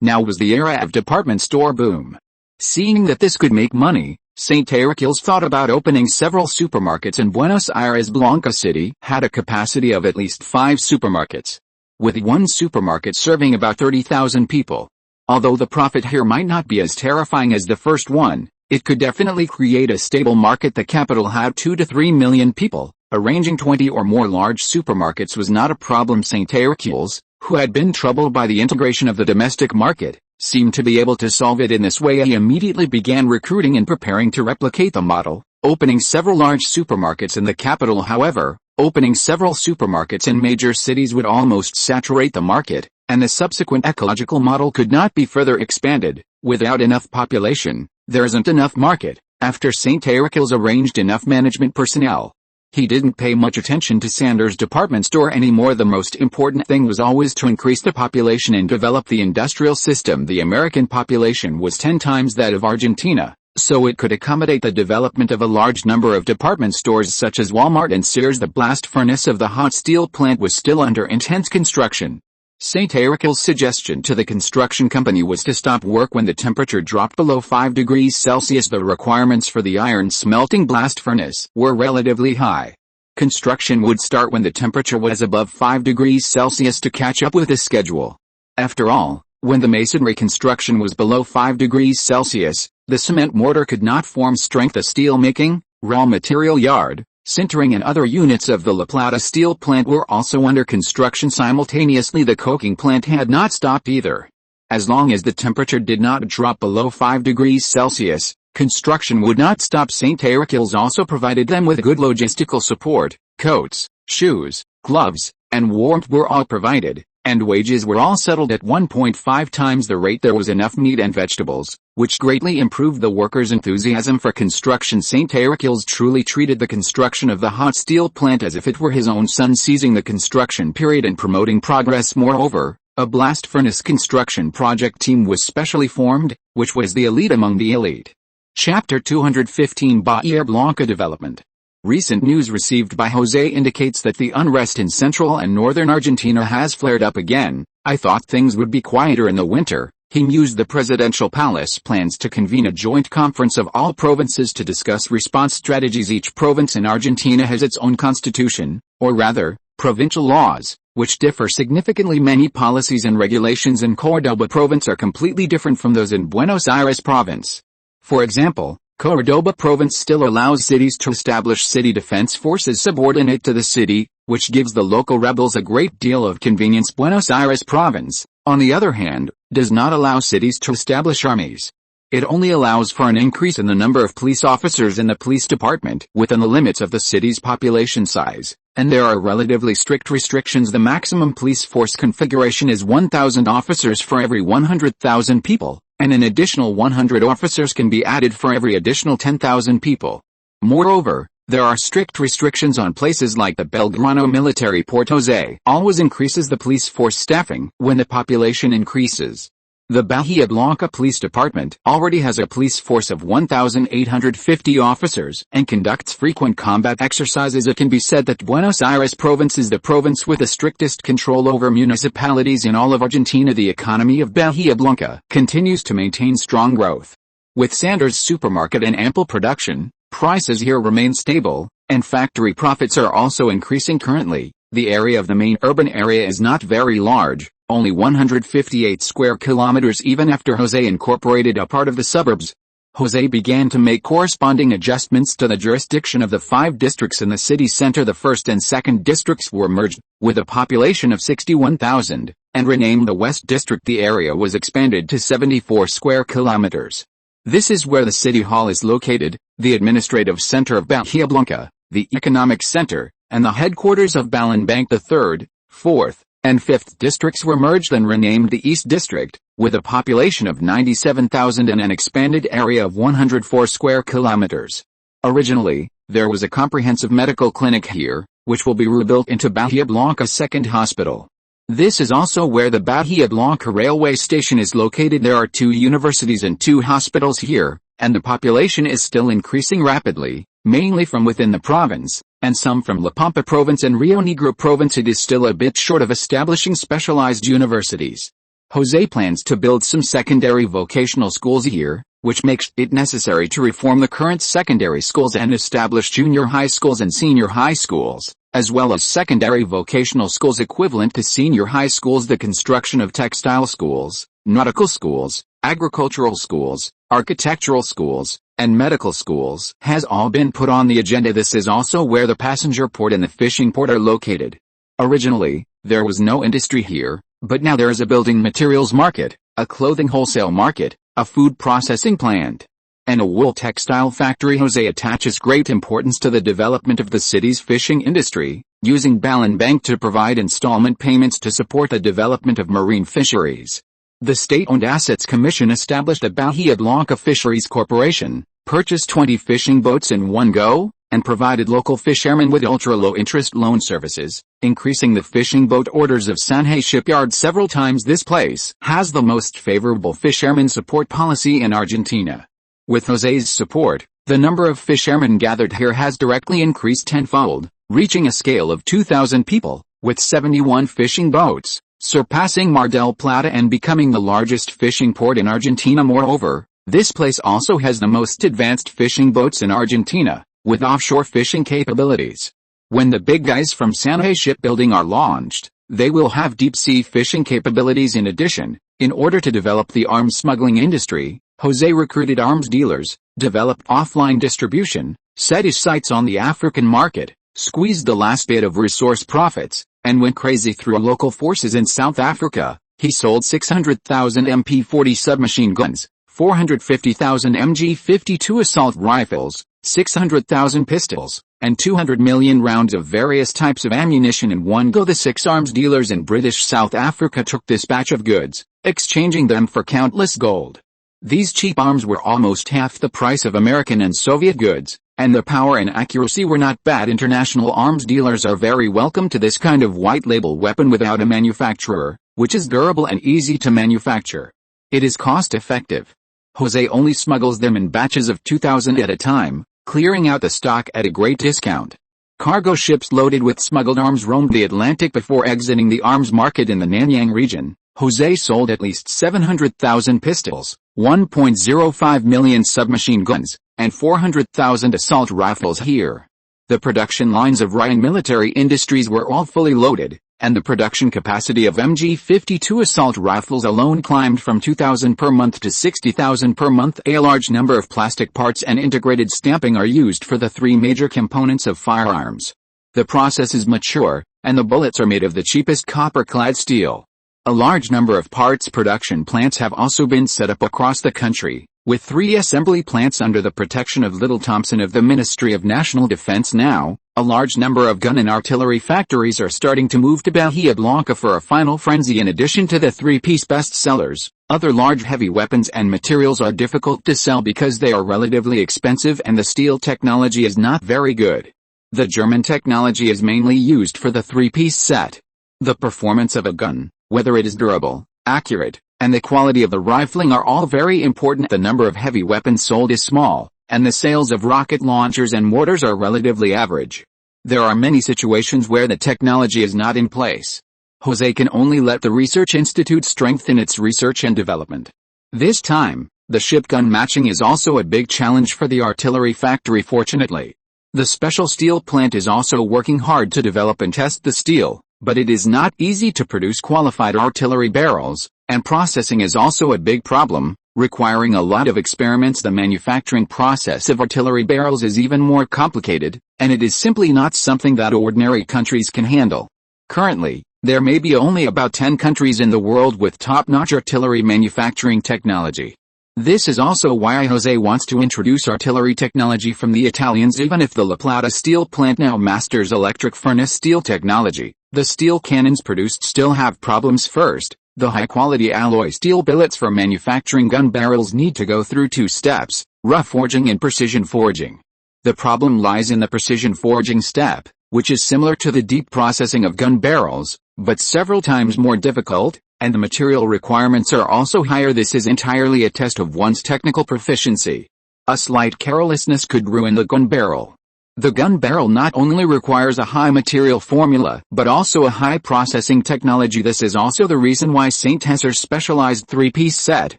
Now was the era of department store boom. Seeing that this could make money, St. Heracles thought about opening several supermarkets in Buenos Aires. Blanca City had a capacity of at least 5 supermarkets, with one supermarket serving about 30,000 people. Although the profit here might not be as terrifying as the first one, it could definitely create a stable market. The capital had 2 to 3 million people. Arranging 20 or more large supermarkets was not a problem. St. Heracles, who had been troubled by the integration of the domestic market, seemed to be able to solve it in this way. He immediately began recruiting and preparing to replicate the model, opening several large supermarkets in the capital. However, opening several supermarkets in major cities would almost saturate the market, and the subsequent ecological model could not be further expanded. Without enough population, there isn't enough market. After St. Heracles arranged enough management personnel, he didn't pay much attention to Sanders department store anymore. The most important thing was always to increase the population and develop the industrial system. The American population was 10 times that of Argentina, so it could accommodate the development of a large number of department stores such as Walmart and Sears. The blast furnace of the hot steel plant was still under intense construction. St. Erichel's suggestion to the construction company was to stop work when the temperature dropped below 5 degrees Celsius. The requirements for the iron smelting blast furnace were relatively high. Construction would start when the temperature was above 5 degrees Celsius to catch up with the schedule. After all, when the masonry construction was below 5 degrees Celsius, the cement mortar could not form strength. The steelmaking, raw material yard, sintering and other units of the La Plata steel plant were also under construction simultaneously. The coking plant had not stopped either. As long as the temperature did not drop below 5 degrees Celsius, construction would not stop. St. Erichel's also provided them with good logistical support. Coats, shoes, gloves, and warmth were all provided, and wages were all settled at 1.5 times the rate. There was enough meat and vegetables, which greatly improved the workers' enthusiasm for construction. St. Erichel's truly treated the construction of the hot steel plant as if it were his own son, seizing the construction period and promoting progress. Moreover, a blast furnace construction project team was specially formed, which was the elite among the elite. Chapter 215 Bahia Blanca Development. Recent news received by José indicates that the unrest in central and northern Argentina has flared up again. I thought things would be quieter in the winter. He used the presidential palace plans to convene a joint conference of all provinces to discuss response strategies. Each province in Argentina has its own constitution, or rather, provincial laws, which differ significantly. Many policies and regulations in Córdoba province are completely different from those in Buenos Aires province. For example, Córdoba province still allows cities to establish city defense forces subordinate to the city, which gives the local rebels a great deal of convenience. Buenos Aires province, on the other hand, does not allow cities to establish armies. It only allows for an increase in the number of police officers in the police department within the limits of the city's population size, and there are relatively strict restrictions. The maximum police force configuration is 1,000 officers for every 100,000 people, and an additional 100 officers can be added for every additional 10,000 people. Moreover, there are strict restrictions on places like the Belgrano military port. José always increases the police force staffing when the population increases. The Bahia Blanca Police Department already has a police force of 1,850 officers and conducts frequent combat exercises. It can be said that Buenos Aires province is the province with the strictest control over municipalities in all of Argentina. The economy of Bahia Blanca continues to maintain strong growth. With Sanders supermarket and ample production, prices here remain stable, and factory profits are also increasing. Currently, the area of the main urban area is not very large, only 158 square kilometers. Even after José incorporated a part of the suburbs, José began to make corresponding adjustments to the jurisdiction of the 5 districts in the city center. The first and second districts were merged, with a population of 61,000, and renamed the West District. The area was expanded to 74 square kilometers. This is where the city hall is located, the administrative center of Bahia Blanca, the economic center, and the headquarters of Ballenbank. The 3rd, 4th, and 5th districts were merged and renamed the East District, with a population of 97,000 and an expanded area of 104 square kilometers. Originally, there was a comprehensive medical clinic here, which will be rebuilt into Bahia Blanca Second Hospital. This is also where the Bahia Blanca railway station is located. There are 2 universities and 2 hospitals here, and the population is still increasing rapidly, mainly from within the province, and some from La Pampa province and Rio Negro province. It is still a bit short of establishing specialized universities. José plans to build some secondary vocational schools here, which makes it necessary to reform the current secondary schools and establish junior high schools and senior high schools, as well as secondary vocational schools equivalent to senior high schools. The construction of textile schools, nautical schools, agricultural schools, architectural schools, and medical schools has all been put on the agenda. This is also where the passenger port and the fishing port are located. Originally, there was no industry here, but now there is a building materials market, a clothing wholesale market, a food processing plant, and a wool textile factory. José attaches great importance to the development of the city's fishing industry, using Ballenbank to provide installment payments to support the development of marine fisheries. The State-Owned Assets Commission established a Bahia Blanca Fisheries Corporation, purchased 20 fishing boats in one go, and provided local fishermen with ultra-low-interest loan services, increasing the fishing boat orders of Sanjay Shipyard several times. This place has the most favorable fishermen support policy in Argentina. With José's support, the number of fishermen gathered here has directly increased tenfold, reaching a scale of 2,000 people, with 71 fishing boats, surpassing Mar del Plata and becoming the largest fishing port in Argentina. Moreover, this place also has the most advanced fishing boats in Argentina, with offshore fishing capabilities. When the big guys from Sanjay Shipbuilding are launched, they will have deep-sea fishing capabilities in addition. In order to develop the arms smuggling industry, José recruited arms dealers, developed offline distribution, set his sights on the African market, squeezed the last bit of resource profits, and went crazy through local forces in South Africa. He sold 600,000 MP40 submachine guns, 450,000 MG52 assault rifles, 600,000 pistols, and 200 million rounds of various types of ammunition in one go. The 6 arms dealers in British South Africa took this batch of goods, exchanging them for countless gold. These cheap arms were almost half the price of American and Soviet goods, and the power and accuracy were not bad. International arms dealers are very welcome to this kind of white label weapon without a manufacturer, which is durable and easy to manufacture. It is cost effective. José only smuggles them in batches of 2,000 at a time, clearing out the stock at a great discount. Cargo ships loaded with smuggled arms roamed the Atlantic before exiting the arms market in the Nanyang region. José sold at least 700,000 pistols, 1.05 million submachine guns, and 400,000 assault rifles here. The production lines of Ryan military industries were all fully loaded, and the production capacity of MG52 assault rifles alone climbed from 2,000 per month to 60,000 per month. A large number of plastic parts and integrated stamping are used for the 3 major components of firearms. The process is mature, and the bullets are made of the cheapest copper-clad steel. A large number of parts production plants have also been set up across the country, with 3 assembly plants under the protection of Little Thompson of the Ministry of National Defense. Now, a large number of gun and artillery factories are starting to move to Bahia Blanca for a final frenzy. In addition to the 3-piece bestsellers, other large heavy weapons and materials are difficult to sell because they are relatively expensive and the steel technology is not very good. The German technology is mainly used for the 3-piece set. The performance of a gun, whether it is durable, accurate, and the quality of the rifling are all very important. The number of heavy weapons sold is small, and the sales of rocket launchers and mortars are relatively average. There are many situations where the technology is not in place. José can only let the Research Institute strengthen its research and development. This time, the ship gun matching is also a big challenge for the artillery factory. Fortunately, the special steel plant is also working hard to develop and test the steel, but it is not easy to produce qualified artillery barrels, and processing is also a big problem, requiring a lot of experiments. The manufacturing process of artillery barrels is even more complicated, and it is simply not something that ordinary countries can handle. Currently, there may be only about 10 countries in the world with top-notch artillery manufacturing technology. This is also why José wants to introduce artillery technology from the Italians. Even if the La Plata steel plant now masters electric furnace steel technology, the steel cannons produced still have problems. First, the high-quality alloy steel billets for manufacturing gun barrels need to go through 2 steps, rough forging and precision forging. The problem lies in the precision forging step, which is similar to the deep processing of gun barrels, but several times more difficult, and the material requirements are also higher. This is entirely a test of one's technical proficiency. A slight carelessness could ruin the gun barrel. The gun barrel not only requires a high material formula, but also a high processing technology. This is also the reason why St. Hesser's specialized 3-piece set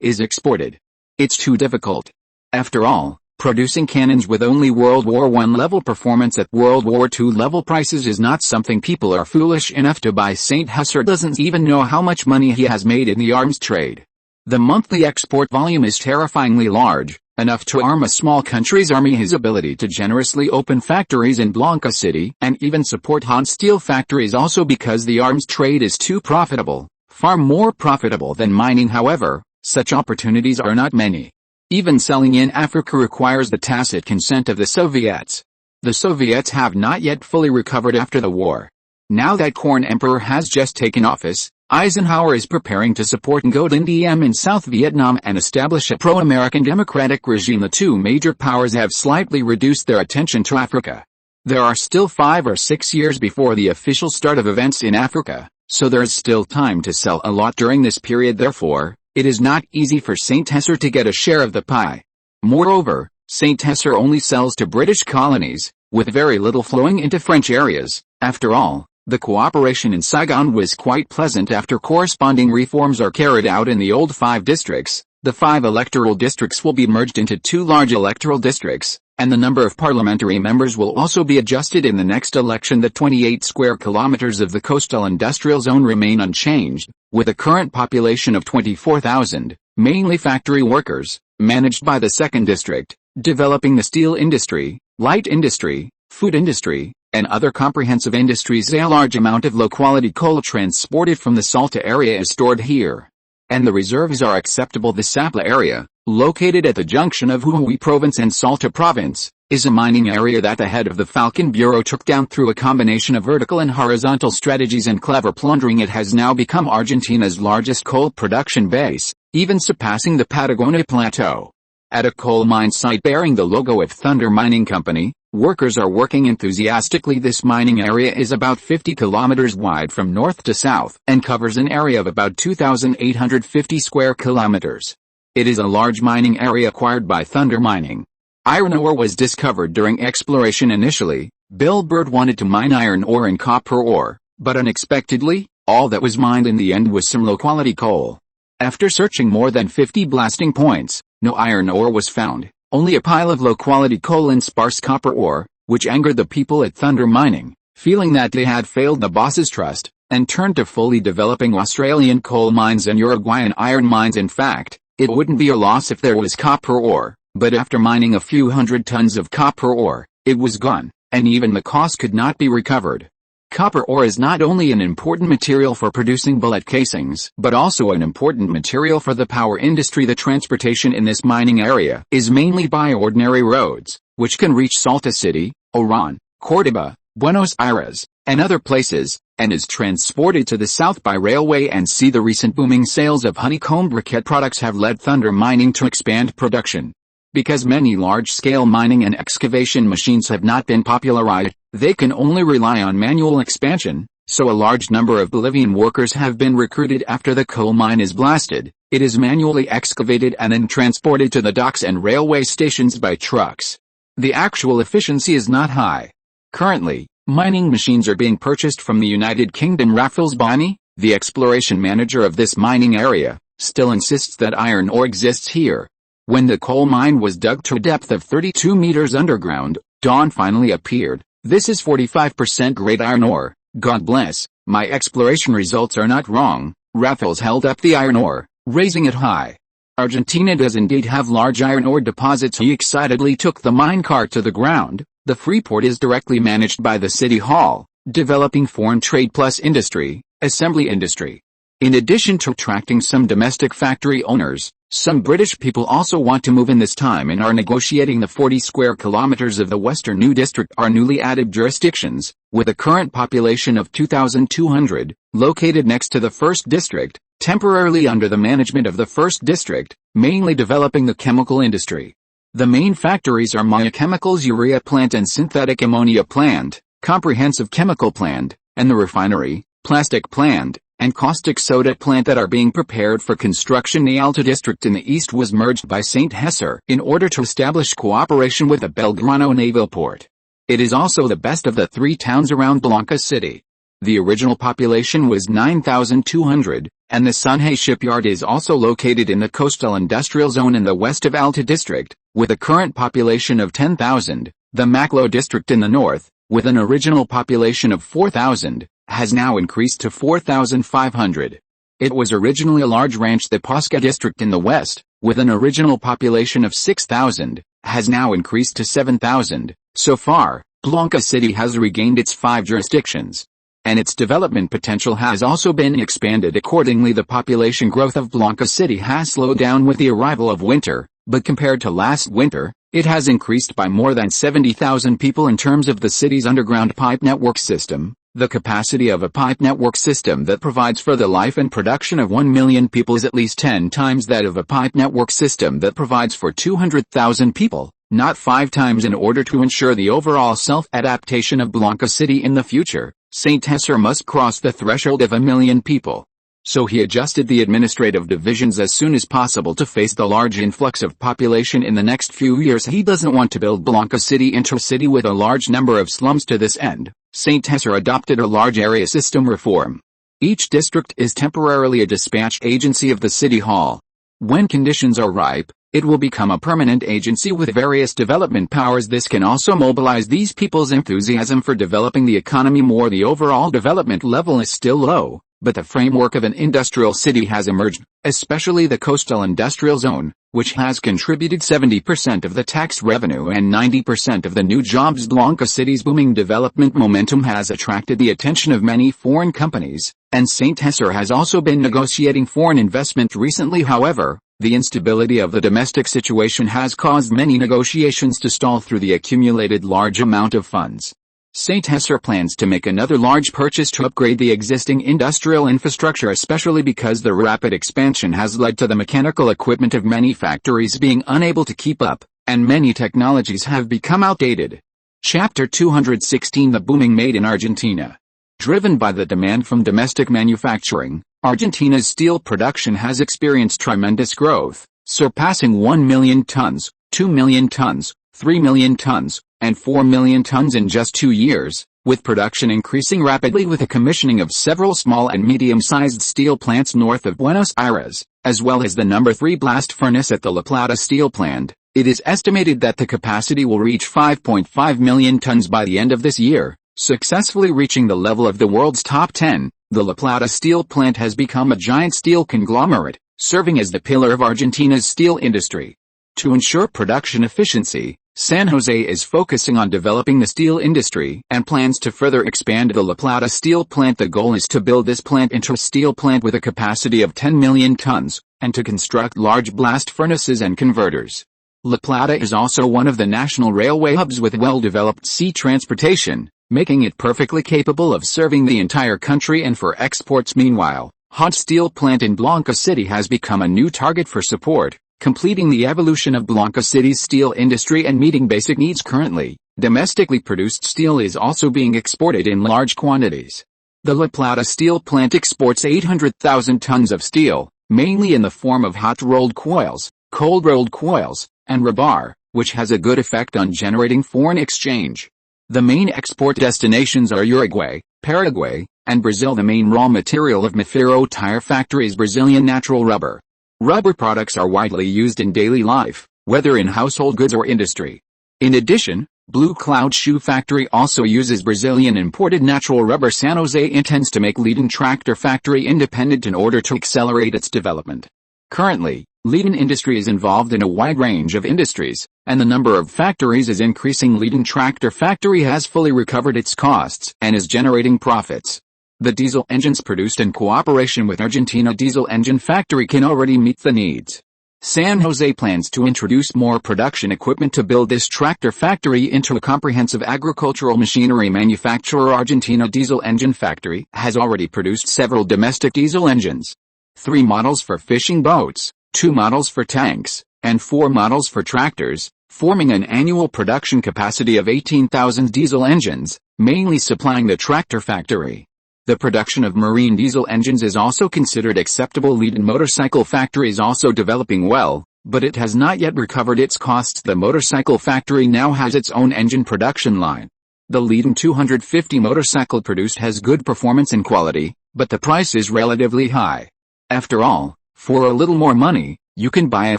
is exported. It's too difficult. After all, producing cannons with only World War I level performance at World War II level prices is not something people are foolish enough to buy. St. Hesser doesn't even know how much money he has made in the arms trade. The monthly export volume is terrifyingly large, enough to arm a small country's army. His ability to generously open factories in Blanca City and even support Han steel factories also because the arms trade is too profitable, far more profitable than mining. However, such opportunities are not many. Even selling in Africa requires the tacit consent of the Soviets. The Soviets have not yet fully recovered after the war. Now that Corn Emperor has just taken office, Eisenhower is preparing to support Ngo Diem in South Vietnam and establish a pro-American democratic regime. The 2 major powers have slightly reduced their attention to Africa. There are still 5 or 6 years before the official start of events in Africa, so there is still time to sell a lot during this period. Therefore, it is not easy for St. Hesser to get a share of the pie. Moreover, St. Hesser only sells to British colonies, with very little flowing into French areas. After all, the cooperation in Saigon was quite pleasant after corresponding reforms are carried out in the old 5 districts. The 5 electoral districts will be merged into 2 large electoral districts, and the number of parliamentary members will also be adjusted in the next election. The 28 square kilometers of the coastal industrial zone remain unchanged, with a current population of 24,000, mainly factory workers, managed by the 2nd district, developing the steel industry, light industry, food industry, and other comprehensive industries. A large amount of low-quality coal transported from the Salta area is stored here, and the reserves are acceptable. The Sapla area, located at the junction of Jujuy Province and Salta Province, is a mining area that the head of the Falcon Bureau took down through a combination of vertical and horizontal strategies and clever plundering. It has now become Argentina's largest coal production base, even surpassing the Patagonia Plateau. At a coal mine site bearing the logo of Thunder Mining Company, workers are working enthusiastically. This mining area is about 50 kilometers wide from north to south and covers an area of about 2,850 square kilometers. It is a large mining area acquired by Thunder Mining. Iron ore was discovered during exploration. Initially, Bill Bird wanted to mine iron ore and copper ore, but unexpectedly, all that was mined in the end was some low-quality coal. After searching more than 50 blasting points, no iron ore was found, only a pile of low-quality coal and sparse copper ore, which angered the people at Thunder Mining, feeling that they had failed the boss's trust, and turned to fully developing Australian coal mines and Uruguayan iron mines. In fact, it wouldn't be a loss if there was copper ore, but after mining a few hundred tons of copper ore, it was gone, and even the cost could not be recovered. Copper ore is not only an important material for producing bullet casings, but also an important material for the power industry. The transportation in this mining area is mainly by ordinary roads, which can reach Salta City, Oran, Córdoba, Buenos Aires, and other places, and is transported to the south by railway. And see, the recent booming sales of honeycomb briquette products have led Thunder Mining to expand production. Because many large-scale mining and excavation machines have not been popularized, they can only rely on manual expansion, so a large number of Bolivian workers have been recruited. After the coal mine is blasted, it is manually excavated and then transported to the docks and railway stations by trucks. The actual efficiency is not high. Currently, mining machines are being purchased from the United Kingdom. Raffles Bonney, the exploration manager of this mining area, still insists that iron ore exists here. When the coal mine was dug to a depth of 32 meters underground, dawn finally appeared. This is 45% grade iron ore. God bless, my exploration results are not wrong. Raffles held up the iron ore, raising it high. Argentina does indeed have large iron ore deposits. He excitedly took the minecart to the ground. The Freeport is directly managed by the City Hall, developing foreign trade plus industry, assembly industry. In addition to attracting some domestic factory owners, some British people also want to move in this time and are negotiating. The 40 square kilometers of the Western New District are newly added jurisdictions, with a current population of 2,200, located next to the 1st District, temporarily under the management of the 1st District, mainly developing the chemical industry. The main factories are Maya Chemicals urea plant and synthetic ammonia plant, comprehensive chemical plant, and the refinery, plastic plant, and caustic soda plant that are being prepared for construction. The Alta district in the east was merged by St. Hesser in order to establish cooperation with the Belgrano naval port. It is also the best of the 3 towns around Blanca City. The original population was 9,200, and the Sanjay shipyard is also located in the coastal industrial zone in the west of Alta district, with a current population of 10,000. The Maclo district in the north, with an original population of 4,000, has now increased to 4,500. It was originally a large ranch. The Pasca district in the west, with an original population of 6,000, has now increased to 7,000. So far, Blanca City has regained its 5 jurisdictions, and its development potential has also been expanded accordingly. The population growth of Blanca City has slowed down with the arrival of winter, but compared to last winter, it has increased by more than 70,000 people. In terms of the city's underground pipe network system, the capacity of a pipe network system that provides for the life and production of 1 million people is at least 10 times that of a pipe network system that provides for 200,000 people, not 5 times. In order to ensure the overall self-adaptation of Blanca City in the future, St. Hesser must cross the threshold of 1 million people. So he adjusted the administrative divisions as soon as possible to face the large influx of population in the next few years. He doesn't want to build Blanca City intercity with a large number of slums. To this end, St. Tesser adopted a large area system reform. Each district is temporarily a dispatch agency of the city hall. When conditions are ripe, it will become a permanent agency with various development powers. This can also mobilize these people's enthusiasm for developing the economy more. The overall development level is still low, but the framework of an industrial city has emerged, especially the coastal industrial zone, which has contributed 70% of the tax revenue and 90% of the new jobs. Blanca City's booming development momentum has attracted the attention of many foreign companies, and St. Tesser has also been negotiating foreign investment recently. However, the instability of the domestic situation has caused many negotiations to stall through the accumulated large amount of funds. St. Tesser plans to make another large purchase to upgrade the existing industrial infrastructure, especially because the rapid expansion has led to the mechanical equipment of many factories being unable to keep up, and many technologies have become outdated. Chapter 216: The booming made in Argentina. Driven by the demand from domestic manufacturing, Argentina's steel production has experienced tremendous growth, surpassing 1 million tons, 2 million tons, 3 million tons, and 4 million tons in just 2 years, with production increasing rapidly with the commissioning of several small and medium-sized steel plants north of Buenos Aires, as well as the No. 3 blast furnace at the La Plata steel plant. It is estimated that the capacity will reach 5.5 million tons by the end of this year, successfully reaching the level of the world's top 10. The La Plata steel plant has become a giant steel conglomerate, serving as the pillar of Argentina's steel industry. To ensure production efficiency, San Jose is focusing on developing the steel industry and plans to further expand the La Plata steel plant. The goal is to build this plant into a steel plant with a capacity of 10 million tons, and to construct large blast furnaces and converters. La Plata is also one of the national railway hubs with well-developed sea transportation, making it perfectly capable of serving the entire country and for exports. Meanwhile, hot steel plant in Blanca City has become a new target for support, completing the evolution of Blanca City's steel industry and meeting basic needs. Currently, domestically produced steel is also being exported in large quantities. The La Plata steel plant exports 800,000 tons of steel, mainly in the form of hot-rolled coils, cold-rolled coils, and rebar, which has a good effect on generating foreign exchange. The main export destinations are Uruguay, Paraguay, and Brazil. The main raw material of Mafero tire factory is Brazilian natural rubber. Rubber products are widely used in daily life, whether in household goods or industry. In addition, Blue Cloud Shoe Factory also uses Brazilian imported natural rubber. San Jose intends to make Leiden Tractor Factory independent in order to accelerate its development. Currently, Leiden Industry is involved in a wide range of industries, and the number of factories is increasing. Leiden Tractor Factory has fully recovered its costs and is generating profits. The diesel engines produced in cooperation with Argentina Diesel Engine Factory can already meet the needs. San Jose plans to introduce more production equipment to build this tractor factory into a comprehensive agricultural machinery manufacturer. Argentina Diesel Engine Factory has already produced several domestic diesel engines. 3 models for fishing boats, 2 models for tanks, and 4 models for tractors, forming an annual production capacity of 18,000 diesel engines, mainly supplying the tractor factory. The production of marine diesel engines is also considered acceptable. Leiden Motorcycle Factory is also developing well, but it has not yet recovered its costs. The motorcycle factory now has its own engine production line. The Leiden 250 motorcycle produced has good performance and quality, but the price is relatively high. After all, for a little more money, you can buy a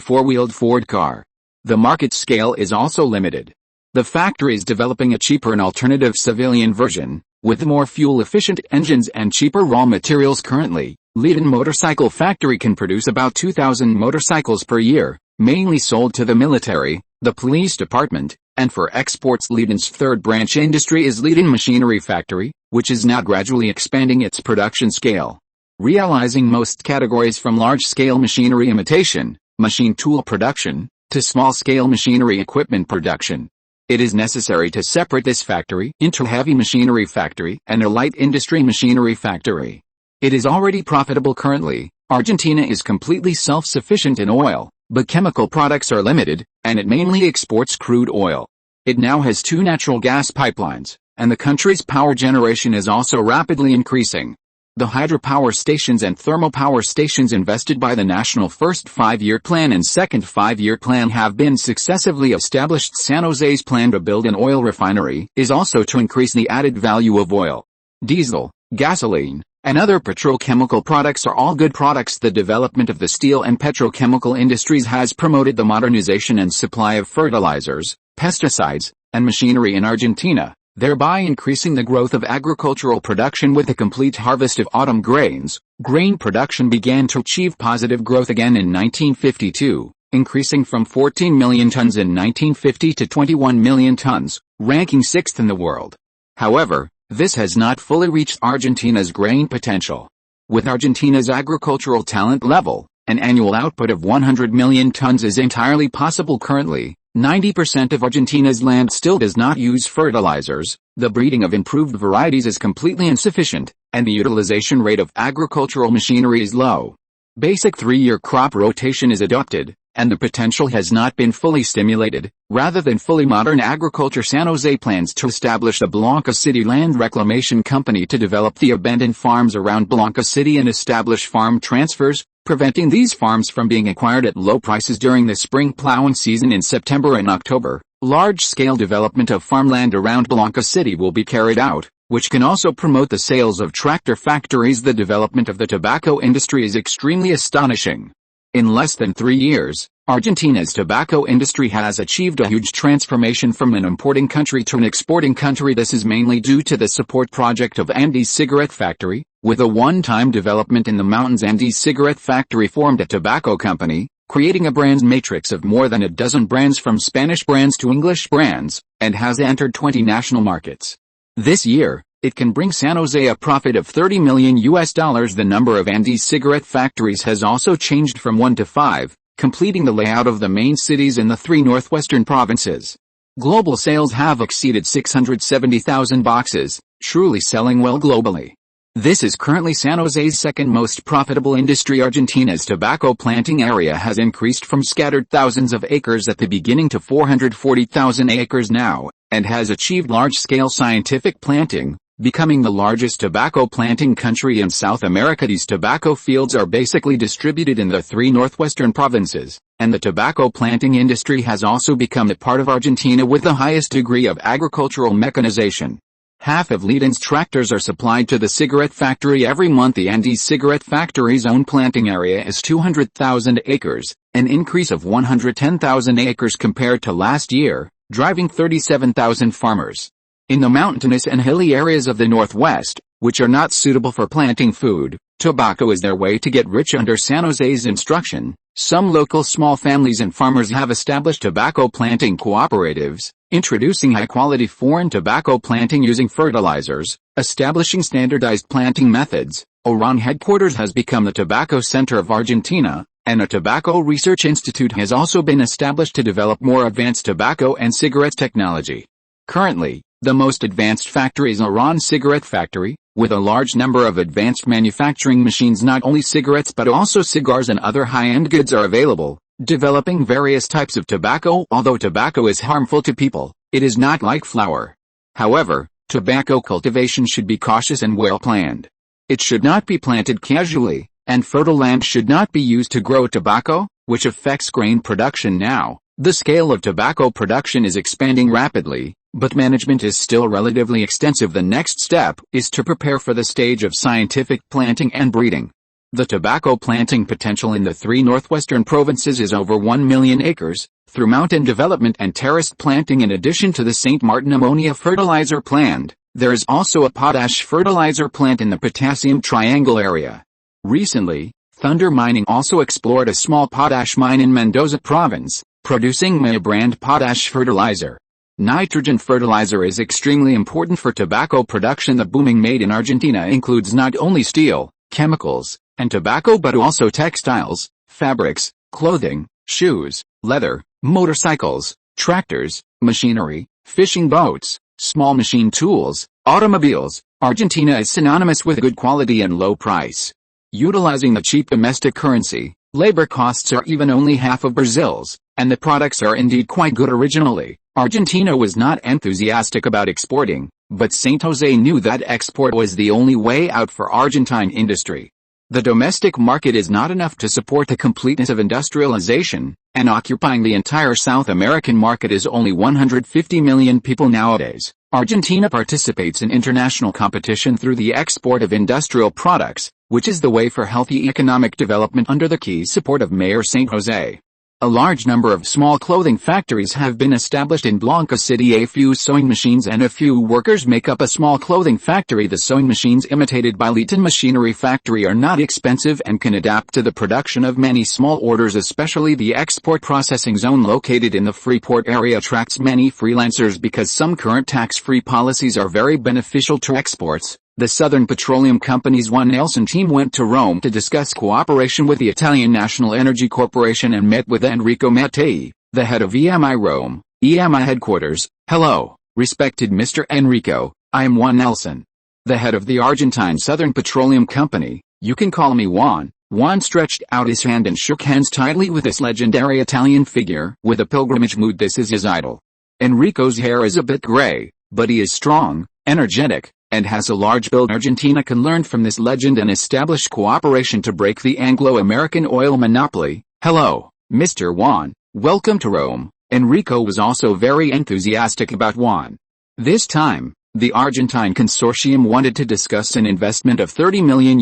4-wheeled Ford car. The market scale is also limited. The factory is developing a cheaper and alternative civilian version, with more fuel-efficient engines and cheaper raw materials. Currently, Leiden Motorcycle Factory can produce about 2,000 motorcycles per year, mainly sold to the military, the police department, and for exports. Leiden's third branch industry is Leiden Machinery Factory, which is now gradually expanding its production scale, realizing most categories from large-scale machinery imitation, machine tool production, to small-scale machinery equipment production. It is necessary to separate this factory into a heavy machinery factory and a light industry machinery factory. It is already profitable currently. Argentina is completely self-sufficient in oil, but chemical products are limited, and it mainly exports crude oil. It now has 2 natural gas pipelines, and the country's power generation is also rapidly increasing. The hydropower stations and thermal power stations invested by the national first 5-year plan and second 5-year plan have been successively established. San Jose's plan to build an oil refinery is also to increase the added value of oil. Diesel, gasoline, and other petrochemical products are all good products. The development of the steel and petrochemical industries has promoted the modernization and supply of fertilizers, pesticides, and machinery in Argentina, thereby increasing the growth of agricultural production. With the complete harvest of autumn grains, grain production began to achieve positive growth again in 1952, increasing from 14 million tons in 1950 to 21 million tons, ranking 6th in the world. However, this has not fully reached Argentina's grain potential. With Argentina's agricultural talent level, an annual output of 100 million tons is entirely possible. Currently, 90% of Argentina's land still does not use fertilizers, the breeding of improved varieties is completely insufficient, and the utilization rate of agricultural machinery is low. Basic 3-year crop rotation is adopted, and the potential has not been fully stimulated. Rather than fully modern agriculture, San Jose plans to establish the Blanca City Land Reclamation Company to develop the abandoned farms around Blanca City and establish farm transfers, preventing these farms from being acquired at low prices during the spring plowing season in September and October. Large-scale development of farmland around Blanca City will be carried out, which can also promote the sales of tractor factories. The development of the tobacco industry is extremely astonishing. In less than 3 years, Argentina's tobacco industry has achieved a huge transformation from an importing country to an exporting country. This is mainly due to the support project of Andes Cigarette Factory. With a one-time development in the mountains, Andes Cigarette Factory formed a tobacco company, creating a brands matrix of more than a dozen brands from Spanish brands to English brands, and has entered 20 national markets. This year, it can bring San Jose a profit of $30 million. The number of Andes cigarette factories has also changed from 1 to 5, completing the layout of the main cities in the 3 northwestern provinces. Global sales have exceeded 670,000 boxes, truly selling well globally. This is currently San Jose's second most profitable industry. Argentina's tobacco planting area has increased from scattered thousands of acres at the beginning to 440,000 acres now, and has achieved large-scale scientific planting, becoming the largest tobacco planting country in South America. These tobacco fields are basically distributed in the 3 northwestern provinces, and the tobacco planting industry has also become the part of Argentina with the highest degree of agricultural mechanization. Half of Leden's tractors are supplied to the cigarette factory every month. The Andes Cigarette Factory's own planting area is 200,000 acres, an increase of 110,000 acres compared to last year, driving 37,000 farmers. In the mountainous and hilly areas of the northwest, which are not suitable for planting food, tobacco is their way to get rich. Under San Jose's instruction, some local small families and farmers have established tobacco planting cooperatives, introducing high-quality foreign tobacco planting using fertilizers, establishing standardized planting methods. Oran headquarters has become the tobacco center of Argentina, and a tobacco research institute has also been established to develop more advanced tobacco and cigarettes technology. Currently, the most advanced factory is Oran Cigarette Factory, with a large number of advanced manufacturing machines. Not only cigarettes but also cigars and other high-end goods are available, developing various types of tobacco. Although tobacco is harmful to people, it is not like flour. However, tobacco cultivation should be cautious and well planned. It should not be planted casually, and fertile land should not be used to grow tobacco, which affects grain production now. The scale of tobacco production is expanding rapidly, but management is still relatively extensive. The next step is to prepare for the stage of scientific planting and breeding. The tobacco planting potential in the 3 northwestern provinces is over 1 million acres, through mountain development and terraced planting. In addition to the St. Martin ammonia fertilizer plant, there is also a potash fertilizer plant in the Potassium Triangle area. Recently, Thunder Mining also explored a small potash mine in Mendoza province, producing Maya brand potash fertilizer. Nitrogen fertilizer is extremely important for tobacco production. The booming made in Argentina includes not only steel, chemicals, and tobacco but also textiles, fabrics, clothing, shoes, leather, motorcycles, tractors, machinery, fishing boats, small machine tools, automobiles. Argentina is synonymous with good quality and low price. Utilizing the cheap domestic currency, labor costs are even only half of Brazil's, and the products are indeed quite good. Originally, Argentina was not enthusiastic about exporting, But Saint José knew that export was the only way out for Argentine industry. The domestic market is not enough to support the completeness of industrialization, and occupying the entire South American market is only 150 million people nowadays. Argentina participates in international competition through the export of industrial products, which is the way for healthy economic development under the key support of Mayor Saint José. A large number of small clothing factories have been established in Blanca City. A few sewing machines and a few workers make up a small clothing factory. The sewing machines imitated by Leighton Machinery Factory are not expensive and can adapt to the production of many small orders. Especially the export processing zone located in the Freeport area attracts many freelancers because some current tax-free policies are very beneficial to exports. The Southern Petroleum Company's One Nelson team went to Rome to discuss cooperation with the Italian National Energy Corporation and met with Enrico Mattei, the head of EMI Rome, EMI headquarters. Hello, respected Mr. Enrico, I am Juan Nelson, the head of the Argentine Southern Petroleum Company. You can call me Juan. Juan stretched out his hand and shook hands tightly with this legendary Italian figure. With a pilgrimage mood, this is his idol. Enrico's hair is a bit gray, but he is strong, energetic, and has a large build. Argentina can learn from this legend and establish cooperation to break the Anglo-American oil monopoly. Hello, Mr. Juan, welcome to Rome. Enrico was also very enthusiastic about Juan. This time, the Argentine consortium wanted to discuss an investment of $30 million,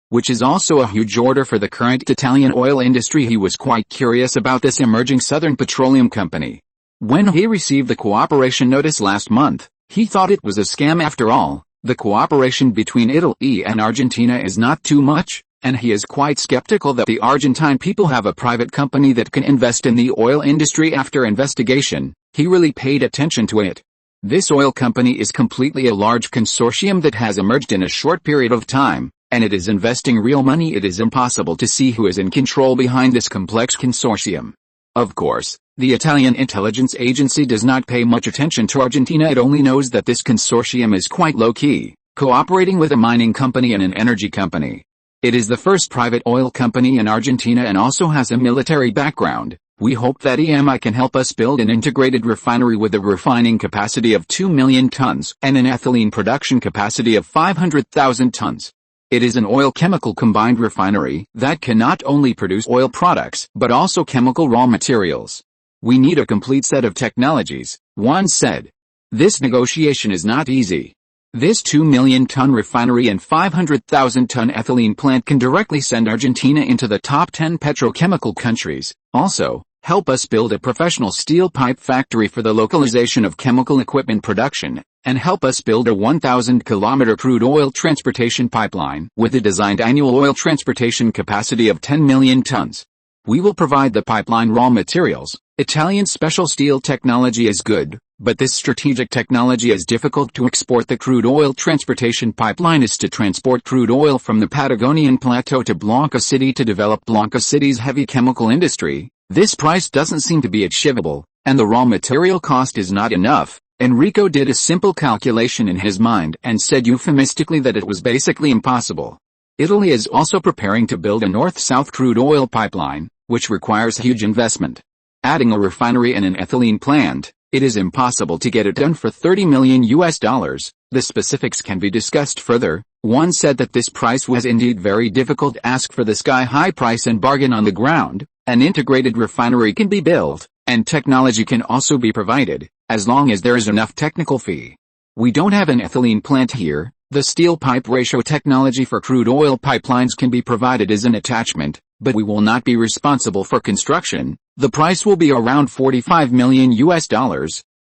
which is also a huge order for the current Italian oil industry. He was quite curious about this emerging Southern Petroleum Company. When he received the cooperation notice last month, he thought it was a scam. After all, the cooperation between Italy and Argentina is not too much, and he is quite skeptical that the Argentine people have a private company that can invest in the oil industry. After investigation, he really paid attention to it. This oil company is completely a large consortium that has emerged in a short period of time, and it is investing real money. It is impossible to see who is in control behind this complex consortium. Of course, the Italian intelligence agency does not pay much attention to Argentina. It only knows that this consortium is quite low-key, cooperating with a mining company and an energy company. It is the first private oil company in Argentina and also has a military background. We hope that EMI can help us build an integrated refinery with a refining capacity of 2 million tons and an ethylene production capacity of 500,000 tons. It is an oil-chemical combined refinery that can not only produce oil products but also chemical raw materials. We need a complete set of technologies, Juan said. This negotiation is not easy. This 2 million ton refinery and 500,000 ton ethylene plant can directly send Argentina into the top 10 petrochemical countries. Also, help us build a professional steel pipe factory for the localization of chemical equipment production, and help us build a 1,000-kilometer crude oil transportation pipeline with a designed annual oil transportation capacity of 10 million tons. We will provide the pipeline raw materials. Italian special steel technology is good, but this strategic technology is difficult to export. The crude oil transportation pipeline is to transport crude oil from the Patagonian Plateau to Blanca City to develop Blanca City's heavy chemical industry. This price doesn't seem to be achievable, and the raw material cost is not enough. Enrico did a simple calculation in his mind and said euphemistically that it was basically impossible. Italy is also preparing to build a north-south crude oil pipeline, which requires huge investment. Adding a refinery and an ethylene plant, it is impossible to get it done for $30 million. The specifics can be discussed further. One said that this price was indeed very difficult to ask for the sky-high price and bargain on the ground. An integrated refinery can be built, and technology can also be provided, as long as there is enough technical fee. We don't have an ethylene plant here. The steel pipe ratio technology for crude oil pipelines can be provided as an attachment, but we will not be responsible for construction. The price will be around $45 million.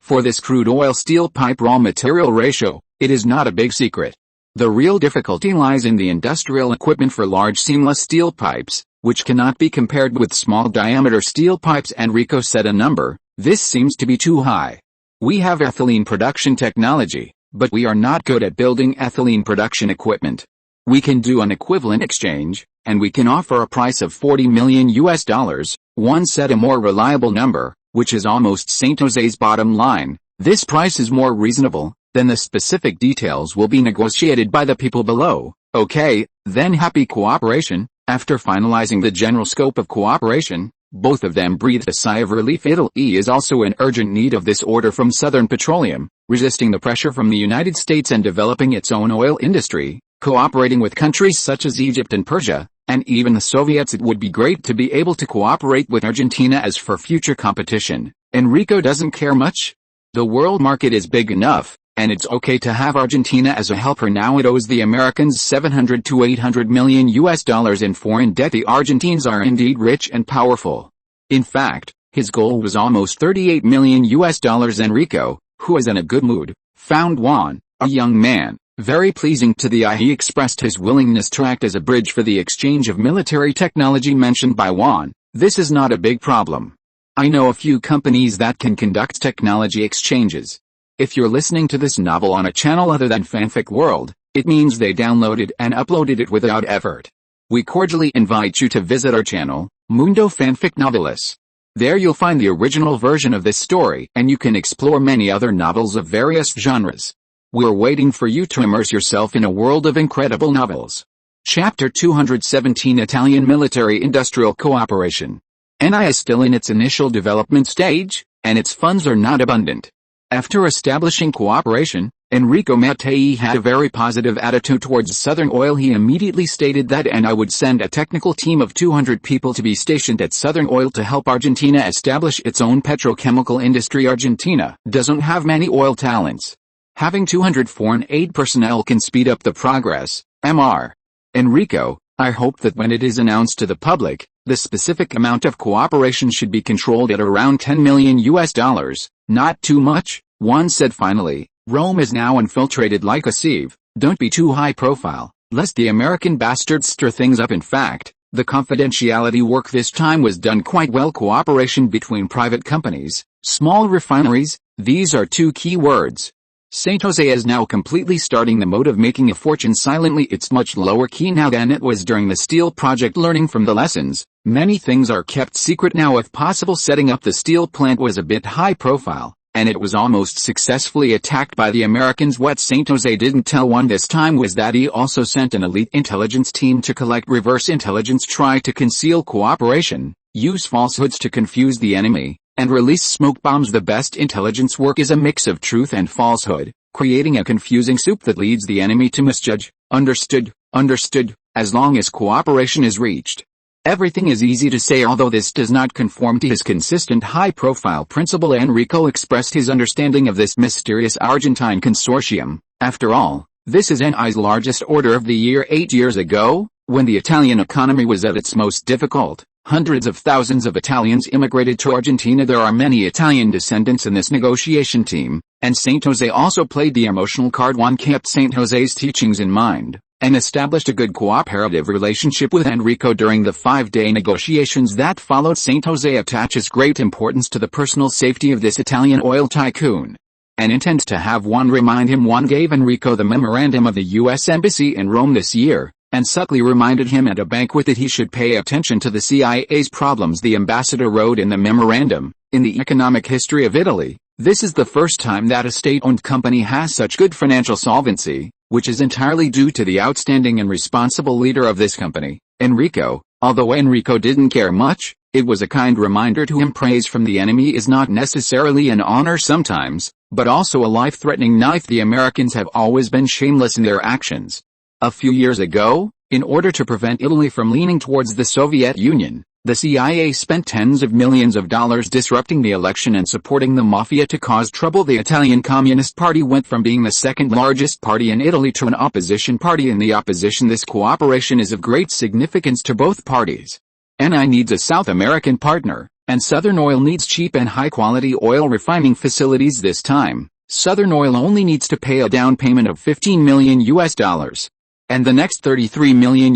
For this crude oil steel pipe raw material ratio, it is not a big secret. The real difficulty lies in the industrial equipment for large seamless steel pipes, which cannot be compared with small diameter steel pipes. Enrico said a number. This seems to be too high. We have ethylene production technology, but we are not good at building ethylene production equipment. We can do an equivalent exchange, and we can offer a price of $40 million. One said a more reliable number, which is almost Saint José's bottom line. This price is more reasonable, then the specific details will be negotiated by the people below. Okay, then happy cooperation. After finalizing the general scope of cooperation, Both of them breathed a sigh of relief. Italy is also in urgent need of this order from Southern Petroleum, resisting the pressure from the United States and developing its own oil industry, cooperating with countries such as Egypt and Persia, and even the Soviets. It would be great to be able to cooperate with Argentina as for future competition. Enrico doesn't care much. The world market is big enough, and it's okay to have Argentina as a helper. Now it owes the Americans $700 to $800 million in foreign debt. The Argentines are indeed rich and powerful. In fact, his goal was almost $38 million. Enrico, who is in a good mood, found Juan, a young man, very pleasing to the eye. He expressed his willingness to act as a bridge for the exchange of military technology mentioned by Juan. This is not a big problem. I know a few companies that can conduct technology exchanges. If you're listening to this novel on a channel other than Fanfic World, it means they downloaded and uploaded it without effort. We cordially invite you to visit our channel, Mundo Fanfic Novelis. There you'll find the original version of this story, and you can explore many other novels of various genres. We're waiting for you to immerse yourself in a world of incredible novels. Chapter 217: Italian Military-Industrial Cooperation. NI is still in its initial development stage, and its funds are not abundant. After establishing cooperation, Enrico Mattei had a very positive attitude towards Southern Oil. He immediately stated that NI would send a technical team of 200 people to be stationed at Southern Oil to help Argentina establish its own petrochemical industry. Argentina doesn't have many oil talents. Having 200 foreign aid personnel can speed up the progress. Mr. Enrico, I hope that when it is announced to the public, the specific amount of cooperation should be controlled at around $10 million. Not too much, Juan said finally. Rome is now infiltrated like a sieve. Don't be too high profile, lest the American bastards stir things up. In fact, the confidentiality work this time was done quite well. Cooperation between private companies, small refineries, these are two key words. St. José is now completely starting the mode of making a fortune silently. It's much lower key now than it was during the steel project. Learning from the lessons, many things are kept secret now. If possible, setting up the steel plant was a bit high profile, and it was almost successfully attacked by the Americans. What St. José didn't tell one this time was that he also sent an elite intelligence team to collect reverse intelligence, try to conceal cooperation, use falsehoods to confuse the enemy, and release smoke bombs. The best intelligence work is a mix of truth and falsehood, creating a confusing soup that leads the enemy to misjudge. Understood, as long as cooperation is reached. Everything is easy to say, although this does not conform to his consistent high-profile principle. Enrico expressed his understanding of this mysterious Argentine consortium. After all, this is NI's largest order of the year. 8 years ago, when the Italian economy was at its most difficult, hundreds of thousands of Italians immigrated to Argentina. There are many Italian descendants in this negotiation team, and St. José also played the emotional card. One kept St. José's teachings in mind, and established a good cooperative relationship with Enrico during the 5-day negotiations that followed. St. José attaches great importance to the personal safety of this Italian oil tycoon, and intends to have one remind him. One gave Enrico the memorandum of the U.S. Embassy in Rome this year, and subtly reminded him at a banquet that he should pay attention to the CIA's problems. The ambassador wrote in the memorandum, "In the economic history of Italy, this is the first time that a state-owned company has such good financial solvency, which is entirely due to the outstanding and responsible leader of this company, Enrico." Although Enrico didn't care much, it was a kind reminder to him. Praise from the enemy is not necessarily an honor sometimes, but also a life-threatening knife. The Americans have always been shameless in their actions. A few years ago, in order to prevent Italy from leaning towards the Soviet Union, the CIA spent tens of millions of dollars disrupting the election and supporting the mafia to cause trouble. The Italian Communist Party went from being the second largest party in Italy to an opposition party in the opposition. This cooperation is of great significance to both parties. NI needs a South American partner, and Southern Oil needs cheap and high-quality oil refining facilities. This time, Southern Oil only needs to pay a down payment of $15 million, and the next $33 million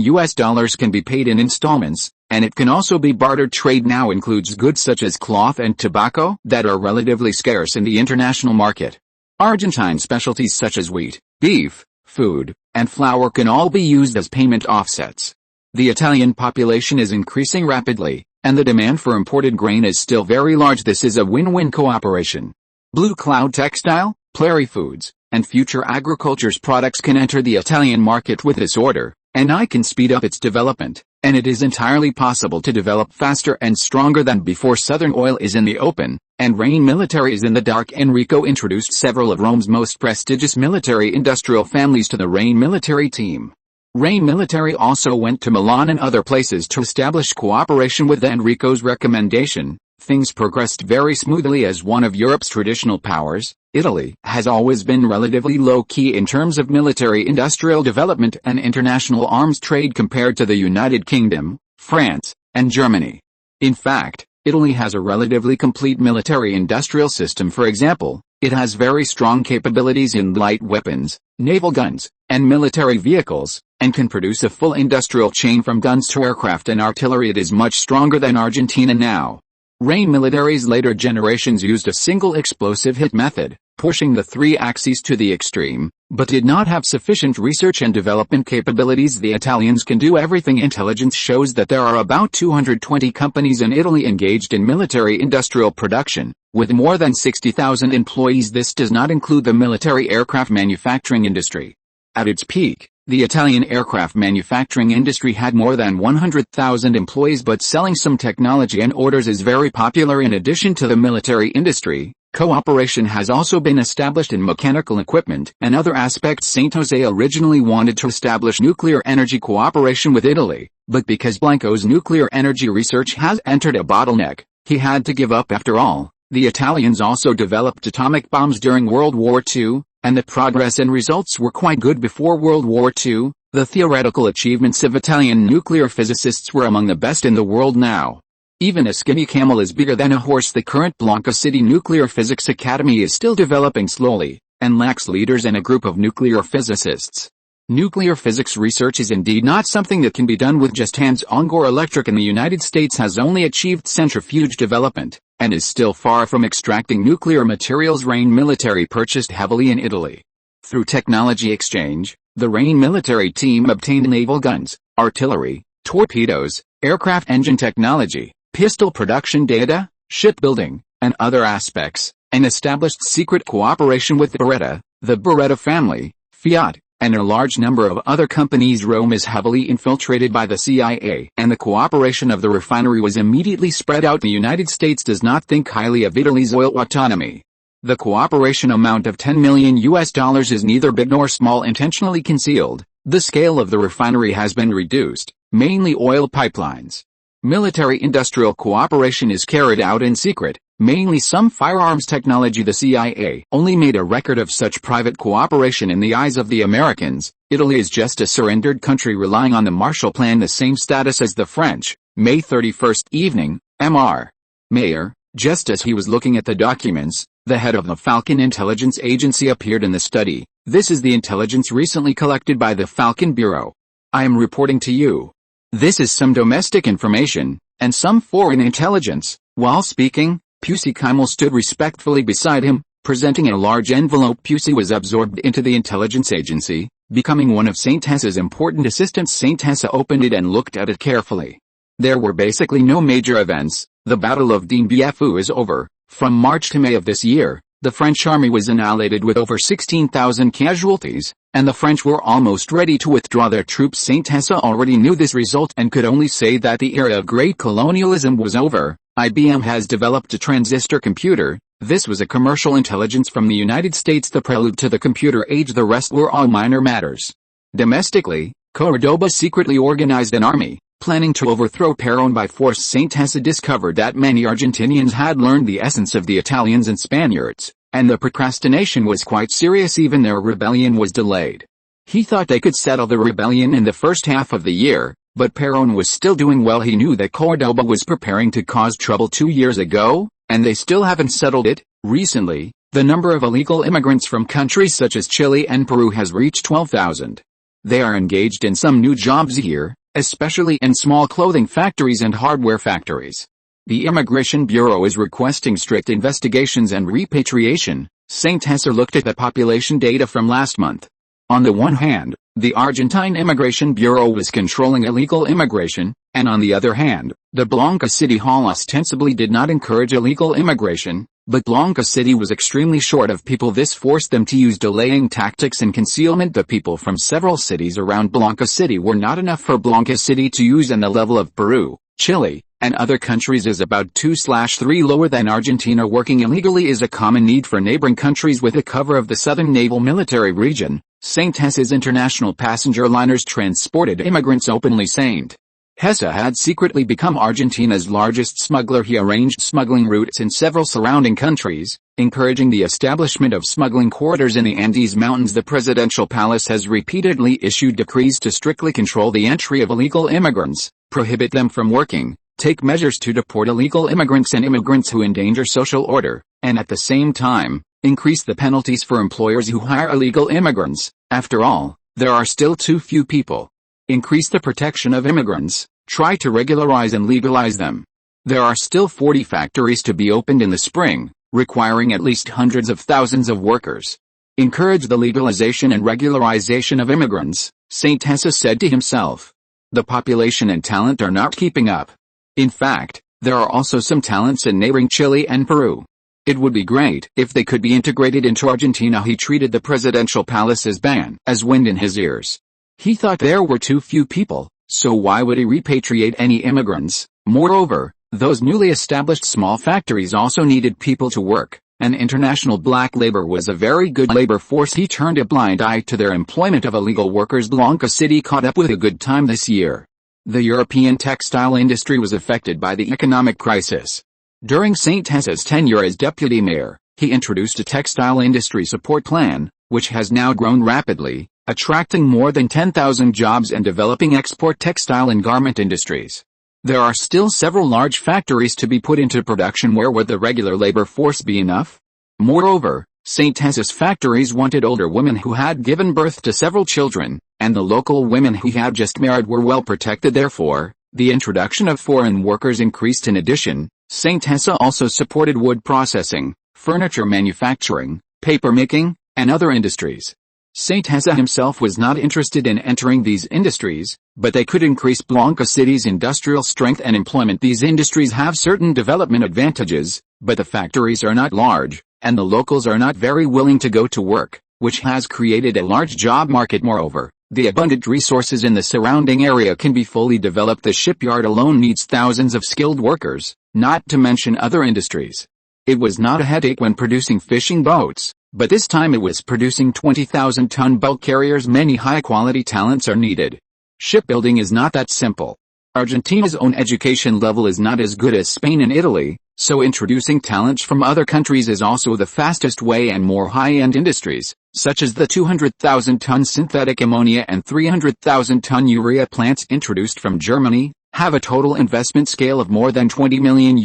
can be paid in installments, and it can also be bartered. Trade now includes goods such as cloth and tobacco that are relatively scarce in the international market. Argentine specialties such as wheat, beef, food, and flour can all be used as payment offsets. The Italian population is increasing rapidly, and the demand for imported grain is still very large. This is a win-win cooperation. Blue Cloud Textile, Plary Foods, and Future Agriculture's products can enter the Italian market with this order, and I can speed up its development. and it is entirely possible to develop faster and stronger than before. Southern oil is in the open, and Reign military is in the dark. Enrico introduced several of Rome's most prestigious military-industrial families to the Reign military team. Reign military also went to Milan and other places to establish cooperation with Enrico's recommendation. Things progressed very smoothly. As one of Europe's traditional powers, Italy has always been relatively low-key in terms of military-industrial development and international arms trade compared to the United Kingdom, France, and Germany. In fact, Italy has a relatively complete military-industrial system. For example, it has very strong capabilities in light weapons, naval guns, and military vehicles, and can produce a full industrial chain from guns to aircraft and artillery. It is much stronger than Argentina now. Reign military's later generations used a single explosive hit method, pushing the three axes to the extreme, but did not have sufficient research and development capabilities. The Italians can do everything. Intelligence shows that there are about 220 companies in Italy engaged in military-industrial production, with more than 60,000 employees. This does not include the military aircraft manufacturing industry. At its peak, the Italian aircraft manufacturing industry had more than 100,000 employees, but selling some technology and orders is very popular. In addition to the military industry, cooperation has also been established in mechanical equipment and other aspects. Saint José originally wanted to establish nuclear energy cooperation with Italy, but because Blanco's nuclear energy research has entered a bottleneck, he had to give up. After all, the Italians also developed atomic bombs during World War II, and the progress and results were quite good before World War II. The theoretical achievements of Italian nuclear physicists were among the best in the world now. Even a skinny camel is bigger than a horse. The current Blanca City Nuclear Physics Academy is still developing slowly, and lacks leaders and a group of nuclear physicists. Nuclear physics research is indeed not something that can be done with just hands-on. Gore Electric in the United States has only achieved centrifuge development, and is still far from extracting nuclear materials. Reign military purchased heavily in Italy. Through technology exchange, the Reign military team obtained naval guns, artillery, torpedoes, aircraft engine technology, pistol production data, shipbuilding, and other aspects, and established secret cooperation with Beretta, the Beretta family, Fiat, and a large number of other companies. Rome is heavily infiltrated by the CIA, and the cooperation of the refinery was immediately spread out. The United States does not think highly of Italy's oil autonomy. The cooperation amount of $10 million is neither big nor small. Intentionally concealed, the scale of the refinery has been reduced, mainly oil pipelines. Military-industrial cooperation is carried out in secret, mainly some firearms technology. The CIA only made a record of such private cooperation. In the eyes of the Americans, Italy is just a surrendered country relying on the Marshall Plan, the same status as the French. May 31st evening, Mr. Mayor, just as he was looking at the documents, the head of the Falcon intelligence agency appeared in the study. This is the intelligence recently collected by the Falcon Bureau. I am reporting to you. This is some domestic information, and some foreign intelligence. While speaking, Pusey Kymel stood respectfully beside him, presenting a large envelope. Pusey was absorbed into the intelligence agency, becoming one of St. Tessa's important assistants. St. Tessa opened it and looked at it carefully. There were basically no major events. The Battle of Dien Bien Phu is over. From March to May of this year, the French army was annihilated with over 16,000 casualties, and the French were almost ready to withdraw their troops. St. Tessa already knew this result and could only say that the era of great colonialism was over. IBM has developed a transistor computer. This was a commercial intelligence from the United States, the prelude to the computer age. The rest were all minor matters. Domestically, Cordoba secretly organized an army, planning to overthrow Perón by force. St. Tessa discovered that many Argentinians had learned the essence of the Italians and Spaniards, and the procrastination was quite serious. Even their rebellion was delayed. He thought they could settle the rebellion in the first half of the year, but Perón was still doing well. He knew that Cordoba was preparing to cause trouble 2 years ago, and they still haven't settled it. Recently, the number of illegal immigrants from countries such as Chile and Peru has reached 12,000. They are engaged in some new jobs here, especially in small clothing factories and hardware factories. The Immigration Bureau is requesting strict investigations and repatriation. St. Tessa looked at the population data from last month. On the one hand, the Argentine Immigration Bureau was controlling illegal immigration, and on the other hand, the Blanca City Hall ostensibly did not encourage illegal immigration. But Blanca City was extremely short of people. This forced them to use delaying tactics and concealment. The people from several cities around Blanca City were not enough for Blanca City to use, and the level of Peru, Chile, and other countries is about 2/3 lower than Argentina. Working illegally is a common need for neighboring countries. With the cover of the Southern Naval Military Region, St. Hesse's international passenger liners transported immigrants openly. St. Hesse had secretly become Argentina's largest smuggler. He arranged smuggling routes in several surrounding countries, encouraging the establishment of smuggling corridors in the Andes Mountains. The presidential palace has repeatedly issued decrees to strictly control the entry of illegal immigrants, prohibit them from working, take measures to deport illegal immigrants and immigrants who endanger social order, and at the same time, increase the penalties for employers who hire illegal immigrants. After all, there are still too few people. Increase the protection of immigrants, try to regularize and legalize them. There are still 40 factories to be opened in the spring, requiring at least hundreds of thousands of workers. Encourage the legalization and regularization of immigrants, St. Hesse said to himself. The population and talent are not keeping up. In fact, there are also some talents in neighboring Chile and Peru. It would be great if they could be integrated into Argentina. He treated the presidential palace's ban as wind in his ears. He thought there were too few people, so why would he repatriate any immigrants? Moreover, those newly established small factories also needed people to work, and international black labor was a very good labor force. He turned a blind eye to their employment of illegal workers. Blanca City caught up with a good time this year. The European textile industry was affected by the economic crisis. During St. Hesse's tenure as deputy mayor, he introduced a textile industry support plan, which has now grown rapidly, attracting more than 10,000 jobs and developing export textile and garment industries. There are still several large factories to be put into production. Where would the regular labor force be enough? Moreover, St. Hesse's factories wanted older women who had given birth to several children, and the local women who had just married were well protected. Therefore, the introduction of foreign workers increased. In addition, St. Hesse also supported wood processing, furniture manufacturing, paper making, and other industries. St. Hesse himself was not interested in entering these industries, but they could increase Blanca City's industrial strength and employment. These industries have certain development advantages, but the factories are not large, and the locals are not very willing to go to work, which has created a large job market. Moreover, the abundant resources in the surrounding area can be fully developed. The shipyard alone needs thousands of skilled workers, not to mention other industries. It was not a headache when producing fishing boats, but this time it was producing 20,000-ton bulk carriers. Many high-quality talents are needed. Shipbuilding is not that simple. Argentina's own education level is not as good as Spain and Italy, so introducing talents from other countries is also the fastest way. And more high-end industries, such as the 200,000-ton synthetic ammonia and 300,000-ton urea plants introduced from Germany, have a total investment scale of more than $20 million.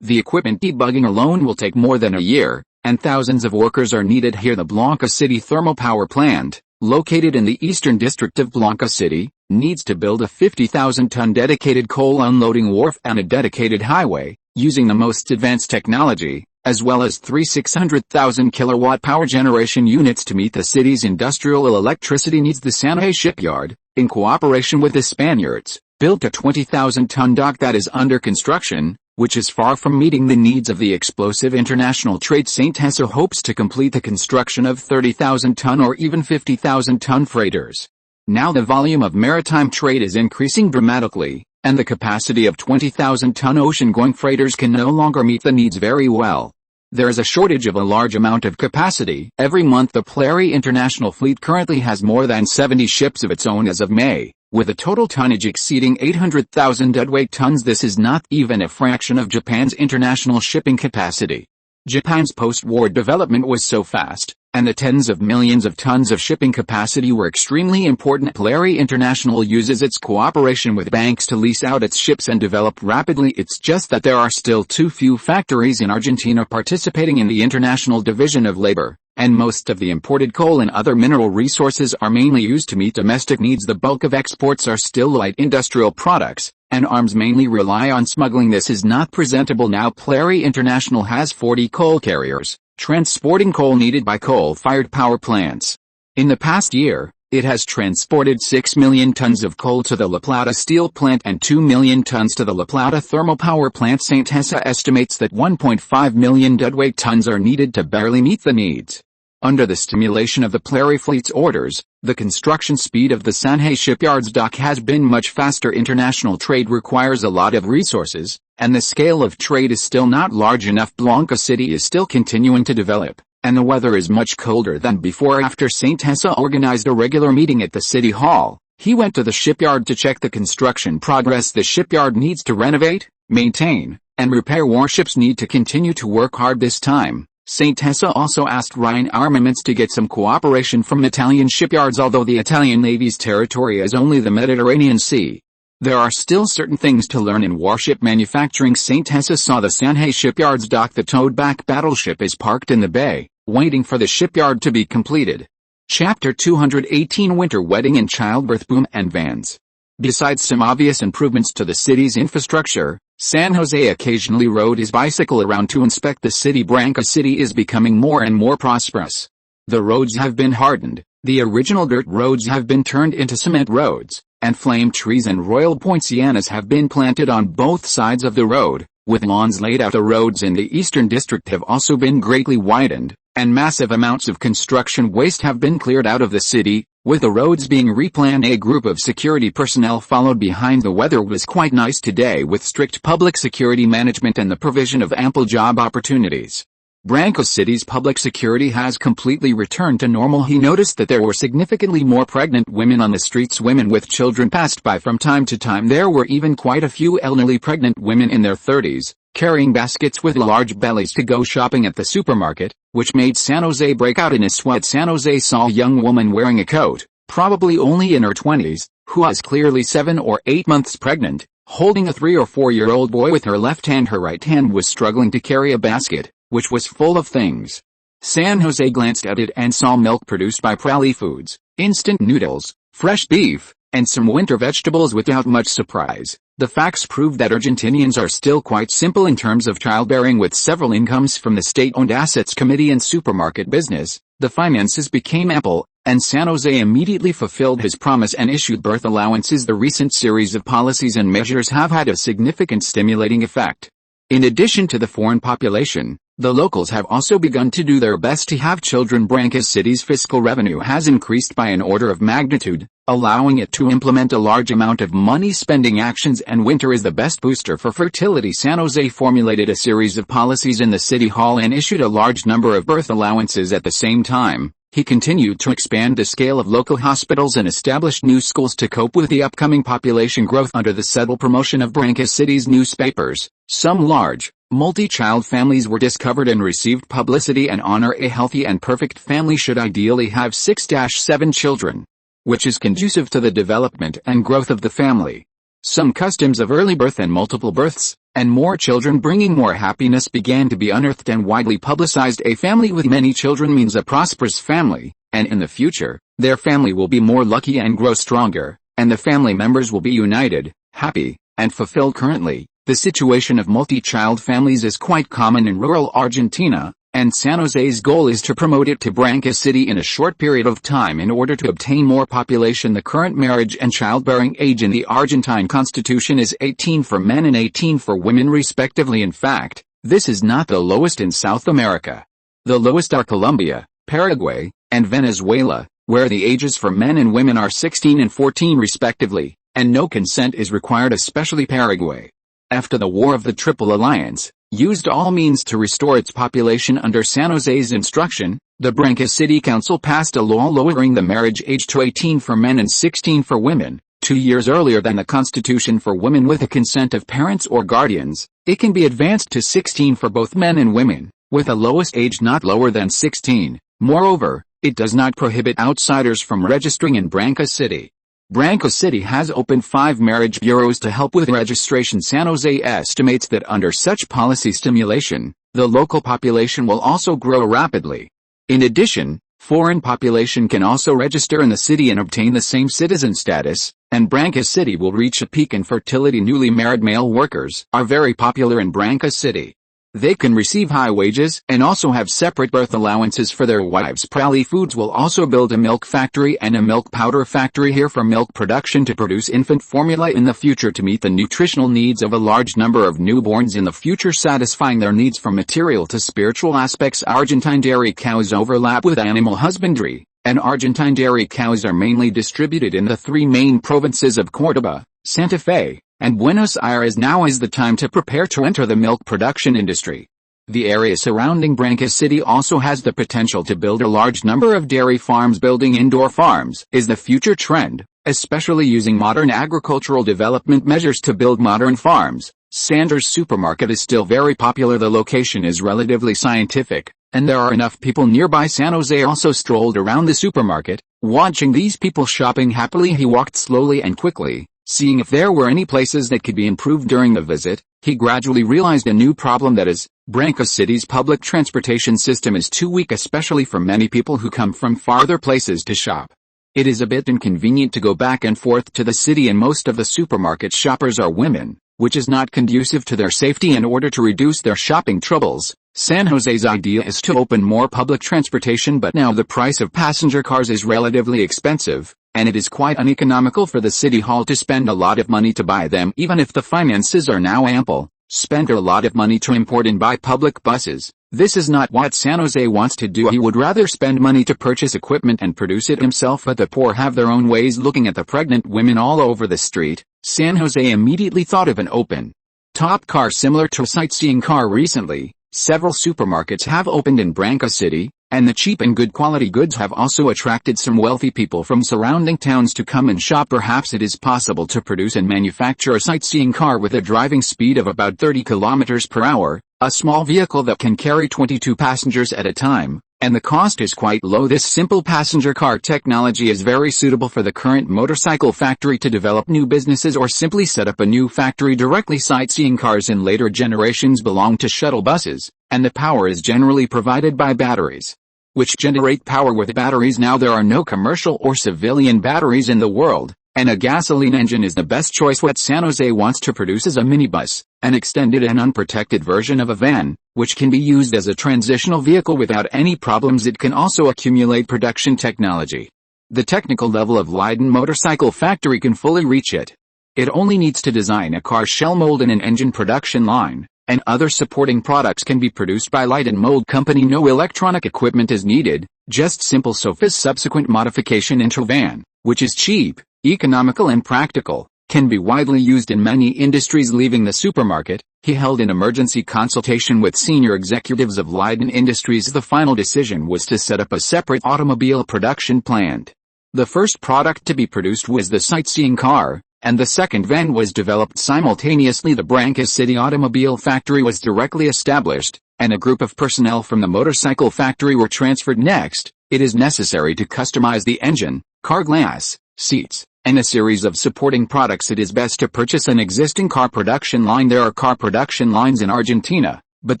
The equipment debugging alone will take more than a year, and thousands of workers are needed here. The Blanca City thermal power plant, located in the eastern district of Blanca City, needs to build a 50,000-ton dedicated coal unloading wharf and a dedicated highway, using the most advanced technology, as well as 3 600,000 kilowatt power generation units to meet the city's industrial electricity needs. The Sanjay shipyard, in cooperation with the Spaniards, built a 20,000-ton dock that is under construction, which is far from meeting the needs of the explosive international trade. St. Hesse hopes to complete the construction of 30,000-ton or even 50,000-ton freighters. Now the volume of maritime trade is increasing dramatically, and the capacity of 20,000-ton ocean-going freighters can no longer meet the needs very well. There is a shortage of a large amount of capacity. Every month the Plary International Fleet currently has more than 70 ships of its own as of May, with a total tonnage exceeding 800,000 deadweight tons. This is not even a fraction of Japan's international shipping capacity. Japan's post-war development was so fast, and the tens of millions of tons of shipping capacity were extremely important. Plary International uses its cooperation with banks to lease out its ships and develop rapidly. It's just that there are still too few factories in Argentina participating in the international division of labor, and most of the imported coal and other mineral resources are mainly used to meet domestic needs. The bulk of exports are still light industrial products, and arms mainly rely on smuggling. This is not presentable now. Plary International has 40 coal carriers, transporting coal needed by coal-fired power plants. In the past year, It has transported 6 million tons of coal to the La Plata steel plant and 2 million tons to the La Plata thermal power plant. SYNOPSIS estimates that 1.5 million deadweight tons are needed to barely meet the needs. Under the stimulation of the Plary fleet's orders, the construction speed of the San Jose shipyard's dock has been much faster. International trade requires a lot of resources, and the scale of trade is still not large enough. Blanca City is still continuing to develop, and the weather is much colder than before. After SYNOPSIS organized a regular meeting at the city hall, he went to the shipyard to check the construction progress. The shipyard needs to renovate, maintain, and repair. Warships need to continue to work hard this time. SYNOPSIS also asked Rhine Armaments to get some cooperation from Italian shipyards, although the Italian Navy's territory is only the Mediterranean Sea. There are still certain things to learn in warship manufacturing. SYNOPSIS saw the San Jose shipyard's dock. The towed-back battleship is parked in the bay, waiting for the shipyard to be completed. Chapter 218 Winter Wedding and Childbirth Boom and Vans. Besides some obvious improvements to the city's infrastructure, San Jose occasionally rode his bicycle around to inspect the city. Blanca City is becoming more and more prosperous. The roads have been hardened, the original dirt roads have been turned into cement roads, and flame trees and royal poincianas have been planted on both sides of the road, with lawns laid out. The roads in the Eastern District have also been greatly widened, and massive amounts of construction waste have been cleared out of the city, with the roads being replanned. A group of security personnel followed behind. The weather was quite nice today, with strict public security management and the provision of ample job opportunities. Blanca City's public security has completely returned to normal. He noticed that there were significantly more pregnant women on the streets. Women with children passed by from time to time. There were even quite a few elderly pregnant women in their 30s, carrying baskets with large bellies to go shopping at the supermarket, which made San Jose break out in a sweat. San Jose saw a young woman wearing a coat, probably only in her 20s, who was clearly 7 or 8 months pregnant, holding a 3 or 4-year-old boy with her left hand. Her right hand was struggling to carry a basket, which was full of things. San Jose glanced at it and saw milk produced by Prali Foods, instant noodles, fresh beef, and some winter vegetables. Without much surprise, the facts proved that Argentinians are still quite simple in terms of childbearing. With several incomes from the state-owned assets committee and supermarket business, the finances became ample, and San Jose immediately fulfilled his promise and issued birth allowances. The recent series of policies and measures have had a significant stimulating effect. In addition to the foreign population, the locals have also begun to do their best to have children. Blanca City's fiscal revenue has increased by an order of magnitude, allowing it to implement a large amount of money-spending actions, and winter is the best booster for fertility. San Jose formulated a series of policies in the city hall and issued a large number of birth allowances. At the same time, he continued to expand the scale of local hospitals and established new schools to cope with the upcoming population growth. Under the subtle promotion of Blanca City's newspapers, some large, multi-child families were discovered and received publicity and honor. A healthy and perfect family should ideally have 6-7 children, which is conducive to the development and growth of the family. Some customs of early birth and multiple births, and more children bringing more happiness, began to be unearthed and widely publicized. A family with many children means a prosperous family, and in the future, their family will be more lucky and grow stronger, and the family members will be united, happy, and fulfilled. Currently, the situation of multi-child families is quite common in rural Argentina, and San Jose's goal is to promote it to Blanca City in a short period of time in order to obtain more population. The current marriage and childbearing age in the Argentine constitution is 18 for men and 18 for women respectively. In fact, this is not the lowest in South America. The lowest are Colombia, Paraguay, and Venezuela, where the ages for men and women are 16 and 14 respectively, and no consent is required, especially Paraguay. After the War of the Triple Alliance used all means to restore its population under San Jose's instruction, the Blanca City Council passed a law lowering the marriage age to 18 for men and 16 for women, 2 years earlier than the Constitution for women. With the consent of parents or guardians, it can be advanced to 16 for both men and women, with a lowest age not lower than 16. Moreover, it does not prohibit outsiders from registering in Blanca City. Blanca City has opened 5 marriage bureaus to help with registration. San Jose estimates that under such policy stimulation, the local population will also grow rapidly. In addition, foreign population can also register in the city and obtain the same citizen status, and Blanca City will reach a peak in fertility. Newly married male workers are very popular in Blanca City. They can receive high wages and also have separate birth allowances for their wives. Prali Foods will also build a milk factory and a milk powder factory here for milk production to produce infant formula in the future to meet the nutritional needs of a large number of newborns in the future, satisfying their needs from material to spiritual aspects. Argentine dairy cows overlap with animal husbandry, and Argentine dairy cows are mainly distributed in the three main provinces of Córdoba, Santa Fe, and Buenos Aires. Now is the time to prepare to enter the milk production industry. The area surrounding Branca City also has the potential to build a large number of dairy farms. Building indoor farms is the future trend, especially using modern agricultural development measures to build modern farms. Sanders Supermarket is still very popular. The location is relatively scientific, and there are enough people nearby. San Jose also strolled around the supermarket, watching these people shopping happily. He walked slowly and quickly, seeing if there were any places that could be improved during the visit. He gradually realized a new problem, that is, Branca City's public transportation system is too weak, especially for many people who come from farther places to shop. It is a bit inconvenient to go back and forth to the city, and most of the supermarket shoppers are women, which is not conducive to their safety. In order to reduce their shopping troubles, San Jose's idea is to open more public transportation, but now the price of passenger cars is relatively expensive, and it is quite uneconomical for the city hall to spend a lot of money to buy them. Even if the finances are now ample, spend a lot of money to import and buy public buses. This is not what San Jose wants to do. He would rather spend money to purchase equipment and produce it himself, but the poor have their own ways. Looking at the pregnant women all over the street, San Jose immediately thought of an open-top car similar to a sightseeing car. Recently, several supermarkets have opened in Branca City, and the cheap and good quality goods have also attracted some wealthy people from surrounding towns to come and shop. Perhaps it is possible to produce and manufacture a sightseeing car with a driving speed of about 30 kilometers per hour, a small vehicle that can carry 22 passengers at a time, and the cost is quite low. This simple passenger car technology is very suitable for the current motorcycle factory to develop new businesses or simply set up a new factory directly. Sightseeing cars in later generations belong to shuttle buses, and the power is generally provided by batteries, which generate power with batteries. Now there are no commercial or civilian batteries in the world, and a gasoline engine is the best choice. What San Jose wants to produce is a minibus, an extended and unprotected version of a van, which can be used as a transitional vehicle without any problems. It can also accumulate production technology. The technical level of Leiden Motorcycle Factory can fully reach it. It only needs to design a car shell mold and an engine production line, and other supporting products can be produced by Leiden Mold Company. No electronic equipment is needed, just simple sofas. Subsequent modification into van, which is cheap, economical and practical, can be widely used in many industries. Leaving the supermarket, he held an emergency consultation with senior executives of Leiden Industries. The final decision was to set up a separate automobile production plant. The first product to be produced was the sightseeing car, and the second van was developed simultaneously. The Branca City Automobile Factory was directly established, and a group of personnel from the motorcycle factory were transferred. Next, it is necessary to customize the engine, car glass, seats, and a series of supporting products. It is best to purchase an existing car production line. There are car production lines in Argentina, but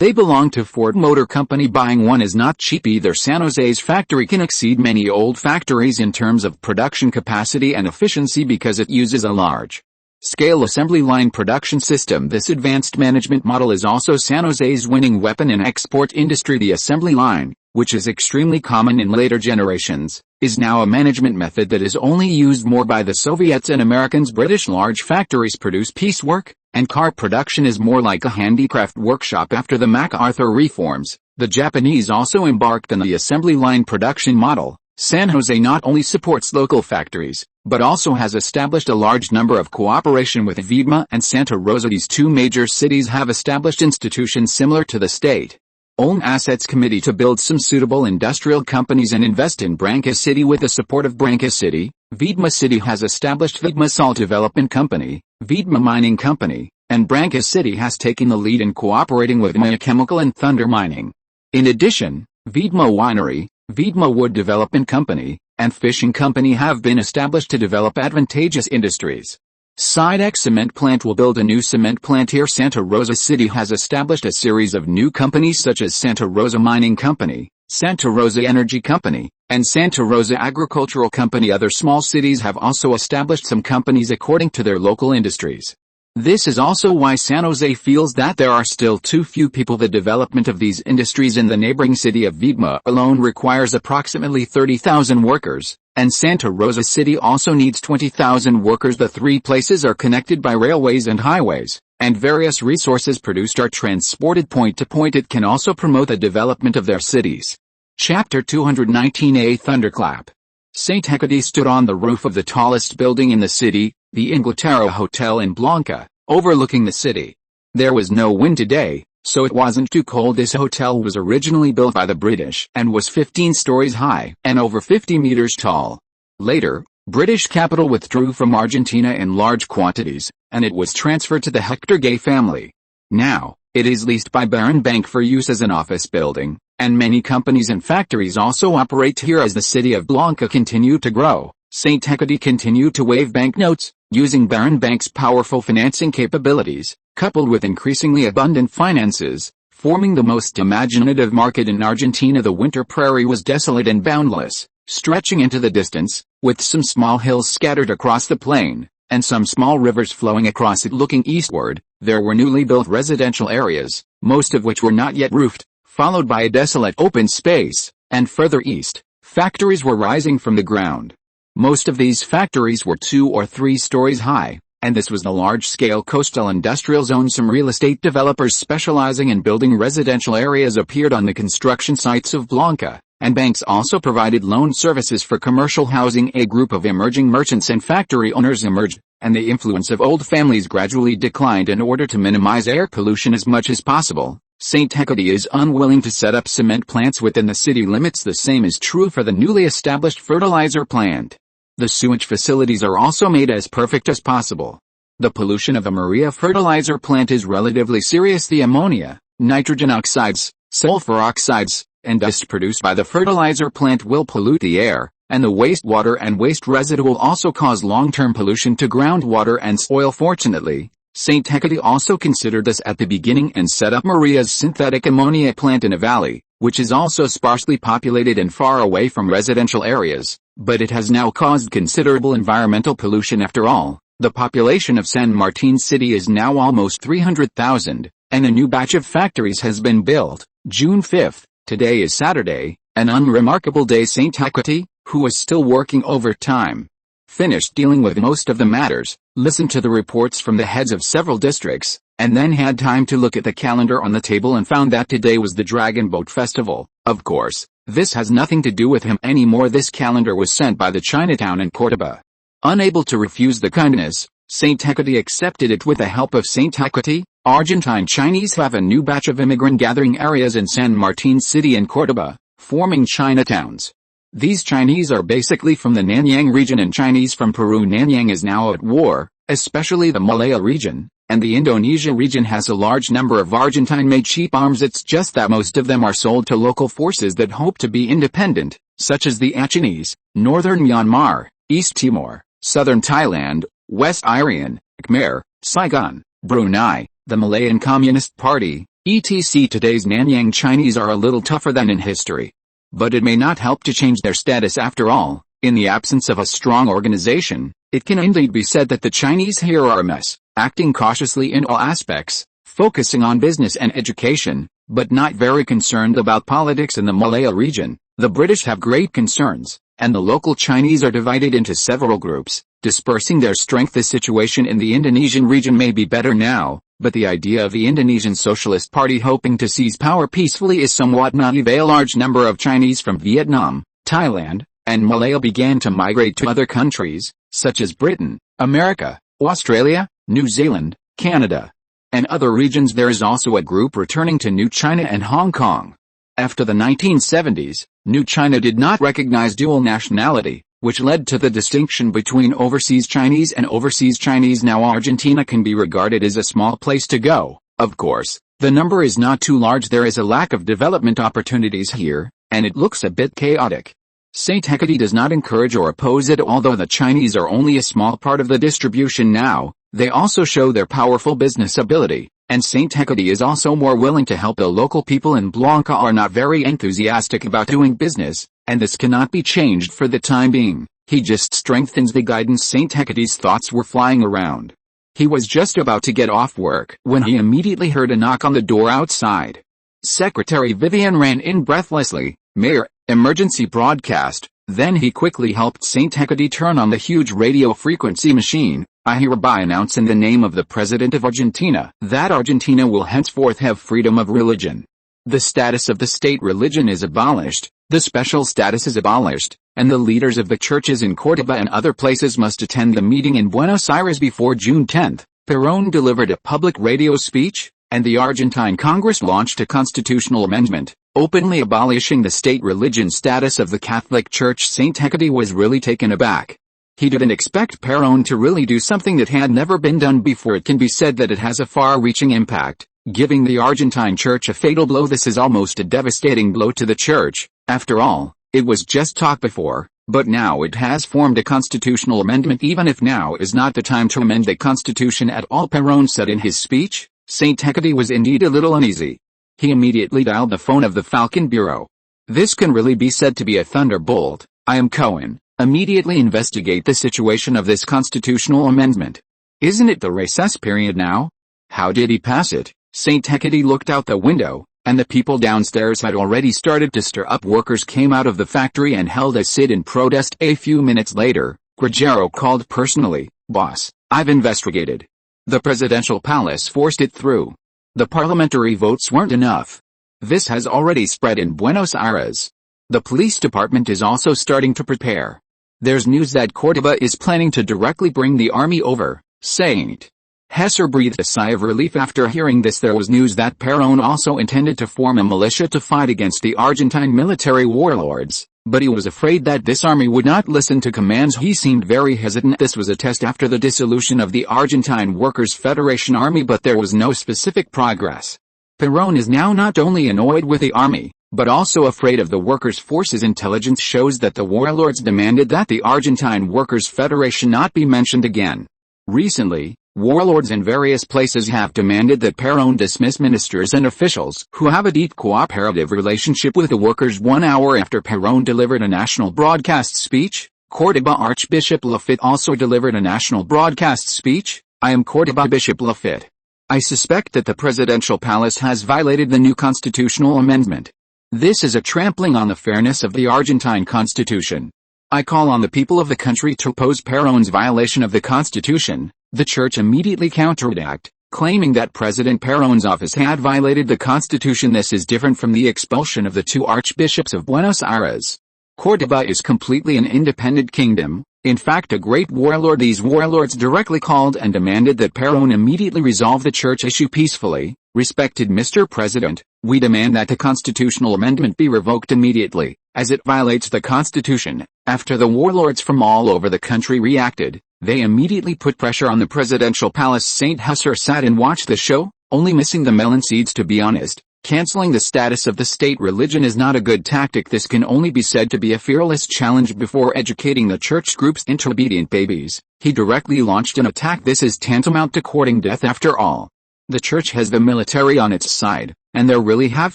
they belong to Ford Motor Company. Buying one is not cheap either. San Jose's factory can exceed many old factories in terms of production capacity and efficiency because it uses a large-scale assembly line production system. This advanced management model is also San Jose's winning weapon in export industry. The assembly line, which is extremely common in later generations, is now a management method that is only used more by the Soviets and Americans. British large factories produce piecework, and car production is more like a handicraft workshop. After the MacArthur reforms, the Japanese also embarked on the assembly line production model. San Jose not only supports local factories, but also has established a large number of cooperation with Viedma and Santa Rosa. These two major cities have established institutions similar to the state-owned Assets Committee to build some suitable industrial companies and invest in Branca City. With the support of Branca City, Viedma City has established Viedma Salt Development Company, Viedma Mining Company, and Branca City has taken the lead in cooperating with Maya Chemical and Thunder Mining. In addition, Viedma Winery, Viedma Wood Development Company, and Fishing Company have been established to develop advantageous industries. Sidex Cement Plant will build a new cement plant here. Santa Rosa City has established a series of new companies such as Santa Rosa Mining Company, Santa Rosa Energy Company, and Santa Rosa Agricultural Company. Other small cities have also established some companies according to their local industries. This is also why San Jose feels that there are still too few people. The development of these industries in the neighboring city of Viedma alone requires approximately 30,000 workers, and Santa Rosa City also needs 20,000 workers. The three places are connected by railways and highways, and various resources produced are transported point to point. It can also promote the development of their cities. Chapter 219. A thunderclap. Saint Hecate stood on the roof of the tallest building in the city, the Inglaterra Hotel in Blanca, overlooking the city. There was no wind today, so it wasn't too cold. This hotel was originally built by the British and was 15 stories high and over 50 meters tall. Later, British capital withdrew from Argentina in large quantities, and it was transferred to the Hector Gay family. Now, it is leased by Baron Bank for use as an office building, and many companies and factories also operate here. As the city of Blanca continued to grow, Saint Hecate continued to wave banknotes, using Baron Bank's powerful financing capabilities, coupled with increasingly abundant finances, forming the most imaginative market in Argentina. The winter prairie was desolate and boundless, stretching into the distance, with some small hills scattered across the plain, and some small rivers flowing across it. Looking eastward, there were newly built residential areas, most of which were not yet roofed, followed by a desolate open space, and further east, factories were rising from the ground. Most of these factories were 2 or 3 stories high, and this was the large-scale coastal industrial zone. Some real estate developers specializing in building residential areas appeared on the construction sites of Blanca, and banks also provided loan services for commercial housing. A group of emerging merchants and factory owners emerged, and the influence of old families gradually declined. In order to minimize air pollution as much as possible, Saint Hecate is unwilling to set up cement plants within the city limits. The same is true for the newly established fertilizer plant. The sewage facilities are also made as perfect as possible. The pollution of the Maria fertilizer plant is relatively serious. The ammonia, nitrogen oxides, sulfur oxides, and dust produced by the fertilizer plant will pollute the air, and the wastewater and waste residue will also cause long-term pollution to groundwater and soil. Fortunately, Saint Hecate also considered this at the beginning and set up Maria's synthetic ammonia plant in a valley, which is also sparsely populated and far away from residential areas, but it has now caused considerable environmental pollution. After all, the population of San Martin City is now almost 300,000, and a new batch of factories has been built. June 5th, today is Saturday, an unremarkable day. Saint Hecate, who was still working overtime, finished dealing with most of the matters, listened to the reports from the heads of several districts, and then had time to look at the calendar on the table and found that today was the Dragon Boat Festival. Of course, this has nothing to do with him anymore. This calendar was sent by the Chinatown in Córdoba. Unable to refuse the kindness, Saint Hecate accepted it. With the help of Saint Hecate, Argentine Chinese have a new batch of immigrant gathering areas in San Martin City and Córdoba, forming Chinatowns. These Chinese are basically from the Nanyang region and Chinese from Peru. Nanyang is now at war, especially the Malaya region, and the Indonesia region has a large number of Argentine-made cheap arms. It's just that most of them are sold to local forces that hope to be independent, such as the Achinese, Northern Myanmar, East Timor, Southern Thailand, West Irian, Khmer, Saigon, Brunei, the Malayan Communist Party, etc. Today's Nanyang Chinese are a little tougher than in history. But it may not help to change their status. After all, in the absence of a strong organization, it can indeed be said that the Chinese here are a mess, acting cautiously in all aspects, focusing on business and education, but not very concerned about politics. In the Malaya region, the British have great concerns, and the local Chinese are divided into several groups, dispersing their strength. The situation in the Indonesian region may be better now, but the idea of the Indonesian Socialist Party hoping to seize power peacefully is somewhat naive. A large number of Chinese from Vietnam, Thailand, and Malaya began to migrate to other countries, such as Britain, America, Australia, New Zealand, Canada, and other regions. There is also a group returning to New China and Hong Kong. After the 1970s, New China did not recognize dual nationality, which led to the distinction between overseas Chinese and overseas Chinese. Now Argentina can be regarded as a small place to go. Of course, the number is not too large. There is a lack of development opportunities here, and it looks a bit chaotic. Saint Hecate does not encourage or oppose it. Although the Chinese are only a small part of the distribution now, they also show their powerful business ability, and Saint Hecate is also more willing to help. The local people in Blanca are not very enthusiastic about doing business, and this cannot be changed for the time being. He just strengthens the guidance. Saint Hecate's thoughts were flying around. He was just about to get off work when he immediately heard a knock on the door outside. Secretary Vivian ran in breathlessly. "Mayor, emergency broadcast." Then he quickly helped Saint Hecate turn on the huge radio frequency machine. "I hereby announce in the name of the President of Argentina that Argentina will henceforth have freedom of religion. The status of the state religion is abolished, the special status is abolished, and the leaders of the churches in Córdoba and other places must attend the meeting in Buenos Aires before June 10. Perón delivered a public radio speech, and the Argentine Congress launched a constitutional amendment, openly abolishing the state religion status of the Catholic Church. Saint Hecate was really taken aback. He didn't expect Perón to really do something that had never been done before. It can be said that it has a far-reaching impact, giving the Argentine Church a fatal blow. This is almost a devastating blow to the Church. After all, it was just talk before, but now it has formed a constitutional amendment. Even if now is not the time to amend the Constitution at all, Perón said in his speech. Saint Hecate was indeed a little uneasy. He immediately dialed the phone of the Falcon Bureau. "This can really be said to be a thunderbolt. I am Cohen. Immediately investigate the situation of this constitutional amendment. Isn't it the recess period now? How did he pass it?" Saint Hecate looked out the window, and the people downstairs had already started to stir up. Workers came out of the factory and held a sit-in protest. A few minutes later, Gruggero called personally. "Boss, I've investigated. The presidential palace forced it through. The parliamentary votes weren't enough. This has already spread in Buenos Aires. The police department is also starting to prepare. There's news that Córdoba is planning to directly bring the army over." Saint Hesser breathed a sigh of relief after hearing this. There was news that Perón also intended to form a militia to fight against the Argentine military warlords, but he was afraid that this army would not listen to commands. He seemed very hesitant. This was a test after the dissolution of the Argentine Workers' Federation Army, but there was no specific progress. Perón is now not only annoyed with the army, but also afraid of the workers' forces. Intelligence shows that the warlords demanded that the Argentine Workers' Federation not be mentioned again. Recently, warlords in various places have demanded that Perón dismiss ministers and officials who have a deep cooperative relationship with the workers. 1 hour after Perón delivered a national broadcast speech, Córdoba Archbishop Lafitte also delivered a national broadcast speech. "I am Córdoba Bishop Lafitte. I suspect that the presidential palace has violated the new constitutional amendment. This is a trampling on the fairness of the Argentine constitution. I call on the people of the country to oppose Perón's violation of the constitution." The church immediately counterattacked, claiming that President Perón's office had violated the constitution. This is different from the expulsion of the 2 archbishops of Buenos Aires. Córdoba is completely an independent kingdom, in fact a great warlord. These warlords directly called and demanded that Perón immediately resolve the church issue peacefully. "Respected Mr. President, we demand that the constitutional amendment be revoked immediately, as it violates the constitution." After the warlords from all over the country reacted, they immediately put pressure on the presidential palace. Saint Hesser sat and watched the show, only missing the melon seeds. To be honest, canceling the status of the state religion is not a good tactic. This can only be said to be a fearless challenge before educating the church groups into obedient babies. He directly launched an attack. This is tantamount to courting death after all. The church has the military on its side, and they really have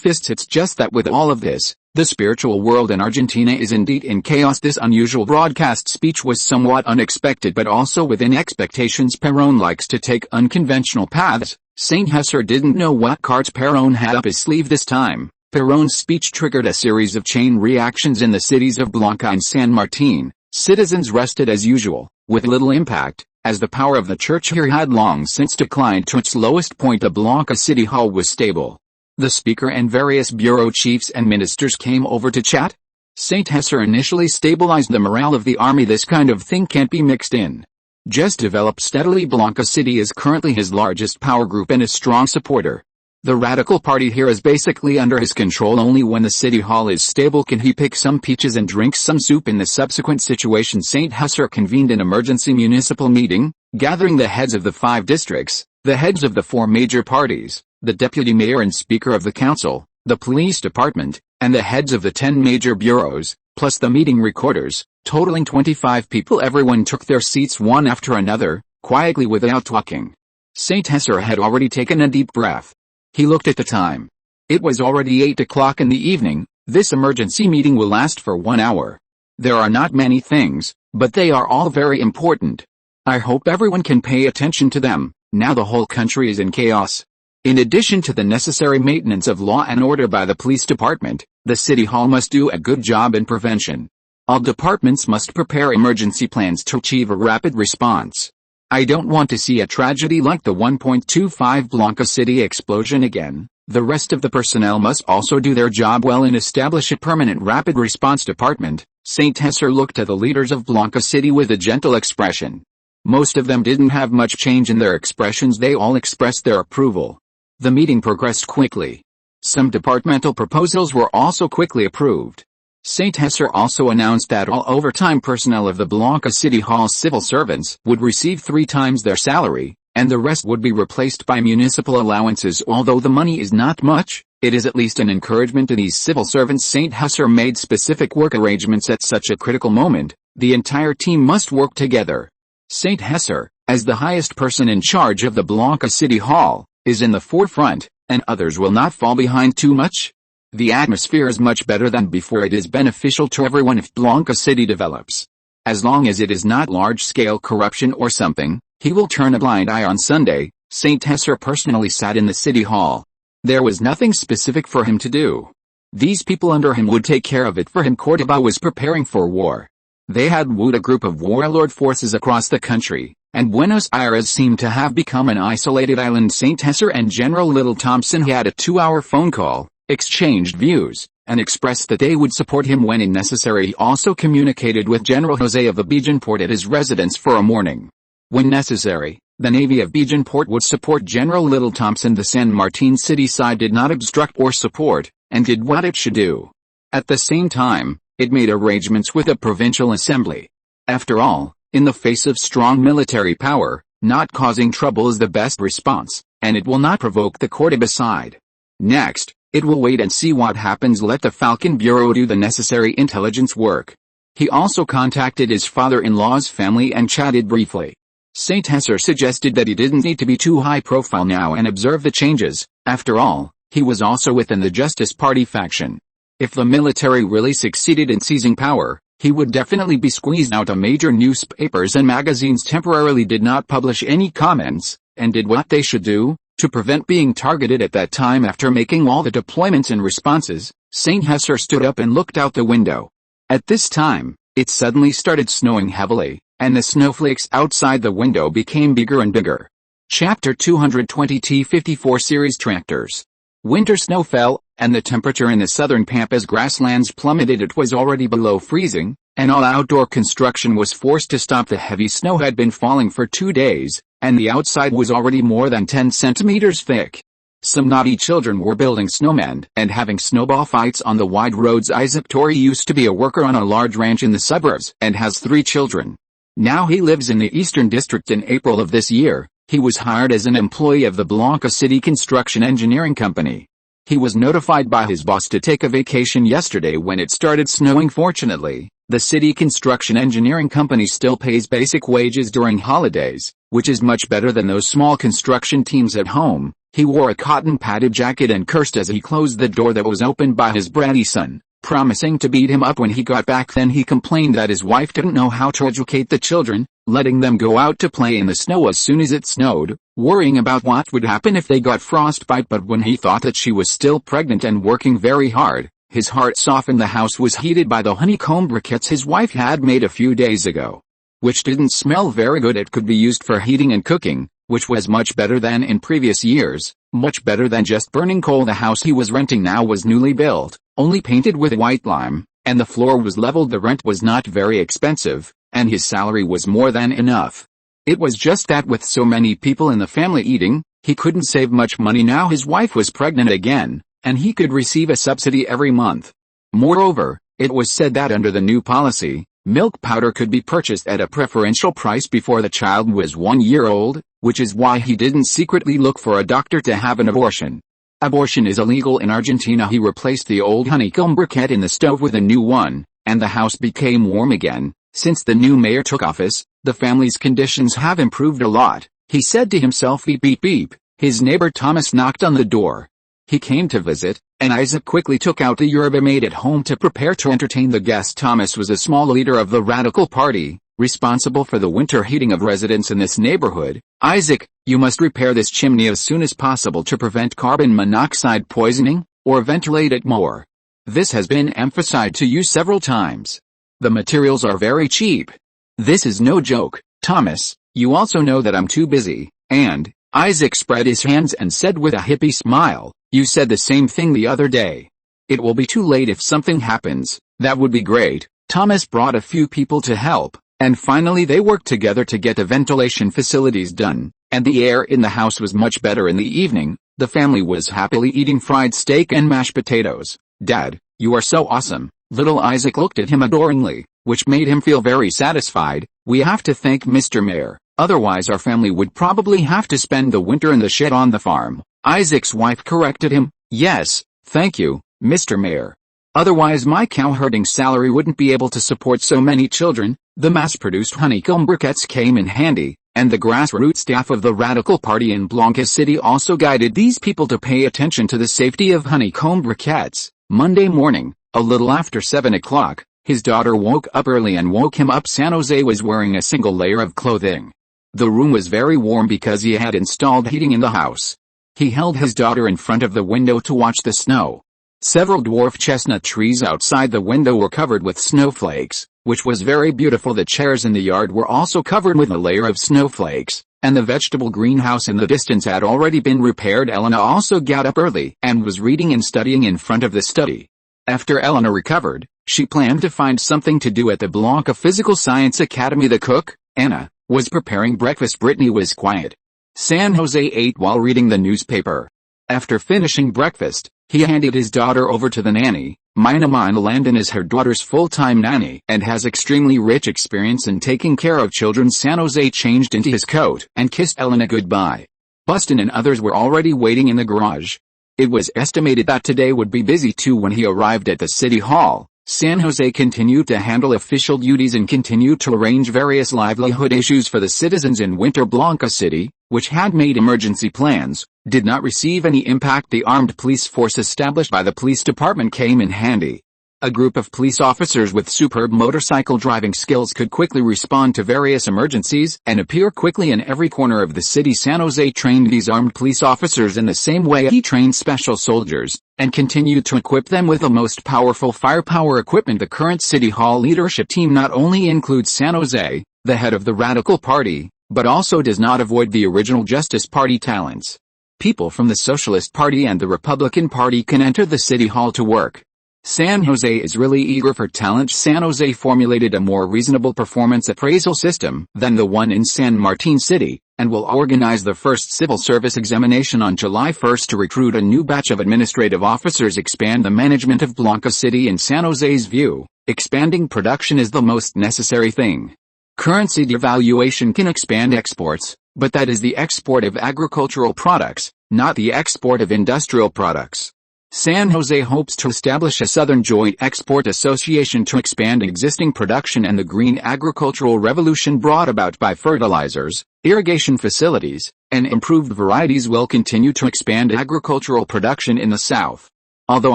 fists. It's just that with all of this, the spiritual world in Argentina is indeed in chaos. This unusual broadcast speech was somewhat unexpected but also within expectations. Perón likes to take unconventional paths. Saint Hesser didn't know what cards Perón had up his sleeve this time. Perón's speech triggered a series of chain reactions in the cities of Blanca and San Martín. Citizens rested as usual, with little impact, as the power of the church here had long since declined to its lowest point. The Blanca City Hall was stable. The speaker and various bureau chiefs and ministers came over to chat. Saint Hesser initially stabilized the morale of the army. This kind of thing can't be mixed in. Just develop steadily. Blanca City is currently his largest power group and a strong supporter. The radical party here is basically under his control. Only when the city hall is stable can he pick some peaches and drink some soup. In the subsequent situation, Saint Hesser convened an emergency municipal meeting, gathering the heads of the 5 districts, the heads of the 4 major parties, the deputy mayor and speaker of the council, the police department, and the heads of the 10 major bureaus, plus the meeting recorders, totaling 25 people. Everyone took their seats one after another, quietly without talking. Saint Hesser had already taken a deep breath. He looked at the time. It was already 8 o'clock in the evening. This emergency meeting will last for 1 hour. There are not many things, but they are all very important. I hope everyone can pay attention to them, now the whole country is in chaos. In addition to the necessary maintenance of law and order by the police department, the City Hall must do a good job in prevention. All departments must prepare emergency plans to achieve a rapid response. I don't want to see a tragedy like the 1.25 Blanca City explosion again. The rest of the personnel must also do their job well and establish a permanent rapid response department. St. Hesser looked at the leaders of Blanca City with a gentle expression. Most of them didn't have much change in their expressions, they all expressed their approval. The meeting progressed quickly. Some departmental proposals were also quickly approved. St. Hesser also announced that all overtime personnel of the Blanca City Hall civil servants would receive 3 times their salary, and the rest would be replaced by municipal allowances. Although the money is not much, it is at least an encouragement to these civil servants. St. Hesser made specific work arrangements at such a critical moment. The entire team must work together. St. Hesser, as the highest person in charge of the Blanca City Hall, is in the forefront, and others will not fall behind too much. The atmosphere is much better than before. It is beneficial to everyone if Blanca City develops. As long as it is not large-scale corruption or something, he will turn a blind eye on Sunday. St. Hesser personally sat in the City Hall. There was nothing specific for him to do. These people under him would take care of it for him. Córdoba was preparing for war. They had wooed a group of warlord forces across the country, and Buenos Aires seemed to have become an isolated island. St. Hesser and General Little Thompson had a 2-hour phone call, exchanged views, and expressed that they would support him when necessary. He also communicated with General José of the Bijanport at his residence for a morning. When necessary, the Navy of Bijanport would support General Little Thompson. The San Martin city side did not obstruct or support, and did what it should do. At the same time, it made arrangements with the provincial assembly. After all, in the face of strong military power, not causing trouble is the best response, and it will not provoke the Córdoba side. Next, it will wait and see what happens. Let the Falcon Bureau do the necessary intelligence work. He also contacted his father-in-law's family and chatted briefly. St. Hesser suggested that he didn't need to be too high profile now and observe the changes. After all, he was also within the Justice Party faction. If the military really succeeded in seizing power, he would definitely be squeezed out. Major newspapers and magazines temporarily did not publish any comments, and did what they should do to prevent being targeted at that time. After making all the deployments and responses, St. Hesser stood up and looked out the window. At this time, it suddenly started snowing heavily, and the snowflakes outside the window became bigger and bigger. Chapter 220 T-54 series tractors. Winter snow fell, and the temperature in the southern Pampas grasslands plummeted. It was already below freezing, and all outdoor construction was forced to stop. The heavy snow had been falling for 2 days, and the outside was already more than 10 centimeters thick. Some naughty children were building snowmen and having snowball fights on the wide roads. Isaac Torrey used to be a worker on a large ranch in the suburbs and has 3 children. Now he lives in the Eastern District. In April of this year, he was hired as an employee of the Blanca City Construction Engineering Company. He was notified by his boss to take a vacation yesterday when it started snowing. Fortunately, the City Construction Engineering Company still pays basic wages during holidays, which is much better than those small construction teams at home. He wore a cotton padded jacket and cursed as he closed the door that was opened by his bratty son, promising to beat him up when he got back. Then he complained that his wife didn't know how to educate the children, letting them go out to play in the snow as soon as it snowed, worrying about what would happen if they got frostbite. But when he thought that she was still pregnant and working very hard, his heart softened. The house was heated by the honeycomb briquettes his wife had made a few days ago, which didn't smell very good. It could be used for heating and cooking, which was much better than in previous years, much better than just burning coal. The house he was renting now was newly built, only painted with white lime, and the floor was leveled. The rent was not very expensive, and his salary was more than enough. It was just that with so many people in the family eating, he couldn't save much money. Now his wife was pregnant again, and he could receive a subsidy every month. Moreover, it was said that under the new policy, milk powder could be purchased at a preferential price before the child was 1 year old, which is why he didn't secretly look for a doctor to have an abortion. Abortion is illegal in Argentina. He replaced the old honeycomb briquette in the stove with a new one, and the house became warm again. Since the new mayor took office, the family's conditions have improved a lot, he said to himself. Beep beep beep. His neighbor Thomas knocked on the door. He came to visit, and Isaac quickly took out the yerba made at home to prepare to entertain the guest. Thomas was a small leader of the Radical Party, responsible for the winter heating of residents in this neighborhood. Isaac, you must repair this chimney as soon as possible to prevent carbon monoxide poisoning, or ventilate it more. This has been emphasized to you several times. The materials are very cheap. This is no joke, Thomas. You also know that I'm too busy, and Isaac spread his hands and said with a hippie smile, you said the same thing the other day. It will be too late if something happens. That would be great. Thomas brought a few people to help, and finally they worked together to get the ventilation facilities done, and the air in the house was much better in the evening. The family was happily eating fried steak and mashed potatoes. Dad, you are so awesome. Little Isaac looked at him adoringly, which made him feel very satisfied. We have to thank Mr. Mayor, otherwise our family would probably have to spend the winter in the shed on the farm. Isaac's wife corrected him. Yes, thank you, Mr. Mayor. Otherwise my cow herding salary wouldn't be able to support so many children. The mass-produced honeycomb briquettes came in handy, and the grassroots staff of the Radical Party in Blanca City also guided these people to pay attention to the safety of honeycomb briquettes. Monday morning, a little after 7 o'clock, his daughter woke up early and woke him up. San Jose was wearing a single layer of clothing. The room was very warm because he had installed heating in the house. He held his daughter in front of the window to watch the snow. Several dwarf chestnut trees outside the window were covered with snowflakes, which was very beautiful. The chairs in the yard were also covered with a layer of snowflakes, and the vegetable greenhouse in the distance had already been repaired. Elena also got up early and was reading and studying in front of the study. After Elena recovered, she planned to find something to do at the Blanca Physical Science Academy. The cook, Anna, was preparing breakfast. Brittany was quiet. San Jose ate while reading the newspaper. After finishing breakfast, he handed his daughter over to the nanny. Mina Landon is her daughter's full-time nanny and has extremely rich experience in taking care of children. San Jose changed into his coat and kissed Elena goodbye. Buston and others were already waiting in the garage. It was estimated that today would be busy too. When he arrived at the city hall, San Jose continued to handle official duties and continued to arrange various livelihood issues for the citizens in winter. Blanca City, which had made emergency plans, did not receive any impact. The armed police force established by the police department came in handy. A group of police officers with superb motorcycle driving skills could quickly respond to various emergencies and appear quickly in every corner of the city. San Jose trained these armed police officers in the same way he trained special soldiers, and continued to equip them with the most powerful firepower equipment. The current City Hall leadership team not only includes San Jose, the head of the Radical Party, but also does not avoid the original Justice Party talents. People from the Socialist Party and the Republican Party can enter the City Hall to work. San Jose is really eager for talent. San Jose formulated a more reasonable performance appraisal system than the one in San Martin City, and will organize the first civil service examination on July 1 to recruit a new batch of administrative officers. Expand the management of Blanca City. In San Jose's view, expanding production is the most necessary thing. Currency devaluation can expand exports, but that is the export of agricultural products, not the export of industrial products. San Jose hopes to establish a Southern Joint Export Association to expand existing production, and the green agricultural revolution brought about by fertilizers, irrigation facilities, and improved varieties will continue to expand agricultural production in the South. Although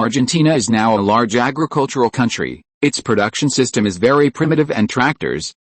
Argentina is now a large agricultural country, its production system is very primitive, and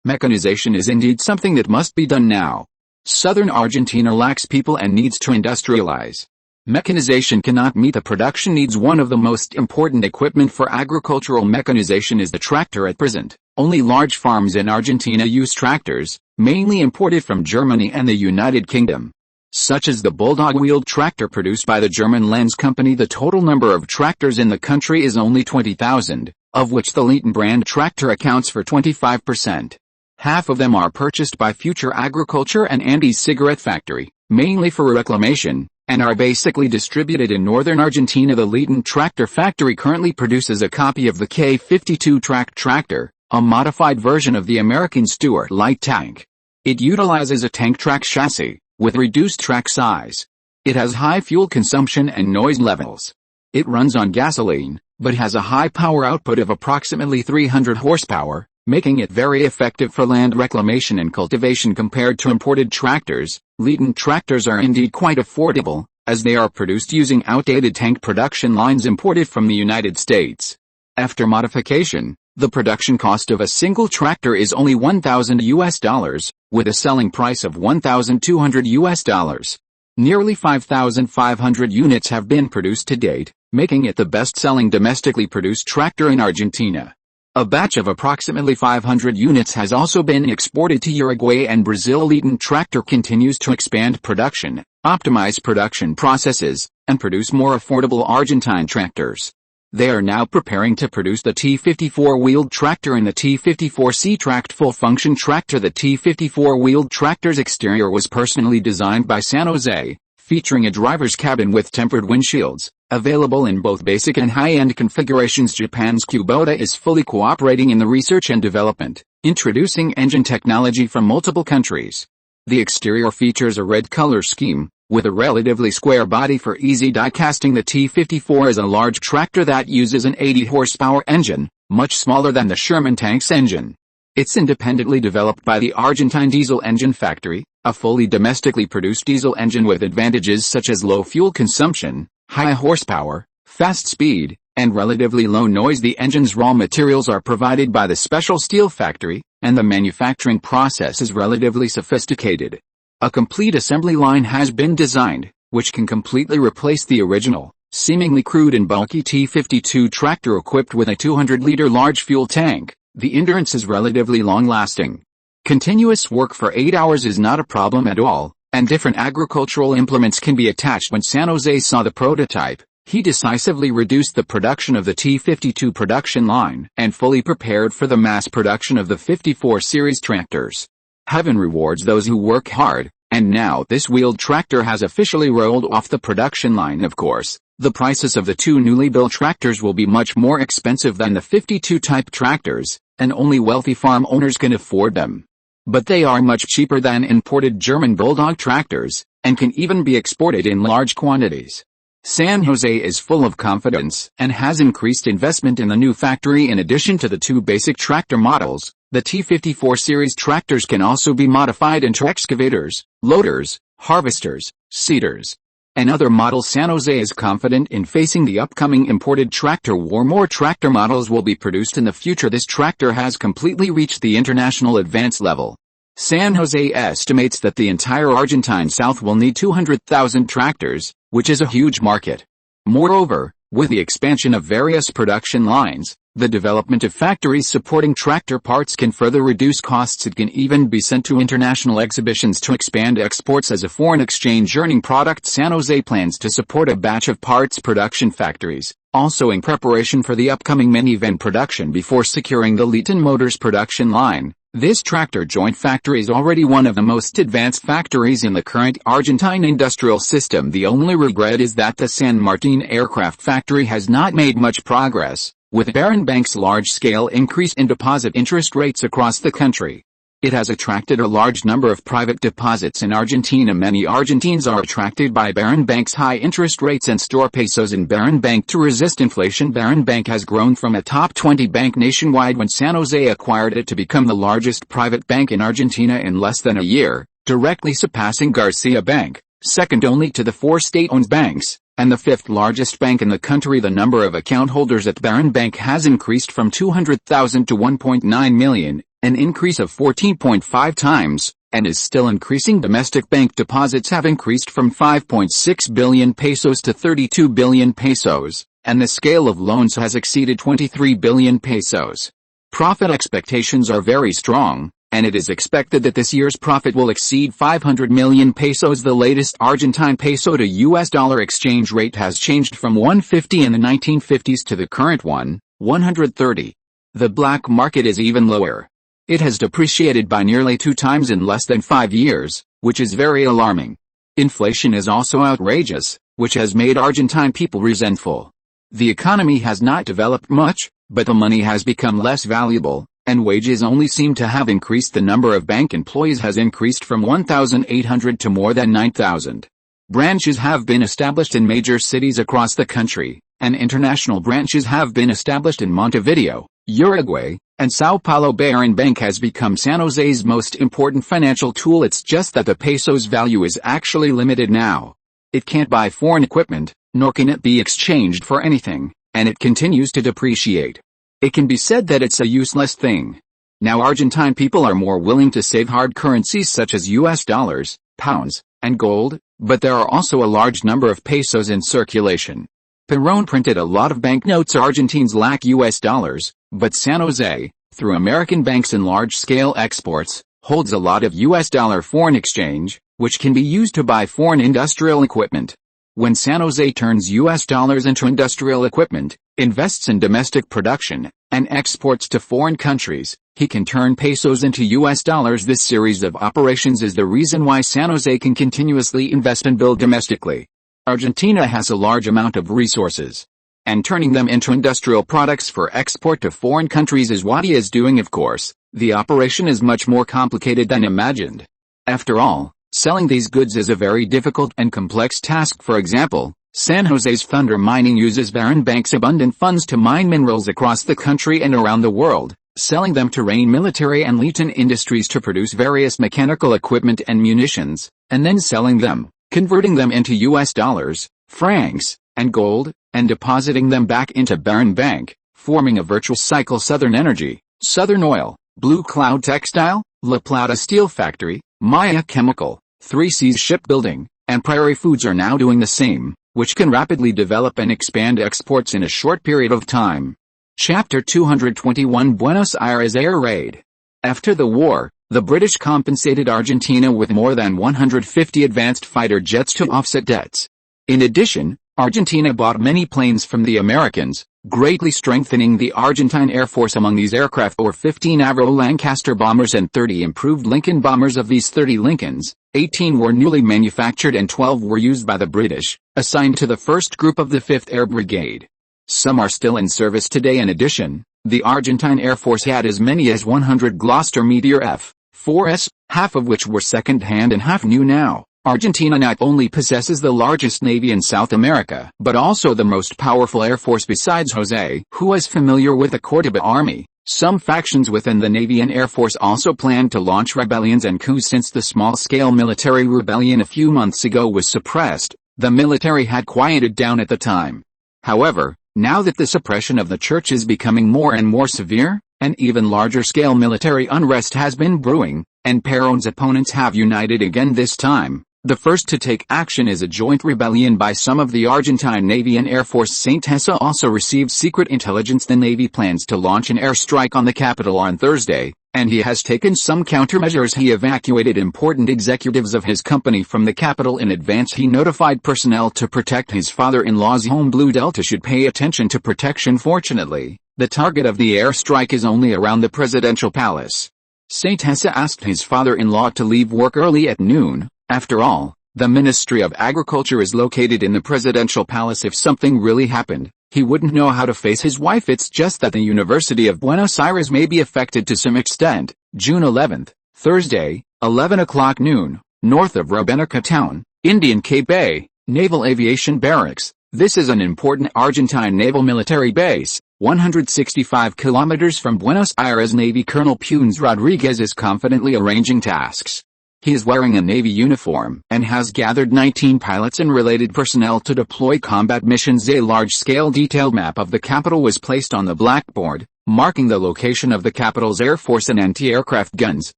mechanization is indeed something that must be done now. Southern Argentina lacks people and needs to industrialize. Mechanization cannot meet the production needs. One of the most important equipment for agricultural mechanization is the tractor. At present, only large farms in Argentina use tractors, mainly imported from Germany and the United Kingdom. Such as the bulldog-wheeled tractor produced by the German Lenz company. The total number of tractors in the country is only 20,000, of which the Leighton brand tractor accounts for 25%. Half of them are purchased by Future Agriculture and Andes Cigarette Factory, mainly for reclamation, and are basically distributed in northern Argentina. The Leighton Tractor Factory currently produces a copy of the K52 track tractor, a modified version of the American Stewart light tank. It utilizes a tank track chassis, with reduced track size. It has high fuel consumption and noise levels. It runs on gasoline, but has a high power output of approximately 300 horsepower, making it very effective for land reclamation and cultivation compared to imported tractors. Leighton tractors are indeed quite affordable, as they are produced using outdated tank production lines imported from the United States. After modification, The production cost of a single tractor is only $1,000, with a selling price of $1,200. Nearly 5,500 units have been produced to date, making it the best-selling domestically produced tractor in Argentina. A batch of approximately 500 units has also been exported to Uruguay and Brazil. Eaton Tractor continues to expand production, optimize production processes, and produce more affordable Argentine tractors. They are now preparing to produce the T54 wheeled tractor and the T54C tracked full-function tractor. The T54 wheeled tractor's exterior was personally designed by San Jose, featuring a driver's cabin with tempered windshields, available in both basic and high-end configurations. Japan's Kubota is fully cooperating in the research and development, introducing engine technology from multiple countries. The exterior features a red color scheme, with a relatively square body for easy die casting. The T54 is a large tractor that uses an 80-horsepower engine, much smaller than the Sherman tank's engine. It's independently developed by the Argentine Diesel Engine Factory, a fully domestically produced diesel engine with advantages such as low fuel consumption, high horsepower, fast speed, and relatively low noise. The engine's raw materials are provided by the Special Steel Factory, and the manufacturing process is relatively sophisticated. A complete assembly line has been designed, which can completely replace the original, seemingly crude and bulky T52 tractor equipped with a 200-liter large fuel tank. The endurance is relatively long-lasting. Continuous work for 8 hours is not a problem at all, and different agricultural implements can be attached. When San Jose saw the prototype, he decisively reduced the production of the T52 production line and fully prepared for the mass production of the 54 series tractors. Heaven rewards those who work hard, and now this wheeled tractor has officially rolled off the production line. Of course, the prices of the two newly built tractors will be much more expensive than the 52 type tractors, and only wealthy farm owners can afford them. But they are much cheaper than imported German Bulldog tractors, and can even be exported in large quantities. San Jose is full of confidence and has increased investment in the new factory. In addition to the two basic tractor models, the T54 series tractors can also be modified into excavators, loaders, harvesters, seeders, and other models. San Jose is confident in facing the upcoming imported tractor war. More tractor models will be produced in the future. This tractor has completely reached the international advance level. San Jose estimates that the entire Argentine South will need 200,000 tractors, which is a huge market. Moreover, with the expansion of various production lines, the development of factories supporting tractor parts can further reduce costs. It can even be sent to international exhibitions to expand exports as a foreign exchange earning product. San Jose plans to support a batch of parts production factories, also in preparation for the upcoming minivan production before securing the Leaton Motors production line. This tractor joint factory is already one of the most advanced factories in the current Argentine industrial system. The only regret is that the San Martin aircraft factory has not made much progress, with Baron Bank's large-scale increase in deposit interest rates across the country. It has attracted a large number of private deposits in Argentina. Many Argentines are attracted by Baron Bank's high interest rates and store pesos in Baron Bank to resist inflation. Baron Bank has grown from a top 20 bank nationwide when San Jose acquired it to become the largest private bank in Argentina in less than a year, directly surpassing Garcia Bank, second only to the four state-owned banks, and the fifth largest bank in the country. The number of account holders at Baron Bank has increased from 200,000 to 1.9 million. An increase of 14.5 times, and is still increasing. Domestic bank deposits have increased from 5.6 billion pesos to 32 billion pesos, and the scale of loans has exceeded 23 billion pesos. Profit expectations are very strong, and it is expected that this year's profit will exceed 500 million pesos. The latest Argentine peso to US dollar exchange rate has changed from 150 in the 1950s to the current one, 130. The black market is even lower. It has depreciated by nearly 2 times in less than 5 years, which is very alarming. Inflation is also outrageous, which has made Argentine people resentful. The economy has not developed much, but the money has become less valuable, and wages only seem to have increased. The number of bank employees has increased from 1,800 to more than 9,000. Branches have been established in major cities across the country, and international branches have been established in Montevideo, Uruguay, and Sao Paulo. Baron Bank has become San Jose's most important financial tool. It's just that the peso's value is actually limited now. It can't buy foreign equipment, nor can it be exchanged for anything, and it continues to depreciate. It can be said that it's a useless thing. Now Argentine people are more willing to save hard currencies such as US dollars, pounds, and gold, but there are also a large number of pesos in circulation. Perón printed a lot of banknotes. Argentines lack US dollars, but San Jose, through American banks and large-scale exports, holds a lot of US dollar foreign exchange, which can be used to buy foreign industrial equipment. When San Jose turns US dollars into industrial equipment, invests in domestic production, and exports to foreign countries, he can turn pesos into US dollars. This series of operations is the reason why San Jose can continuously invest and build domestically. Argentina has a large amount of resources, and turning them into industrial products for export to foreign countries is what he is doing. Of course, the operation is much more complicated than imagined. After all, selling these goods is a very difficult and complex task. For example, San Jose's Thunder Mining uses Barron Bank's abundant funds to mine minerals across the country and around the world, selling them to Rain Military and Leighton Industries to produce various mechanical equipment and munitions, and then selling them, converting them into US dollars, francs, and gold, and depositing them back into Barron Bank, forming a virtuous cycle. Southern Energy, Southern Oil, Blue Cloud Textile, La Plata Steel Factory, Maya Chemical, 3C's Shipbuilding, and Prairie Foods are now doing the same, which can rapidly develop and expand exports in a short period of time. Chapter 221 Buenos Aires Air Raid. After the war, the British compensated Argentina with more than 150 advanced fighter jets to offset debts. In addition, Argentina bought many planes from the Americans, greatly strengthening the Argentine Air Force. Among these aircraft were 15 Avro Lancaster bombers and 30 improved Lincoln bombers. Of these 30 Lincolns, 18 were newly manufactured and 12 were used by the British, assigned to the first group of the 5th Air Brigade. Some are still in service today. In addition, the Argentine Air Force had as many as 100 Gloster Meteor F-4s, half of which were second-hand and half new now. Argentina not only possesses the largest navy in South America, but also the most powerful air force besides José, who is familiar with the Córdoba army. Some factions within the Navy and Air Force also plan to launch rebellions and coups. Since the small-scale military rebellion a few months ago was suppressed, the military had quieted down at the time. However, now that the suppression of the church is becoming more and more severe, an even larger-scale military unrest has been brewing, and Perón's opponents have united again this time. The first to take action is a joint rebellion by some of the Argentine Navy and Air Force. Saint Tessa also received secret intelligence the Navy plans to launch an airstrike on the capital on Thursday, and he has taken some countermeasures. He evacuated important executives of his company from the capital in advance. He notified personnel to protect his father-in-law's home. Blue Delta should pay attention to protection. Fortunately, the target of the airstrike is only around the presidential palace. Saint Tessa asked his father-in-law to leave work early at noon. After all, the Ministry of Agriculture is located in the presidential palace. If something really happened, he wouldn't know how to face his wife. It's just that the University of Buenos Aires may be affected to some extent. June 11th, Thursday, 11 o'clock noon, north of Rabenica Town, Indian Cape Bay, Naval Aviation Barracks. This is an important Argentine naval military base, 165 kilometers from Buenos Aires. Navy Colonel Punes Rodriguez is confidently arranging tasks. He is wearing a Navy uniform and has gathered 19 pilots and related personnel to deploy combat missions. A large-scale detailed map of the capital was placed on the blackboard, marking the location of the capital's Air Force and anti-aircraft guns,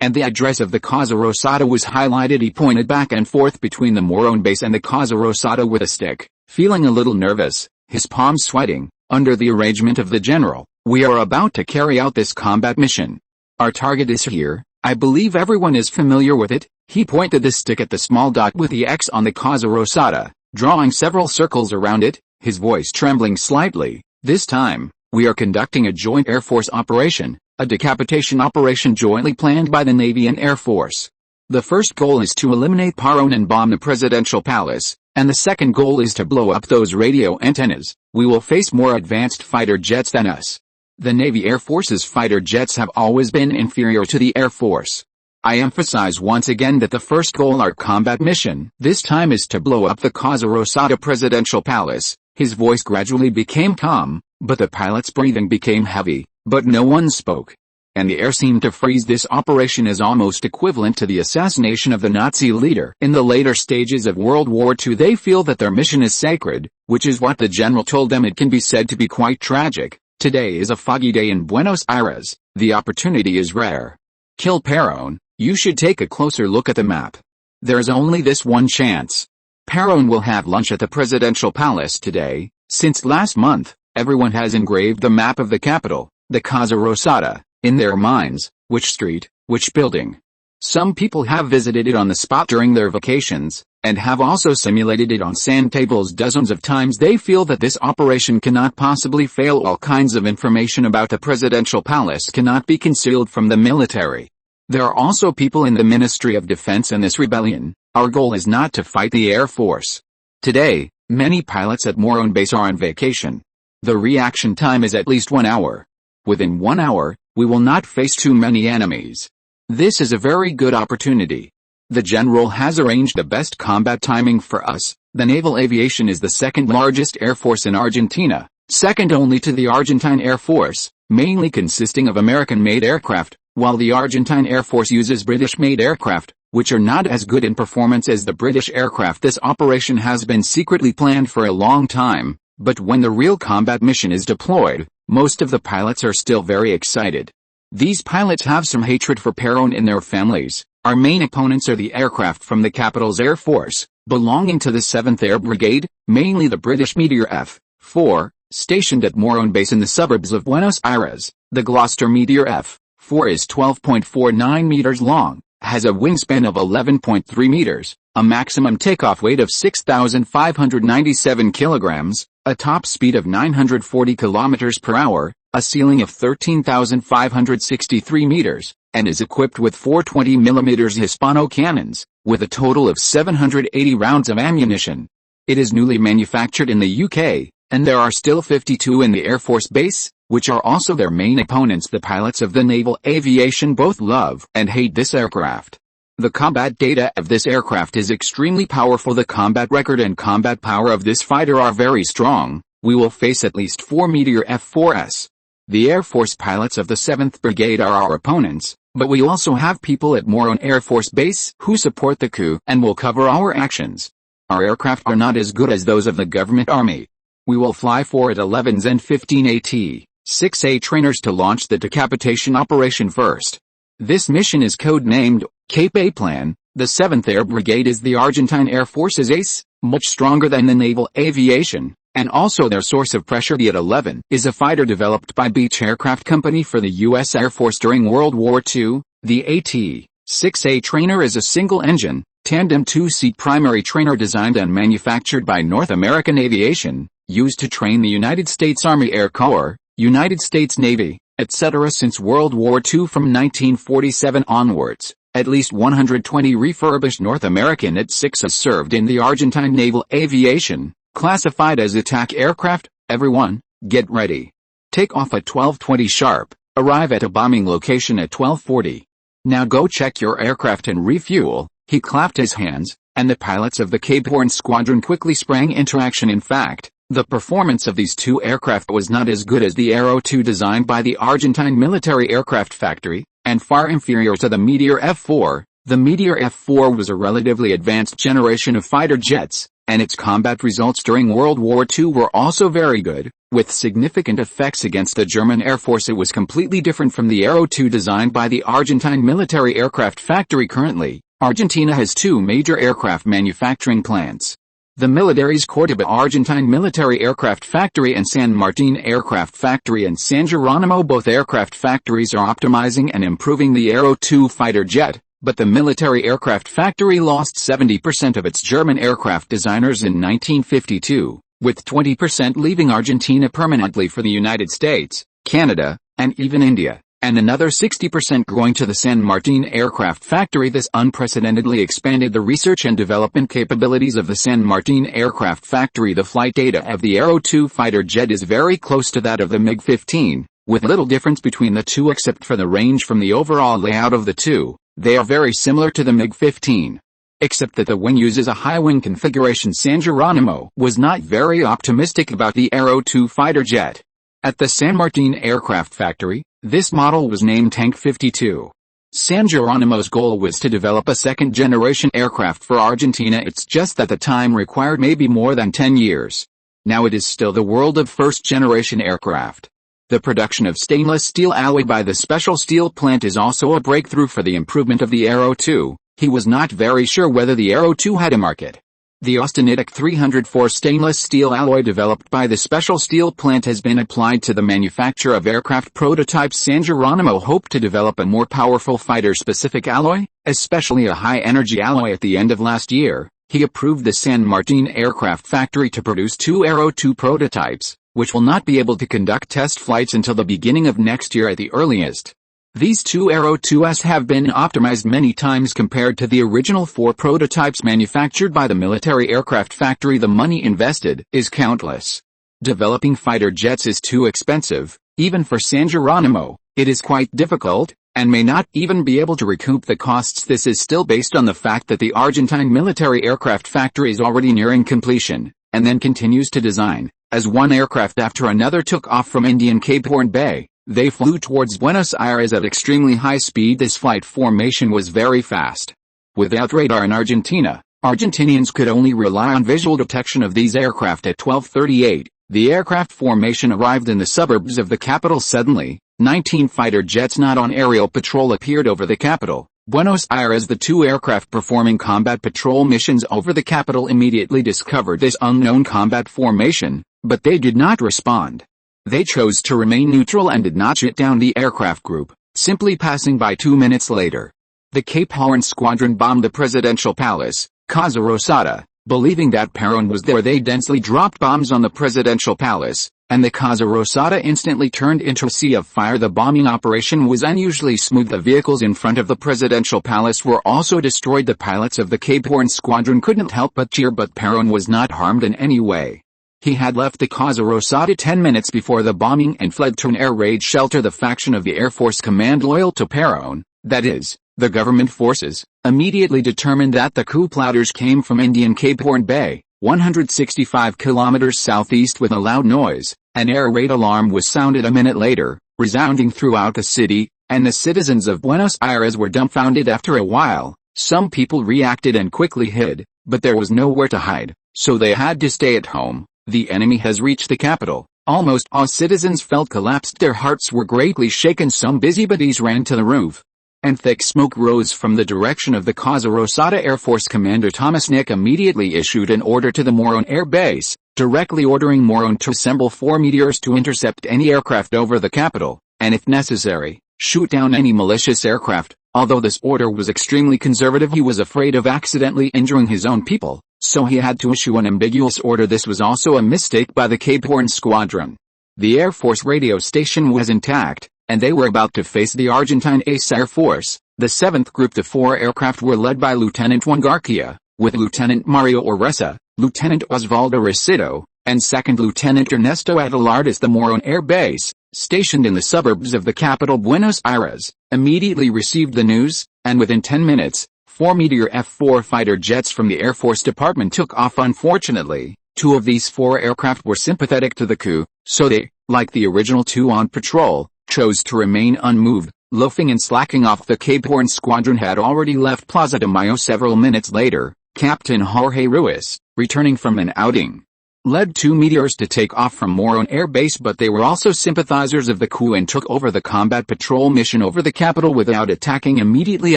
and the address of the Casa Rosada was highlighted. He pointed back and forth between the Morón base and the Casa Rosada with a stick, feeling a little nervous, his palms sweating. Under the arrangement of the general, we are about to carry out this combat mission. Our target is here. I believe everyone is familiar with it. He pointed the stick at the small dot with the X on the Casa Rosada, drawing several circles around it, his voice trembling slightly. This time, we are conducting a joint Air Force operation, a decapitation operation jointly planned by the Navy and Air Force. The first goal is to eliminate Perón and bomb the presidential palace, and the second goal is to blow up those radio antennas. We will face more advanced fighter jets than us. The Navy Air Force's fighter jets have always been inferior to the Air Force. I emphasize once again that the first goal our combat mission this time is to blow up the Casa Rosada presidential palace. His voice gradually became calm, but the pilot's breathing became heavy, but no one spoke. And the air seemed to freeze. This operation is almost equivalent to the assassination of the Nazi leader. In the later stages of World War II they feel that their mission is sacred, which is what the general told them. It can be said to be quite tragic. Today is a foggy day in Buenos Aires. The opportunity is rare. Kill Perón. You should take a closer look at the map. There's only this one chance. Perón will have lunch at the presidential palace today. Since last month, everyone has engraved the map of the capital, the Casa Rosada, in their minds. Which street, which building. Some people have visited it on the spot during their vacations, and have also simulated it on sand tables dozens of times. They feel that this operation cannot possibly fail. All kinds of information about the presidential palace cannot be concealed from the military. There are also people in the Ministry of Defense in this rebellion. Our goal is not to fight the Air Force. Today, many pilots at Morón base are on vacation. The reaction time is at least 1 hour. Within 1 hour, we will not face too many enemies. This is a very good opportunity. The general has arranged the best combat timing for us. The naval aviation is the second largest air force in Argentina, second only to the Argentine Air Force, mainly consisting of American-made aircraft, while the Argentine Air Force uses British-made aircraft, which are not as good in performance as the British aircraft. This operation has been secretly planned for a long time, but when the real combat mission is deployed, most of the pilots are still very excited. These pilots have some hatred for Perón in their families. Our main opponents are the aircraft from the capital's Air Force, belonging to the 7th Air Brigade, mainly the British Meteor F-4, stationed at Morón base in the suburbs of Buenos Aires. The Gloucester Meteor F-4 is 12.49 meters long, has a wingspan of 11.3 meters, a maximum takeoff weight of 6,597 kilograms, a top speed of 940 kilometers per hour, a ceiling of 13,563 meters, and is equipped with 420mm Hispano cannons, with a total of 780 rounds of ammunition. It is newly manufactured in the UK, and there are still 52 in the Air Force base, which are also their main opponents. The pilots of the naval aviation both love and hate this aircraft. The combat data of this aircraft is extremely powerful. The combat record and combat power of this fighter are very strong. We will face at least 4 Meteor F-4s. The Air Force pilots of the 7th Brigade are our opponents, but we also have people at Morón Air Force Base who support the coup and will cover our actions. Our aircraft are not as good as those of the government army. We will fly 4 at 11s and 15 AT-6A trainers to launch the decapitation operation first. This mission is code-named Cape A Plan. The 7th Air Brigade is the Argentine Air Force's ace, much stronger than the naval aviation, and also their source of pressure. The AT-11 is a fighter developed by Beech Aircraft Company for the U.S. Air Force during World War II. The AT-6A trainer is a single-engine, tandem two-seat primary trainer designed and manufactured by North American Aviation, used to train the United States Army Air Corps, United States Navy, etc. Since World War II. From 1947 onwards, at least 120 refurbished North American AT-6s served in the Argentine naval aviation, classified as attack aircraft. Everyone, get ready. Take off at 12:20 sharp, arrive at a bombing location at 12:40. Now go check your aircraft and refuel. He clapped his hands, and the pilots of the Cape Horn Squadron quickly sprang into action. In fact, the performance of these two aircraft was not as good as the Aero 2 designed by the Argentine Military Aircraft Factory, and far inferior to the Meteor F-4. The Meteor F-4 was a relatively advanced generation of fighter jets, and its combat results during World War II were also very good, with significant effects against the German Air Force. It was completely different from the Aero 2 designed by the Argentine Military Aircraft Factory. Currently, Argentina has two major aircraft manufacturing plants. The military's Córdoba Argentine Military Aircraft Factory and San Martin Aircraft Factory in San Geronimo. Both aircraft factories are optimizing and improving the Aero 2 fighter jet, but the Military Aircraft Factory lost 70% of its German aircraft designers in 1952, with 20% leaving Argentina permanently for the United States, Canada, and even India, and another 60% going to the San Martin Aircraft Factory. This unprecedentedly expanded the research and development capabilities of the San Martin Aircraft Factory. The flight data of the Aero 2 fighter jet is very close to that of the MiG-15, with little difference between the two except for the range. From the overall layout of the two, they are very similar to the MiG-15, except that the wing uses a high-wing configuration. San Geronimo was not very optimistic about the Aero 2 fighter jet. At the San Martin Aircraft Factory, this model was named Tank 52. San Geronimo's goal was to develop a second-generation aircraft for Argentina. It's just that the time required may be more than 10 years. Now it is still the world of first-generation aircraft. The production of stainless steel alloy by the special steel plant is also a breakthrough for the improvement of the Aero 2. He was not very sure whether the Aero 2 had a market. The austenitic 304 stainless steel alloy developed by the special steel plant has been applied to the manufacture of aircraft prototypes. San Geronimo hoped to develop a more powerful fighter-specific alloy, especially a high-energy alloy. At the end of last year, he approved the San Martin aircraft factory to produce 2 Aero 2 prototypes, which will not be able to conduct test flights until the beginning of next year at the earliest. These 2 Aero 2s have been optimized many times compared to the original 4 prototypes manufactured by the military aircraft factory. The money invested is countless. Developing fighter jets is too expensive, even for San Geronimo. It is quite difficult, and may not even be able to recoup the costs. This is still based on the fact that the Argentine military aircraft factory is already nearing completion, and then continues to design. As one aircraft after another took off from Indian Cape Horn Bay, they flew towards Buenos Aires at extremely high speed. This flight formation was very fast. Without radar in Argentina, Argentinians could only rely on visual detection of these aircraft. At 12:38, the aircraft formation arrived in the suburbs of the capital. Suddenly, 19 fighter jets not on aerial patrol appeared over the capital, Buenos Aires. The 2 aircraft performing combat patrol missions over the capital immediately discovered this unknown combat formation, but they did not respond. They chose to remain neutral and did not shoot down the aircraft group, simply passing by. 2 minutes later, the Cape Horn squadron bombed the presidential palace, Casa Rosada. Believing that Perón was there, they densely dropped bombs on the presidential palace, and the Casa Rosada instantly turned into a sea of fire. The bombing operation was unusually smooth. The vehicles in front of the presidential palace were also destroyed. The pilots of the Cape Horn squadron couldn't help but cheer, but Perón was not harmed in any way. He had left the Casa Rosada 10 minutes before the bombing and fled to an air raid shelter. The faction of the Air Force Command loyal to Perón, that is, the government forces, immediately determined that the coup plotters came from Indian Cape Horn Bay, 165 kilometers southeast. With a loud noise, an air raid alarm was sounded a minute later, resounding throughout the city, and the citizens of Buenos Aires were dumbfounded. After a while, some people reacted and quickly hid, but there was nowhere to hide, so they had to stay at home. The enemy has reached the capital. Almost all citizens felt collapsed. Their hearts were greatly shaken. Some busybodies ran to the roof, and thick smoke rose from the direction of the Casa Rosada. Air Force Commander Thomas Nick immediately issued an order to the Morón Air Base, directly ordering Morón to assemble 4 meteors to intercept any aircraft over the capital, and if necessary, shoot down any malicious aircraft. Although this order was extremely conservative, he was afraid of accidentally injuring his own people, so he had to issue an ambiguous order. This was also a mistake by the Cape Horn squadron. The Air Force radio station was intact, and they were about to face the Argentine Ace Air Force. The 7th group. The 4 aircraft were led by Lieutenant Juan Garcia, with Lieutenant Mario Oresa, Lieutenant Osvaldo Recido, and 2nd Lieutenant Ernesto Atalardes. The Morón Air Base, stationed in the suburbs of the capital Buenos Aires, immediately received the news, and within 10 minutes, 4 Meteor F-4 fighter jets from the Air Force Department took off. Unfortunately, 2 of these 4 aircraft were sympathetic to the coup, so they, like the original 2 on patrol, chose to remain unmoved, loafing and slacking off. The Cape Horn squadron had already left Plaza de Mayo. Several minutes later, Captain Jorge Ruiz, returning from an outing, led 2 meteors to take off from Morón Air Base, but they were also sympathizers of the coup and took over the combat patrol mission over the capital without attacking. Immediately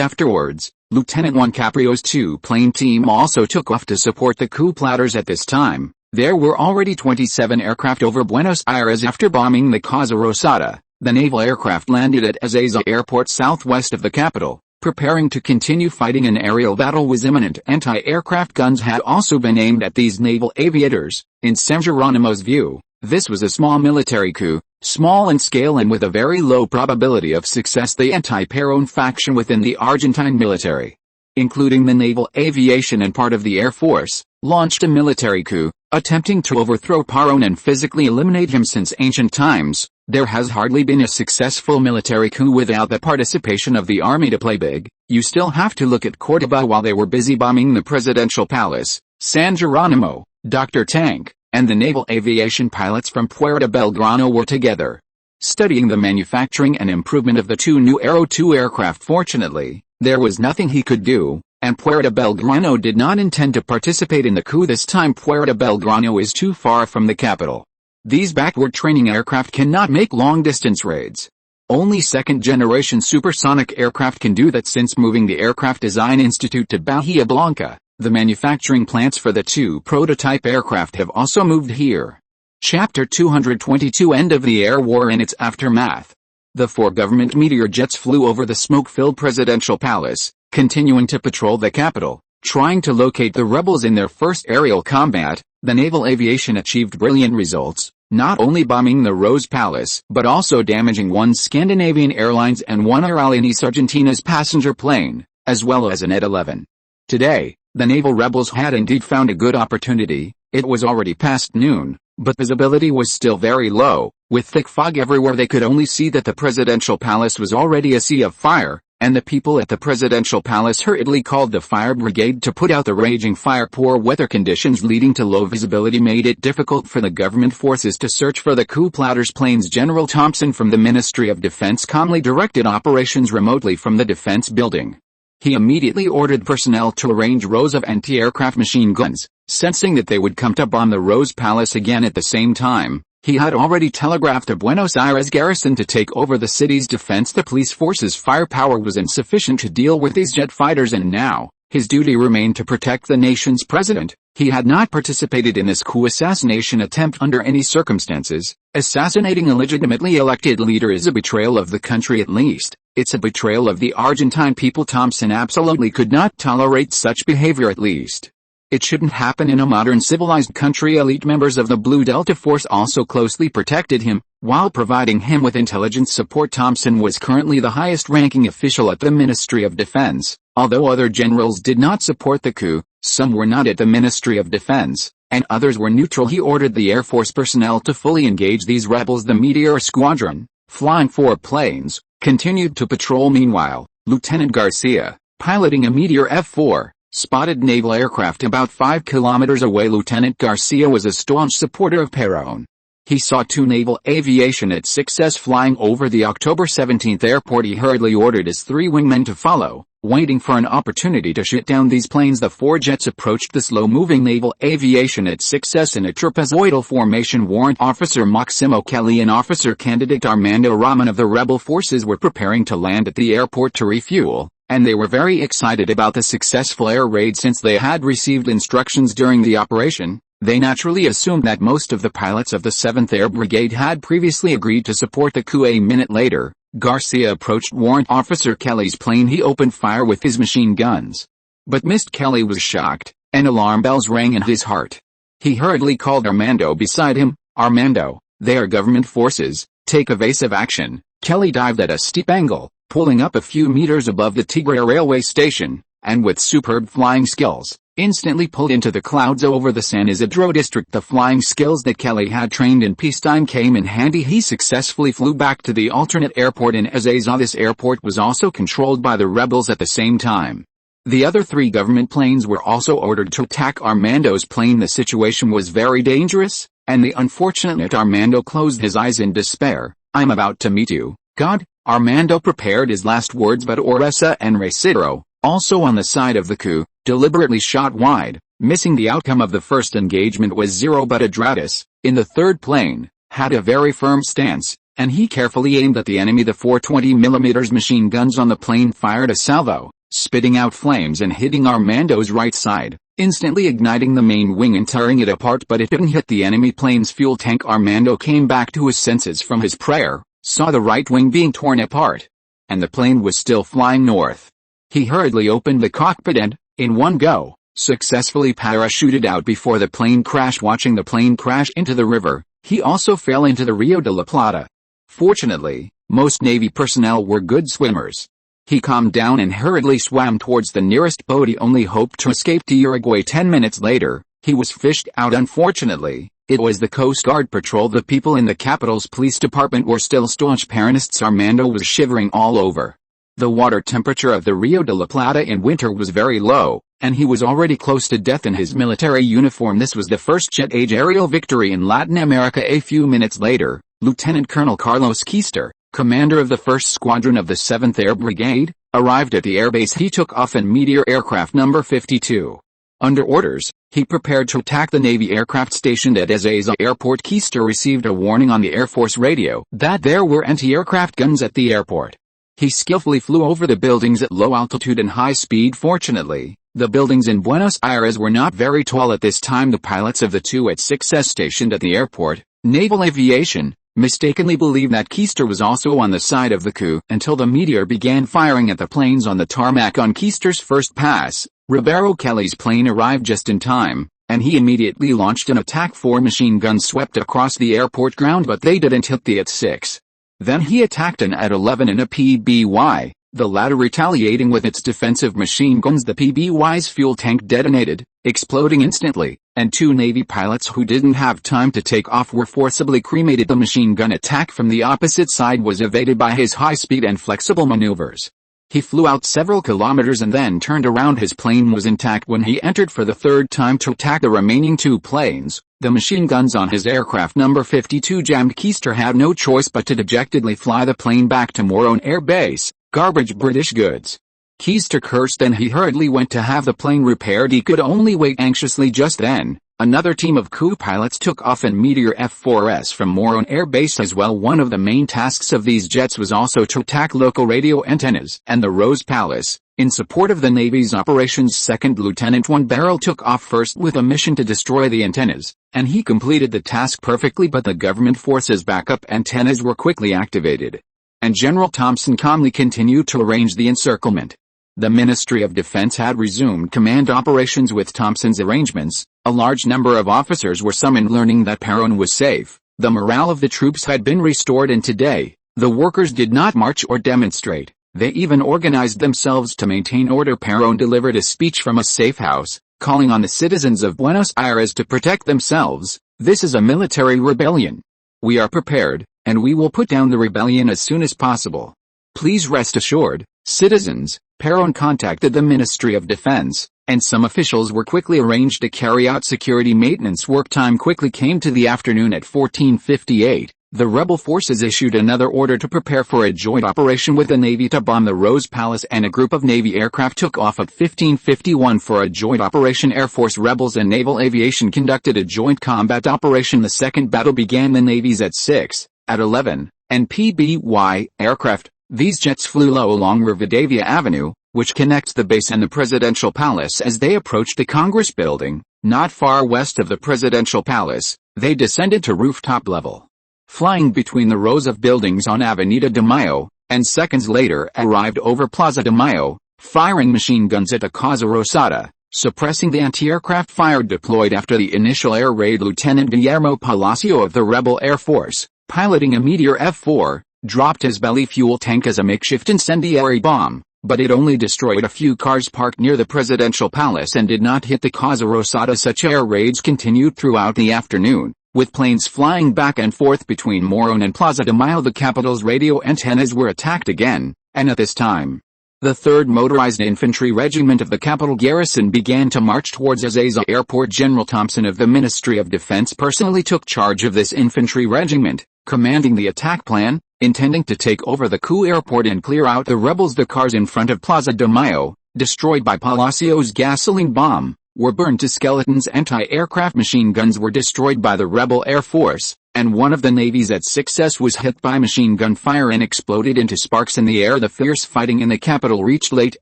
afterwards, Lieutenant Juan Caprio's 2-plane team also took off to support the coup plotters. At this time, there were already 27 aircraft over Buenos Aires. After bombing the Casa Rosada, the naval aircraft landed at Ezeiza Airport southwest of the capital, preparing to continue fighting. An aerial battle was imminent. Anti-aircraft guns had also been aimed at these naval aviators. In San Geronimo's view, this was a small military coup, small in scale and with a very low probability of success. The anti-Perón faction within the Argentine military, including the naval aviation and part of the Air Force, launched a military coup, attempting to overthrow Perón and physically eliminate him. Since ancient times, there has hardly been a successful military coup without the participation of the army. To play big, you still have to look at Córdoba. While they were busy bombing the presidential palace, San Geronimo, Dr. Tank, and the naval aviation pilots from Puerto Belgrano were together, studying the manufacturing and improvement of the 2 new Aero 2 aircraft. Fortunately, there was nothing he could do, and Puerto Belgrano did not intend to participate in the coup this time. Puerto Belgrano is too far from the capital. These backward training aircraft cannot make long-distance raids. Only second-generation supersonic aircraft can do that. Since moving the Aircraft Design Institute to Bahia Blanca, the manufacturing plants for the two prototype aircraft have also moved here. Chapter 222 End of the Air War and its Aftermath. The 4 government Meteor jets flew over the smoke-filled presidential palace, continuing to patrol the capital, trying to locate the rebels in their first aerial combat. The naval aviation achieved brilliant results, not only bombing the Rose Palace but also damaging 1 Scandinavian Airlines and 1 Aerolíneas Argentina's passenger plane, as well as an ET-11. Today, the naval rebels had indeed found a good opportunity. It was already past noon, but visibility was still very low. With thick fog everywhere, they could only see that the presidential palace was already a sea of fire, and the people at the presidential palace hurriedly called the fire brigade to put out the raging fire. Poor weather conditions leading to low visibility made it difficult for the government forces to search for the coup plotters' planes. General Thompson from the Ministry of Defense calmly directed operations remotely from the defense building. He immediately ordered personnel to arrange rows of anti-aircraft machine guns, sensing that they would come to bomb the Rose Palace again at the same time. He had already telegraphed a Buenos Aires garrison to take over the city's defense. The police force's firepower was insufficient to deal with these jet fighters, and now, his duty remained to protect the nation's president. He had not participated in this coup assassination attempt under any circumstances. Assassinating a legitimately elected leader is a betrayal of the country. At least, it's a betrayal of the Argentine people. Thompson absolutely could not tolerate such behavior. At least, it shouldn't happen in a modern civilized country. Elite members of the Blue Delta Force also closely protected him, while providing him with intelligence support. Thompson was currently the highest-ranking official at the Ministry of Defense. Although other generals did not support the coup, some were not at the Ministry of Defense, and others were neutral. He ordered the Air Force personnel to fully engage these rebels. The Meteor Squadron, flying 4 planes, continued to patrol. Meanwhile, Lieutenant Garcia, piloting a Meteor F-4, spotted naval aircraft about 5 kilometers away. Lieutenant Garcia was a staunch supporter of Perón. He saw 2 naval aviation at 6s flying over the October 17 airport. He hurriedly ordered his 3 wingmen to follow, waiting for an opportunity to shoot down these planes. The 4 jets approached the slow-moving naval aviation at 6s in a trapezoidal formation. Warrant Officer Maximo Kelly and Officer Candidate Armando Rahman of the rebel forces were preparing to land at the airport to refuel, and they were very excited about the successful air raid. Since they had received instructions during the operation, they naturally assumed that most of the pilots of the 7th Air Brigade had previously agreed to support the coup. A minute later, Garcia approached Warrant Officer Kelly's plane. He opened fire with his machine guns, but missed. Kelly was shocked, and alarm bells rang in his heart. He hurriedly called Armando beside him. "Armando, they are government forces, take evasive action." Kelly dived at a steep angle, pulling up a few meters above the Tigre railway station, and with superb flying skills, instantly pulled into the clouds over the San Isidro district. The flying skills that Kelly had trained in peacetime came in handy. He successfully flew back to the alternate airport in Ezeiza. This airport was also controlled by the rebels at the same time. The other 3 government planes were also ordered to attack Armando's plane. The situation was very dangerous, and the unfortunate Armando closed his eyes in despair. "I'm about to meet you, God." Armando prepared his last words, but Oresa and Reciero, also on the side of the coup, deliberately shot wide. Missing. The outcome of the first engagement was 0, but Adradas, in the 3rd plane, had a very firm stance, and he carefully aimed at the enemy. The 4 20mm machine guns on the plane fired a salvo, spitting out flames and hitting Armando's right side, instantly igniting the main wing and tearing it apart, but it didn't hit the enemy plane's fuel tank. Armando came back to his senses from his prayer, saw the right wing being torn apart, and the plane was still flying north. He hurriedly opened the cockpit and, in one go, successfully parachuted out before the plane crashed. Watching the plane crash into the river, he also fell into the Rio de la Plata. Fortunately, most Navy personnel were good swimmers. He calmed down and hurriedly swam towards the nearest boat. He only hoped to escape to Uruguay. 10 minutes later, he was fished out. Unfortunately, it was the Coast Guard patrol. The people in the capital's police department were still staunch Peronists. Armando was shivering all over. The water temperature of the Rio de la Plata in winter was very low, and he was already close to death in his military uniform. This was the first jet-age aerial victory in Latin America. A few minutes later, Lieutenant Colonel Carlos Keister, commander of the 1st Squadron of the 7th Air Brigade, arrived at the airbase. He took off in Meteor aircraft number 52. Under orders, he prepared to attack the Navy aircraft stationed at Ezeiza Airport. Keister received a warning on the Air Force radio that there were anti-aircraft guns at the airport. He skillfully flew over the buildings at low altitude and high speed. Fortunately, the buildings in Buenos Aires were not very tall at this time. The pilots of the 2at-6s stationed at the airport, Naval Aviation, mistakenly believed that Keister was also on the side of the coup until the meteor began firing at the planes on the tarmac. On Keister's first pass, Ribeiro Kelly's plane arrived just in time, and he immediately launched an attack. 4 machine guns swept across the airport ground, but they didn't hit the at-6. Then he attacked an at-11 and a PBY, the latter retaliating with its defensive machine guns. The PBY's fuel tank detonated, exploding instantly, and 2 Navy pilots who didn't have time to take off were forcibly cremated. The machine gun attack from the opposite side was evaded by his high speed and flexible maneuvers. He flew out several kilometers and then turned around. His plane was intact when he entered for the third time to attack the remaining 2 planes. The machine guns on his aircraft number 52 jammed. Keister had no choice but to dejectedly fly the plane back to Morone Air Base. Garbage British goods. Keister cursed and he hurriedly went to have the plane repaired. He could only wait anxiously. Just then, another team of coup pilots took off in Meteor F-4s from Morone Air Base as well. One of the main tasks of these jets was also to attack local radio antennas and the Rose Palace. In support of the Navy's operations, 2nd Lieutenant One Barrel took off first with a mission to destroy the antennas, and he completed the task perfectly. But the government forces' backup antennas were quickly activated, and General Thompson calmly continued to arrange the encirclement. The Ministry of Defense had resumed command operations with Thompson's arrangements. A large number of officers were summoned. Learning that Perón was safe, the morale of the troops had been restored, and today, the workers did not march or demonstrate. They even organized themselves to maintain order. Perón delivered a speech from a safe house, calling on the citizens of Buenos Aires to protect themselves. This is a military rebellion. We are prepared, and we will put down the rebellion as soon as possible. Please rest assured, citizens. Perón contacted the Ministry of Defense, and some officials were quickly arranged to carry out security maintenance work. Time quickly came to the afternoon. At 14:58, the rebel forces issued another order to prepare for a joint operation with the Navy to bomb the Rose Palace, and a group of Navy aircraft took off at 15:51 for a joint operation. Air Force rebels and Naval Aviation conducted a joint combat operation. The second battle began. The Navy's at-6, at-11, and PBY aircraft. These jets flew low along Rivadavia Avenue, which connects the base and the Presidential Palace. As they approached the Congress building, not far west of the Presidential Palace, they descended to rooftop level, flying between the rows of buildings on Avenida de Mayo, and seconds later arrived over Plaza de Mayo, firing machine guns at a Casa Rosada, suppressing the anti-aircraft fire deployed after the initial air raid. Lieutenant Guillermo Palacio of the Rebel Air Force, piloting a Meteor F-4, dropped his belly fuel tank as a makeshift incendiary bomb, but it only destroyed a few cars parked near the Presidential Palace and did not hit the Casa Rosada. Such air raids continued throughout the afternoon, with planes flying back and forth between Morone and Plaza de Mayo. The capital's radio antennas were attacked again, and at this time, the 3rd Motorized Infantry Regiment of the capital garrison began to march towards Ezeiza Airport. General Thompson of the Ministry of Defense personally took charge of this infantry regiment, commanding the attack plan, intending to take over the coup airport and clear out the rebels. The cars in front of Plaza de Mayo, destroyed by Palacio's gasoline bomb, were burned to skeletons. Anti-aircraft machine guns were destroyed by the Rebel Air Force, and one of the Navy's at-6s was hit by machine gun fire and exploded into sparks in the air. The fierce fighting in the capital reached late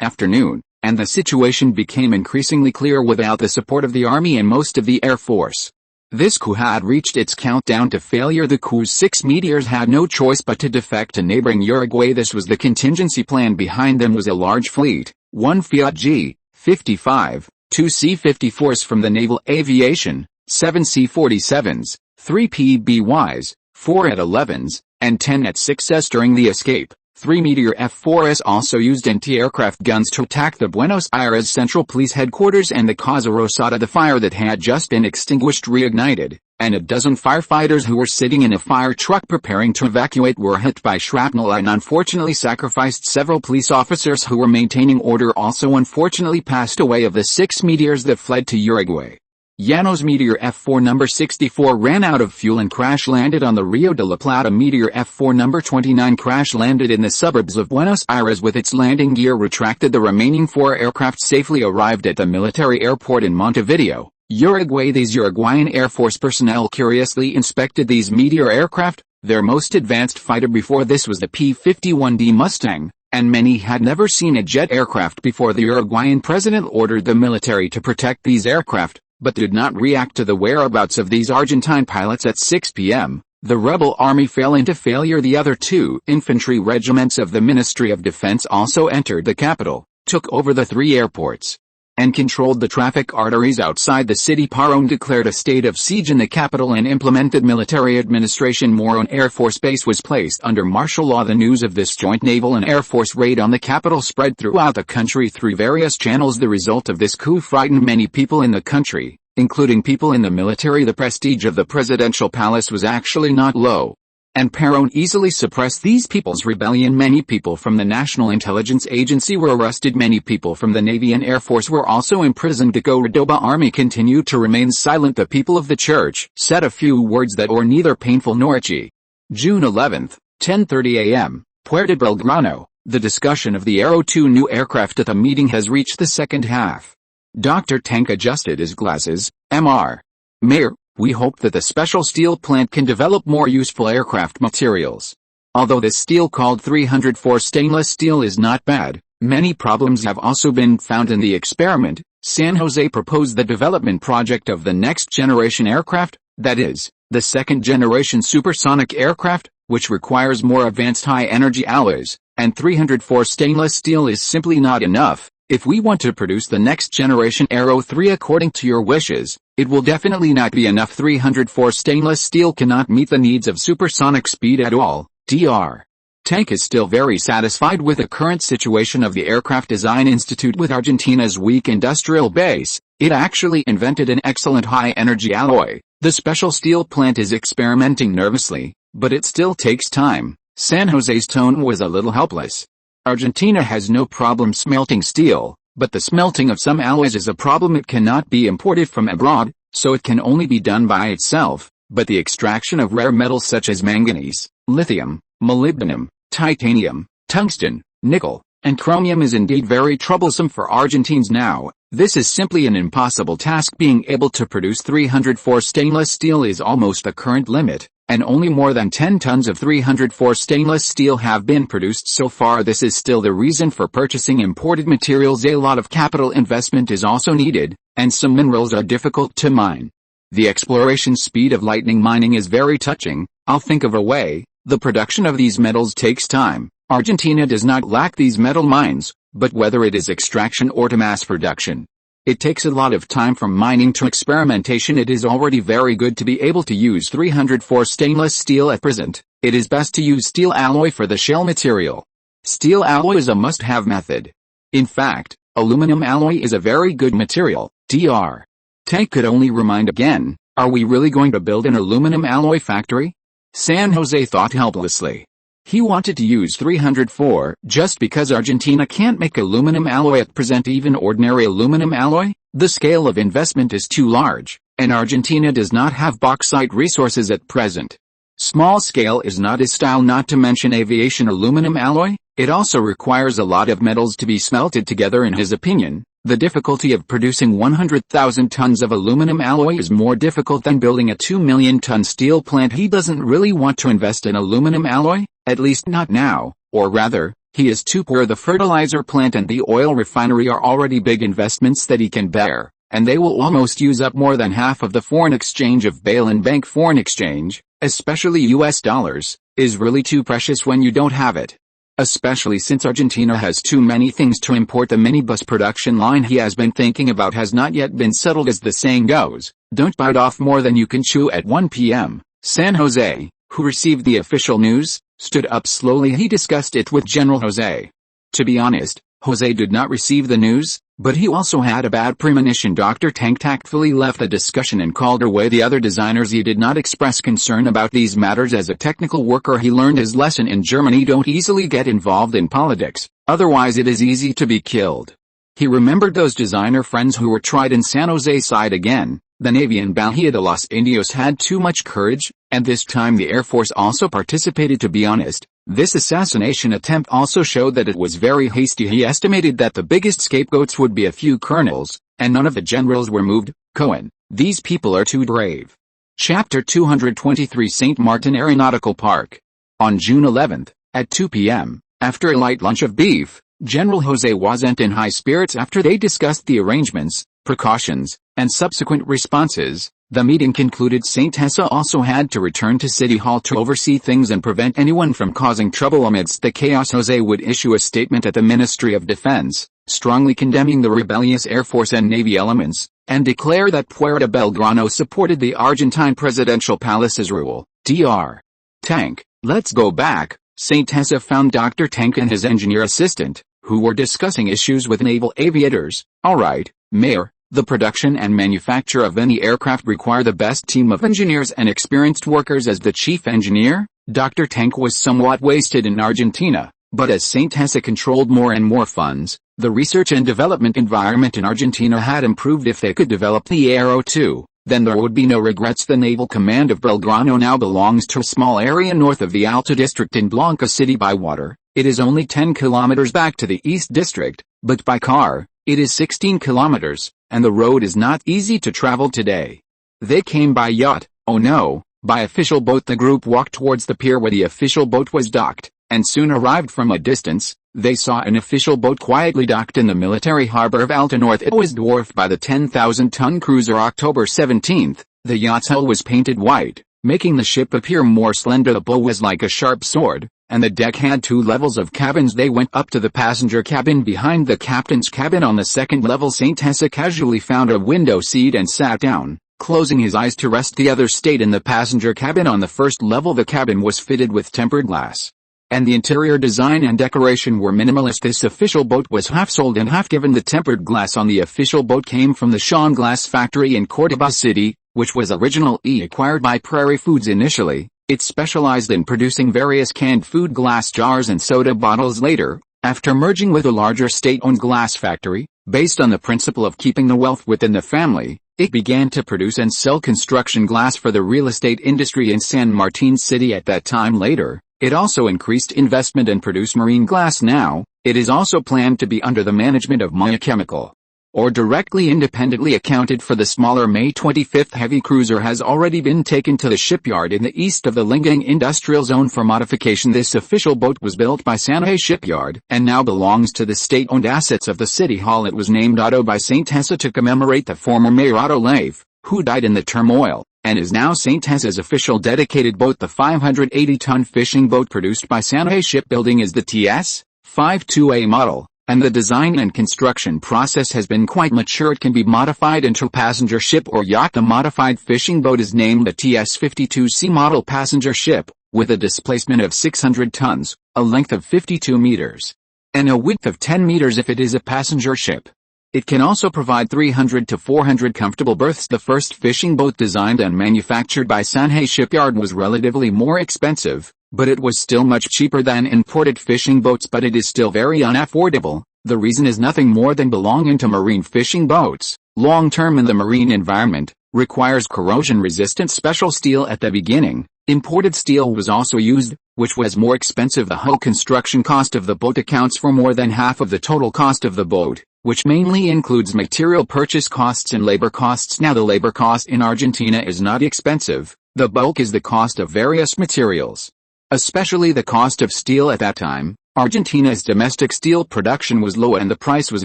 afternoon, and the situation became increasingly clear without the support of the Army and most of the Air Force. This coup had reached its countdown to failure. The coup's 6 meteors had no choice but to defect to neighboring Uruguay. This was the contingency plan. Behind them was a large fleet, 1 Fiat G55, 2 C-54s from the Naval Aviation, 7 C-47s, 3 PBYs, 4 at-11s, and 10 at-6s. During the escape, 3 Meteor F-4s also used anti-aircraft guns to attack the Buenos Aires Central Police Headquarters and the Casa Rosada. The fire that had just been extinguished reignited, and a dozen firefighters who were sitting in a fire truck preparing to evacuate were hit by shrapnel and unfortunately sacrificed. Several police officers who were maintaining order also unfortunately passed away. Of the 6 meteors that fled to Uruguay, Llanos Meteor F4 number 64 ran out of fuel and crash-landed on the Rio de la Plata. Meteor F4 number 29 crash-landed in the suburbs of Buenos Aires with its landing gear retracted. The remaining 4 aircraft safely arrived at the military airport in Montevideo, Uruguay. These Uruguayan Air Force personnel curiously inspected these Meteor aircraft. Their most advanced fighter before this was the P-51D Mustang, and many had never seen a jet aircraft before. The Uruguayan president ordered the military to protect these aircraft, but did not react to the whereabouts of these Argentine pilots. At 6 p.m., the rebel army fell into failure. The other 2 infantry regiments of the Ministry of Defense also entered the capital, took over the 3 airports, and controlled the traffic arteries outside the city. Paron declared a state of siege in the capital and implemented military administration. Morón Air Force Base was placed under martial law. The news of this joint naval and air force raid on the capital spread throughout the country through various channels. The result of this coup frightened many people in the country, including people in the military. The prestige of the presidential palace was actually not low, and Perón easily suppressed these people's rebellion. Many people from the National Intelligence Agency were arrested. Many people from the Navy and Air Force were also imprisoned. The Cordoba army continued to remain silent. The people of the church said a few words that were neither painful nor itchy. June 11, 10:30 a.m., Puerto Belgrano. The discussion of the Aero 2 new aircraft at the meeting has reached the second half. Dr. Tank adjusted his glasses. Mr. Mayor, we hope that the special steel plant can develop more useful aircraft materials. Although this steel called 304 stainless steel is not bad, many problems have also been found in the experiment. San Jose proposed the development project of the next generation aircraft, that is, the second generation supersonic aircraft, which requires more advanced high-energy alloys, and 304 stainless steel is simply not enough. If we want to produce the next generation Aero 3 according to your wishes, it will definitely not be enough. 304 stainless steel cannot meet the needs of supersonic speed at all. Dr. Tank is still very satisfied with the current situation of the Aircraft Design Institute. With Argentina's weak industrial base, it actually invented an excellent high-energy alloy. The special steel plant is experimenting nervously, but it still takes time. San Jose's tone was a little helpless. Argentina has no problem smelting steel, but the smelting of some alloys is a problem. It cannot be imported from abroad, so it can only be done by itself, but the extraction of rare metals such as manganese, lithium, molybdenum, titanium, tungsten, nickel, and chromium is indeed very troublesome for Argentines now. This is simply an impossible task. Being able to produce 304 stainless steel is almost the current limit, and only more than 10 tons of 304 stainless steel have been produced so far. This is still the reason for purchasing imported materials. A lot of capital investment is also needed, and some minerals are difficult to mine. The exploration speed of lightning mining is very touching. I'll think of a way. The production of these metals takes time. Argentina does not lack these metal mines, but whether it is extraction or to mass production, it takes a lot of time from mining to experimentation. It is already very good to be able to use 304 stainless steel at present. It is best to use steel alloy for the shell material. Steel alloy is a must-have method. In fact, aluminum alloy is a very good material. Dr. Tank could only remind again, are we really going to build an aluminum alloy factory? San Jose thought helplessly. He wanted to use 304 just because Argentina can't make aluminum alloy at present. Even ordinary aluminum alloy, the scale of investment is too large, and Argentina does not have bauxite resources at present. Small scale is not his style. Not to mention aviation aluminum alloy, it also requires a lot of metals to be smelted together. In his opinion, the difficulty of producing 100,000 tons of aluminum alloy is more difficult than building a 2 million ton steel plant. He doesn't really want to invest in aluminum alloy, at least not now, or rather, he is too poor. The fertilizer plant and the oil refinery are already big investments that he can bear, and they will almost use up more than half of the foreign exchange of bail. And bank foreign exchange, especially US dollars, is really too precious when you don't have it. Especially since Argentina has too many things to import. The minibus production line he has been thinking about has not yet been settled. As the saying goes, don't bite off more than you can chew. At 1 p.m., San Jose, who received the official news, stood up slowly. He discussed it with General José. To be honest, José did not receive the news, but he also had a bad premonition. Dr. Tank tactfully left the discussion and called away the other designers. He did not express concern about these matters. As a technical worker, he learned his lesson in Germany: don't easily get involved in politics, otherwise it is easy to be killed. He remembered those designer friends who were tried in San Jose. Sighed again. The Navy in Bahia de los Indios had too much courage, and this time the Air Force also participated. To be honest, this assassination attempt also showed that it was very hasty. He estimated that the biggest scapegoats would be a few colonels, and none of the generals were moved. Cohen, these people are too brave. Chapter 223 St. Martin Aeronautical Park. On June 11, at 2 p.m., after a light lunch of beef, General José wasn't in high spirits after they discussed the arrangements, precautions, and subsequent responses. The meeting concluded. St. Hessa also had to return to City Hall to oversee things and prevent anyone from causing trouble. Amidst the chaos, José would issue a statement at the Ministry of Defense, strongly condemning the rebellious Air Force and Navy elements, and declare that Puerto Belgrano supported the Argentine presidential palace's rule. Dr. Tank, let's go back. St. Hessa found Dr. Tank and his engineer assistant, who were discussing issues with naval aviators. All right, Mayor, the production and manufacture of any aircraft require the best team of engineers and experienced workers. As the chief engineer, Dr. Tank was somewhat wasted in Argentina, but as St. Hessa controlled more and more funds, the research and development environment in Argentina had improved. If they could develop the Aero 2, then there would be no regrets. The naval command of Belgrano now belongs to a small area north of the Alta district in Blanca City by water. It is only 10 kilometers back to the East district, but by car, it is 16 kilometers, and the road is not easy to travel today. They came by yacht, oh no, by official boat. The group walked towards the pier where the official boat was docked, and soon arrived. From a distance, they saw an official boat quietly docked in the military harbor of Alta North. It was dwarfed by the 10,000-ton cruiser. October 17, the yacht's hull was painted white, making the ship appear more slender. The bow was like a sharp sword, and the deck had 2 levels of cabins. They went up to the passenger cabin behind the captain's cabin. On the second level, St. Hessa casually found a window seat and sat down, closing his eyes to rest. The others stayed in the passenger cabin. On the first level, the cabin was fitted with tempered glass, and the interior design and decoration were minimalist. This official boat was half sold and half given. The tempered glass on the official boat came from the Sean Glass factory in Córdoba City, which was originally acquired by Prairie Foods initially. It specialized in producing various canned food glass jars and soda bottles. Later, after merging with a larger state-owned glass factory, based on the principle of keeping the wealth within the family, it began to produce and sell construction glass for the real estate industry in San Martin City at that time. Later, it also increased investment and produced marine glass. Now, it is also planned to be under the management of Maya Chemical, or directly independently accounted for. The smaller May 25 heavy cruiser has already been taken to the shipyard in the east of the Lingang Industrial Zone for modification. This official boat was built by Sanjay Shipyard and now belongs to the state-owned assets of the City Hall. It was named Otto by St. Hessa to commemorate the former Mayor Otto Leif, who died in the turmoil, and is now St. Hessa's official dedicated boat. The 580-ton fishing boat produced by Sanjay Shipbuilding is the TS-52A model, and the design and construction process has been quite mature. It can be modified into a passenger ship or yacht. The modified fishing boat is named the TS-52C model passenger ship, with a displacement of 600 tons, a length of 52 meters, and a width of 10 meters if it is a passenger ship. It can also provide 300 to 400 comfortable berths. The first fishing boat designed and manufactured by Sanjay Shipyard was relatively more expensive, but it was still much cheaper than imported fishing boats. But it is still very unaffordable. The reason is nothing more than belonging to marine fishing boats, long-term in the marine environment, requires corrosion-resistant special steel at the beginning. Imported steel was also used, which was more expensive. The hull construction cost of the boat accounts for more than half of the total cost of the boat, which mainly includes material purchase costs and labor costs. Now, the labor cost in Argentina is not expensive. The bulk is the cost of various materials, especially the cost of steel. At that time, Argentina's domestic steel production was low and the price was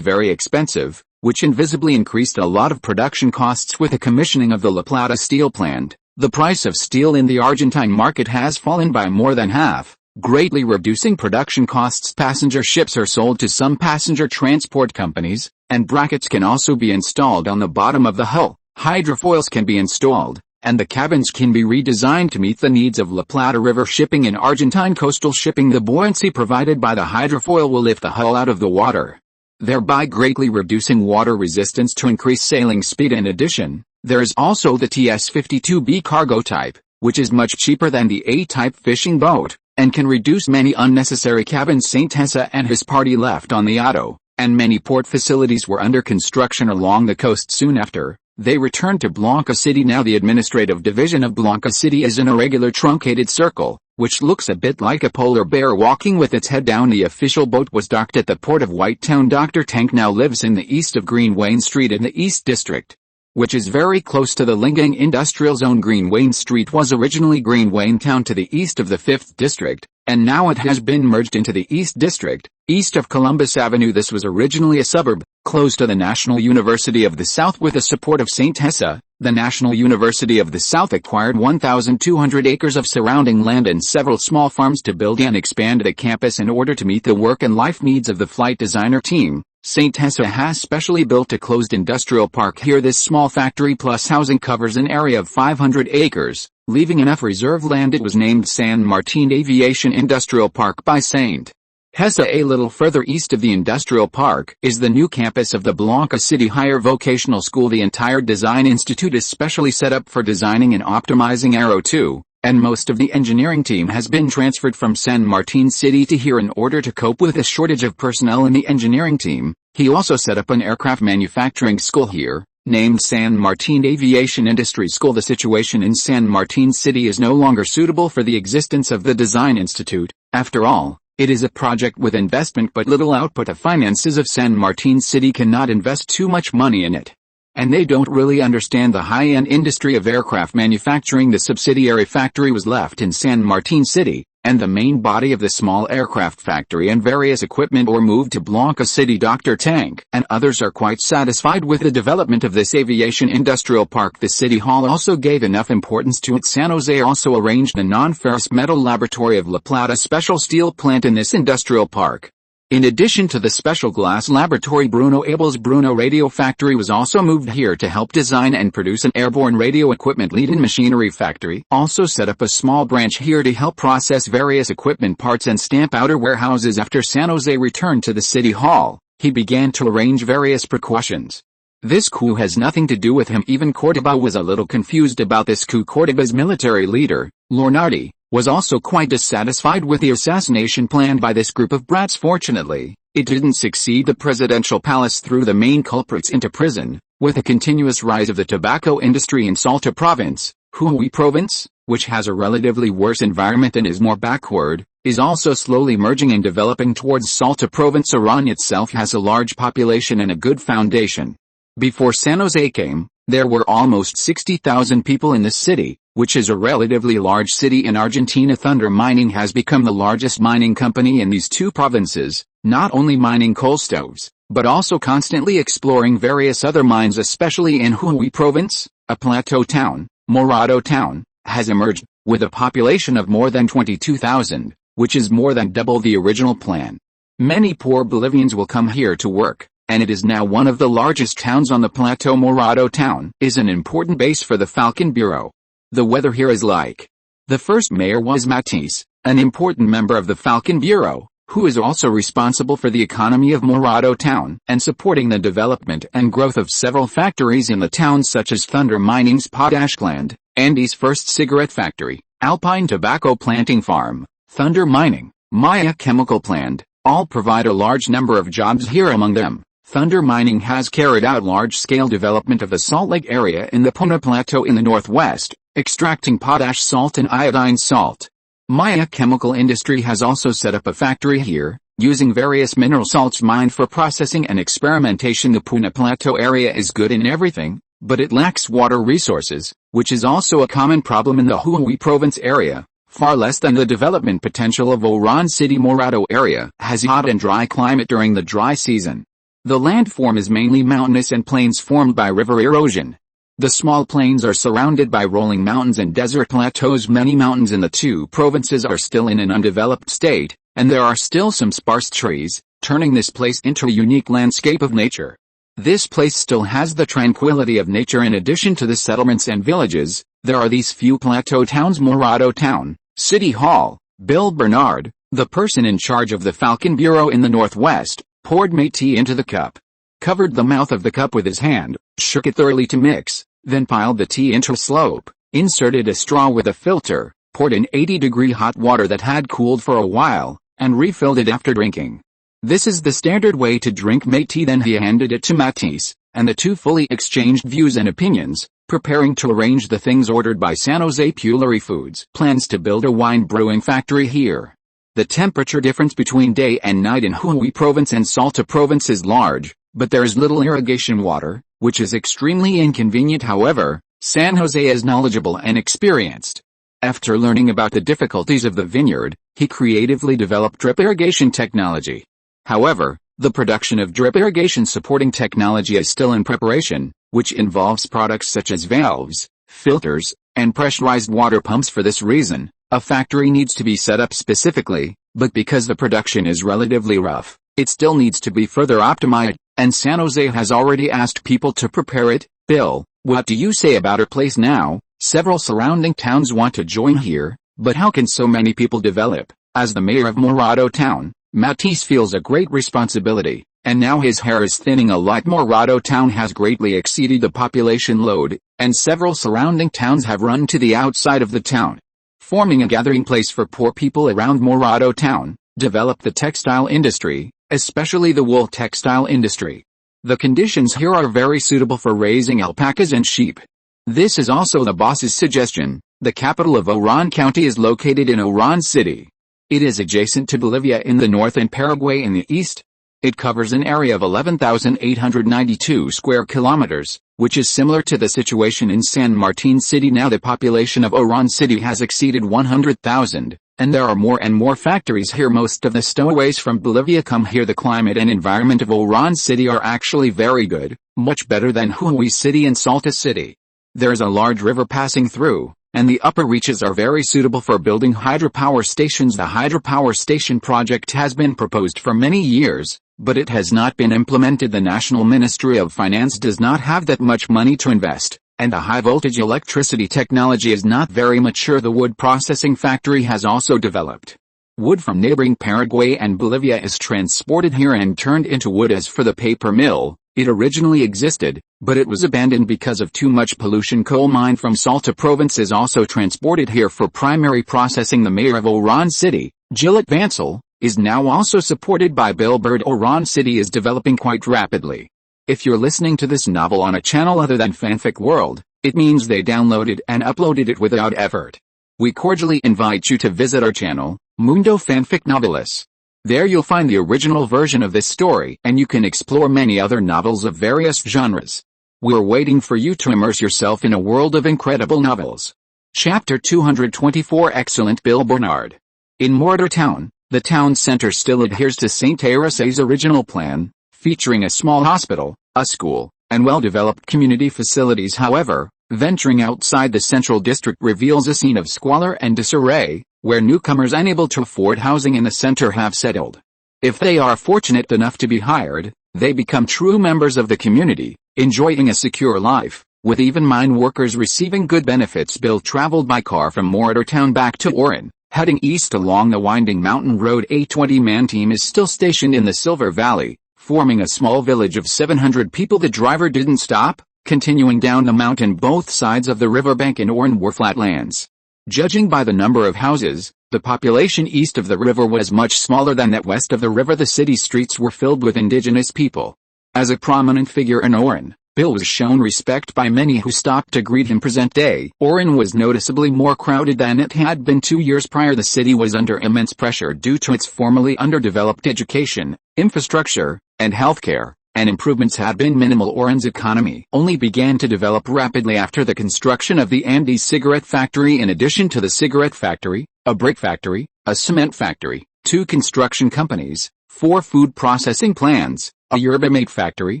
very expensive, which invisibly increased a lot of production costs. With the commissioning of the La Plata steel plant, the price of steel in the Argentine market has fallen by more than half, greatly reducing production costs. Passenger ships are sold to some passenger transport companies, and brackets can also be installed on the bottom of the hull. Hydrofoils can be installed, and the cabins can be redesigned to meet the needs of La Plata River shipping. In Argentine coastal shipping, the buoyancy provided by the hydrofoil will lift the hull out of the water, thereby greatly reducing water resistance to increase sailing speed. In addition, there is also the TS-52B cargo type, which is much cheaper than the A-type fishing boat, and can reduce many unnecessary cabins. St. Hessa and his party left on the Otto, and many port facilities were under construction along the coast. Soon after, They returned to Blanca City. Now the administrative division of Blanca City is an irregular truncated circle, which looks a bit like a polar bear walking with its head down. The official boat was docked at the port of White Town. Dr. Tank now lives in the east of Green Wayne Street in the East District, which is very close to the Lingang Industrial Zone. Green Wayne Street was originally Green Wayne Town to the east of the 5th District, and now it has been merged into the East District, east of Columbus Avenue. This was originally a suburb, close to the National University of the South. With the support of St. Hessa, the National University of the South acquired 1,200 acres of surrounding land and several small farms to build and expand the campus in order to meet the work and life needs of the flight designer team. St. Hessa has specially built a closed industrial park here. This small factory plus housing covers an area of 500 acres, leaving enough reserve land. It was named San Martin Aviation Industrial Park by St. Hessa. A little further east of the industrial park is the new campus of the Blanca City Higher Vocational School. The entire design institute is specially set up for designing and optimizing Aero 2, and most of the engineering team has been transferred from San Martin City to here in order to cope with a shortage of personnel in the engineering team. He also set up an aircraft manufacturing school here, named San Martin Aviation Industry School. The situation in San Martin City is no longer suitable for the existence of the Design Institute. After all, it is a project with investment but little output. The finances of San Martin City cannot invest too much money in it, and they don't really understand the high-end industry of aircraft manufacturing. The subsidiary factory was left in San Martin City, and the main body of the small aircraft factory and various equipment were moved to Blanca City. Dr. Tank and others are quite satisfied with the development of this aviation industrial park. The City Hall also gave enough importance to it. San Jose also arranged the non-ferrous metal laboratory of La Plata special steel plant in this industrial park. In addition to the special glass laboratory, Bruno Abel's Bruno Radio Factory was also moved here to help design and produce an airborne radio equipment. Leiden Machinery Factory also set up a small branch here to help process various equipment parts and stamp outer warehouses. After San Jose returned to the City Hall, he began to arrange various precautions. This coup has nothing to do with him. Even Cordoba was a little confused about this coup. Cordoba's military leader, Lornardi, was also quite dissatisfied with the assassination planned by this group of brats. Fortunately, it didn't succeed. The presidential palace threw the main culprits into prison. With a continuous rise of the tobacco industry in Salta province, Jujuy province, which has a relatively worse environment and is more backward, is also slowly merging and developing towards Salta province. Iran itself has a large population and a good foundation. Before San Jose came, there were almost 60,000 people in the city, which is a relatively large city in Argentina. Thunder Mining has become the largest mining company in these two provinces, not only mining coal stoves, but also constantly exploring various other mines. Especially in Jujuy province, a plateau town, Morado town, has emerged, with a population of more than 22,000, which is more than double the original plan. Many poor Bolivians will come here to work, and it is now one of the largest towns on the plateau. Morado town is an important base for the Falcon Bureau. The weather here is like. The first mayor was Matisse, an important member of the Falcon Bureau, who is also responsible for the economy of Morado town and supporting the development and growth of several factories in the town, such as Thunder Mining's potash plant, Andy's first cigarette factory, Alpine tobacco planting farm, Thunder Mining, Maya chemical plant. All provide a large number of jobs here. Among them, Thunder Mining has carried out large-scale development of the Salt Lake area in the Puna Plateau in the northwest, extracting potash salt and iodine salt. Maya Chemical Industry has also set up a factory here, using various mineral salts mined for processing and experimentation. The Puna Plateau area is good in everything, but it lacks water resources, which is also a common problem in the Jujuy province area. Far less than the development potential of Oran City. Morado area has a hot and dry climate during the dry season. The landform is mainly mountainous and plains formed by river erosion. The small plains are surrounded by rolling mountains and desert plateaus. Many mountains in the two provinces are still in an undeveloped state, and there are still some sparse trees, turning this place into a unique landscape of nature. This place still has the tranquility of nature. In addition to the settlements and villages, there are these few plateau towns. Morado Town, City Hall. Bill Bernard, the person in charge of the Falcon Bureau in the northwest, poured mate tea into the cup, covered the mouth of the cup with his hand, shook it thoroughly to mix, then piled the tea into a slope, inserted a straw with a filter, poured in 80-degree hot water that had cooled for a while, and refilled it after drinking. This is the standard way to drink tea. Then he handed it to Matisse, and the two fully exchanged views and opinions, preparing to arrange the things ordered by San Jose Pulery Foods. Plans to build a wine brewing factory here. The temperature difference between day and night in Jujuy Province and Salta Province is large, but there is little irrigation water, which is extremely inconvenient. However, San Jose is knowledgeable and experienced. After learning about the difficulties of the vineyard, he creatively developed drip irrigation technology. However, the production of drip irrigation supporting technology is still in preparation, which involves products such as valves, filters, and pressurized water pumps. For this reason, a factory needs to be set up specifically, but because the production is relatively rough, it still needs to be further optimized, and San Jose has already asked people to prepare it. Bill, what do you say about our place now? Several surrounding towns want to join here, but how can so many people develop? As the mayor of Morado Town, Matisse feels a great responsibility, and now his hair is thinning a lot. Morado Town has greatly exceeded the population load, and several surrounding towns have run to the outside of the town, forming a gathering place for poor people around Morado Town. Develop the textile industry, especially the wool textile industry. The conditions here are very suitable for raising alpacas and sheep. This is also the boss's suggestion. The capital of Oran County is located in Oran City. It is adjacent to Bolivia in the north and Paraguay in the east. It covers an area of 11,892 square kilometers, which is similar to the situation in San Martin City. Now the population of Oran City has exceeded 100,000, and there are more and more factories here. Most of the stowaways from Bolivia come here. The climate and environment of Oran City are actually very good, much better than Jujuy City and Salta City. There is a large river passing through, and the upper reaches are very suitable for building hydropower stations. The hydropower station project has been proposed for many years, but it has not been implemented. The National Ministry of Finance does not have that much money to invest, and the high-voltage electricity technology is not very mature. The wood processing factory has also developed. Wood from neighboring Paraguay and Bolivia is transported here and turned into wood. As for the paper mill, it originally existed, but it was abandoned because of too much pollution. Coal mine from Salta Province is also transported here for primary processing. The mayor of Oran City, Gillet Vansel, is now also supported by Bill Bird. Oran City is developing quite rapidly. If you're listening to this novel on a channel other than Fanfic World, it means they downloaded and uploaded it without effort. We cordially invite you to visit our channel, Mundo Fanfic Novelis. There you'll find the original version of this story, and you can explore many other novels of various genres. We're waiting for you to immerse yourself in a world of incredible novels. Chapter 224. Excellent. Bill Bernard. In Morado Town, the town center still adheres to St. Teresa's original plan, featuring a small hospital, a school, and well-developed community facilities. However, venturing outside the central district reveals a scene of squalor and disarray, where newcomers unable to afford housing in the center have settled. If they are fortunate enough to be hired, they become true members of the community, enjoying a secure life, with even mine workers receiving good benefits. Bill traveled by car from Morado Town back to Oran, heading east along the winding mountain road. A 20-man team is still stationed in the Silver Valley, forming a small village of 700 people. The driver didn't stop, continuing down the mountain. Both sides of the riverbank in Oran were flatlands. Judging by the number of houses, the population east of the river was much smaller than that west of the river. The city streets were filled with indigenous people. As a prominent figure in Oran, Bill was shown respect by many who stopped to greet him. Present day Oran was noticeably more crowded than it had been 2 years prior. The city was under immense pressure due to its formerly underdeveloped education, infrastructure, and healthcare, and improvements had been minimal. Oran's economy only began to develop rapidly after the construction of the Andes cigarette factory. In addition to the cigarette factory, a brick factory, a cement factory, 2 construction companies, 4 food processing plants, a yerba mate factory,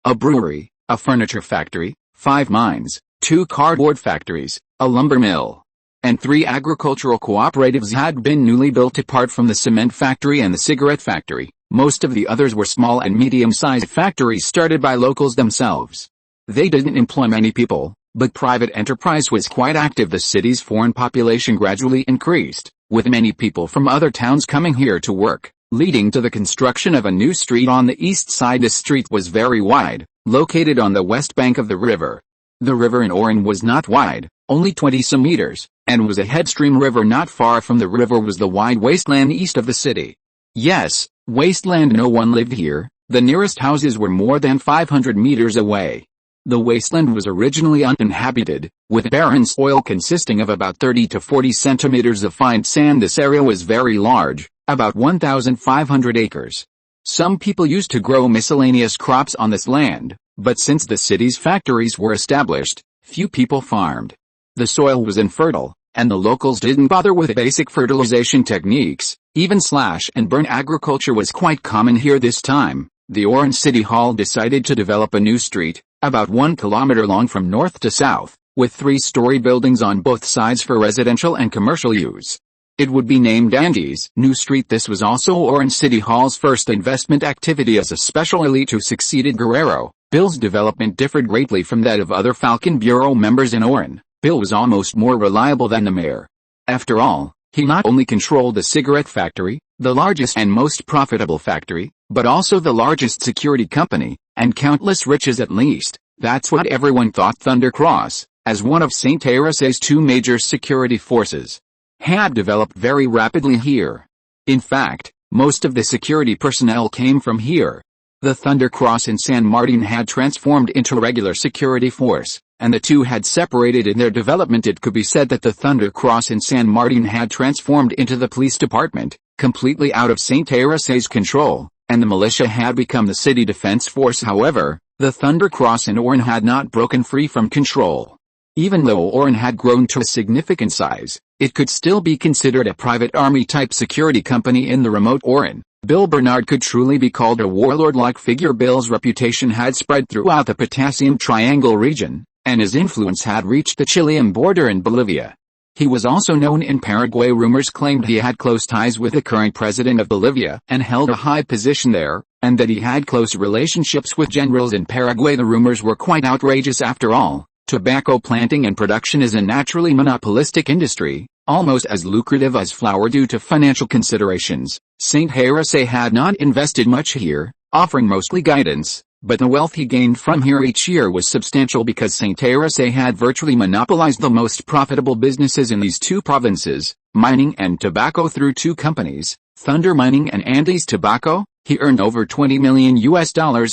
a brewery, a furniture factory, 5 mines, 2 cardboard factories, a lumber mill, and 3 agricultural cooperatives had been newly built. Apart from the cement factory and the cigarette factory, most of the others were small and medium-sized factories started by locals themselves. They didn't employ many people, but private enterprise was quite active. The city's foreign population gradually increased, with many people from other towns coming here to work, leading to the construction of a new street on the east side. The street was very wide, located on the west bank of the river. The river in Oran was not wide, only 20 meters, and was a headstream river. Not far from the river was the wide wasteland east of the city. Yes, Wasteland. No one lived here, the nearest houses were more than 500 meters away. The wasteland was originally uninhabited, with barren soil consisting of about 30 to 40 centimeters of fine sand. This area was very large, about 1,500 acres. Some people used to grow miscellaneous crops on this land, but since the city's factories were established, few people farmed. The soil was infertile, and the locals didn't bother with basic fertilization techniques. Even slash and burn agriculture was quite common here. This time, the Orange City Hall decided to develop a new street, about 1 kilometer long from north to south, with 3-story buildings on both sides for residential and commercial use. It would be named Andy's New Street. This was also Orange City Hall's first investment activity as a special elite who succeeded Guerrero. Bill's development differed greatly from that of other Falcon Bureau members in Oran. Bill was almost more reliable than the mayor. After all, he not only controlled the cigarette factory, the largest and most profitable factory, but also the largest security company, and countless riches at least. That's what everyone thought. Thunder Cross, as one of St. Teresa's 2 major security forces, had developed very rapidly here. In fact, most of the security personnel came from here. The Thunder Cross in San Martin had transformed into a regular security force, and the two had separated in their development. It could be said that the Thunder Cross in San Martin had transformed into the police department, completely out of St. Teresa's control, and the militia had become the city defense force. However, the Thunder Cross in Oran had not broken free from control. Even though Oran had grown to a significant size, it could still be considered a private army-type security company in the remote Oran. Bill Bernard could truly be called a warlord-like figure. Bill's reputation had spread throughout the Potassium Triangle region, and his influence had reached the Chilean border and Bolivia. He was also known in Paraguay. Rumors claimed he had close ties with the current president of Bolivia and held a high position there, and that he had close relationships with generals in Paraguay. The rumors were quite outrageous. After all, tobacco planting and production is a naturally monopolistic industry, almost as lucrative as flour. Due to financial considerations, St. Teresa had not invested much here, offering mostly guidance, but the wealth he gained from here each year was substantial because St. Teresa had virtually monopolized the most profitable businesses in these 2 provinces, mining and tobacco, through 2 companies, Thunder Mining and Andes Tobacco. He earned over $20 million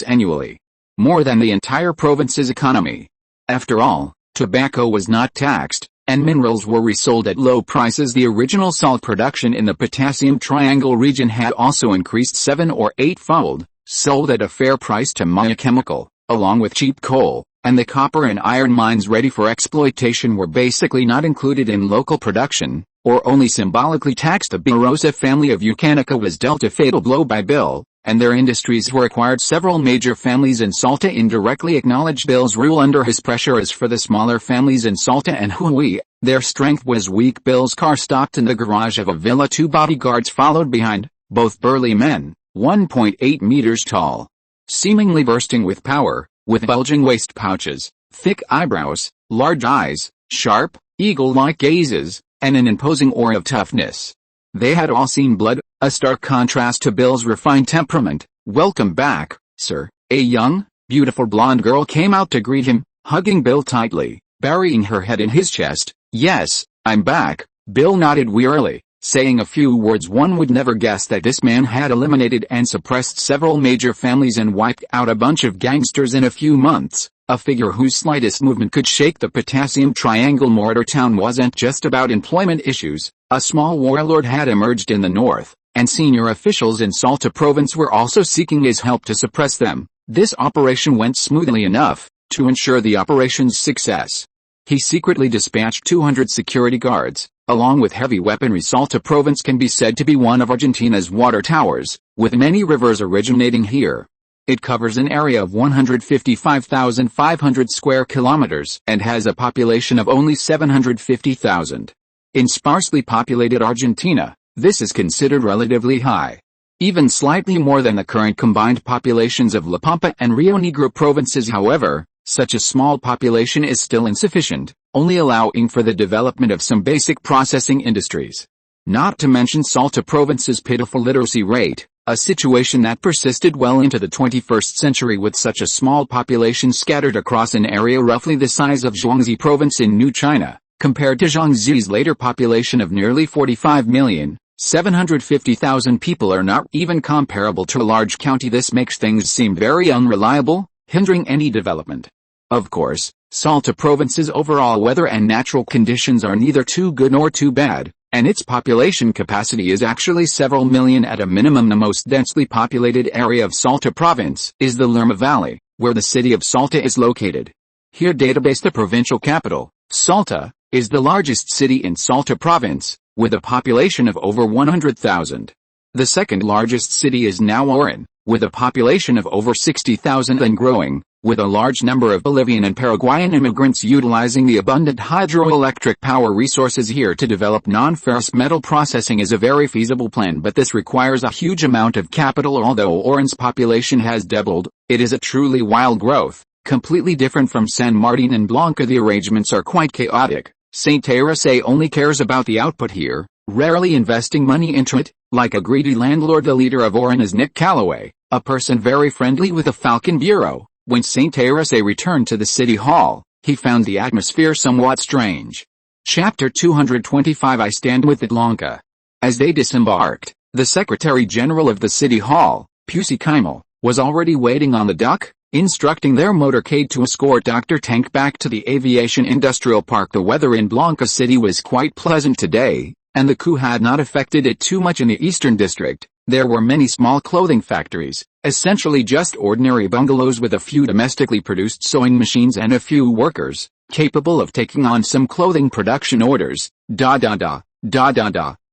annually, more than the entire province's economy. After all, tobacco was not taxed, and minerals were resold at low prices. The original salt production in the Potassium Triangle region had also increased 7 or 8-fold, sold at a fair price to Maya Chemical, along with cheap coal, and the copper and iron mines ready for exploitation were basically not included in local production, or only symbolically taxed. The Barossa family of Yucanica was dealt a fatal blow by Bill, and their industries were acquired. Several major families in Salta indirectly acknowledged Bill's rule under his pressure. As for the smaller families in Salta and Jujuy, their strength was weak. Bill's car stopped in the garage of a villa. 2 bodyguards followed behind, both burly men, 1.8 meters tall, seemingly bursting with power, with bulging waist pouches, thick eyebrows, large eyes, sharp, eagle-like gazes, and an imposing aura of toughness. They had all seen blood, a stark contrast to Bill's refined temperament. "Welcome back, sir." A young, beautiful blonde girl came out to greet him, hugging Bill tightly, burying her head in his chest. "Yes, I'm back." Bill nodded wearily, saying a few words. One would never guess that this man had eliminated and suppressed several major families and wiped out a bunch of gangsters in a few months. A figure whose slightest movement could shake the Potassium Triangle. Mortartown wasn't just about employment issues. A small warlord had emerged in the north, and senior officials in Salta province were also seeking his help to suppress them. This operation went smoothly enough to ensure the operation's success. He secretly dispatched 200 security guards, along with heavy weaponry. Salta province can be said to be one of Argentina's water towers, with many rivers originating here. It covers an area of 155,500 square kilometers and has a population of only 750,000. In sparsely populated Argentina, this is considered relatively high. Even slightly more than the current combined populations of La Pampa and Rio Negro provinces. However, such a small population is still insufficient, only allowing for the development of some basic processing industries. Not to mention Salta province's pitiful literacy rate, a situation that persisted well into the 21st century with such a small population scattered across an area roughly the size of Zhuangzi province in New China, compared to Zhuangzi's later population of nearly 45 million. 750,000 people are not even comparable to a large county. This makes things seem very unreliable, hindering any development. Of course, Salta province's overall weather and natural conditions are neither too good nor too bad, and its population capacity is actually several million at a minimum. The most densely populated area of Salta province is the Lerma Valley, where the city of Salta is located. Here database, the provincial capital, Salta, is the largest city in Salta province, with a population of over 100,000. The second largest city is Nauoran, with a population of over 60,000 and growing, with a large number of Bolivian and Paraguayan immigrants utilizing the abundant hydroelectric power resources here to develop non-ferrous metal processing is a very feasible plan, but this requires a huge amount of capital. Although Oran's population has doubled, it is a truly wild growth, completely different from San Martin and Blanca. The arrangements are quite chaotic. Saint Teresa only cares about the output here, rarely investing money into it. Like a greedy landlord, the leader of Oran is Nick Calloway, a person very friendly with the Falcon Bureau. When Saint Teresa returned to the city hall, he found the atmosphere somewhat strange. Chapter 225. I stand with Blanca. As they disembarked, the Secretary General of the City Hall, Pusey Keimal, was already waiting on the dock, instructing their motorcade to escort Dr. Tank back to the Aviation Industrial Park. The weather in Blanca City was quite pleasant today, and the coup had not affected it too much. In the Eastern District, there were many small clothing factories, essentially just ordinary bungalows with a few domestically produced sewing machines and a few workers, capable of taking on some clothing production orders.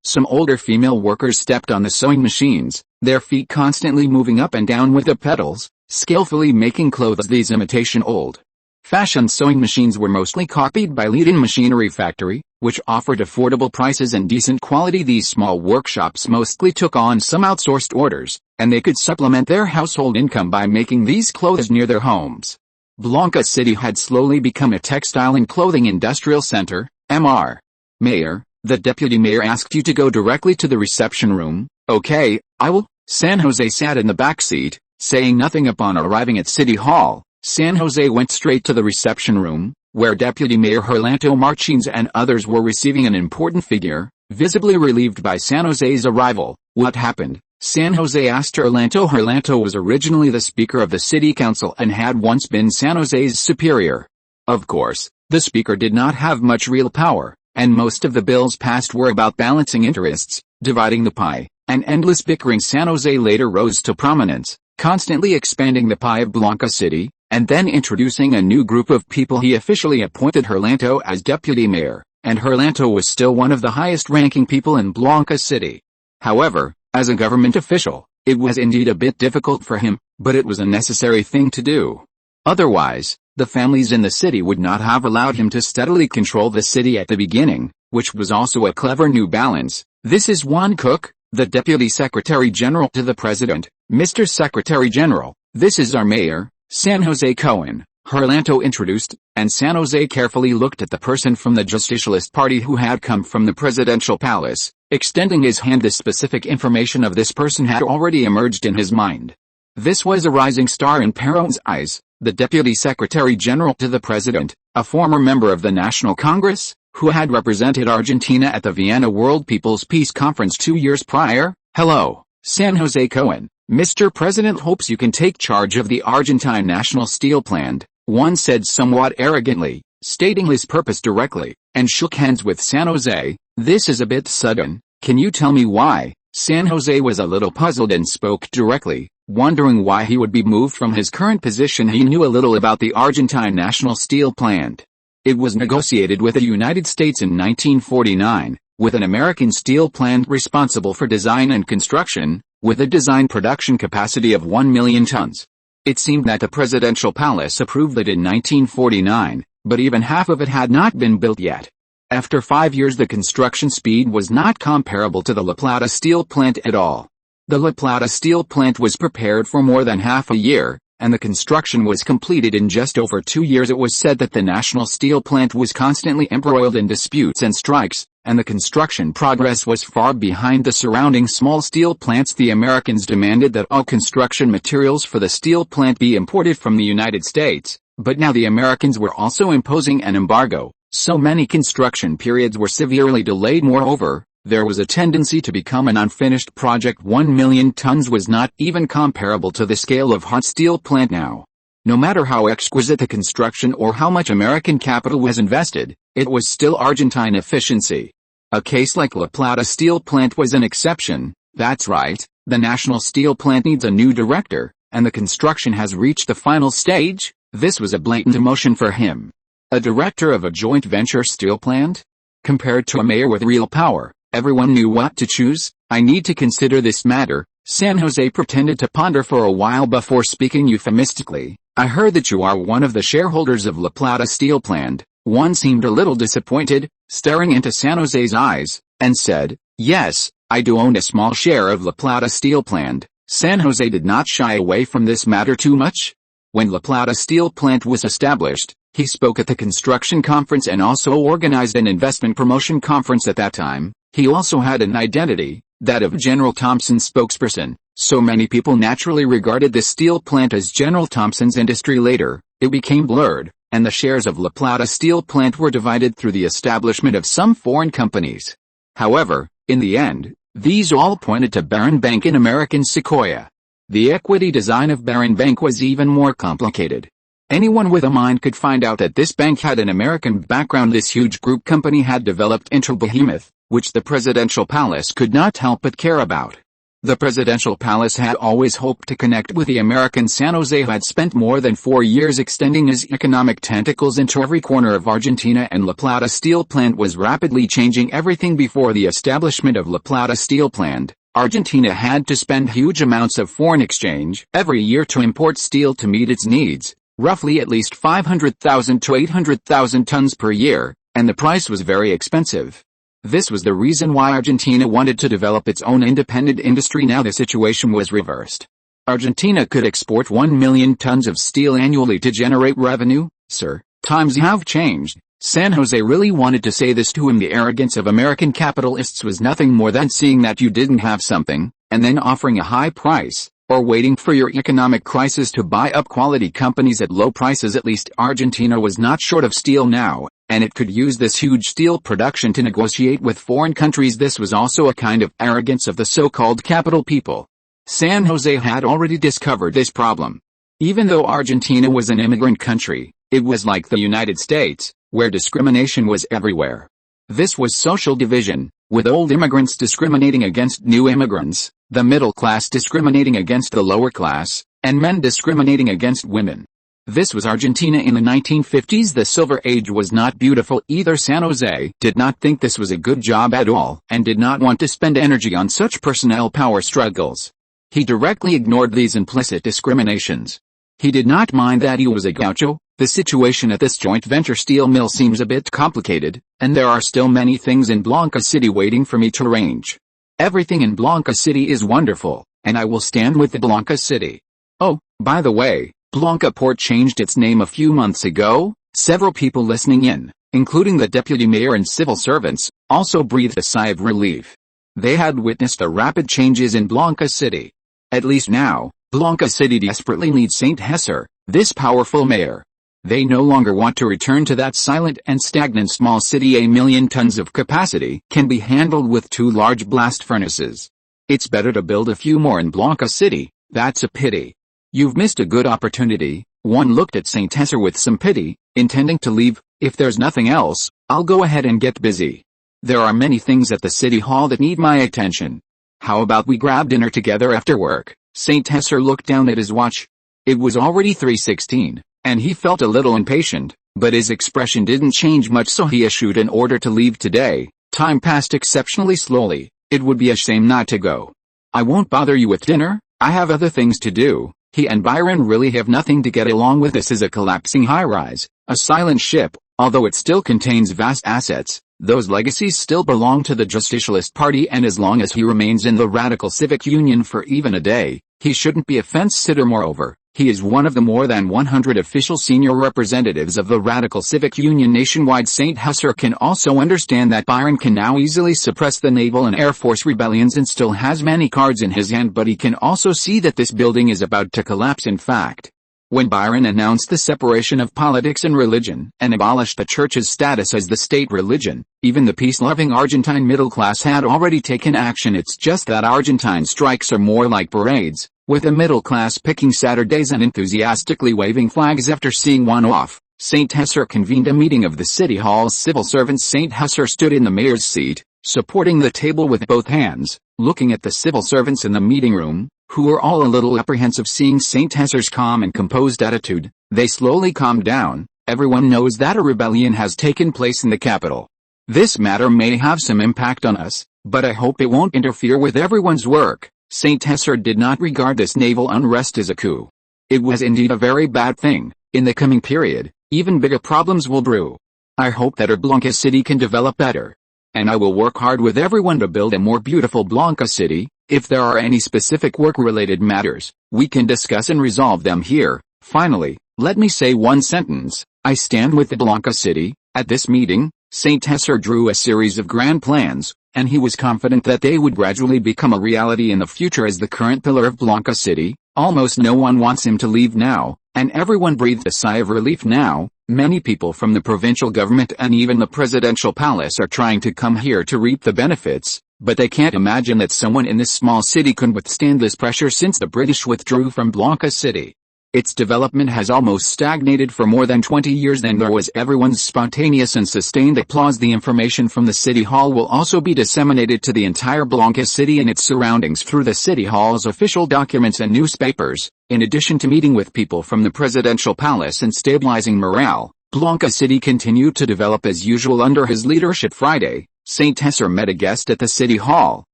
Some older female workers stepped on the sewing machines, their feet constantly moving up and down with the pedals, skillfully making clothes. These imitation old-fashioned sewing machines were mostly copied by Leading Machinery Factory, which offered affordable prices and decent quality. These small workshops mostly took on some outsourced orders, and they could supplement their household income by making these clothes near their homes. Blanca City had slowly become a textile and clothing industrial center. Mr. Mayor, the deputy mayor asked you to go directly to the reception room. Okay, I will. San Jose sat in the back seat, saying nothing. Upon arriving at City Hall, San Jose went straight to the reception room, where Deputy Mayor Herlanto Martins and others were receiving an important figure, visibly relieved by San Jose's arrival. What happened? San Jose asked Herlanto. Herlanto was originally the Speaker of the City Council and had once been San Jose's superior. Of course, the Speaker did not have much real power, and most of the bills passed were about balancing interests, dividing the pie, and endless bickering. San Jose later rose to prominence, constantly expanding the pie of Blanca City, and then introducing a new group of people. He officially appointed Herlanto as deputy mayor, and Herlanto was still one of the highest-ranking people in Blanca City. However, as a government official, it was indeed a bit difficult for him, but it was a necessary thing to do. Otherwise, the families in the city would not have allowed him to steadily control the city at the beginning, which was also a clever new balance. This is Juan Cook, the Deputy Secretary General, to the President. Mr. Secretary General, this is our mayor, San Jose Cohen, Herlanto introduced, and San Jose carefully looked at the person from the Justicialist Party who had come from the presidential palace, extending his hand. The specific information of this person had already emerged in his mind. This was a rising star in Perón's eyes, the Deputy Secretary General to the President, a former member of the National Congress, who had represented Argentina at the Vienna World People's Peace Conference 2 years prior. Hello, San Jose Cohen. Mr. President hopes you can take charge of the Argentine National Steel Plant, one said somewhat arrogantly, stating his purpose directly, and shook hands with San Jose. This is a bit sudden, can you tell me why? San Jose was a little puzzled and spoke directly, wondering why he would be moved from his current position. He knew a little about the Argentine National Steel Plant. It was negotiated with the United States in 1949, with an American steel plant responsible for design and construction, with a design production capacity of 1 million tons. It seemed that the presidential palace approved it in 1949, but even half of it had not been built yet. After 5 years, the construction speed was not comparable to the La Plata steel plant at all. The La Plata steel plant was prepared for more than half a year, and the construction was completed in just over 2 years. It was said that the national steel plant was constantly embroiled in disputes and strikes, and the construction progress was far behind the surrounding small steel plants. The Americans demanded that all construction materials for the steel plant be imported from the United States, but now the Americans were also imposing an embargo, so many construction periods were severely delayed. Moreover, There was a tendency to become an unfinished project. 1 million tons was not even comparable to the scale of hot steel plant now. No matter how exquisite the construction or how much American capital was invested, it was still Argentine efficiency. A case like La Plata steel plant was an exception. That's right, the national steel plant needs a new director, and the construction has reached the final stage. This was a blatant emotion for him. A director of a joint venture steel plant? Compared to a mayor with real power, everyone knew what to choose. I need to consider this matter. San Jose pretended to ponder for a while before speaking euphemistically. I heard that you are one of the shareholders of La Plata steel plant. One seemed a little disappointed, staring into San Jose's eyes, and said, yes, I do own a small share of La Plata steel plant. San Jose did not shy away from this matter too much. When La Plata steel plant was established, he spoke at the construction conference and also organized an investment promotion conference at that time. He also had an identity, that of General Thompson's spokesperson, so many people naturally regarded the steel plant as General Thompson's industry. Later, it became blurred, and the shares of La Plata steel plant were divided through the establishment of some foreign companies. However, in the end, these all pointed to Barron Bank in American Sequoia. The equity design of Barron Bank was even more complicated. Anyone with a mind could find out that this bank had an American background. This huge group company had developed into behemoth, which the presidential palace could not help but care about. The presidential palace had always hoped to connect with the American. San Jose had spent more than 4 years extending his economic tentacles into every corner of Argentina, and La Plata steel plant was rapidly changing everything. Before the establishment of La Plata steel plant, Argentina had to spend huge amounts of foreign exchange every year to import steel to meet its needs, roughly at least 500,000 to 800,000 tons per year, and the price was very expensive. This was the reason why Argentina wanted to develop its own independent industry. Now the situation was reversed. Argentina could export 1 million tons of steel annually to generate revenue. Sir, times have changed. San Jose really wanted to say this to him. The arrogance of American capitalists was nothing more than seeing that you didn't have something, and then offering a high price, or waiting for your economic crisis to buy up quality companies at low prices. At least Argentina was not short of steel now, and it could use this huge steel production to negotiate with foreign countries. This was also a kind of arrogance of the so-called capital people. San Jose had already discovered this problem. Even though Argentina was an immigrant country, it was like the United States, where discrimination was everywhere. This was social division, with old immigrants discriminating against new immigrants, the middle class discriminating against the lower class, and men discriminating against women. This was Argentina in the 1950s. The Silver Age was not beautiful either. San Jose did not think this was a good job at all, and did not want to spend energy on such personnel power struggles. He directly ignored these implicit discriminations. He did not mind that he was a gaucho. The situation at this joint venture steel mill seems a bit complicated, and there are still many things in Blanca City waiting for me to arrange. Everything in Blanca City is wonderful, and I will stand with the Blanca City. Oh, by the way, Blanca Port changed its name a few months ago. Several people listening in, including the deputy mayor and civil servants, also breathed a sigh of relief. They had witnessed the rapid changes in Blanca City. At least now, Blanca City desperately needs Saint Hesser, this powerful mayor. They no longer want to return to that silent and stagnant small city. 1 million tons of capacity can be handled with 2 large blast furnaces. It's better to build a few more in Blanca City. That's a pity. You've missed a good opportunity. One looked at Saint Hesser with some pity, intending to leave. If there's nothing else, I'll go ahead and get busy. There are many things at the city hall that need my attention. How about we grab dinner together after work? Saint Hesser looked down at his watch. It was already 3:16. And he felt a little impatient, but his expression didn't change much, so he issued an order to leave today. Time passed exceptionally slowly. It would be a shame not to go. I won't bother you with dinner, I have other things to do. He and Byron really have nothing to get along with. This is a collapsing high-rise, a silent ship. Although it still contains vast assets, those legacies still belong to the Justicialist Party, and as long as he remains in the Radical Civic Union for even a day, he shouldn't be a fence-sitter. Moreover, he is one of the more than 100 official senior representatives of the Radical Civic Union nationwide. Saint Hesser can also understand that Byron can now easily suppress the naval and air force rebellions and still has many cards in his hand, but he can also see that this building is about to collapse. In fact, When Byron announced the separation of politics and religion and abolished the church's status as the state religion, even the peace-loving Argentine middle class had already taken action. It's just that Argentine strikes are more like parades, with the middle class picking Saturdays and enthusiastically waving flags after seeing one off. St. Hesser convened a meeting of the City Hall's civil servants. St. Hesser stood in the mayor's seat, supporting the table with both hands, looking at the civil servants in the meeting room, who were all a little apprehensive seeing St. Hesser's calm and composed attitude. They slowly calmed down. Everyone knows that a rebellion has taken place in the capital. This matter may have some impact on us, but I hope it won't interfere with everyone's work. St. Hesser did not regard this naval unrest as a coup. It was indeed a very bad thing. In the coming period, even bigger problems will brew. I hope that Blanca City can develop better. And I will work hard with everyone to build a more beautiful Blanca City. If there are any specific work-related matters, we can discuss and resolve them here. Finally, let me say one sentence. I stand with the Blanca City. At this meeting, St. Hesser drew a series of grand plans, and he was confident that they would gradually become a reality in the future as the current pillar of Blanca City. Almost no one wants him to leave now, and everyone breathed a sigh of relief now. Many people from the provincial government and even the presidential palace are trying to come here to reap the benefits, but they can't imagine that someone in this small city could withstand this pressure since the British withdrew from Blanca City. Its development has almost stagnated for more than 20 years. Then there was everyone's spontaneous and sustained applause. The information from the City Hall will also be disseminated to the entire Blanca City and its surroundings through the City Hall's official documents and newspapers. In addition to meeting with people from the presidential palace and stabilizing morale, Blanca City continued to develop as usual under his leadership. Friday, St. Hesser met a guest at the City Hall,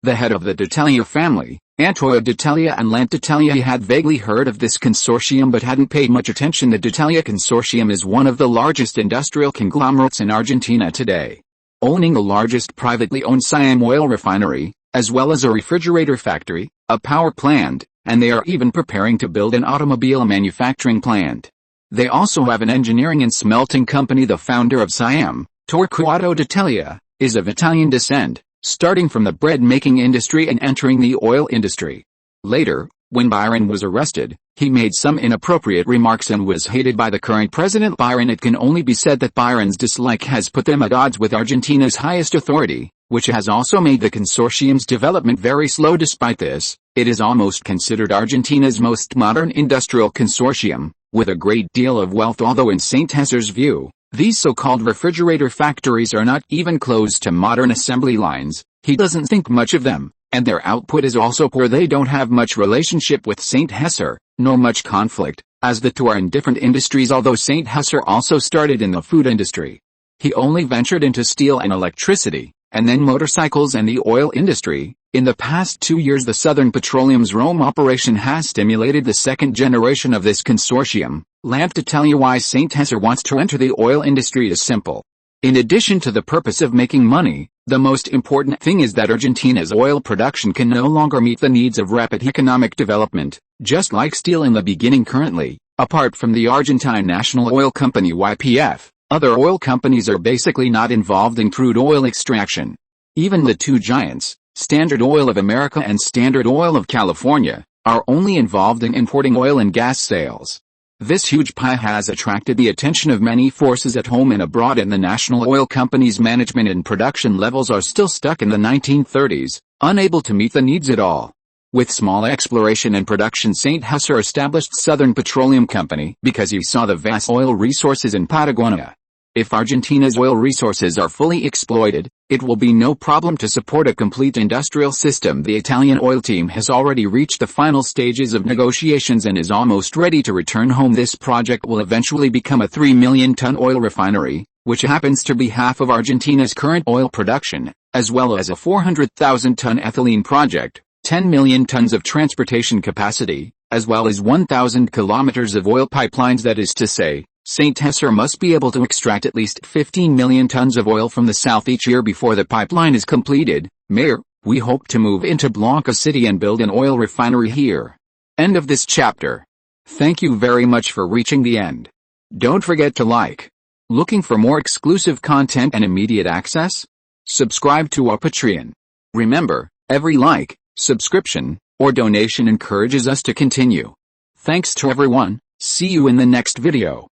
the head of the D'Italia family, Antoine D'Italia and Lant D'Italia. He had vaguely heard of this consortium but hadn't paid much attention. The D'Italia consortium is one of the largest industrial conglomerates in Argentina today, owning the largest privately owned Siam oil refinery, as well as a refrigerator factory, a power plant, and they are even preparing to build an automobile manufacturing plant. They also have an engineering and smelting company. The founder of Siam, Torquato D'Italia, is of Italian descent, starting from the bread-making industry and entering the oil industry. Later, when Byron was arrested, he made some inappropriate remarks and was hated by the current president Byron. It can only be said that Byron's dislike has put them at odds with Argentina's highest authority, which has also made the consortium's development very slow. Despite this, it is almost considered Argentina's most modern industrial consortium, with a great deal of wealth. Although in St. Hesser's view, these so-called refrigerator factories are not even close to modern assembly lines, he doesn't think much of them, and their output is also poor. They don't have much relationship with St. Hesser, nor much conflict, as the two are in different industries. Although St. Hesser also started in the food industry, he only ventured into steel and electricity, and then motorcycles and the oil industry. In the past 2 years, the Southern Petroleum's Rome operation has stimulated the second generation of this consortium. Lant to tell you why St. Hesser wants to enter the oil industry is simple. In addition to the purpose of making money, the most important thing is that Argentina's oil production can no longer meet the needs of rapid economic development, just like steel in the beginning. Currently, apart from the Argentine National Oil Company YPF, other oil companies are basically not involved in crude oil extraction. Even the two giants, Standard Oil of America and Standard Oil of California, are only involved in importing oil and gas sales. This huge pie has attracted the attention of many forces at home and abroad, and the national oil companies' management and production levels are still stuck in the 1930s, unable to meet the needs at all. With small exploration and production, St. Hesser established Southern Petroleum Company because he saw the vast oil resources in Patagonia. If Argentina's oil resources are fully exploited, it will be no problem to support a complete industrial system. The Italian oil team has already reached the final stages of negotiations and is almost ready to return home. This project will eventually become a 3 million ton oil refinery, which happens to be half of Argentina's current oil production, as well as a 400,000 ton ethylene project, 10 million tons of transportation capacity, as well as 1,000 kilometers of oil pipelines. That is to say, St. Hesser must be able to extract at least 15 million tons of oil from the south each year before the pipeline is completed. Mayor, we hope to move into Blanca City and build an oil refinery here. End of this chapter. Thank you very much for reaching the end. Don't forget to like. Looking for more exclusive content and immediate access? Subscribe to our Patreon. Remember, every like, subscription, or donation encourages us to continue. Thanks to everyone. See you in the next video.